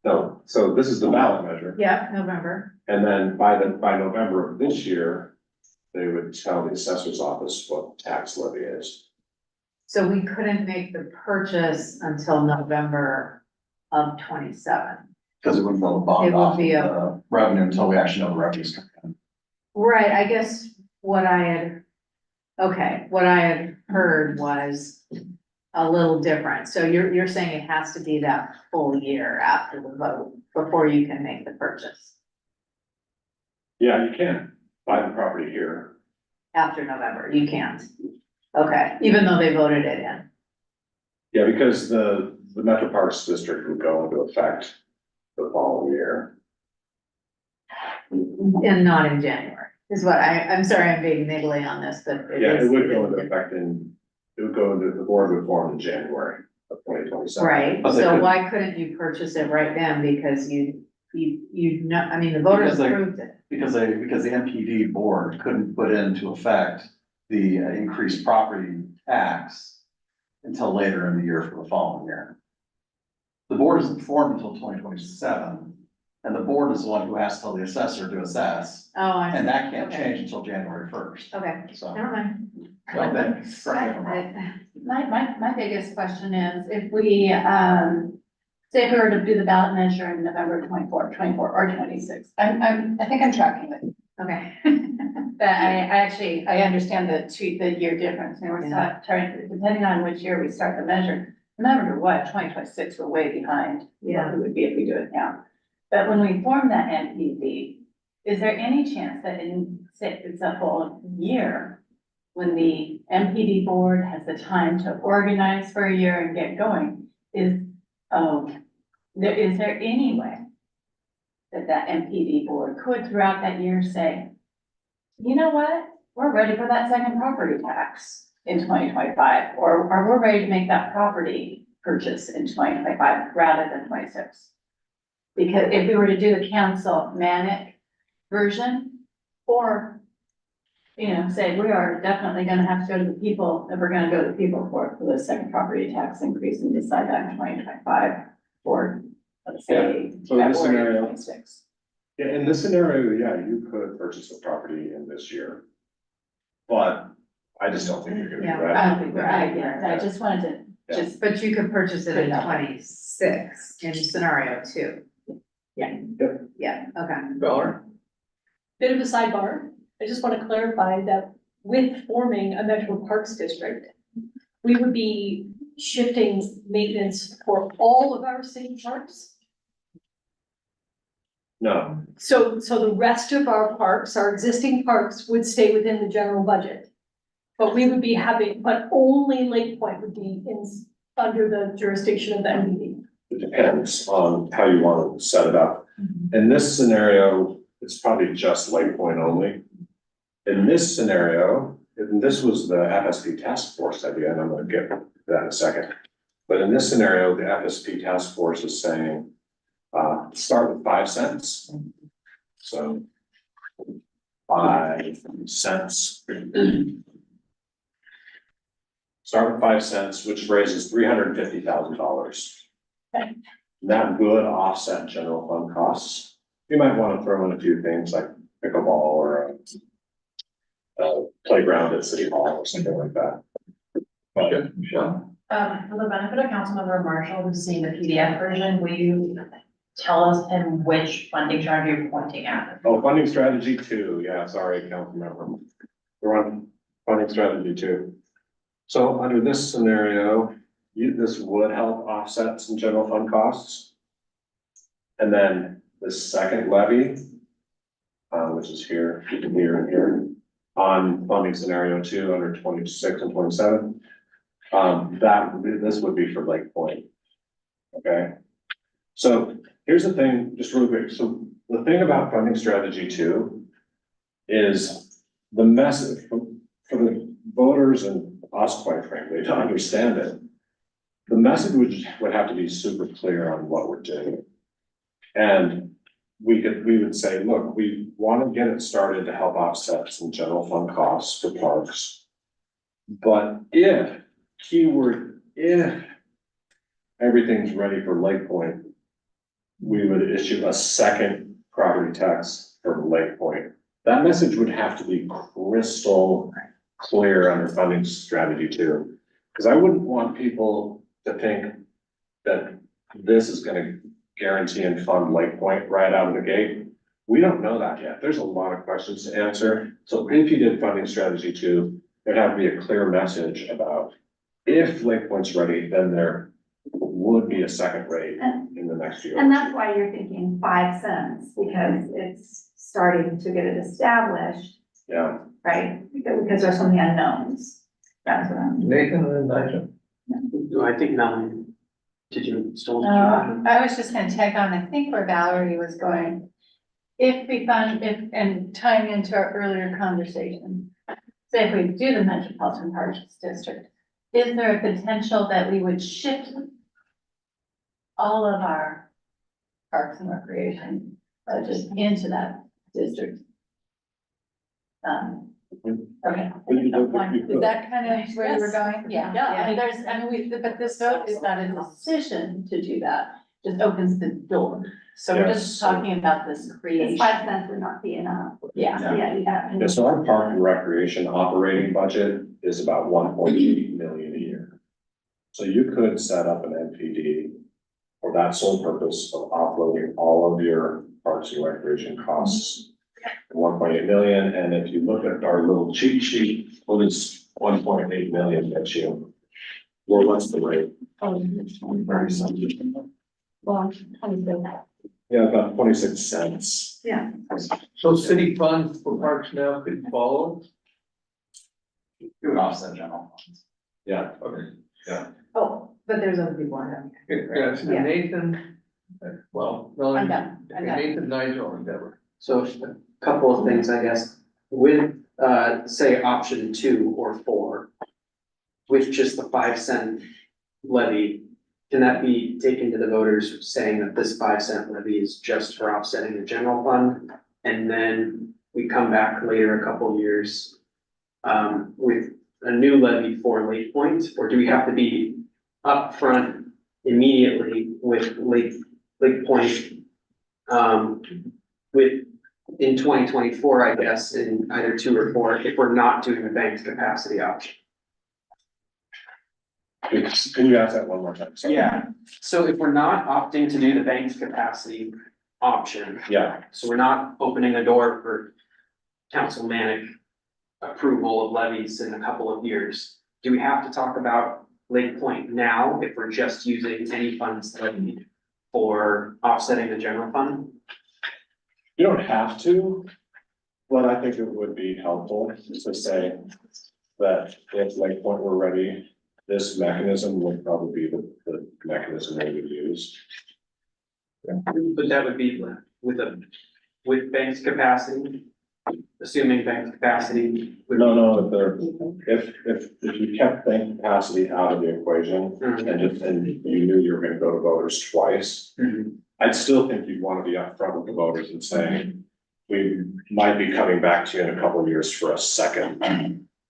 S9: No, so this is the ballot measure,
S6: Yeah, November.
S9: and then by November of this year, they would tell the assessor's office what tax levy is.
S6: So we couldn't make the purchase until November of 27.
S2: Because it wouldn't go to bond
S6: It will
S2: off
S6: be a-
S2: the revenue until we actually know the revenue's coming in.
S6: Right, I guess what I had heard was a little different. So you're saying it has to be that full year after the vote before you can make the purchase
S9: Yeah, you can buy the property here.
S6: after November. You can't. Okay, even though they voted it in.
S9: Yeah, because the Metro Parks District would go into effect the following year.
S6: And not in January, is what I'm sorry, I'm being niggly on this, but.
S9: Yeah, it would go into
S6: is-
S9: effect the board would form in January of 2027.
S6: Right,
S2: But they
S6: so
S2: could-
S6: why couldn't you purchase it right then? Because you know, I mean, the voters
S2: Because they-
S6: approved it.
S2: Because the MPD board couldn't put into effect the increased property tax until later in the year for the following year. The board isn't formed until 2027, and the board is the one who has to tell the assessor to assess,
S6: Oh, I see.
S2: and that can't
S6: Okay.
S2: change until January 1st.
S6: Okay,
S2: So,
S6: never mind.
S2: I think, correct me if I'm wrong.
S12: My biggest question is, if we, say if we were to do the ballot measure in November 24 or 26, I think I'm tracking it.
S6: Okay.
S12: But I understand the year difference, and we're starting, depending on which year we start the measure. No matter what, 2026, we're way behind
S6: Yeah.
S12: what we would be if we do it now. But when we form that NPD, is there any chance that in, say, it's a whole year, when the MPD board has the time to organize for a year and get going, is there any way that MPD board could throughout that year say, you know what, we're ready for that second property tax in 2025, or we're ready to make that property purchase in 2025 rather than 26? Because if we were to do the council manic version, or, say, we are definitely gonna have to go to the people, if we're gonna go to the people for the second property tax increase and decide that in 2025, or let's say.
S9: So in this
S12: February
S9: scenario-
S12: 26.
S9: Yeah, in this scenario, yeah, you could purchase the property in this year. But I just don't think you're gonna
S6: Yeah,
S9: do that.
S12: I just wanted to,
S9: Yeah.
S6: But you could purchase it in
S12: Good.
S6: 26 in scenario 2.
S12: Yeah.
S6: Yeah, okay.
S1: Valerie?
S7: Bit of a sidebar, I just want to clarify that with forming a Metro Parks District, we would be shifting maintenance for all of our city parks.
S9: No,
S7: So the rest of our parks, our existing parks would stay within the general budget. But we would be having, but only Lake Point would be under the jurisdiction of the MPD.
S9: it depends on how you want to set it up. In this scenario, it's probably just Lake Point only. In this scenario, and this was the FSP task force idea, and I'm gonna get to that in a second. But in this scenario, the FSP task force is saying, start with 5 cents. So 5 cents. Start with 5 cents, which raises $350,000. That would offset general fund costs. You might want to throw in a few things like pickleball or a playground at City Hall or something like that.
S1: Okay, Michelle?
S11: For the benefit of Councilmember Marshall, who's seeing the PDF version, will you tell us in which funding strategy you're pointing at?
S9: Oh, funding strategy 2, yeah, sorry, Councilmember. We're on funding strategy 2. So under this scenario, this would help offset some general fund costs. And then the second levy, which is here, and here, on funding scenario 2 under 26 and 27. This would be for Lake Point. Okay, so here's the thing, just really quick. So the thing about funding strategy 2 is the message for the voters and us, quite frankly, to understand it. the message would have to be super clear on what we're doing. And we would say, look, we want to get it started to help offset some general fund costs for parks. But if, keyword, if everything's ready for Lake Point, we would issue a second property tax for Lake Point. That message would have to be crystal clear under funding strategy too. Because I wouldn't want people to think that this is gonna guarantee and fund Lake Point right out of the gate. We don't know that yet. There's a lot of questions to answer. So if you did funding strategy two, there'd have to be a clear message about if Lake Point's ready, then there would be a second rate in the next year.
S13: And that's why you're thinking 5 cents, because it's starting to get it established,
S9: Yeah.
S13: right? Because there's so many unknowns. That's what I'm.
S1: Nathan and Nigel.
S4: I think Melanie, did you still?
S3: I was just gonna check on, I think where Valerie was going. If we fund, and tying into our earlier conversation, say if we do the Metropolitan Parks District, is there a potential that we would shift all of our parks and recreation budget into that district? Okay. Is that kind of where you were going? Yeah. I mean, but this vote is not a decision to do that, just opens the door. So we're just talking about this creation.
S13: 5 cents would not be enough.
S3: Yeah.
S9: Yeah, so our park and recreation operating budget is about 1.8 million a year. So you could set up an NPD for that sole purpose of offloading all of your parks and recreation costs. 1.8 million, and if you look at our little cheat sheet, what is 1.8 million get you? Well, what's the rate? Very something.
S13: Well,
S9: Yeah, about 26 cents.
S13: yeah.
S1: So city funds for parks now could follow?
S2: It would offset general funds.
S9: Yeah.
S1: Okay.
S6: Oh, but there's other people on that.
S1: Yeah, so
S6: Yeah.
S1: Nathan, well,
S3: I'm
S1: Melanie,
S3: done.
S1: Nathan, Nigel, and Deborah.
S4: So a couple of things, I guess, with, say, option 2 or 4, with just the 5 cent levy, can that be taken to the voters saying that this 5 cent levy is just for offsetting the general fund? And then we come back later, a couple years, with a new levy for Lake Point, or do we have to be upfront immediately with Lake Point? In 2024, I guess, in either 2 or 4, if we're not doing the bank's capacity option.
S9: Can you ask that one more time? Sorry.
S4: Yeah, so if we're not opting to do the bank's capacity option,
S9: Yeah,
S4: so we're not opening a door for council manic approval of levies in a couple of years, do we have to talk about Lake Point now if we're just using any funds levied for offsetting the general fund?
S9: you don't have to, but I think it would be helpful to say that if Lake Point were ready, this mechanism would probably be the mechanism they would use.
S4: But that would be with bank's capacity, assuming bank's capacity.
S9: No, if you kept bank capacity out of the equation and you knew you were gonna go to voters twice, I'd still think you'd wanna be upfront with the voters and saying, we might be coming back to you in a couple of years for a second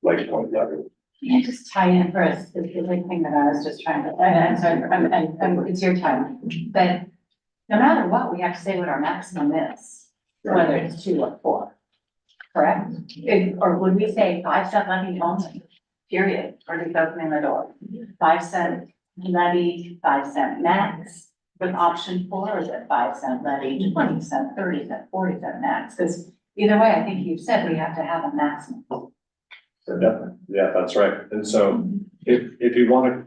S9: Lake Point levy.
S3: Can I just tie in for a specific thing that I was just trying to, I'm sorry, and it's your time, but no matter what, we have to say what our maximum is, whether it's 2 or 4, correct? Or would we say 5 cent levy only, period, or just opening the door? 5 cent levy, 5 cent max, with option 4, or is it 5 cent levy, 20 cent, 30 cent, 40 cent max? Because either way, I think you said we have to have a maximum.
S9: Yeah, that's right. And so if you wanna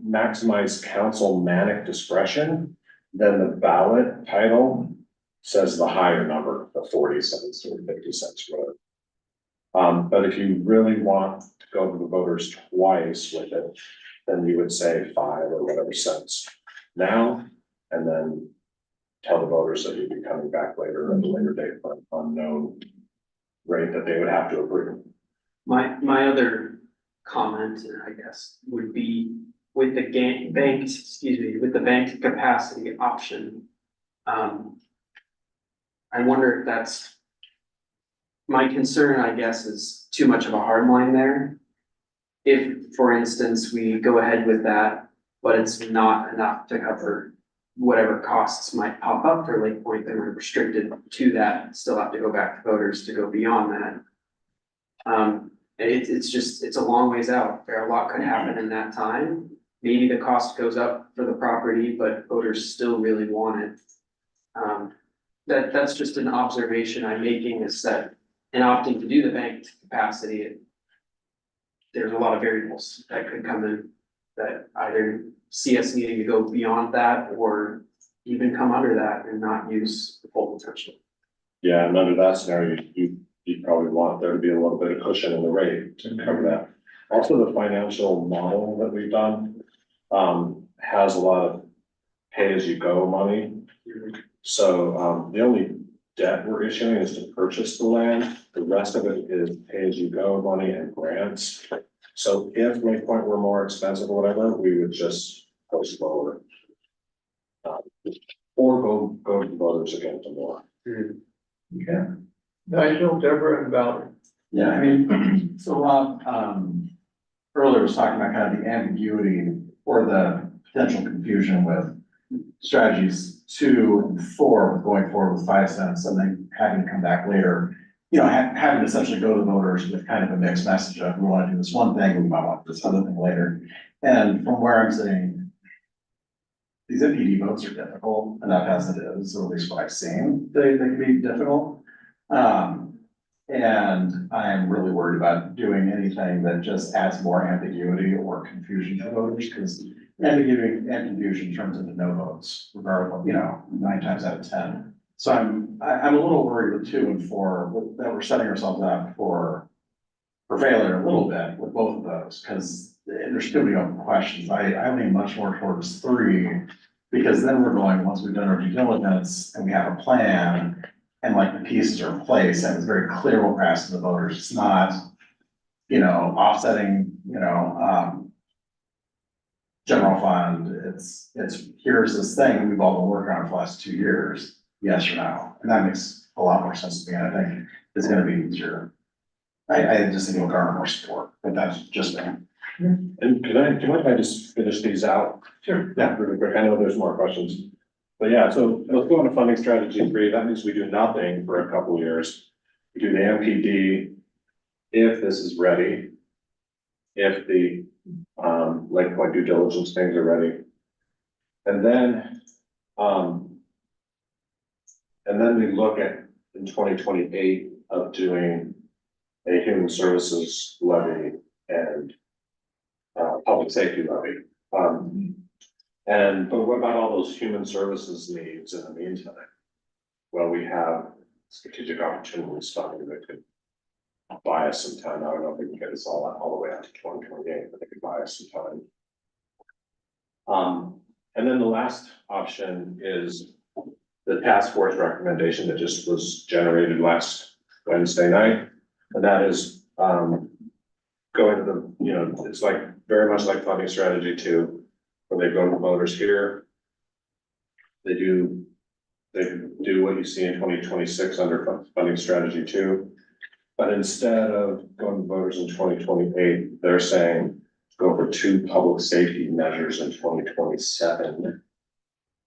S9: maximize council manic discretion, then the ballot title says the higher number, the 40 cents or 50 cents, whatever. But if you really want to go to the voters twice with it, then you would say 5 or whatever cents now, and then tell the voters that you'd be coming back later at a later date for an unknown rate that they would have to approve.
S4: My other comment, I guess, would be with the with the bank capacity option. I wonder if that's, my concern, I guess, is too much of a hard line there. If, for instance, we go ahead with that, but it's not enough to cover whatever costs might pop up for Lake Point, then we're restricted to that, still have to go back to voters to go beyond that. It's a long ways out, a lot could happen in that time. Maybe the cost goes up for the property, but voters still really want it. That's just an observation I'm making, is that in opting to do the banked capacity, there's a lot of variables that could come in that either see us needing to go beyond that or even come under that and not use the full potential.
S9: Yeah, and under that scenario, you probably want there to be a little bit of cushion in the rate to cover that. Also, the financial model that we've done has a lot of pay-as-you-go money. So the only debt we're issuing is to purchase the land. The rest of it is pay-as-you-go money and grants. So if Lake Point were more expensive or whatever, we would just go slower. Or go to the voters again for more.
S1: Okay. Nigel, Deborah, and Valerie.
S2: Yeah, I mean, so Rob, earlier was talking about kind of the ambiguity or the potential confusion with strategies 2 and 4, with going forward with 5 cents and then having to come back later. You know, having to essentially go to the voters with kind of a mixed message of, we want to do this one thing, we might want this other thing later. And from where I'm sitting, these MPD votes are difficult enough as it is, or at least what I've seen, they can be difficult. And I'm really worried about doing anything that just adds more ambiguity or confusion to voters, because ambiguity and confusion turns into no votes, regardless, 9 times out of 10. So I'm a little worried with 2 and 4, that we're setting ourselves up for failure a little bit with both of those, because there's too many open questions. I lean much more towards 3, because then we're going, once we've done our due diligence and we have a plan, and like the pieces are in place, and it's very clear what we're asking the voters. It's not, offsetting, general fund. It's here's this thing we've all been working on for the last 2 years, yes or no? And that makes a lot more sense to me. And I think it's gonna be easier. I just think it'll garner more support, but that's just me.
S9: And do you mind if I just finish these out?
S2: Sure.
S9: Yeah, really quick. I know there's more questions. But yeah, so let's go on to funding strategy 3. That means we do nothing for a couple of years. We do the MPD if this is ready. If the Lake Point due diligence things are ready. And then we look at in 2028 of doing a human services levy and public safety levy. But what about all those human services needs in the meantime? Well, we have strategic opportunities funding that could buy us some time. I don't know if we can get us all the way out to 2028, but they could buy us some time. And then the last option is the task force recommendation that just was generated last Wednesday night. And that is going to the, it's like very much like funding strategy 2, where they go to the voters here. They do what you see in 2026 under funding strategy 2. But instead of going to voters in 2028, they're saying go for 2 public safety measures in 2027.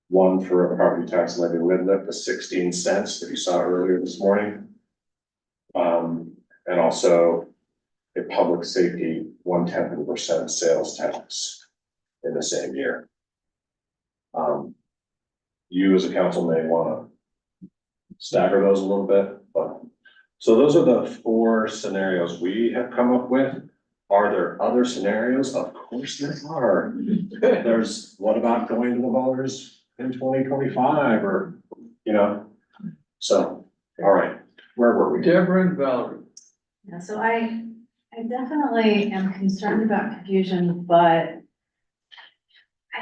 S9: One for a property tax levy limit, the 16 cents that you saw earlier this morning. And also a public safety 0.1% sales tax in the same year. You as a council may want to stagger those a little bit, but so those are the 4 scenarios we have come up with. Are there other scenarios? Of course there are. There's what about going to the voters in 2025 or, so, all right, where were we?
S1: Deborah and Valerie.
S6: Yeah, so I definitely am concerned about confusion, but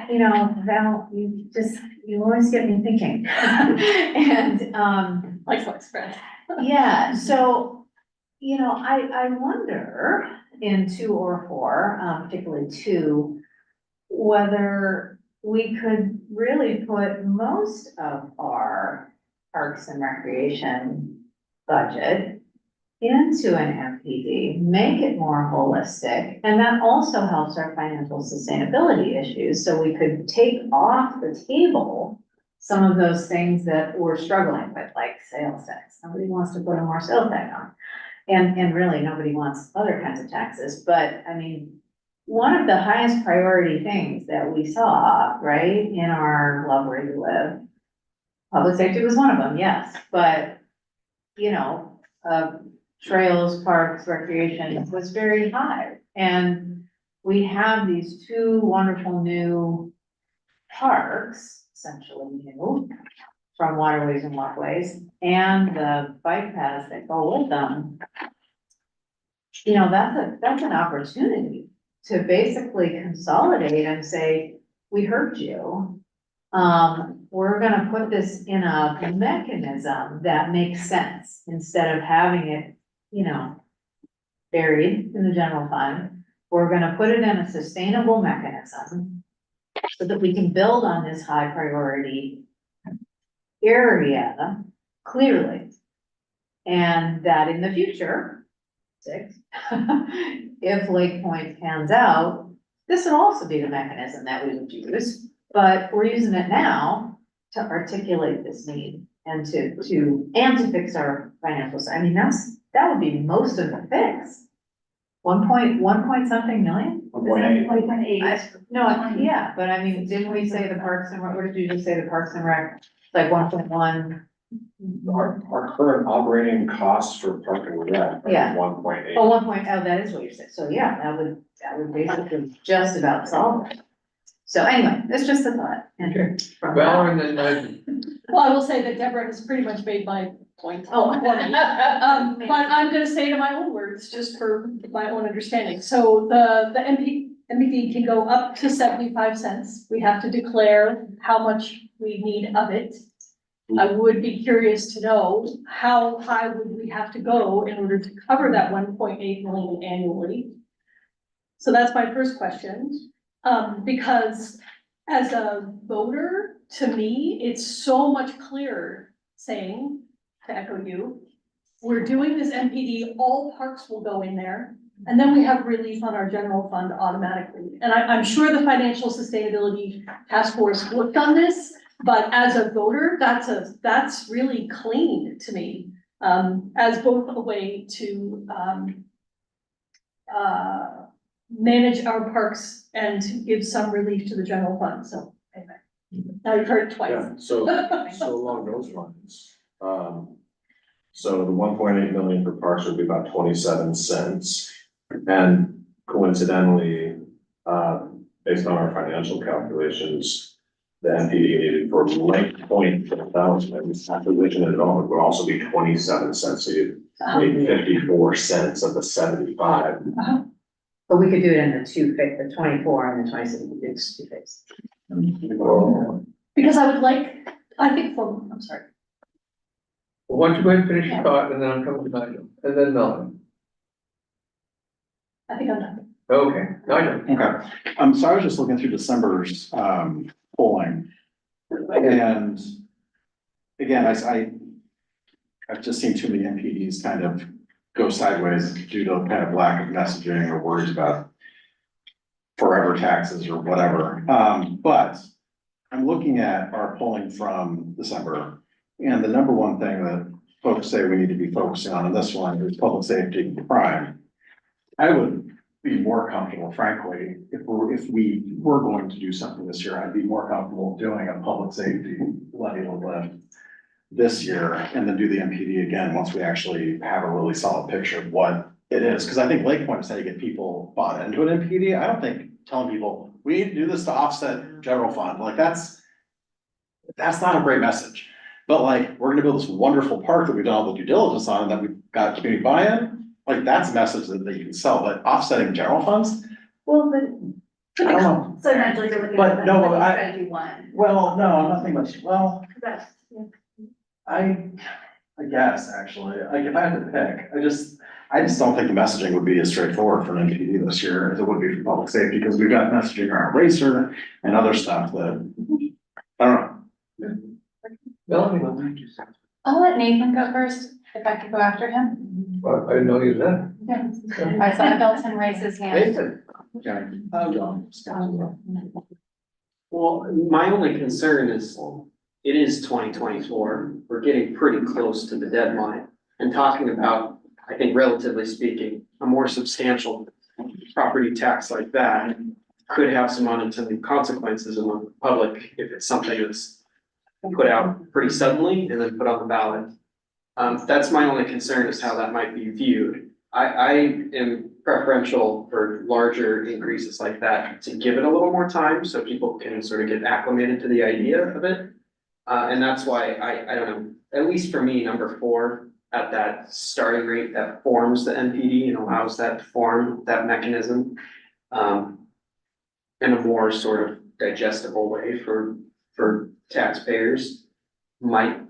S6: Val, you always get me thinking. And,
S7: Like so express.
S6: yeah, so, I wonder in 2 or 4, particularly 2, whether we could really put most of our parks and recreation budget into an MPD, make it more holistic, and that also helps our financial sustainability issues, so we could take off the table some of those things that we're struggling with, like sales tax. Nobody wants to put a more sales tax on. And really, nobody wants other kinds of taxes, but I mean, one of the highest priority things that we saw, right, in our Love Where You Live, public safety was one of them, yes, but, you know, trails, parks, recreation was very high. And we have these two wonderful new parks, essentially new, from waterways and walkways, and the bike paths that go with them. You know, that's an opportunity to basically consolidate and say, we heard you. We're gonna put this in a mechanism that makes sense instead of having it, you know, buried in the general fund. We're gonna put it in a sustainable mechanism so that we can build on this high priority area clearly. And that in the future, if Lake Point pans out, this would also be the mechanism that we would use, but we're using it now to articulate this need and to fix our financial, I mean, that would be most of the fix. One point something million?
S11: 1.8.
S6: No, yeah, but I mean, didn't we say the Parks and Rec, what did you just say, the Parks and Rec, like 1.1?
S9: Our current operating costs for park and rec
S6: Yeah.
S9: are 1.8.
S6: Oh, 1.0, that is what you said, so yeah, that would basically just about solve it. So anyway, it's just a thought. And from that-
S1: Valerie and then Megan.
S7: Well, I will say that Deborah has pretty much made my point.
S6: Oh.
S7: But I'm gonna say it in my own words, just for my own understanding. So the MPD can go up to 75 cents. We have to declare how much we need of it. I would be curious to know how high would we have to go in order to cover that 1.8 million annually? So that's my first question. Because as a voter, to me, it's so much clearer saying, to echo you, we're doing this MPD, all parks will go in there, and then we have relief on our general fund automatically. And I'm sure the Financial Sustainability Task Force worked on this, but as a voter, that's really clean to me, as both a way to, manage our parks and to give some relief to the general fund, so anyway. Now you've heard it twice.
S9: Yeah, so along those lines, so the 1.8 million for parks would be about 27 cents. And coincidentally, based on our financial calculations, the MPD needed for Lake Point development, acquisition and development would also be 27 cents. So you need 54 cents of the 75.
S6: But we could do it in the the 24 and the 26, we could do two phase.
S7: Because I would like, I think I'm sorry.
S1: Well, why don't you go ahead and finish your thought, and then I'm coming to Nigel, and then Melanie.
S7: I think I'm done.
S1: Okay, Nigel.
S2: Okay, so I was just looking through December's, polling. And again, I've just seen too many MPDs kind of go sideways due to kind of lack of messaging or worries about forever taxes or whatever. But I'm looking at our polling from December, and the number one thing that folks say we need to be focusing on in this one is public safety and crime. I would be more comfortable, frankly, if we were going to do something this year, I'd be more comfortable doing a public safety levy lift this year and then do the MPD again, once we actually have a really solid picture of what it is. Cause I think Lake Point is how you get people bought into an MPD. I don't think telling people, we need to do this to offset general fund, like that's not a great message. But like, we're gonna build this wonderful park that we've done all the due diligence on and that we've got community buy-in. Like, that's a message that you can sell, but offsetting general funds,
S6: Well, but.
S2: I don't know.
S13: So naturally, you're looking
S2: But
S13: at
S2: no,
S13: the
S2: I-
S13: strategy one.
S2: Well, no, I'm not thinking much, well,
S13: That's,
S2: I guess, actually, like, if I had to pick, I just don't think the messaging would be as straightforward for an NPD this year as it would be for public safety, because we've got messaging around racer and other stuff that, I don't know.
S1: Melanie,
S3: I'll let Nathan go first, if I could go after him.
S1: I didn't know you was
S3: Yeah. I saw Dalton raise his hand.
S1: Nathan.
S4: Well, my only concern is, it is 2024, we're getting pretty close to the deadline. And talking about, I think relatively speaking, a more substantial property tax like that could have some unintended consequences among the public if it's something that's put out pretty suddenly and then put on the ballot. That's my only concern, is how that might be viewed. I am preferential for larger increases like that, to give it a little more time so people can sort of get acclimated to the idea of it. And that's why I don't know, at least for me, number 4, at that starting rate that forms the NPD and allows that to form that mechanism, in a more sort of digestible way for taxpayers, might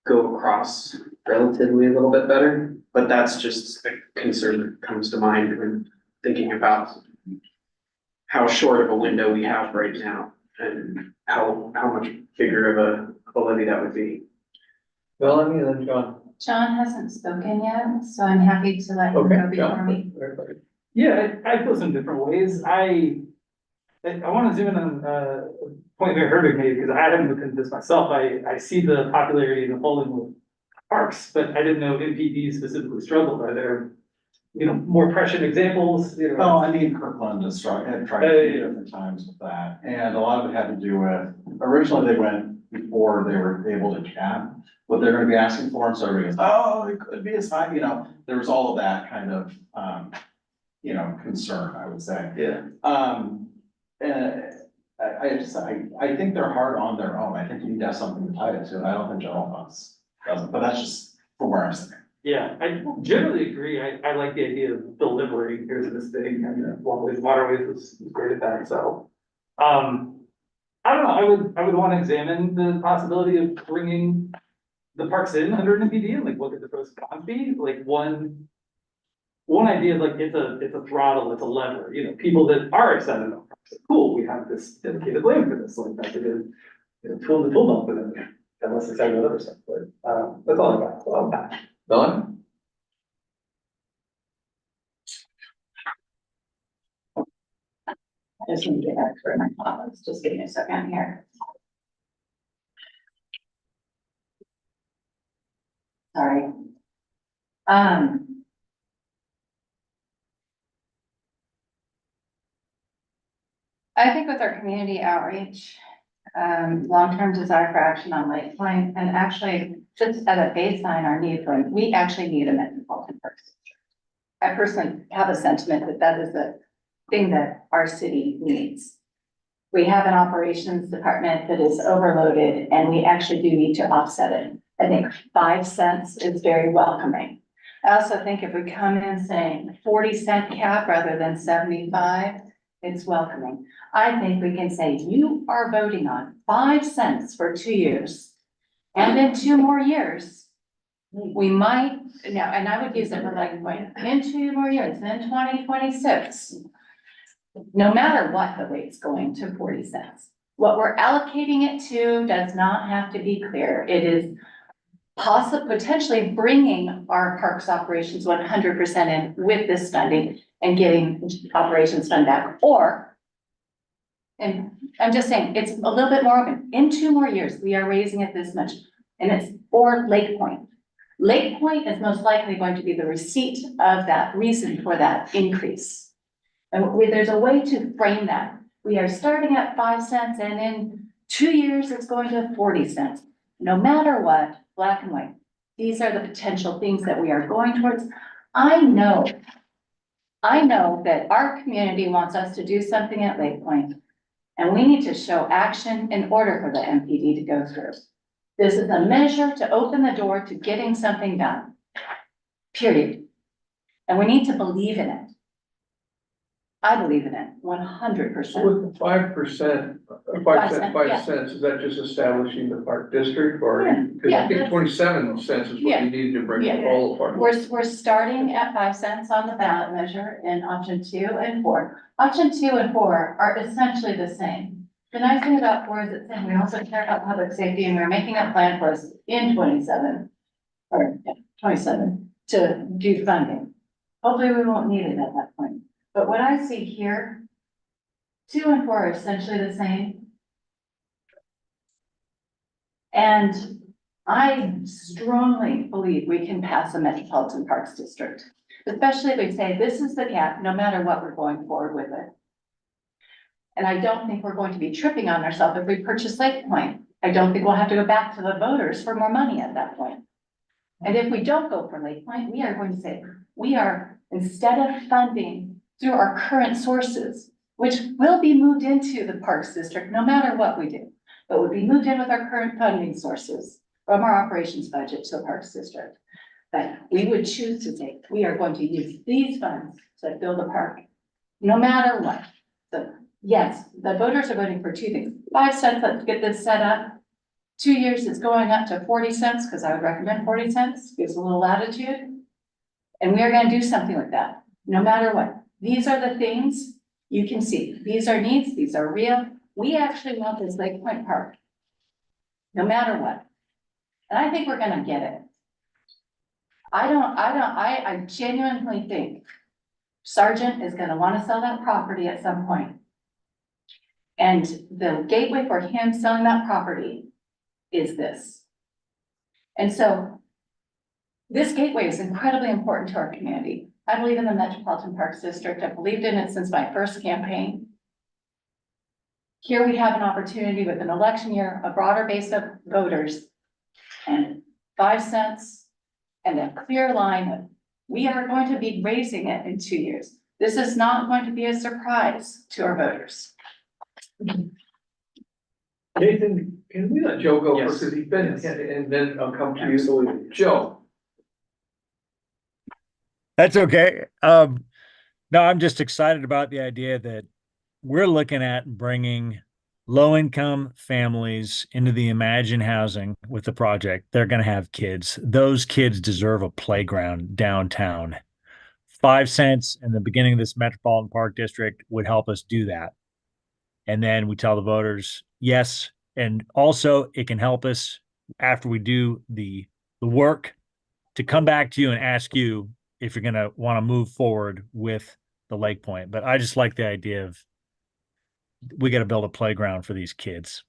S4: go across relatively a little bit better, but that's just a concern that comes to mind when thinking about how short of a window we have right now and how much bigger of a levy that would be.
S1: Melanie and then John.
S3: John hasn't spoken yet, so I'm happy to let him go before me.
S8: Yeah, I feel some different ways. I want to zoom in on a point Mayor Herbig made, because I haven't looked into this myself. I see the popularity in the polling with parks, but I didn't know MPD specifically struggled. Are there, more prescient examples?
S2: Well, I mean, Kirkland has tried a few different times with that, and a lot of it had to do with, originally they went before they were able to cap what they're gonna be asking for, and so everybody goes, oh, it could be as high, there was all of that kind of, concern, I would say.
S8: Yeah.
S2: I think they're hard on their own. I think you need to have something to tie it to, and I don't think general funds doesn't, but that's just from where I'm sitting.
S8: Yeah, I generally agree. I like the idea of delivering, here's this thing, and waterways was great at that, so. I don't know, I would want to examine the possibility of bringing the parks in under an NPD and look at the pros and cons be, one idea is it's a throttle, it's a lever, people that are excited about parks, cool, we have this dedicated land for this, that's a good, tool in the tool belt for them. I'm less excited about other stuff, but, that's all I got, so I'll pass.
S1: Don?
S3: I just need to get back to my comments, just give me a second here. Sorry. I think with our community outreach, long-term desire for action on Lake Point, and actually just at a baseline, our need for, we actually need a metropolitan parks district. I personally have a sentiment that that is the thing that our city needs. We have an operations department that is overloaded, and we actually do need to offset it. I think 5 cents is very welcoming. I also think if we come in saying 40-cent cap rather than 75, it's welcoming. I think we can say you are voting on 5 cents for 2 years. And in 2 more years, we might, and I would use it for Lake Point, in 2 more years, in 2026. No matter what, the rate's going to 40 cents. What we're allocating it to does not have to be clear. It is potentially bringing our parks operations 100% in with this funding and getting operations fund back, and I'm just saying, it's a little bit more open. In 2 more years, we are raising it this much, and it's for Lake Point. Lake Point is most likely going to be the receipt of that reason for that increase. And there's a way to frame that. We are starting at 5 cents, and in 2 years, it's going to 40 cents. No matter what, black and white, these are the potential things that we are going towards. I know that our community wants us to do something at Lake Point, and we need to show action in order for the MPD to go through. This is a measure to open the door to getting something done, period. And we need to believe in it. I believe in it, 100%.
S1: So with the 5%,
S3: 5
S1: 5 cents, is that just establishing the park district or?
S3: Yeah,
S1: Because
S3: yeah,
S1: I think
S3: that's-
S1: 27 cents is what
S3: Yeah,
S1: you needed to bring
S3: yeah.
S1: all the park.
S3: We're starting at 5 cents on the ballot measure in option 2 and 4. Option 2 and 4 are essentially the same. The nice thing about 4 is it's saying we also care about public safety and we're making a plan for us in 27 to do funding. Hopefully we won't need it at that point. But what I see here, 2 and 4 are essentially the same. And I strongly believe we can pass a Metropolitan Parks District, especially if we say this is the cap, no matter what we're going forward with it. And I don't think we're going to be tripping on ourselves if we purchase Lake Point. I don't think we'll have to go back to the voters for more money at that point. And if we don't go for Lake Point, we are going to say, we are, instead of funding through our current sources, which will be moved into the Parks District, no matter what we do, but would be moved in with our current funding sources from our operations budget to the Parks District. But we would choose to say, we are going to use these funds to build a park, no matter what. So yes, the voters are voting for 2 things. 5 cents, let's get this set up. 2 years, it's going up to 40 cents, because I would recommend 40 cents, gives a little latitude. And we are gonna do something with that, no matter what. These are the things you can see. These are needs, these are real. We actually want this Lake Point Park, no matter what. And I think we're gonna get it. I genuinely think Sargent is gonna wanna sell that property at some point. And the gateway for him selling that property is this. And so this gateway is incredibly important to our community. I believe in the Metropolitan Parks District. I've believed in it since my first campaign. Here we have an opportunity with an election year, a broader base of voters, and 5 cents, and a clear line of, we are going to be raising it in 2 years. This is not going to be a surprise to our voters.
S1: Nathan, can we let Joe go
S4: Yes.
S1: first, because he's been,
S4: Yes.
S1: and then I'll come to you.
S4: Absolutely.
S1: Joe.
S5: That's okay. No, I'm just excited about the idea that we're looking at bringing low-income families into the Imagine housing with the project. They're going to have kids. Those kids deserve a playground downtown. 5 cents in the beginning of this Metropolitan Park District would help us do that. And then we tell the voters, yes, and also it can help us after we do the work to come back to you and ask you if you're going to want to move forward with the Lake Point. But I just like the idea of we got to build a playground for these kids.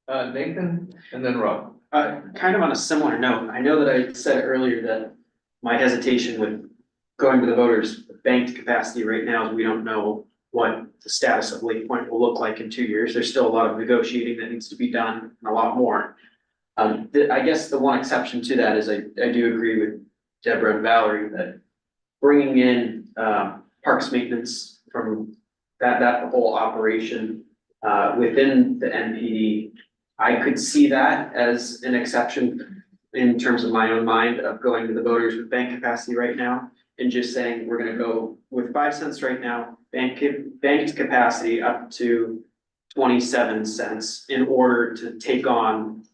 S1: Nathan, and then Rob.
S4: Kind of on a similar note, I know that I said earlier that my hesitation with going to the voters, with banked capacity right now is we don't know what the status of Lake Point will look like in 2 years. There's still a lot of negotiating that needs to be done and a lot more. I guess the one exception to that is I do agree with Deborah and Valerie that bringing in parks maintenance from that whole operation within the NPD, I could see that as an exception in terms of my own mind of going to the voters with bank capacity right now and just saying, we're gonna go with 5 cents right now, banked capacity up to 27 cents in order to take on,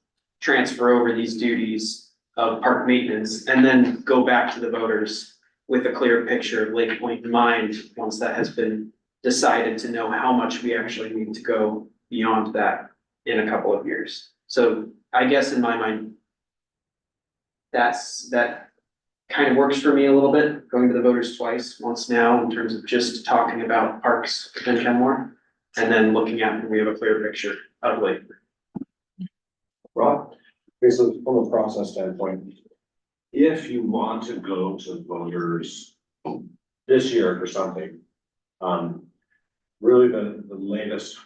S4: transfer over these duties of park maintenance, and then go back to the voters with a clear picture of Lake Point in mind, once that has been decided, to know how much we actually need to go beyond that in a couple of years. So I guess in my mind, that kind of works for me a little bit, going to the voters twice, once now in terms of just talking about parks within Kenmore, and then looking at when we have a clear picture of Lake.
S1: Rob?
S9: Basically, from a process standpoint, if you want to go to voters this year for something, really the latest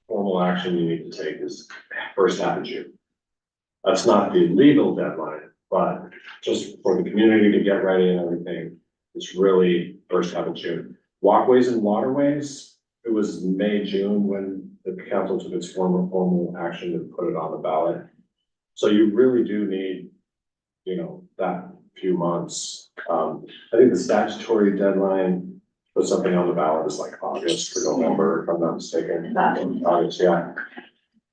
S9: formal action you need to take is first half of June. That's not the legal deadline, but just for the community to get ready and everything, it's really first half of June. Walkways and waterways, it was May, June when the council took its formal action to put it on the ballot. So you really do need, that few months I think the statutory deadline for something on the ballot is like August or November, if I'm not mistaken. August, yeah.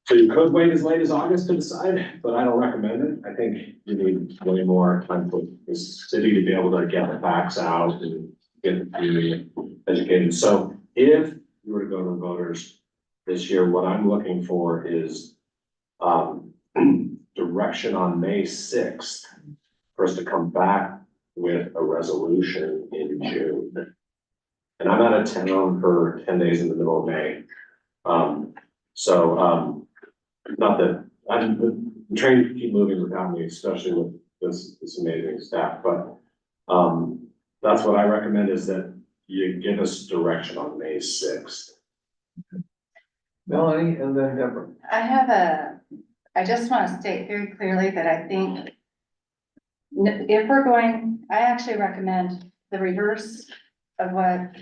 S9: So you could wait as late as August to decide, but I don't recommend it. I think you need way more time for the city to be able to get the facts out and get the community educated. So if you were to go to the voters this year, what I'm looking for is direction on May 6th for us to come back with a resolution in June. And I'm out of town for 10 days in the middle of May. Not that I'm trying to keep moving without me, especially with this amazing staff, but that's what I recommend, is that you give us direction on May 6th.
S1: Melanie and then Deborah.
S3: I just want to state very clearly that I think if we're going, I actually recommend the reverse of what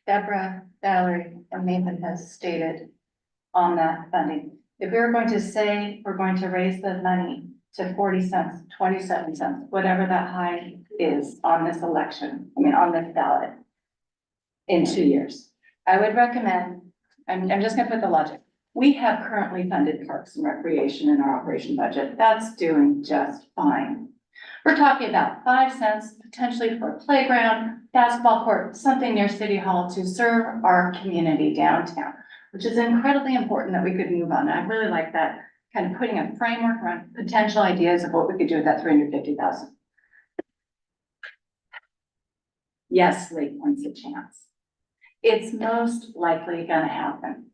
S3: Deborah, Valerie, and Nathan has stated on that funding. If we're going to say we're going to raise the money to 40 cents, 27 cents, whatever that high is on this election, on this ballot in 2 years, I would recommend, I'm just gonna put the logic. We have currently funded parks and recreation in our operation budget. That's doing just fine. We're talking about 5 cents potentially for a playground, basketball court, something near City Hall to serve our community downtown, which is incredibly important that we could move on. I really like that, kind of putting a framework around potential ideas of what we could do with that 350,000. Yes, Lake Point's a chance. It's most likely gonna happen.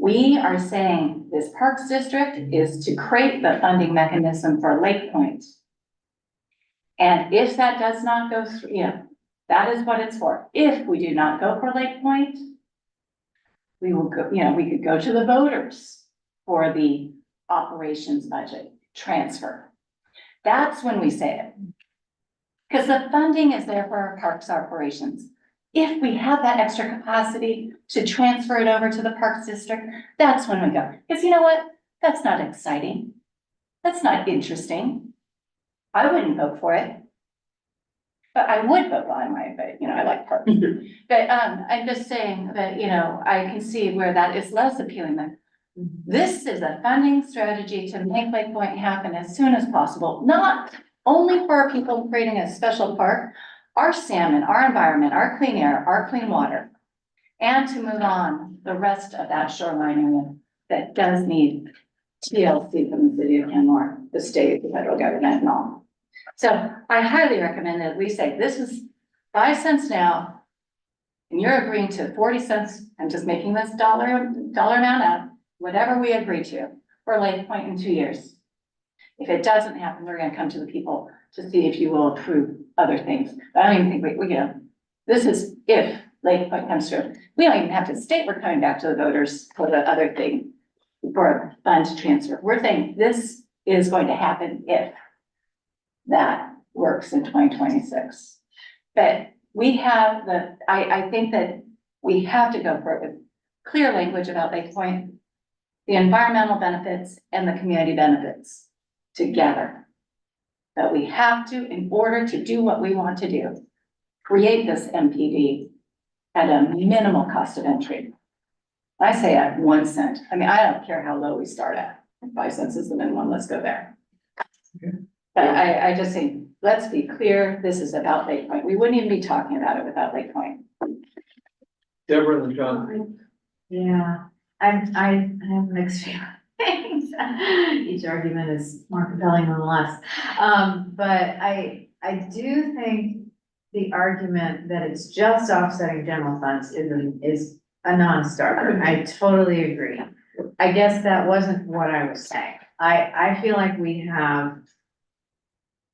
S3: We are saying this Parks District is to create the funding mechanism for Lake Point. And if that does not go through, that is what it's for. If we do not go for Lake Point, we will go, we could go to the voters for the operations budget transfer. That's when we say it. Because the funding is there for our parks operations. If we have that extra capacity to transfer it over to the Parks District, that's when we go. Because you know what? That's not exciting. That's not interesting. I wouldn't vote for it. But I would vote, I might, but I like parks. But I'm just saying that, I can see where that is less appealing than. This is a funding strategy to make Lake Point happen as soon as possible, not only for our people creating a special park, our salmon, our environment, our clean air, our clean water, and to move on the rest of that shoreline area that does need TLC from the city of Kenmore, the state, the federal government, and all. So I highly recommend that we say this is 5 cents now, and you're agreeing to 40 cents. I'm just making this dollar amount up, whatever we agree to for Lake Point in 2 years. If it doesn't happen, we're going to come to the people to see if you will approve other things. But I don't even think we this is if Lake Point comes through. We don't even have to state we're coming back to the voters for the other thing, for a fund transfer. We're saying this is going to happen if that works in 2026. But we have I think that we have to go for it with clear language about Lake Point, the environmental benefits and the community benefits together. That we have to, in order to do what we want to do, create this MPD at a minimal cost of entry. I say at 1 cent. I don't care how low we start at. 5 cents is the minimum. Let's go there. But I just think, let's be clear. This is about Lake Point. We wouldn't even be talking about it without Lake Point.
S1: Deborah and John.
S6: Yeah, I have mixed feelings. Each argument is more compelling than the last. But I do think the argument that it's just offsetting general funds is a non-starter. I totally agree. I guess that wasn't what I was saying. I feel like we have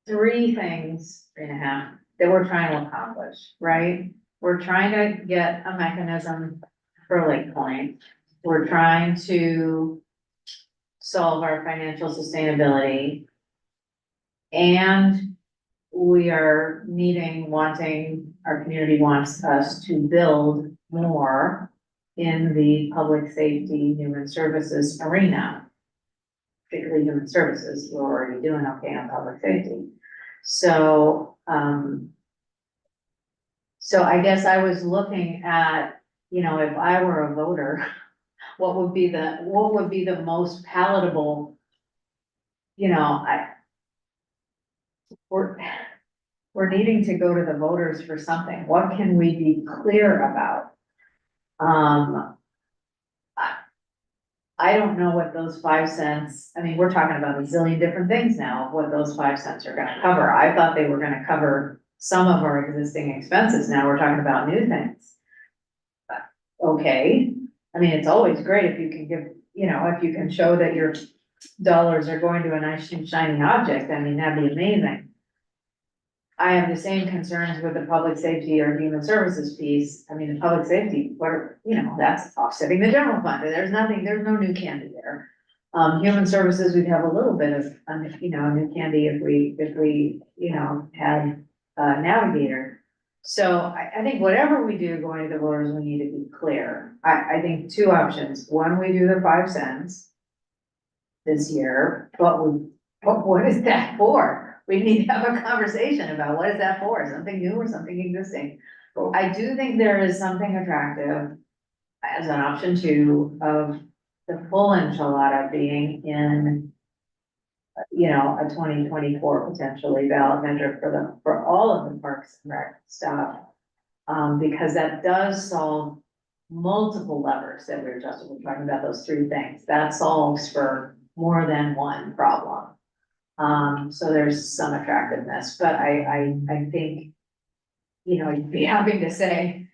S6: 3 things, 3.5, that we're trying to accomplish, right? We're trying to get a mechanism for Lake Point. We're trying to solve our financial sustainability. And we are our community wants us to build more in the public safety, human services arena. Particularly human services, we're already doing okay on public safety. So, so I guess I was looking at, you know, if I were a voter, what would be the most palatable? You know, we're needing to go to the voters for something. What can we be clear about? I don't know what those 5 cents, I mean, we're talking about a zillion different things now, of what those 5 cents are gonna cover. I thought they were gonna cover some of our existing expenses. Now we're talking about new things. Okay, I mean, it's always great if you can give, you know, if you can show that your dollars are going to a nice new shiny object, I mean, that'd be amazing. I have the same concerns with the public safety or human services piece. I mean, the public safety, where, you know, that's offsetting the general fund. There's no new candy there. Human services, we'd have a little bit of, you know, new candy if we, you know, had a navigator. So I think whatever we do going to the voters, we need to be clear. I think 2 options. One, we do the 5 cents this year, but what is that for? We need to have a conversation about what is that for, something new or something existing. I do think there is something attractive as an option 2 of the full enchilada being in, you know, a 2024 potentially ballot measure for all of the Parks and Rec stuff. Because that does solve multiple levers that we're talking about, those 3 things. That solves for more than one problem. So there's some attractiveness, but I think, you know, you'd be having to say,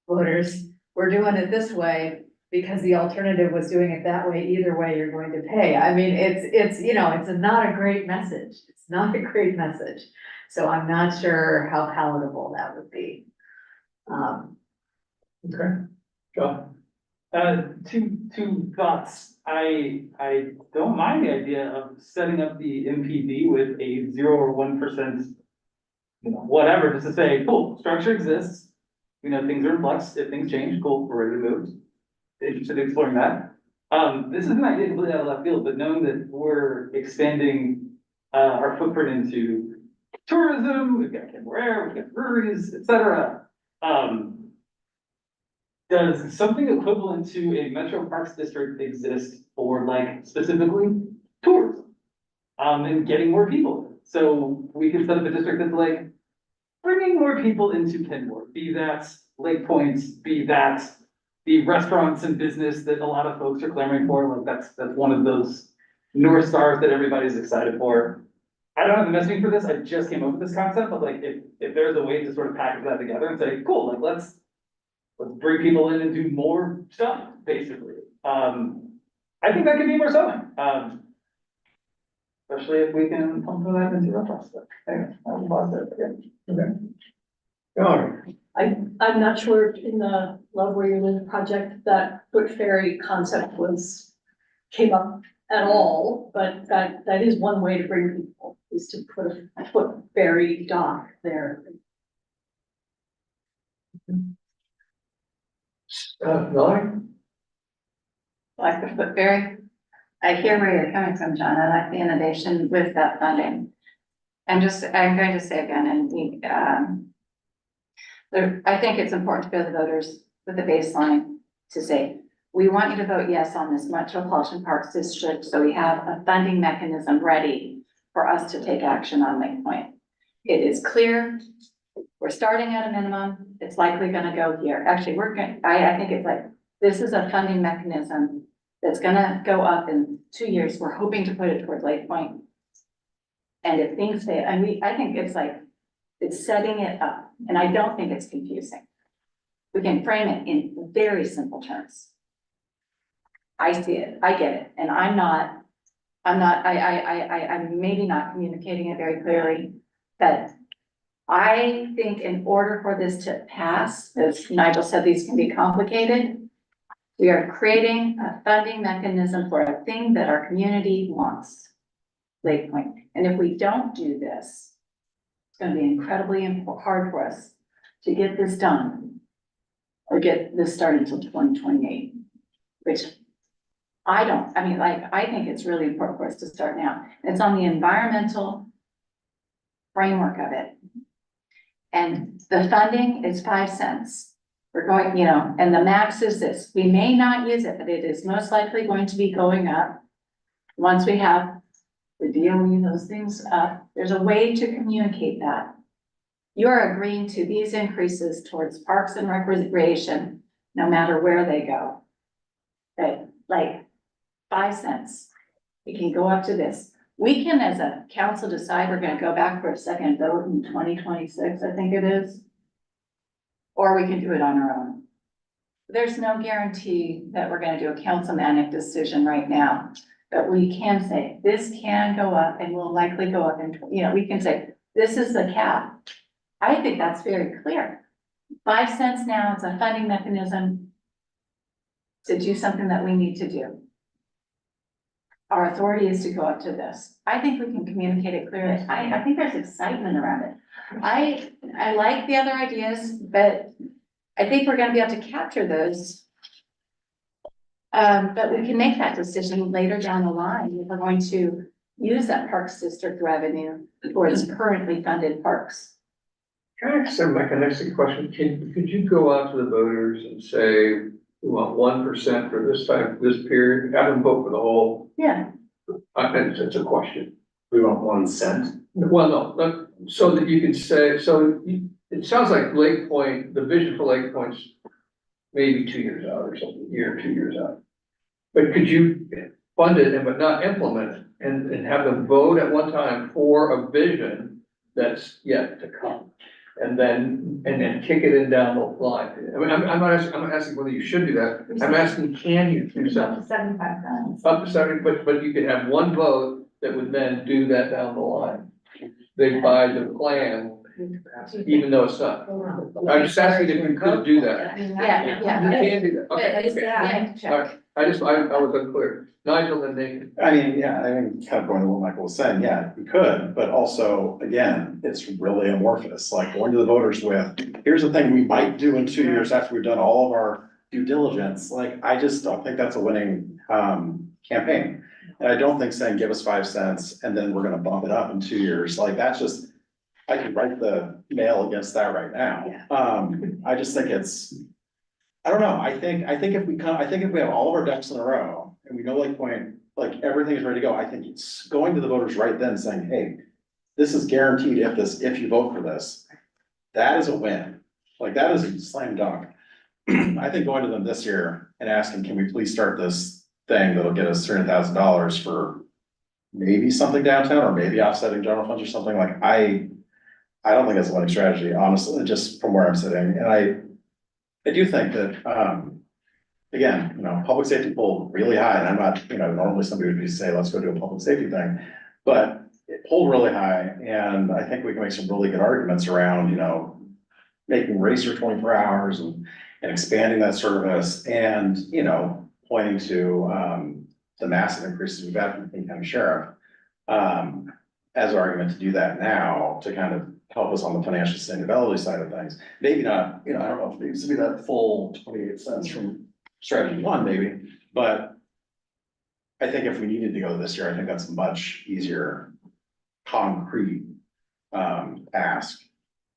S6: voters, we're doing it this way because the alternative was doing it that way. Either way, you're going to pay. I mean, it's, you know, it's not a great message. It's not a great message. So I'm not sure how palatable that would be.
S1: Okay, John?
S8: Two thoughts. I don't mind the idea of setting up the MPD with a 0 or 1%, you know, whatever, just to say, cool, structure exists. You know, things are in flux. If things change, cool, we're ready to move. Interested in exploring that. This is an idea completely out of left field, but knowing that we're expanding our footprint into tourism, we've got Kenmore Air, we've got breweries, et cetera. Does something equivalent to a Metro Parks District exist for, like, specifically tourism? And getting more people. So we could set up a district that's like bringing more people into Kenmore, be that Lake Point, be that the restaurants and business that a lot of folks are clamoring for. Like that's one of those North Stars that everybody's excited for. I don't have the messaging for this. I just came up with this concept, but like if there's a way to sort of package that together and say, cool, like let's bring people in and do more stuff, basically. I think that could be more selling. Especially if we can pump that into restaurant stuff. Anyway, I'll pause there.
S1: Okay. John?
S7: I'm not sure if in the Love Where You Live project that foot ferry concept came up at all, but that is one way to bring people, is to put a foot ferry dock there.
S1: Melanie?
S3: Like the foot ferry. I hear where you're coming from, John. I like the innovation with that funding. I'm going to say again, and I think it's important to go to the voters with a baseline to say, we want you to vote yes on this Metropolitan Parks District, so we have a funding mechanism ready for us to take action on Lake Point. It is clear, we're starting at a minimum, it's likely gonna go here. Actually, I think it's like, this is a funding mechanism that's gonna go up in 2 years. We're hoping to put it towards Lake Point. And if things fail, I think it's like, it's setting it up, and I don't think it's confusing. We can frame it in very simple terms. I see it, I get it, and I'm maybe not communicating it very clearly, but I think in order for this to pass, as Nigel said, these can be complicated. We are creating a funding mechanism for a thing that our community wants, Lake Point. And if we don't do this, it's gonna be incredibly hard for us to get this done or get this started until 2028, which I think it's really important for us to start now. It's on the environmental framework of it. And the funding is 5 cents. We're going, you know, and the max is this. We may not use it, but it is most likely going to be going up. Once we have the DOE, those things up, there's a way to communicate that. You're agreeing to these increases towards parks and recreation, no matter where they go. Okay, like 5 cents. We can go up to this. We can, as a council, decide we're gonna go back for a second vote in 2026, I think it is. Or we can do it on our own. There's no guarantee that we're gonna do a councilmanic decision right now. But we can say, this can go up and will likely go up, and, you know, we can say, this is the cap. I think that's very clear. 5 cents now, it's a funding mechanism to do something that we need to do. Our authority is to go up to this. I think we can communicate it clearly. I think there's excitement around it. I like the other ideas, but I think we're gonna be able to capture those. But we can make that decision later down the line if we're going to use that Parks District revenue towards currently funded parks.
S1: Can I ask a mechanistic question? Could you go out to the voters and say, we want 1% for this time, this period, have them vote for the whole?
S3: Yeah.
S1: It's a question.
S9: We want 1 cent.
S1: Well, no, so that you can say, it sounds like Lake Point, the vision for Lake Point's maybe 2 years out or something, a year, 2 years out. But could you fund it but not implement it and have them vote at one time for a vision that's yet to come? And then kick it in down the line. I mean, I'm not asking whether you should do that. I'm asking, can you do
S3: Up
S1: something?
S3: to 75 cents.
S1: Up to 70, but you could have one vote that would then do that down the line. They buy the plan, even though it's not. I'm just asking if you could do that.
S3: Yeah,
S1: You
S3: yeah.
S1: can do that, okay,
S3: But it's,
S1: okay.
S3: yeah,
S1: All right, I was unclear. Nigel and Nathan.
S2: I mean, yeah, I mean, kind of going to what Michael was saying, yeah, we could, but also, again, it's really amorphous, like going to the voters with, here's the thing we might do in 2 years after we've done all of our due diligence, like, I just don't think that's a winning, campaign. And I don't think saying, give us 5 cents, and then we're gonna bump it up in 2 years, like, that's just, I could write the nail against that right now. I just think it's, I don't know, I think if we have all of our ducks in a row and we know Lake Point, like everything is ready to go, I think it's going to the voters right then saying, hey, this is guaranteed if you vote for this, that is a win. Like that is a slam dunk. I think going to them this year and asking, can we please start this thing that'll get us $300,000 for maybe something downtown or maybe offsetting general funds or something, like I don't think that's a winning strategy, honestly, just from where I'm sitting. And I do think that, again, you know, public safety pulled really high, and I'm not, you know, normally somebody would be say, let's go do a public safety thing. But it pulled really high, and I think we can make some really good arguments around, you know, making Racer 24 hours and expanding that service and, you know, pointing to, the massive increases we've had from the King County Sheriff, as an argument to do that now to kind of help us on the financial sustainability side of things. Maybe not, you know, I don't know if it needs to be that full 28 cents from strategy one, maybe, but I think if we needed to go this year, I think that's a much easier concrete ask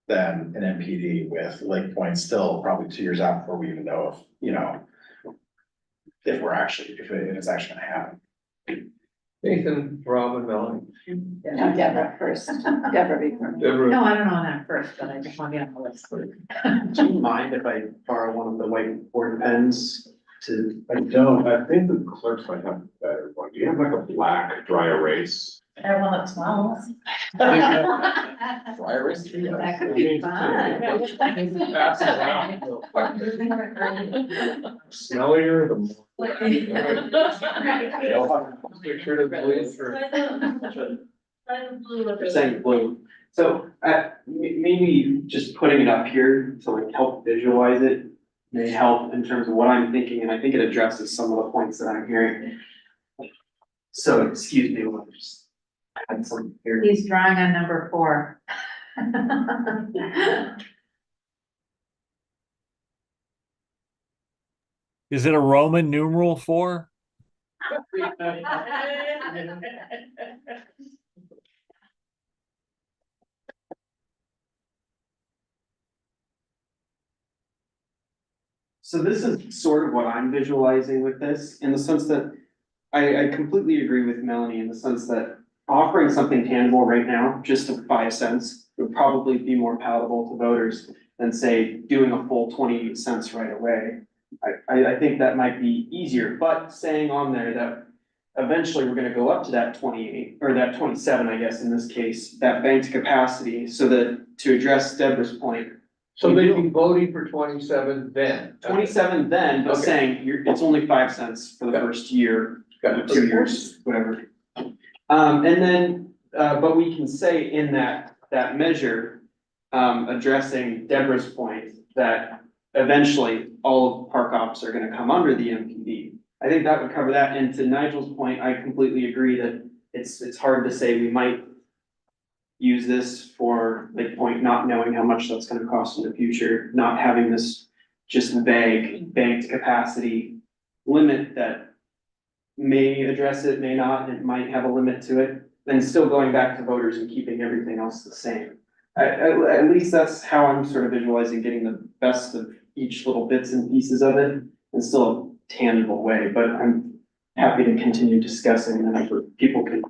S2: than an NPD with Lake Point still probably 2 years out before we even know if, you know, if it's actually gonna happen.
S1: Nathan, Rob, and Melanie.
S3: No, Deborah first. Deborah before me.
S1: Deborah.
S6: No, I don't know on that first, but I just want to be on the list.
S4: Do you mind if I borrow one of the whiteboard pens to?
S9: I don't, I think the clerks might have a better one. Do you have like a black dry erase?
S6: I want it smells.
S2: Dry erase.
S6: That could be fun.
S1: Pass it around.
S9: Smellier, the more.
S1: Make sure to bleed through.
S4: You're saying blue. So, maybe just putting it up here to like help visualize it may help in terms of what I'm thinking, and I think it addresses some of the points that I'm hearing. So, excuse me, while I just had some here.
S6: He's drawing on number 4.
S5: Is it a Roman numeral 4?
S4: So this is sort of what I'm visualizing with this, in the sense that I completely agree with Melanie in the sense that offering something tangible right now, just of 5 cents, would probably be more palatable to voters than say doing a full 28 cents right away. I think that might be easier, but saying on there that eventually we're gonna go up to that 28, or that 27, I guess, in this case, that banked capacity, so that to address Deborah's point.
S1: So they'd be voting for 27 then?
S4: 27 then, but
S1: Okay.
S4: saying it's only 5 cents for the first year,
S1: Got it.
S4: 2 years, whatever. And then, but we can say in that measure, addressing Deborah's point, that eventually all of park ops are gonna come under the MPD. I think that would cover that, and to Nigel's point, I completely agree that it's hard to say we might use this for Lake Point, not knowing how much that's gonna cost in the future, not having this just vague banked capacity limit that may address it, may not, it might have a limit to it, and still going back to voters and keeping everything else the same. At least that's how I'm sort of visualizing getting the best of each little bits and pieces of it in still a tangible way, but I'm happy to continue discussing, and if people can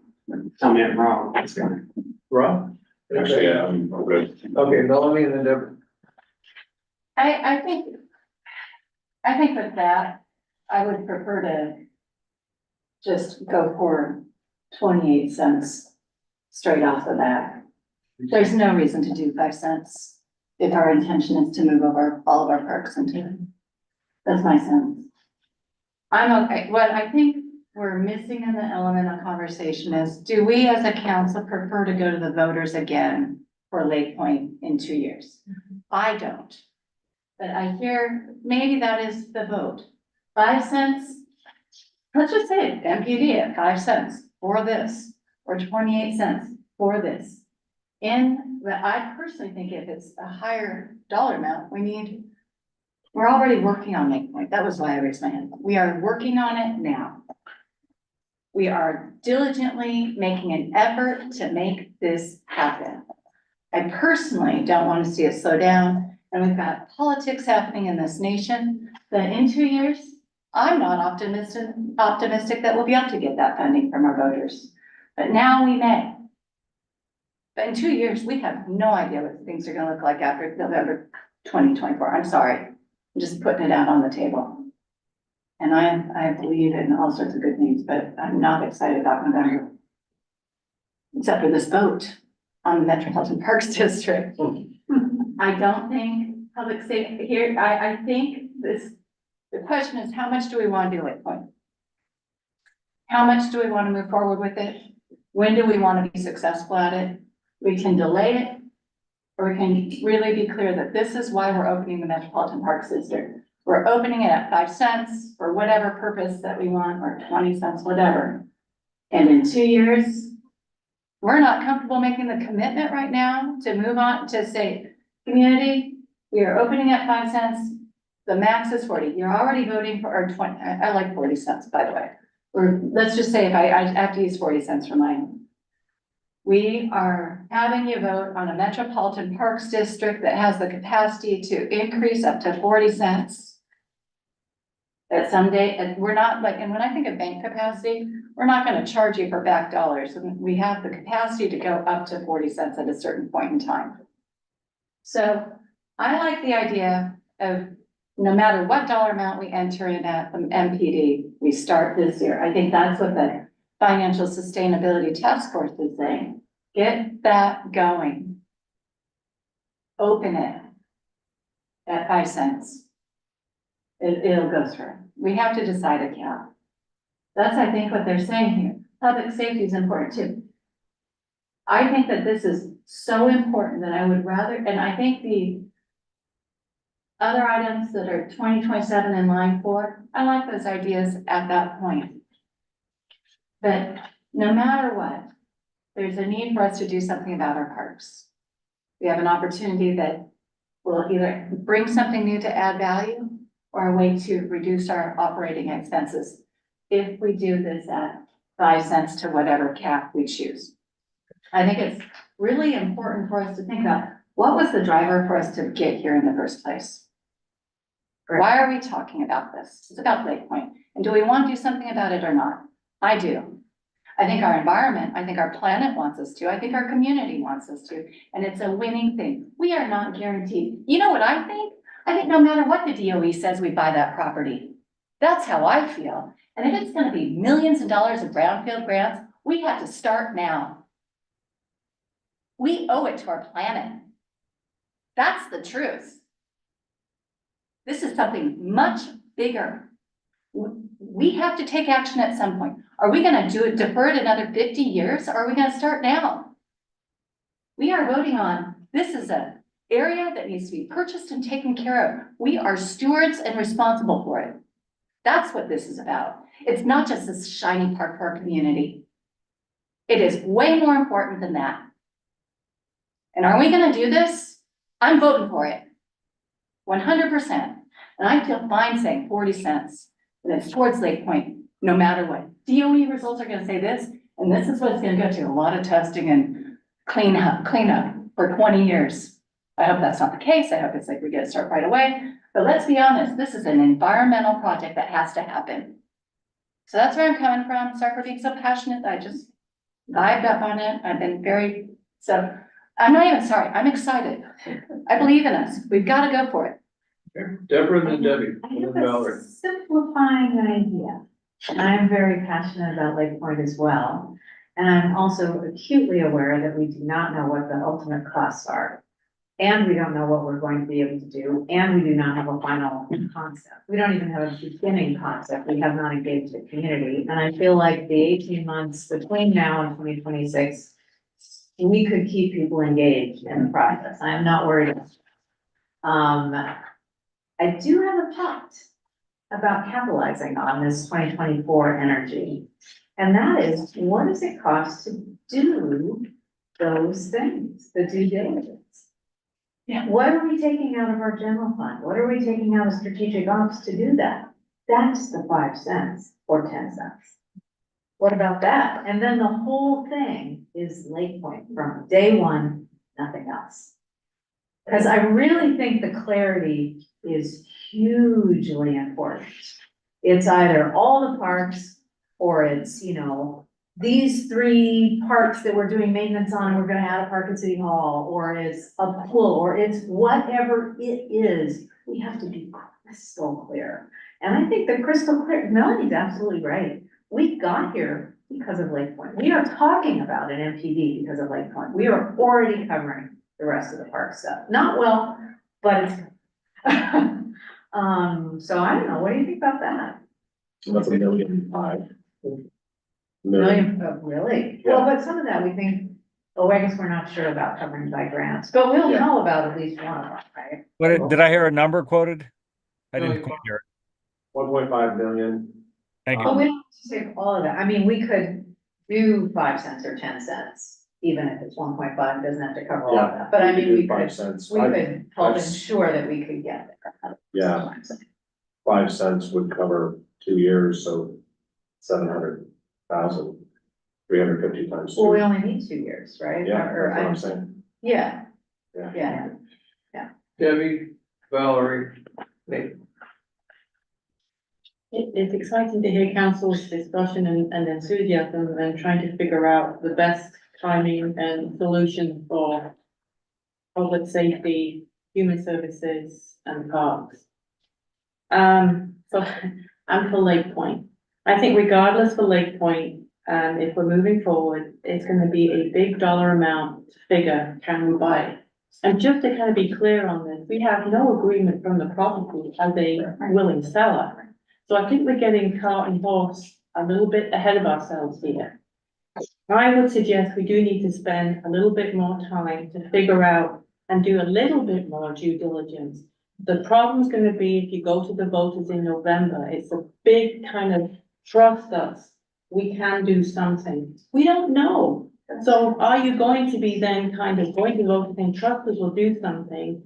S4: tell me I'm wrong, that's fine.
S1: Rob?
S9: Actually, yeah, I'm good.
S1: Okay, Melanie and then Deborah.
S3: I think with that, I would prefer to just go for 28 cents straight off the bat. There's no reason to do 5 cents if our intention is to move over all of our parks into. That's my sense. I'm okay. What I think we're missing in the element of conversation is, do we as a council prefer to go to the voters again for Lake Point in 2 years? I don't. But I hear maybe that is the vote. 5 cents, let's just say it, MPD at 5 cents for this, or 28 cents for this. I personally think if it's a higher dollar amount, we're already working on Lake Point. That was why I raised my hand. We are working on it now. We are diligently making an effort to make this happen. I personally don't want to see it slow down, and we've got politics happening in this nation, that in 2 years, I'm not optimistic that we'll be able to get that funding from our voters. But now we may. But in 2 years, we have no idea what things are gonna look like after November 2024. I'm sorry. I'm just putting it out on the table. And I believe in all sorts of good things, but I'm not excited about November. Except for this vote on the Metropolitan Parks District. I don't think public safety here, I think the question is, how much do we want to do Lake Point? How much do we want to move forward with it? When do we want to be successful at it? We can delay it, or we can really be clear that this is why we're opening the Metropolitan Parks District. We're opening it at 5 cents for whatever purpose that we want, or 20 cents, whatever. And in 2 years, we're not comfortable making the commitment right now to move on to say, community, we are opening at 5 cents. The max is 40. You're already voting for, or 20, I like 40 cents, by the way. Or let's just say if I have to use 40 cents for mine. We are having you vote on a Metropolitan Parks District that has the capacity to increase up to 40 cents. That someday, and we're not like, and when I think of bank capacity, we're not gonna charge you for back dollars. We have the capacity to go up to 40 cents at a certain point in time. So I like the idea of no matter what dollar amount we enter in at the MPD, we start this year. I think that's what the Financial Sustainability Task Force is saying. Get that going. Open it at 5 cents. It'll go through. We have to decide a cap. That's, I think, what they're saying here. Public safety is important too. I think that this is so important that I would rather, and I think the other items that are 2027 in line 4, I like those ideas at that point. But no matter what, there's a need for us to do something about our parks. We have an opportunity that will either bring something new to add value or a way to reduce our operating expenses if we do this at 5 cents to whatever cap we choose. I think it's really important for us to think about what was the driver for us to get here in the first place. Why are we talking about this? It's about Lake Point. And do we want to do something about it or not? I do. I think our environment, I think our planet wants us to, I think our community wants us to, and it's a winning thing. We are not guaranteed. You know what I think? I think no matter what the DOE says, we buy that property. That's how I feel. And if it's gonna be millions of dollars of brownfield grants, we have to start now. We owe it to our planet. That's the truth. This is something much bigger. We have to take action at some point. Are we gonna defer it another 50 years, or are we gonna start now? We are voting on, this is an area that needs to be purchased and taken care of. We are stewards and responsible for it. That's what this is about. It's not just this shiny part for our community. It is way more important than that. And are we gonna do this? I'm voting for it. 100%. And I feel fine saying 40 cents. And it's towards Lake Point, no matter what. DOE results are gonna say this, and this is what it's gonna go to, a lot of testing and cleanup for 20 years. I hope that's not the case. I hope it's like we get to start right away. But let's be honest, this is an environmental project that has to happen. So that's where I'm coming from. Sorry for being so passionate. I just vibed up on it. I've been so I'm not even sorry. I'm excited. I believe in us. We've got to go for it.
S1: Deborah and then Debbie,
S6: I
S1: and
S6: have
S1: then
S6: a
S1: Valerie.
S6: simplifying idea. And I'm very passionate about Lake Point as well. And I'm also acutely aware that we do not know what the ultimate costs are. And we don't know what we're going to be able to do, and we do not have a final concept. We don't even have a beginning concept. We have not engaged the community. And I feel like the 18 months between now and 2026, we could keep people engaged in the process. I am not worried. I do have a thought about capitalizing on this 2024 energy. And that is, what does it cost to do those things, the due diligence?
S3: Yeah.
S6: What are we taking out of our general fund? What are we taking out of strategic ops to do that? That's the 5 cents or 10 cents. What about that? And then the whole thing is Lake Point from day one, nothing else. Because I really think the clarity is hugely important. It's either all the parks or it's, you know, these 3 parks that we're doing maintenance on, and we're gonna add a park at City Hall, or it's a pool, or it's whatever it is, we have to be crystal clear. And I think the crystal clear, Melanie's absolutely right. We got here because of Lake Point. We are talking about an MPD because of Lake Point. We are already covering the rest of the park stuff. Not well, but it's. So I don't know, what do you think about that?
S9: That's $1,500,000.
S6: Really? Well, but some of that we think, oh, I guess we're not sure about covering by grants, but we'll know about at least one of them, right?
S5: What, did I hear a number quoted? I didn't
S1: No,
S5: quite hear it.
S9: 1.5 million.
S5: Thank
S6: But
S5: you.
S6: we don't have to take all of that. I mean, we could do 5 cents or 10 cents, even if it's 1.5, it doesn't have to cover all of that. But I mean, we could,
S9: 5 cents.
S6: we could help
S9: I've-
S6: ensure that we could get there.
S9: Yeah. 5 cents would cover 2 years, so 700,000, 350 times
S6: Well, we
S9: 2.
S6: only need 2 years, right?
S9: Yeah,
S6: Or-
S9: that's what I'm saying.
S6: Yeah,
S9: Yeah.
S6: yeah.
S1: Debbie, Valerie, Nate.
S12: It's exciting to hear council's discussion and enthusiasm and trying to figure out the best timing and solution for public safety, human services and parks. So I'm for Lake Point. I think regardless for Lake Point, if we're moving forward, it's gonna be a big dollar amount to figure, can we buy it? And just to kind of be clear on this, we have no agreement from the property as a willing seller. So I think we're getting cart and horse a little bit ahead of ourselves here. I would suggest we do need to spend a little bit more time to figure out and do a little bit more due diligence. The problem's gonna be if you go to the voters in November, it's a big kind of trust us, we can do something. We don't know. So are you going to be then kind of going to vote and trust us will do something?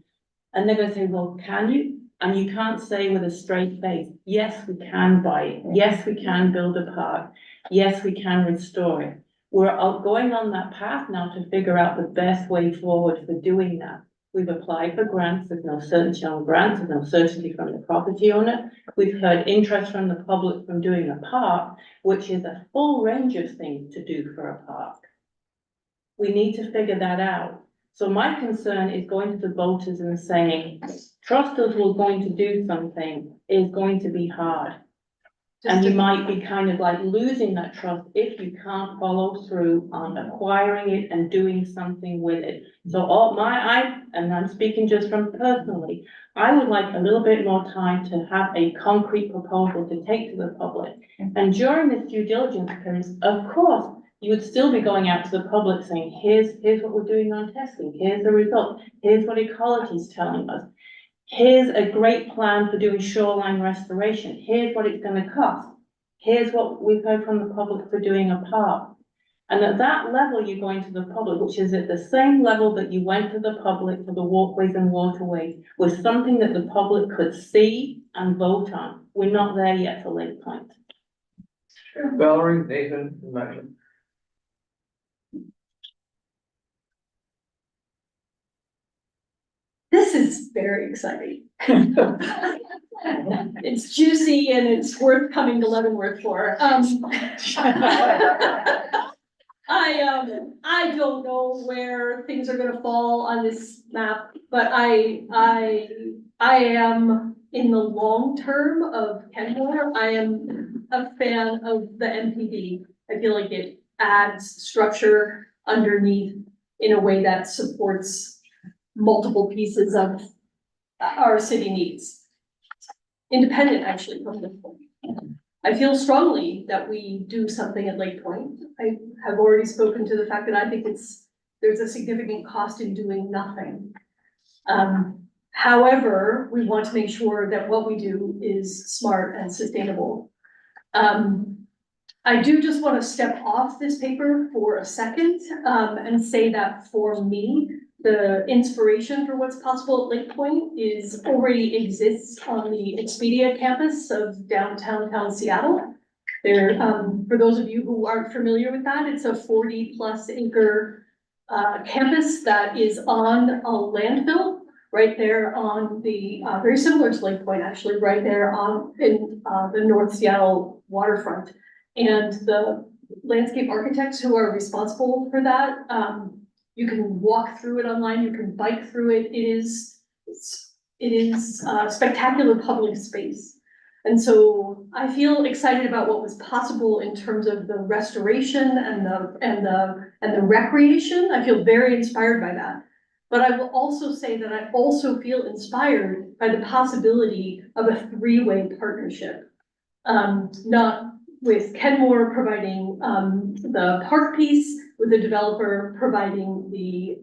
S12: And they're gonna say, well, can you? And you can't say with a straight face, yes, we can buy it. Yes, we can build a park. Yes, we can restore it. We're going on that path now to figure out the best way forward for doing that. We've applied for grants, there's no certainty on grants, there's no certainty from the property owner. We've heard interest from the public from doing a park, which is a full range of things to do for a park. We need to figure that out. So my concern is going to the voters and saying, trust us, we're going to do something is going to be hard. And you might be kind of like losing that trust if you can't follow through on acquiring it and doing something with it. So and I'm speaking just from personally, I would like a little bit more time to have a concrete proposal to take to the public. And during this due diligence period, of course, you would still be going out to the public saying, here's what we're doing on testing, here's the result, here's what ecology is telling us. Here's a great plan for doing shoreline restoration. Here's what it's gonna cost. Here's what we've heard from the public for doing a park. And at that level, you're going to the public, which is at the same level that you went to the public for the walkways and waterways, with something that the public could see and vote on. We're not there yet for Lake Point.
S1: Valerie, Nathan, and Megan.
S7: This is very exciting. It's juicy and it's worth coming to Leavenworth for. I don't know where things are gonna fall on this map, but I am in the long term of Kenmore. I am a fan of the MPD. I feel like it adds structure underneath in a way that supports multiple pieces of our city needs. Independent actually from Lake Point. I feel strongly that we do something at Lake Point. I have already spoken to the fact that I think there's a significant cost in doing nothing. However, we want to make sure that what we do is smart and sustainable. I do just want to step off this paper for a second and say that for me, the inspiration for what's possible at Lake Point already exists on the Expedia campus of downtown Seattle. There, for those of you who aren't familiar with that, it's a 40+ acre campus that is on a landfill right there on the very similar to Lake Point, actually, right there in the North Seattle waterfront. And the landscape architects who are responsible for that, you can walk through it online, you can bike through it. It is spectacular public space. And so I feel excited about what was possible in terms of the restoration and the recreation. I feel very inspired by that. But I will also say that I also feel inspired by the possibility of a three-way partnership. Not with Kenmore providing the park piece, with the developer providing the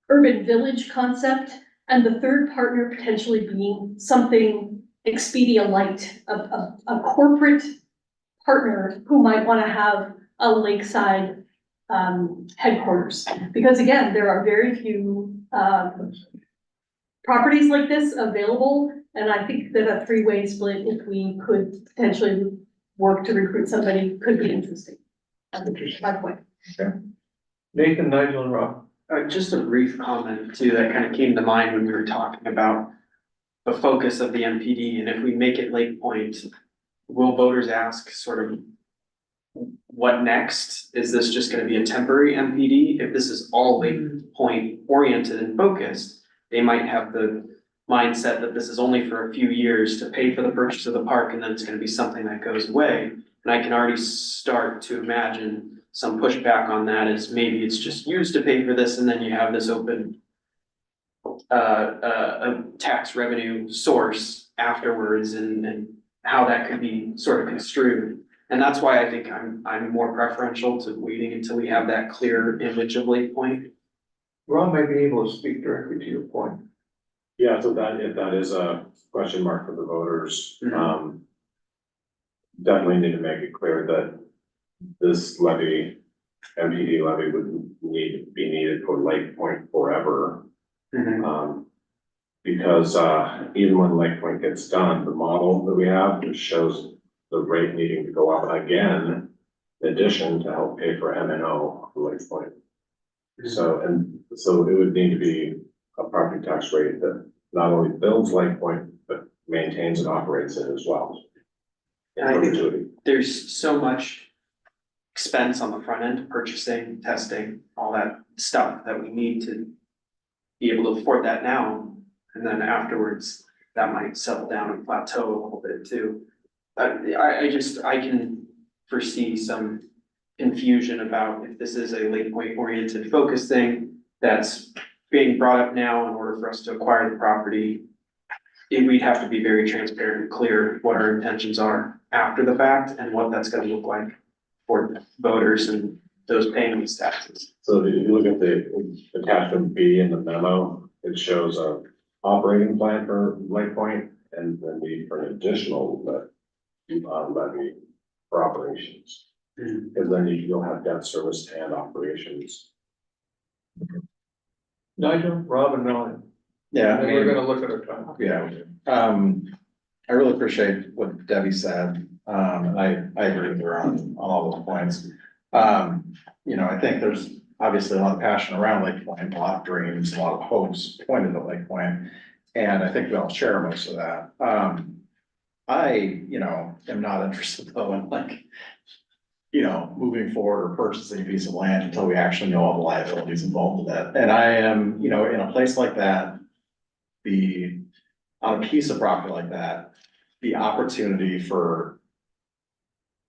S7: urban village concept, and the third partner potentially being something Expedia-light, a corporate partner who might want to have a lakeside headquarters. Because again, there are very few properties like this available, and I think that a three-way split, if we could potentially work to recruit somebody, could be interesting. That's my point.
S1: Okay. Nathan, Nigel, and Rob.
S4: Just a brief comment too, that kind of came to mind when we were talking about the focus of the MPD, and if we make it Lake Point, will voters ask sort of what next? Is this just gonna be a temporary MPD? If this is all Lake Point oriented and focused, they might have the mindset that this is only for a few years to pay for the purchase of the park, and then it's gonna be something that goes away. And I can already start to imagine some pushback on that, is maybe it's just used to pay for this, and then you have this open a tax revenue source afterwards, and how that could be sort of construed. And that's why I think I'm more preferential to waiting until we have that clear image of Lake Point.
S1: Rob might be able to speak directly to your point.
S9: Yeah, so that is a question mark for the voters. Definitely need to make it clear that this levy, MPD levy, would be needed for Lake Point forever. Because even when Lake Point gets done, the model that we have, which shows the rate needing to go up again, in addition to help pay for MNO for Lake Point. So, and so it would need to be a property tax rate that not only builds Lake Point, but maintains and operates it as well.
S4: And I think there's so much expense on the front end, purchasing, testing, all that stuff that we need to be able to afford that now. And then afterwards, that might settle down and plateau a little bit too. I can foresee some confusion about if this is a Lake Point oriented focus thing that's being brought up now in order for us to acquire the property. We'd have to be very transparent and clear what our intentions are after the fact and what that's gonna look like for voters and those paying these taxes.
S9: So if you look at the attachment B in the memo, it shows a operating plan for Lake Point and then need for an additional levy for operations. Because then you'll have debt service and operations.
S1: Nigel, Rob and Melanie.
S2: Yeah,
S1: And then we're gonna look at our time.
S2: Yeah, I really appreciate what Debbie said, and I agree with her on all those points. You know, I think there's obviously a lot of passion around Lake Point, a lot of dreams, a lot of hopes pointed at Lake Point, and I think we all share most of that. I, you know, am not interested though in like, you know, moving forward or purchasing a piece of land until we actually know all the liabilities involved with that. And I am, you know, in a place like that, on a piece of property like that, the opportunity for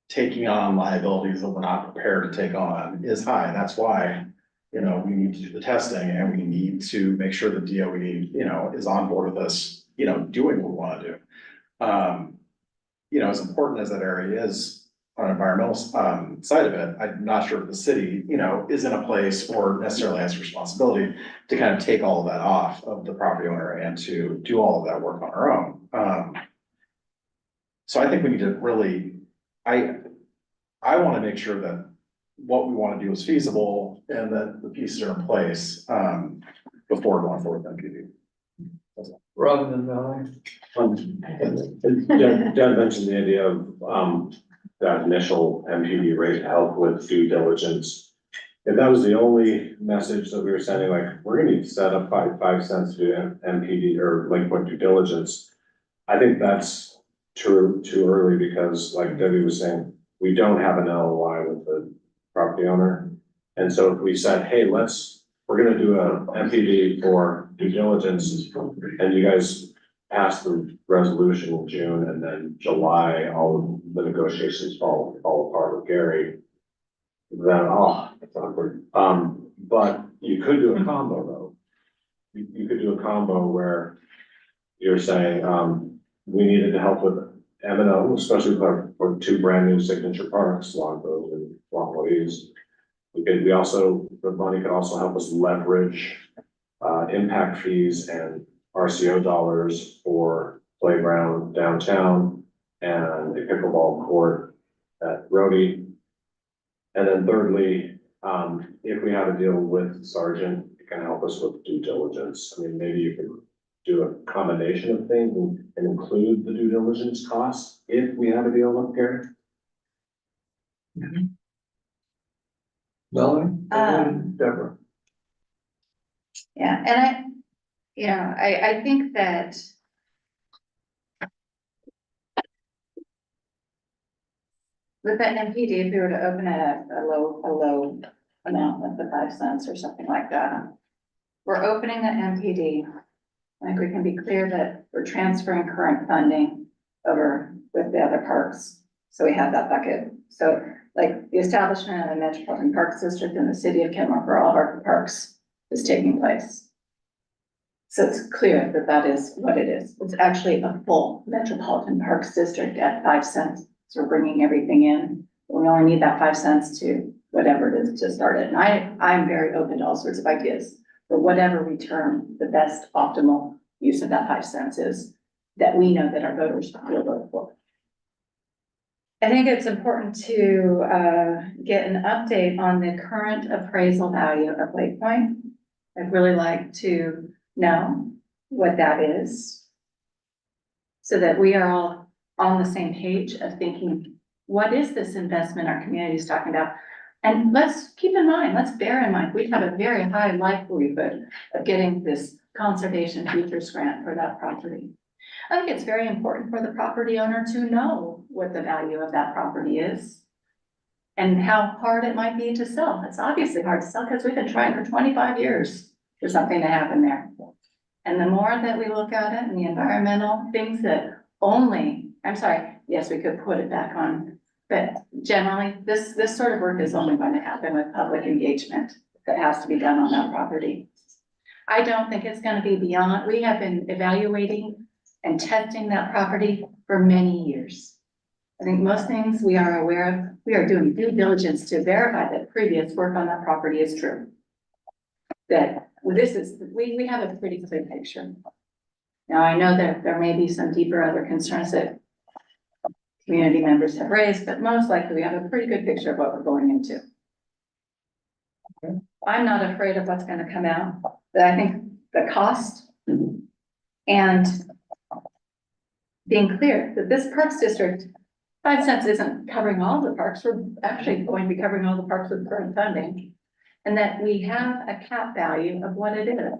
S2: taking on liabilities that we're not prepared to take on is high. And that's why, you know, we need to do the testing and we need to make sure the DOE, you know, is on board with us, you know, doing what we want to do. You know, as important as that area is on an environmental side of it, I'm not sure if the city, you know, is in a place or necessarily has responsibility to kind of take all of that off of the property owner and to do all of that work on our own. So I think we need to really, I want to make sure that what we want to do is feasible and that the pieces are in place before going forward with MPD.
S1: Rob and Melanie.
S9: Jen mentioned the idea of that initial MPD rate to help with due diligence. If that was the only message that we were sending, like, we're gonna need to set up 5 cents to do MPD or Lake Point due diligence. I think that's too early because like Debbie was saying, we don't have an LOI with the property owner. And so if we said, hey, we're gonna do a MPD for due diligence and you guys pass the resolution in June and then July, all of the negotiations fall apart with Gary. Then, that's awkward. But you could do a combo though. You could do a combo where you're saying, we needed to help with M&O, especially for 2 brand new signature parks, Longboat and Longboat. The money could also help us leverage impact fees and RCO dollars for playground downtown and a pickleball court at Rhodey. And then thirdly, if we have a deal with Sargent, it can help us with due diligence. I mean, maybe you can do a combination of things and include the due diligence costs if we have a deal with Gary.
S1: Melanie? Deborah.
S3: Yeah, and I think that with that MPD, if we were to open at a low amount, like the 5 cents or something like that, we're opening the MPD. I think we can be clear that we're transferring current funding over with the other parks. So we have that bucket. So like the establishment of a Metropolitan Parks District in the city of Kenmore for all of our parks is taking place. So it's clear that that is what it is. It's actually a full Metropolitan Parks District at 5 cents. So we're bringing everything in. We only need that 5 cents to whatever it is to start it. And I'm very open to all sorts of ideas for whatever we term the best optimal use of that 5 cents is that we know that our voters will vote for. I think it's important to get an update on the current appraisal value of Lake Point. I'd really like to know what that is so that we are all on the same page of thinking, what is this investment our community is talking about? And let's keep in mind, let's bear in mind, we have a very high likelihood of getting this conservation features grant for that property. I think it's very important for the property owner to know what the value of that property is and how hard it might be to sell. It's obviously hard to sell because we've been trying for 25 years for something to happen there. And the more that we look at it and the environmental things that yes, we could put it back on, but generally, this sort of work is only going to happen with public engagement that has to be done on that property. I don't think it's gonna be beyond, we have been evaluating and testing that property for many years. I think most things we are aware of, we are doing due diligence to verify that previous work on that property is true. That we have a pretty clear picture. Now, I know that there may be some deeper other concerns that community members have raised, but most likely we have a pretty good picture of what we're going into. I'm not afraid of what's gonna come out, but I think the cost and being clear that this Parks District, 5 cents isn't covering all the parks, we're actually going to be covering all the parks with current funding. And that we have a cap value of what it is.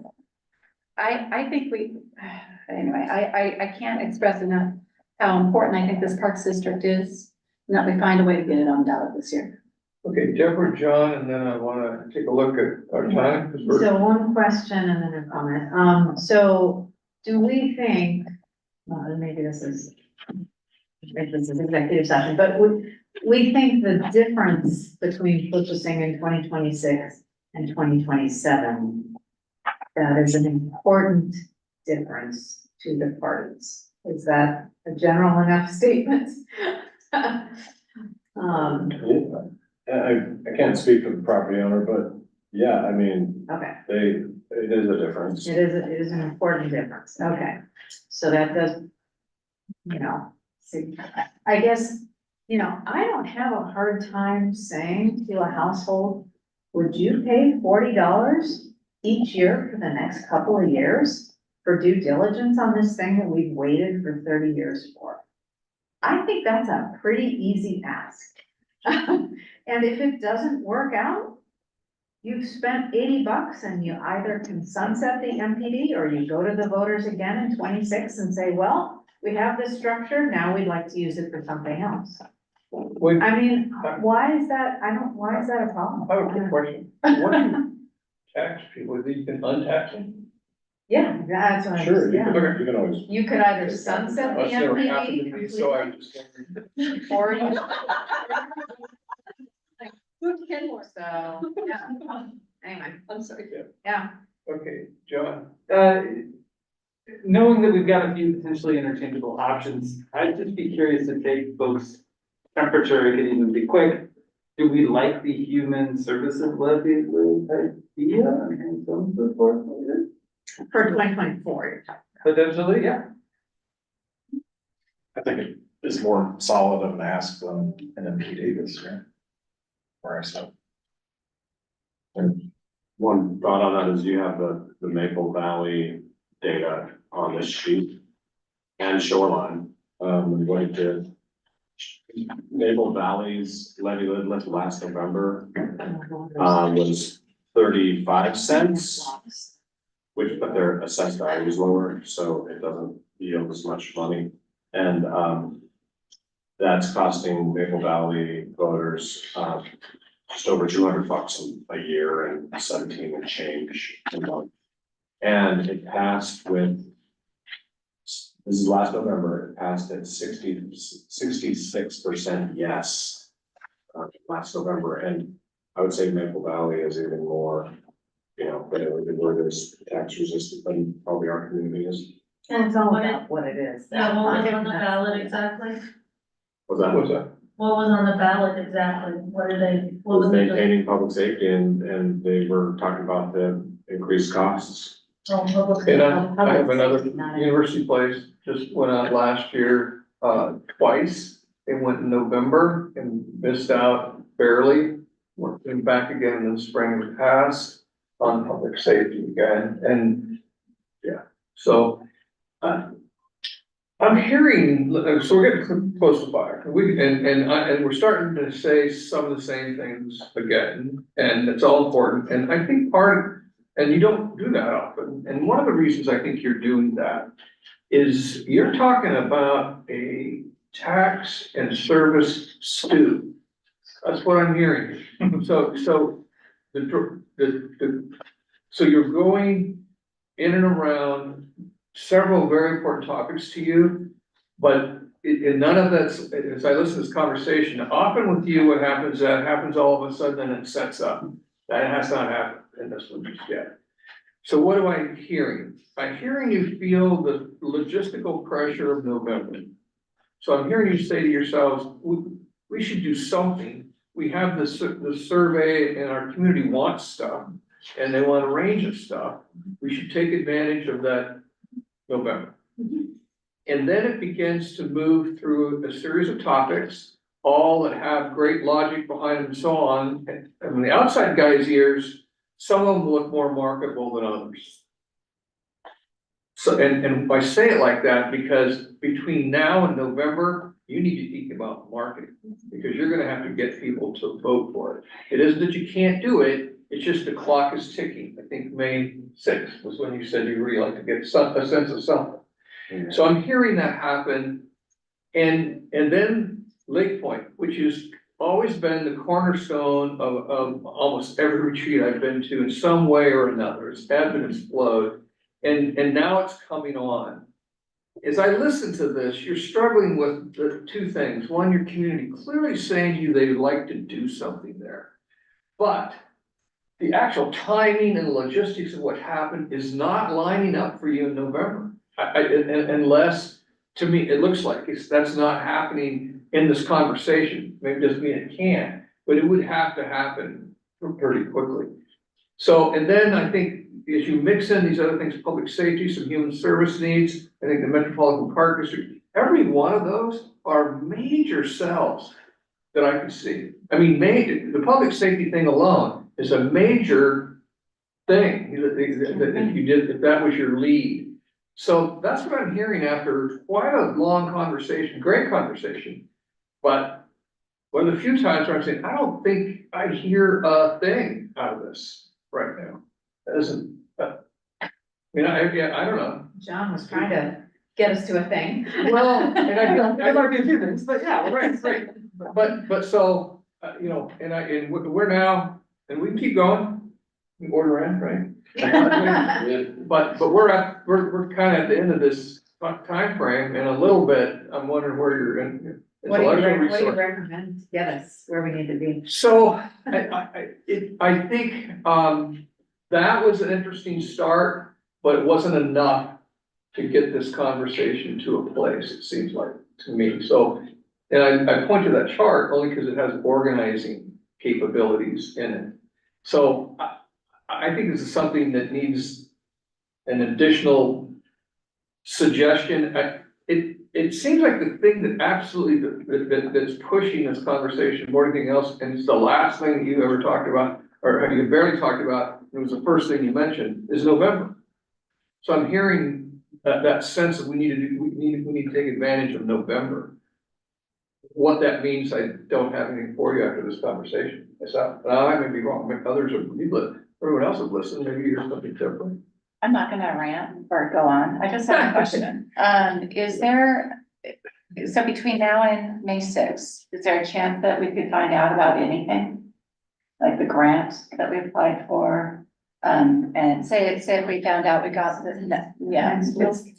S3: I think I can't express enough how important I think this Parks District is, and that we find a way to get it on ballot this year.
S1: Okay, Deborah, John, and then I wanna take a look at our time, 'cause we're.
S6: So one question and then a comment. So do we think, maybe this is executive session, but we think the difference between purchasing in 2026 and 2027, that is an important difference to the parties. Is that a general enough statement?
S9: I can't speak for the property owner, but yeah, I mean,
S6: Okay,
S9: it is a difference.
S6: it is an important difference. Okay, so that does, see, I guess, I don't have a hard time saying to a household, would you pay $40 each year for the next couple of years for due diligence on this thing that we've waited for 30 years for? I think that's a pretty easy ask. And if it doesn't work out, you've spent $80 and you either can sunset the MPD or you go to the voters again in 26 and say, well, we have this structure, now we'd like to use it for something else. I mean, why is that a problem?
S1: I have a quick question. What do you tax people? You can untax them?
S6: Yeah, that's what I
S9: Sure,
S6: was,
S9: you
S6: yeah.
S9: can always.
S6: You could either sunset the
S1: That's never happened to
S6: MPD
S1: me, so I
S6: completely,
S1: just.
S6: or you.
S7: Move to Kenmore.
S6: So, yeah, anyway,
S7: I'm sorry.
S6: yeah.
S1: Okay, John.
S8: Knowing that we've got a few potentially interchangeable options, I'd just be curious to take folks' temperature. It could even be quick. Do we like the human services levy idea and some support?
S6: For 2024, you're talking.
S8: Potentially, yeah.
S2: I think it is more solid of an ask than an MPD this year. Where I said.
S9: And one thought on that is you have the Maple Valley data on this sheet and Shoreline. I'm going to Maple Valley's levy limit last November was 35 cents, but their assessed value is lower, so it doesn't yield as much money. And that's costing Maple Valley voters just over $200 a year and 17 and change a month. And it passed with, this is last November, it passed at 66% yes last November. And I would say Maple Valley is even more, where there's tax resistant than probably our community is.
S6: And it's all about what it is.
S12: Yeah, what was on the ballot exactly?
S9: What's that?
S12: What was on the ballot exactly? What did they? What
S9: Was
S12: was it?
S9: maintaining public safety and they were talking about the increased costs.
S12: Oh, public
S1: And
S12: safety.
S1: I have another university place, just went out last year, twice. It went in November and missed out barely. Went back again in the spring and passed on public safety again, and yeah, so. I'm hearing, so we're getting close to fire, and we're starting to say some of the same things again, and it's all important, and I think and you don't do that often, and one of the reasons I think you're doing that is you're talking about a tax and service stew. That's what I'm hearing. So so you're going in and around several very important topics to you, but none of that's, as I listen to this conversation, often with you, what happens, that happens all of a sudden and it sets up. That has not happened in this one just yet. So what am I hearing? I'm hearing you feel the logistical pressure of November. So I'm hearing you say to yourselves, we should do something. We have the survey and our community wants stuff and they want a range of stuff. We should take advantage of that November. And then it begins to move through a series of topics, all that have great logic behind them and so on. And from the outside guy's ears, some of them look more marketable than others. So, and I say it like that because between now and November, you need to think about marketing because you're gonna have to get people to vote for it. It isn't that you can't do it, it's just the clock is ticking. I think May 6th was when you said you really like to get a sense of something. So I'm hearing that happen. And then Lake Point, which has always been the cornerstone of almost every retreat I've been to in some way or another. It's ebbed and explode. And now it's coming on. As I listen to this, you're struggling with the two things. One, your community clearly saying to you they would like to do something there. But the actual timing and logistics of what happened is not lining up for you in November. Unless, to me, it looks like that's not happening in this conversation. Maybe it doesn't mean it can't, but it would have to happen pretty quickly. So, and then I think as you mix in these other things, public safety, some human service needs, I think the Metropolitan Park District, every one of those are major cells that I can see. I mean, the public safety thing alone is a major thing if that was your lead. So that's what I'm hearing after quite a long conversation, great conversation. But one of the few times where I'm saying, I don't think I hear a thing out of this right now. That isn't, I don't know.
S6: John was trying to get us to a thing.
S1: Well, and I'd like to a few things, but yeah, right. But so, we're now, and we can keep going, we order in, right? But we're kind of at the end of this time frame, and a little bit, I'm wondering where you're in.
S6: What do you recommend to get us where we need to be?
S1: So, I think, that was an interesting start, but it wasn't enough to get this conversation to a place, it seems like, to me. So, and I point to that chart only because it has organizing capabilities in it. So I think this is something that needs an additional suggestion. It seems like the thing that absolutely, that's pushing this conversation more than anything else, and it's the last thing that you ever talked about, or you barely talked about, it was the first thing you mentioned, is November. So I'm hearing that sense that we need to take advantage of November. What that means, I don't have anything for you after this conversation. I may be wrong, maybe others are, everyone else has listened, maybe you hear something different.
S3: I'm not gonna rant or go on. I just have a question. Is there, so between now and May 6th, is there a chance that we could find out about anything? Like the grant that we applied for? And say if we found out we got this,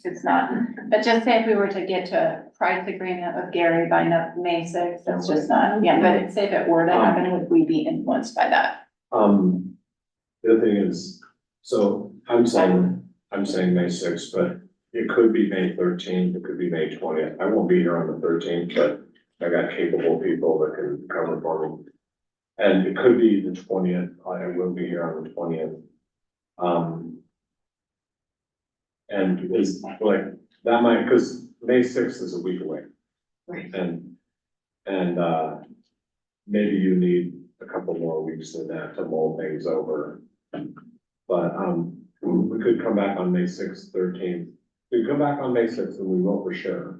S3: it's not. But just say if we were to get to a price agreement with Gary by May 6th, that's just not, but say if it were to happen, would we be influenced by that?
S9: The other thing is, so I'm saying May 6th, but it could be May 13th, it could be May 20th. I won't be here on the 13th, but I got capable people that can cover for me. And it could be the 20th, I will be here on the 20th. And it's like, that might, because May 6th is a week away.
S6: Right.
S9: And maybe you need a couple more weeks than that to mull things over. But we could come back on May 6th, 13th, we come back on May sixth and we will for sure.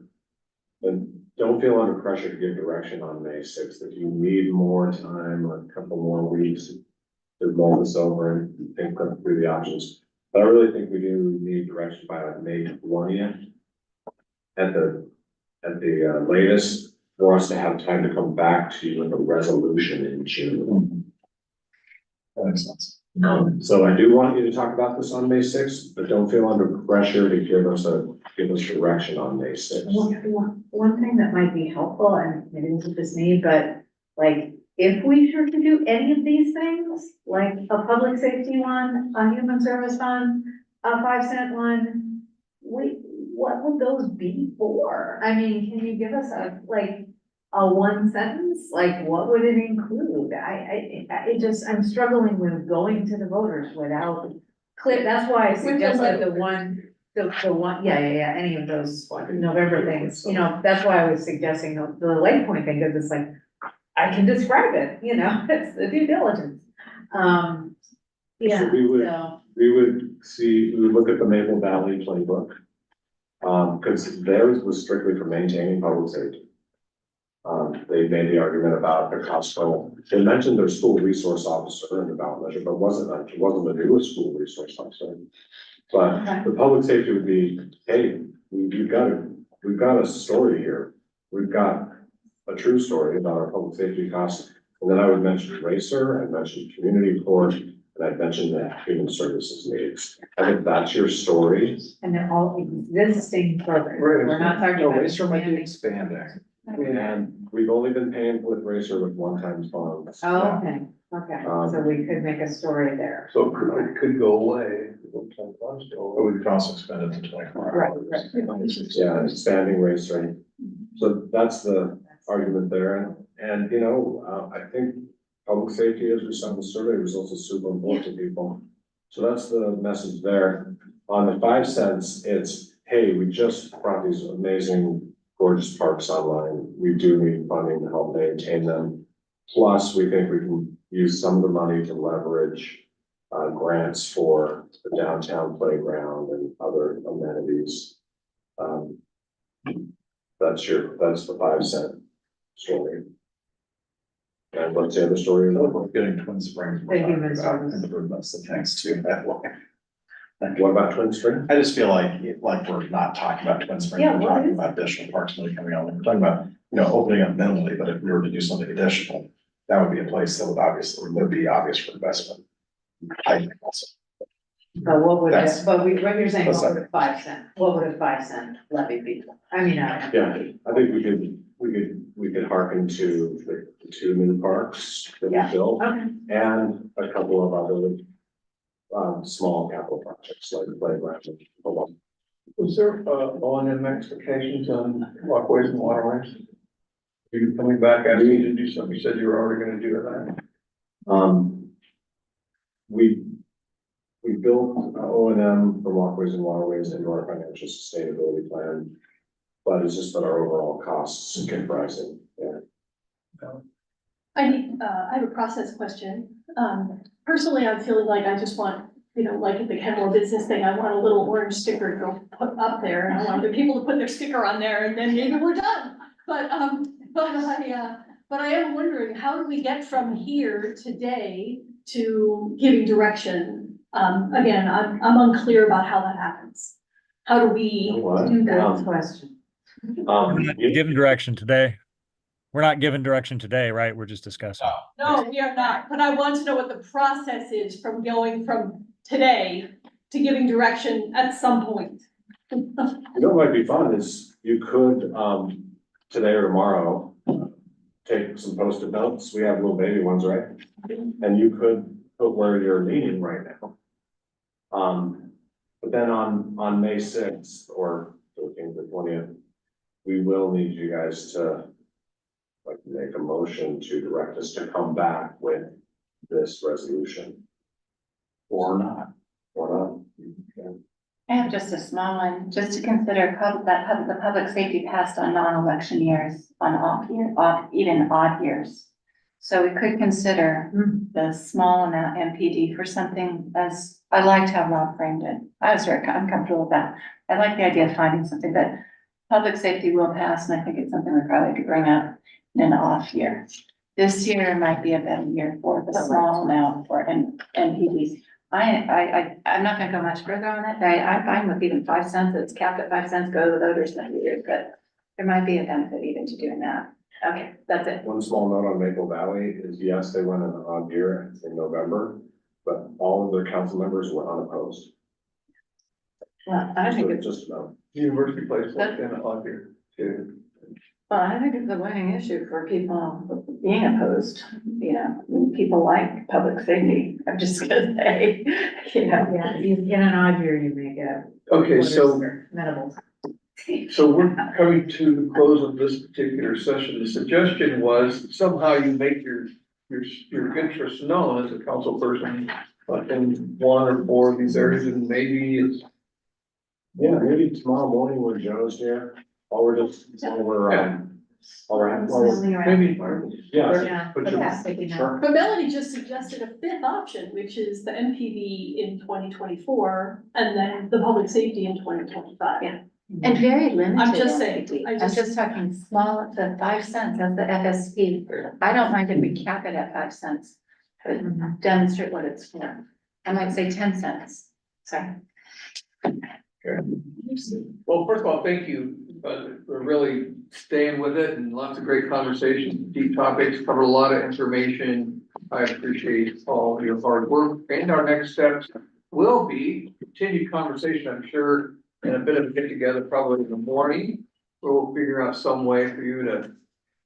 S9: But don't feel under pressure to give direction on May sixth. If you need more time or a couple more weeks to mull this over and think through the options. But I really think we do need direction by like May 20th. At the latest, for us to have time to come back to you with a resolution in June.
S2: That makes sense.
S9: So I do want you to talk about this on May sixth, but don't feel under pressure to give us direction on May sixth.
S6: One thing that might be helpful, and maybe this is just me, but like, if we were to do any of these things, like a public safety one, a human service one, a 5-cent one, what would those be for? I mean, can you give us a one sentence, like what would it include? I'm struggling with going to the voters without clear, that's why I suggested the one, any of those November things, that's why I was suggesting the Lake Point thing, because it's like, I can describe it, it's the due diligence.
S9: So we would look at the Maple Valley playbook. Cause theirs was strictly for maintaining public safety. They made the argument about the Costco, they mentioned their school resource officer in the ballot measure, but it wasn't the newest school resource officer. But the public safety would be, hey, we've got a story here. We've got a true story about our public safety costs. And then I would mention Racer, I'd mention community court, and I'd mention the human services needs. I think that's your story.
S6: And they're all existing programs,
S2: Right.
S6: we're not talking
S2: No,
S6: about.
S2: Racer might be
S6: expanding.
S2: expanding.
S9: And we've only been paying with Racer with one-time funds.
S6: Oh, okay, so we could make a story there.
S1: So it could go away.
S2: But we could also expand it to 24 hours.
S9: Yeah, expanding Racer. So that's the argument there. And I think public safety, as we saw in the survey results, is super important to people. So that's the message there. On the 5 cents, it's, hey, we just brought these amazing, gorgeous parks online. We do need funding to help maintain them. Plus, we think we can use some of the money to leverage grants for the downtown playground and other amenities. That's the 5 cent story. And what's the other story?
S2: We're getting Twin Springs.
S6: The human services.
S2: Improvements, so thanks to that way.
S9: What about Twin Springs?
S2: I just feel like we're not talking about Twin Springs,
S6: Yeah,
S2: we're
S6: what
S2: talking
S6: is-
S2: about additional parks money coming out, we're talking about, opening up minimally, but if we were to do something additional, that would be a place that would be obvious for investment. I think also.
S6: But what would,
S2: That's-
S6: what you're saying,
S2: that's
S6: what would a 5 cent, what would a 5 cent levy be? I mean,
S9: Yeah, I think we could hearken to the 2 new parks that we
S6: Yeah.
S9: built
S6: okay.
S9: and a couple of other small capital projects like the playground.
S1: Was there, O&M expectations on walkways and waterways? Are you coming back asking me to do something? You said you were already gonna do that.
S9: We built O&M for walkways and waterways into our financial sustainability plan. But it's just that our overall costs keep rising, yeah.
S7: I have a process question. Personally, I'm feeling like I just want, like at the Kenmore business thing, I want a little orange sticker to go put up there, and I want the people to put their sticker on there, and then maybe we're done. But I am wondering, how do we get from here today to giving direction? Again, I'm unclear about how that happens. How do we do that?
S6: Question.
S5: We're not giving direction today. We're not giving direction today, right? We're just discussing.
S7: No, we are not, but I want to know what the process is from going from today to giving direction at some point.
S9: What might be fun is you could, today or tomorrow, take some Post-it notes. We have little baby ones, right? And you could put where you're leaning right now. But then on May 6th or 13th or 20th, we will need you guys to make a motion to direct us to come back with this resolution.
S2: Or not.
S3: I have just a small one, just to consider the public safety passed on non-election years, on even odd years. So we could consider the small amount MPD for something as, I liked how Rob framed it. I'm comfortable with that. I like the idea of finding something that public safety will pass, and I think it's something we probably could bring up in an off year. This year might be a better year for the small amount for NPDs. I'm not gonna go much further on it. I'm fine with even 5 cents. It's capped at 5 cents, go to the voters in a few years, but there might be a benefit even to doing that. Okay, that's it.
S9: One small note on Maple Valley is, yes, they went an odd year in November, but all of their council members were unopposed.
S3: Well, I think
S9: So
S3: it's,
S9: just know.
S1: University Place was in on here too.
S3: well, I think it's a winning issue for people being opposed, you know, people like public safety. I'm just gonna say, you know.
S6: Yeah, you, in an odd year, you make a.
S1: Okay, so,
S6: Medical.
S1: so we're coming to the close of this particular session. The suggestion was somehow you make your interests known as a council person, in one or more of these areas, and maybe it's.
S9: Yeah, maybe tomorrow morning when Joe's here, while we're
S1: Maybe.
S6: Yeah.
S1: But you-
S6: Okay, taking that.
S9: Sure.
S7: But Melanie just suggested a fifth option, which is the MPV in 2024 and then the public safety in 2025.
S3: Yeah. And very limited.
S7: I'm just saying,
S3: entity.
S7: I
S3: I'm
S7: just-
S3: just talking small, the 5 cents as the FSP. I don't mind if we cap it at 5 cents, but demonstrate what it's for. I might say 10 cents. Sorry.
S1: Well, first of all, thank you, for really staying with it and lots of great conversations, deep topics, covered a lot of information. I appreciate all your hard work, and our next steps will be continued conversation, I'm sure, and a bit of a get together probably in the morning. Where we'll figure out some way for you to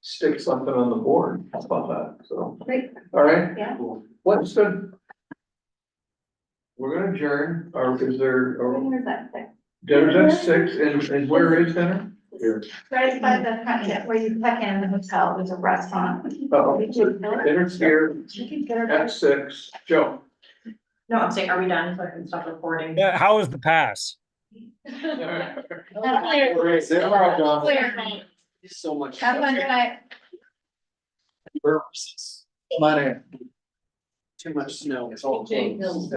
S1: stick something on the board. How about that? So,
S3: Great.
S1: all right,
S3: Yeah.
S1: what's the? We're gonna adjourn, or is there, or
S13: Where's that thing?
S1: dinner's at 6, and where is dinner? Here.
S13: Right by the front, yeah, where you check in the hotel, there's a restaurant.
S1: Oh, dinner's here at 6. Joe.
S11: No, I'm saying, are we done so I can stop recording?
S5: Yeah, how was the pass?
S4: So much.
S3: Have fun tonight.
S1: Money.
S4: Too much snow.
S1: It's all closed.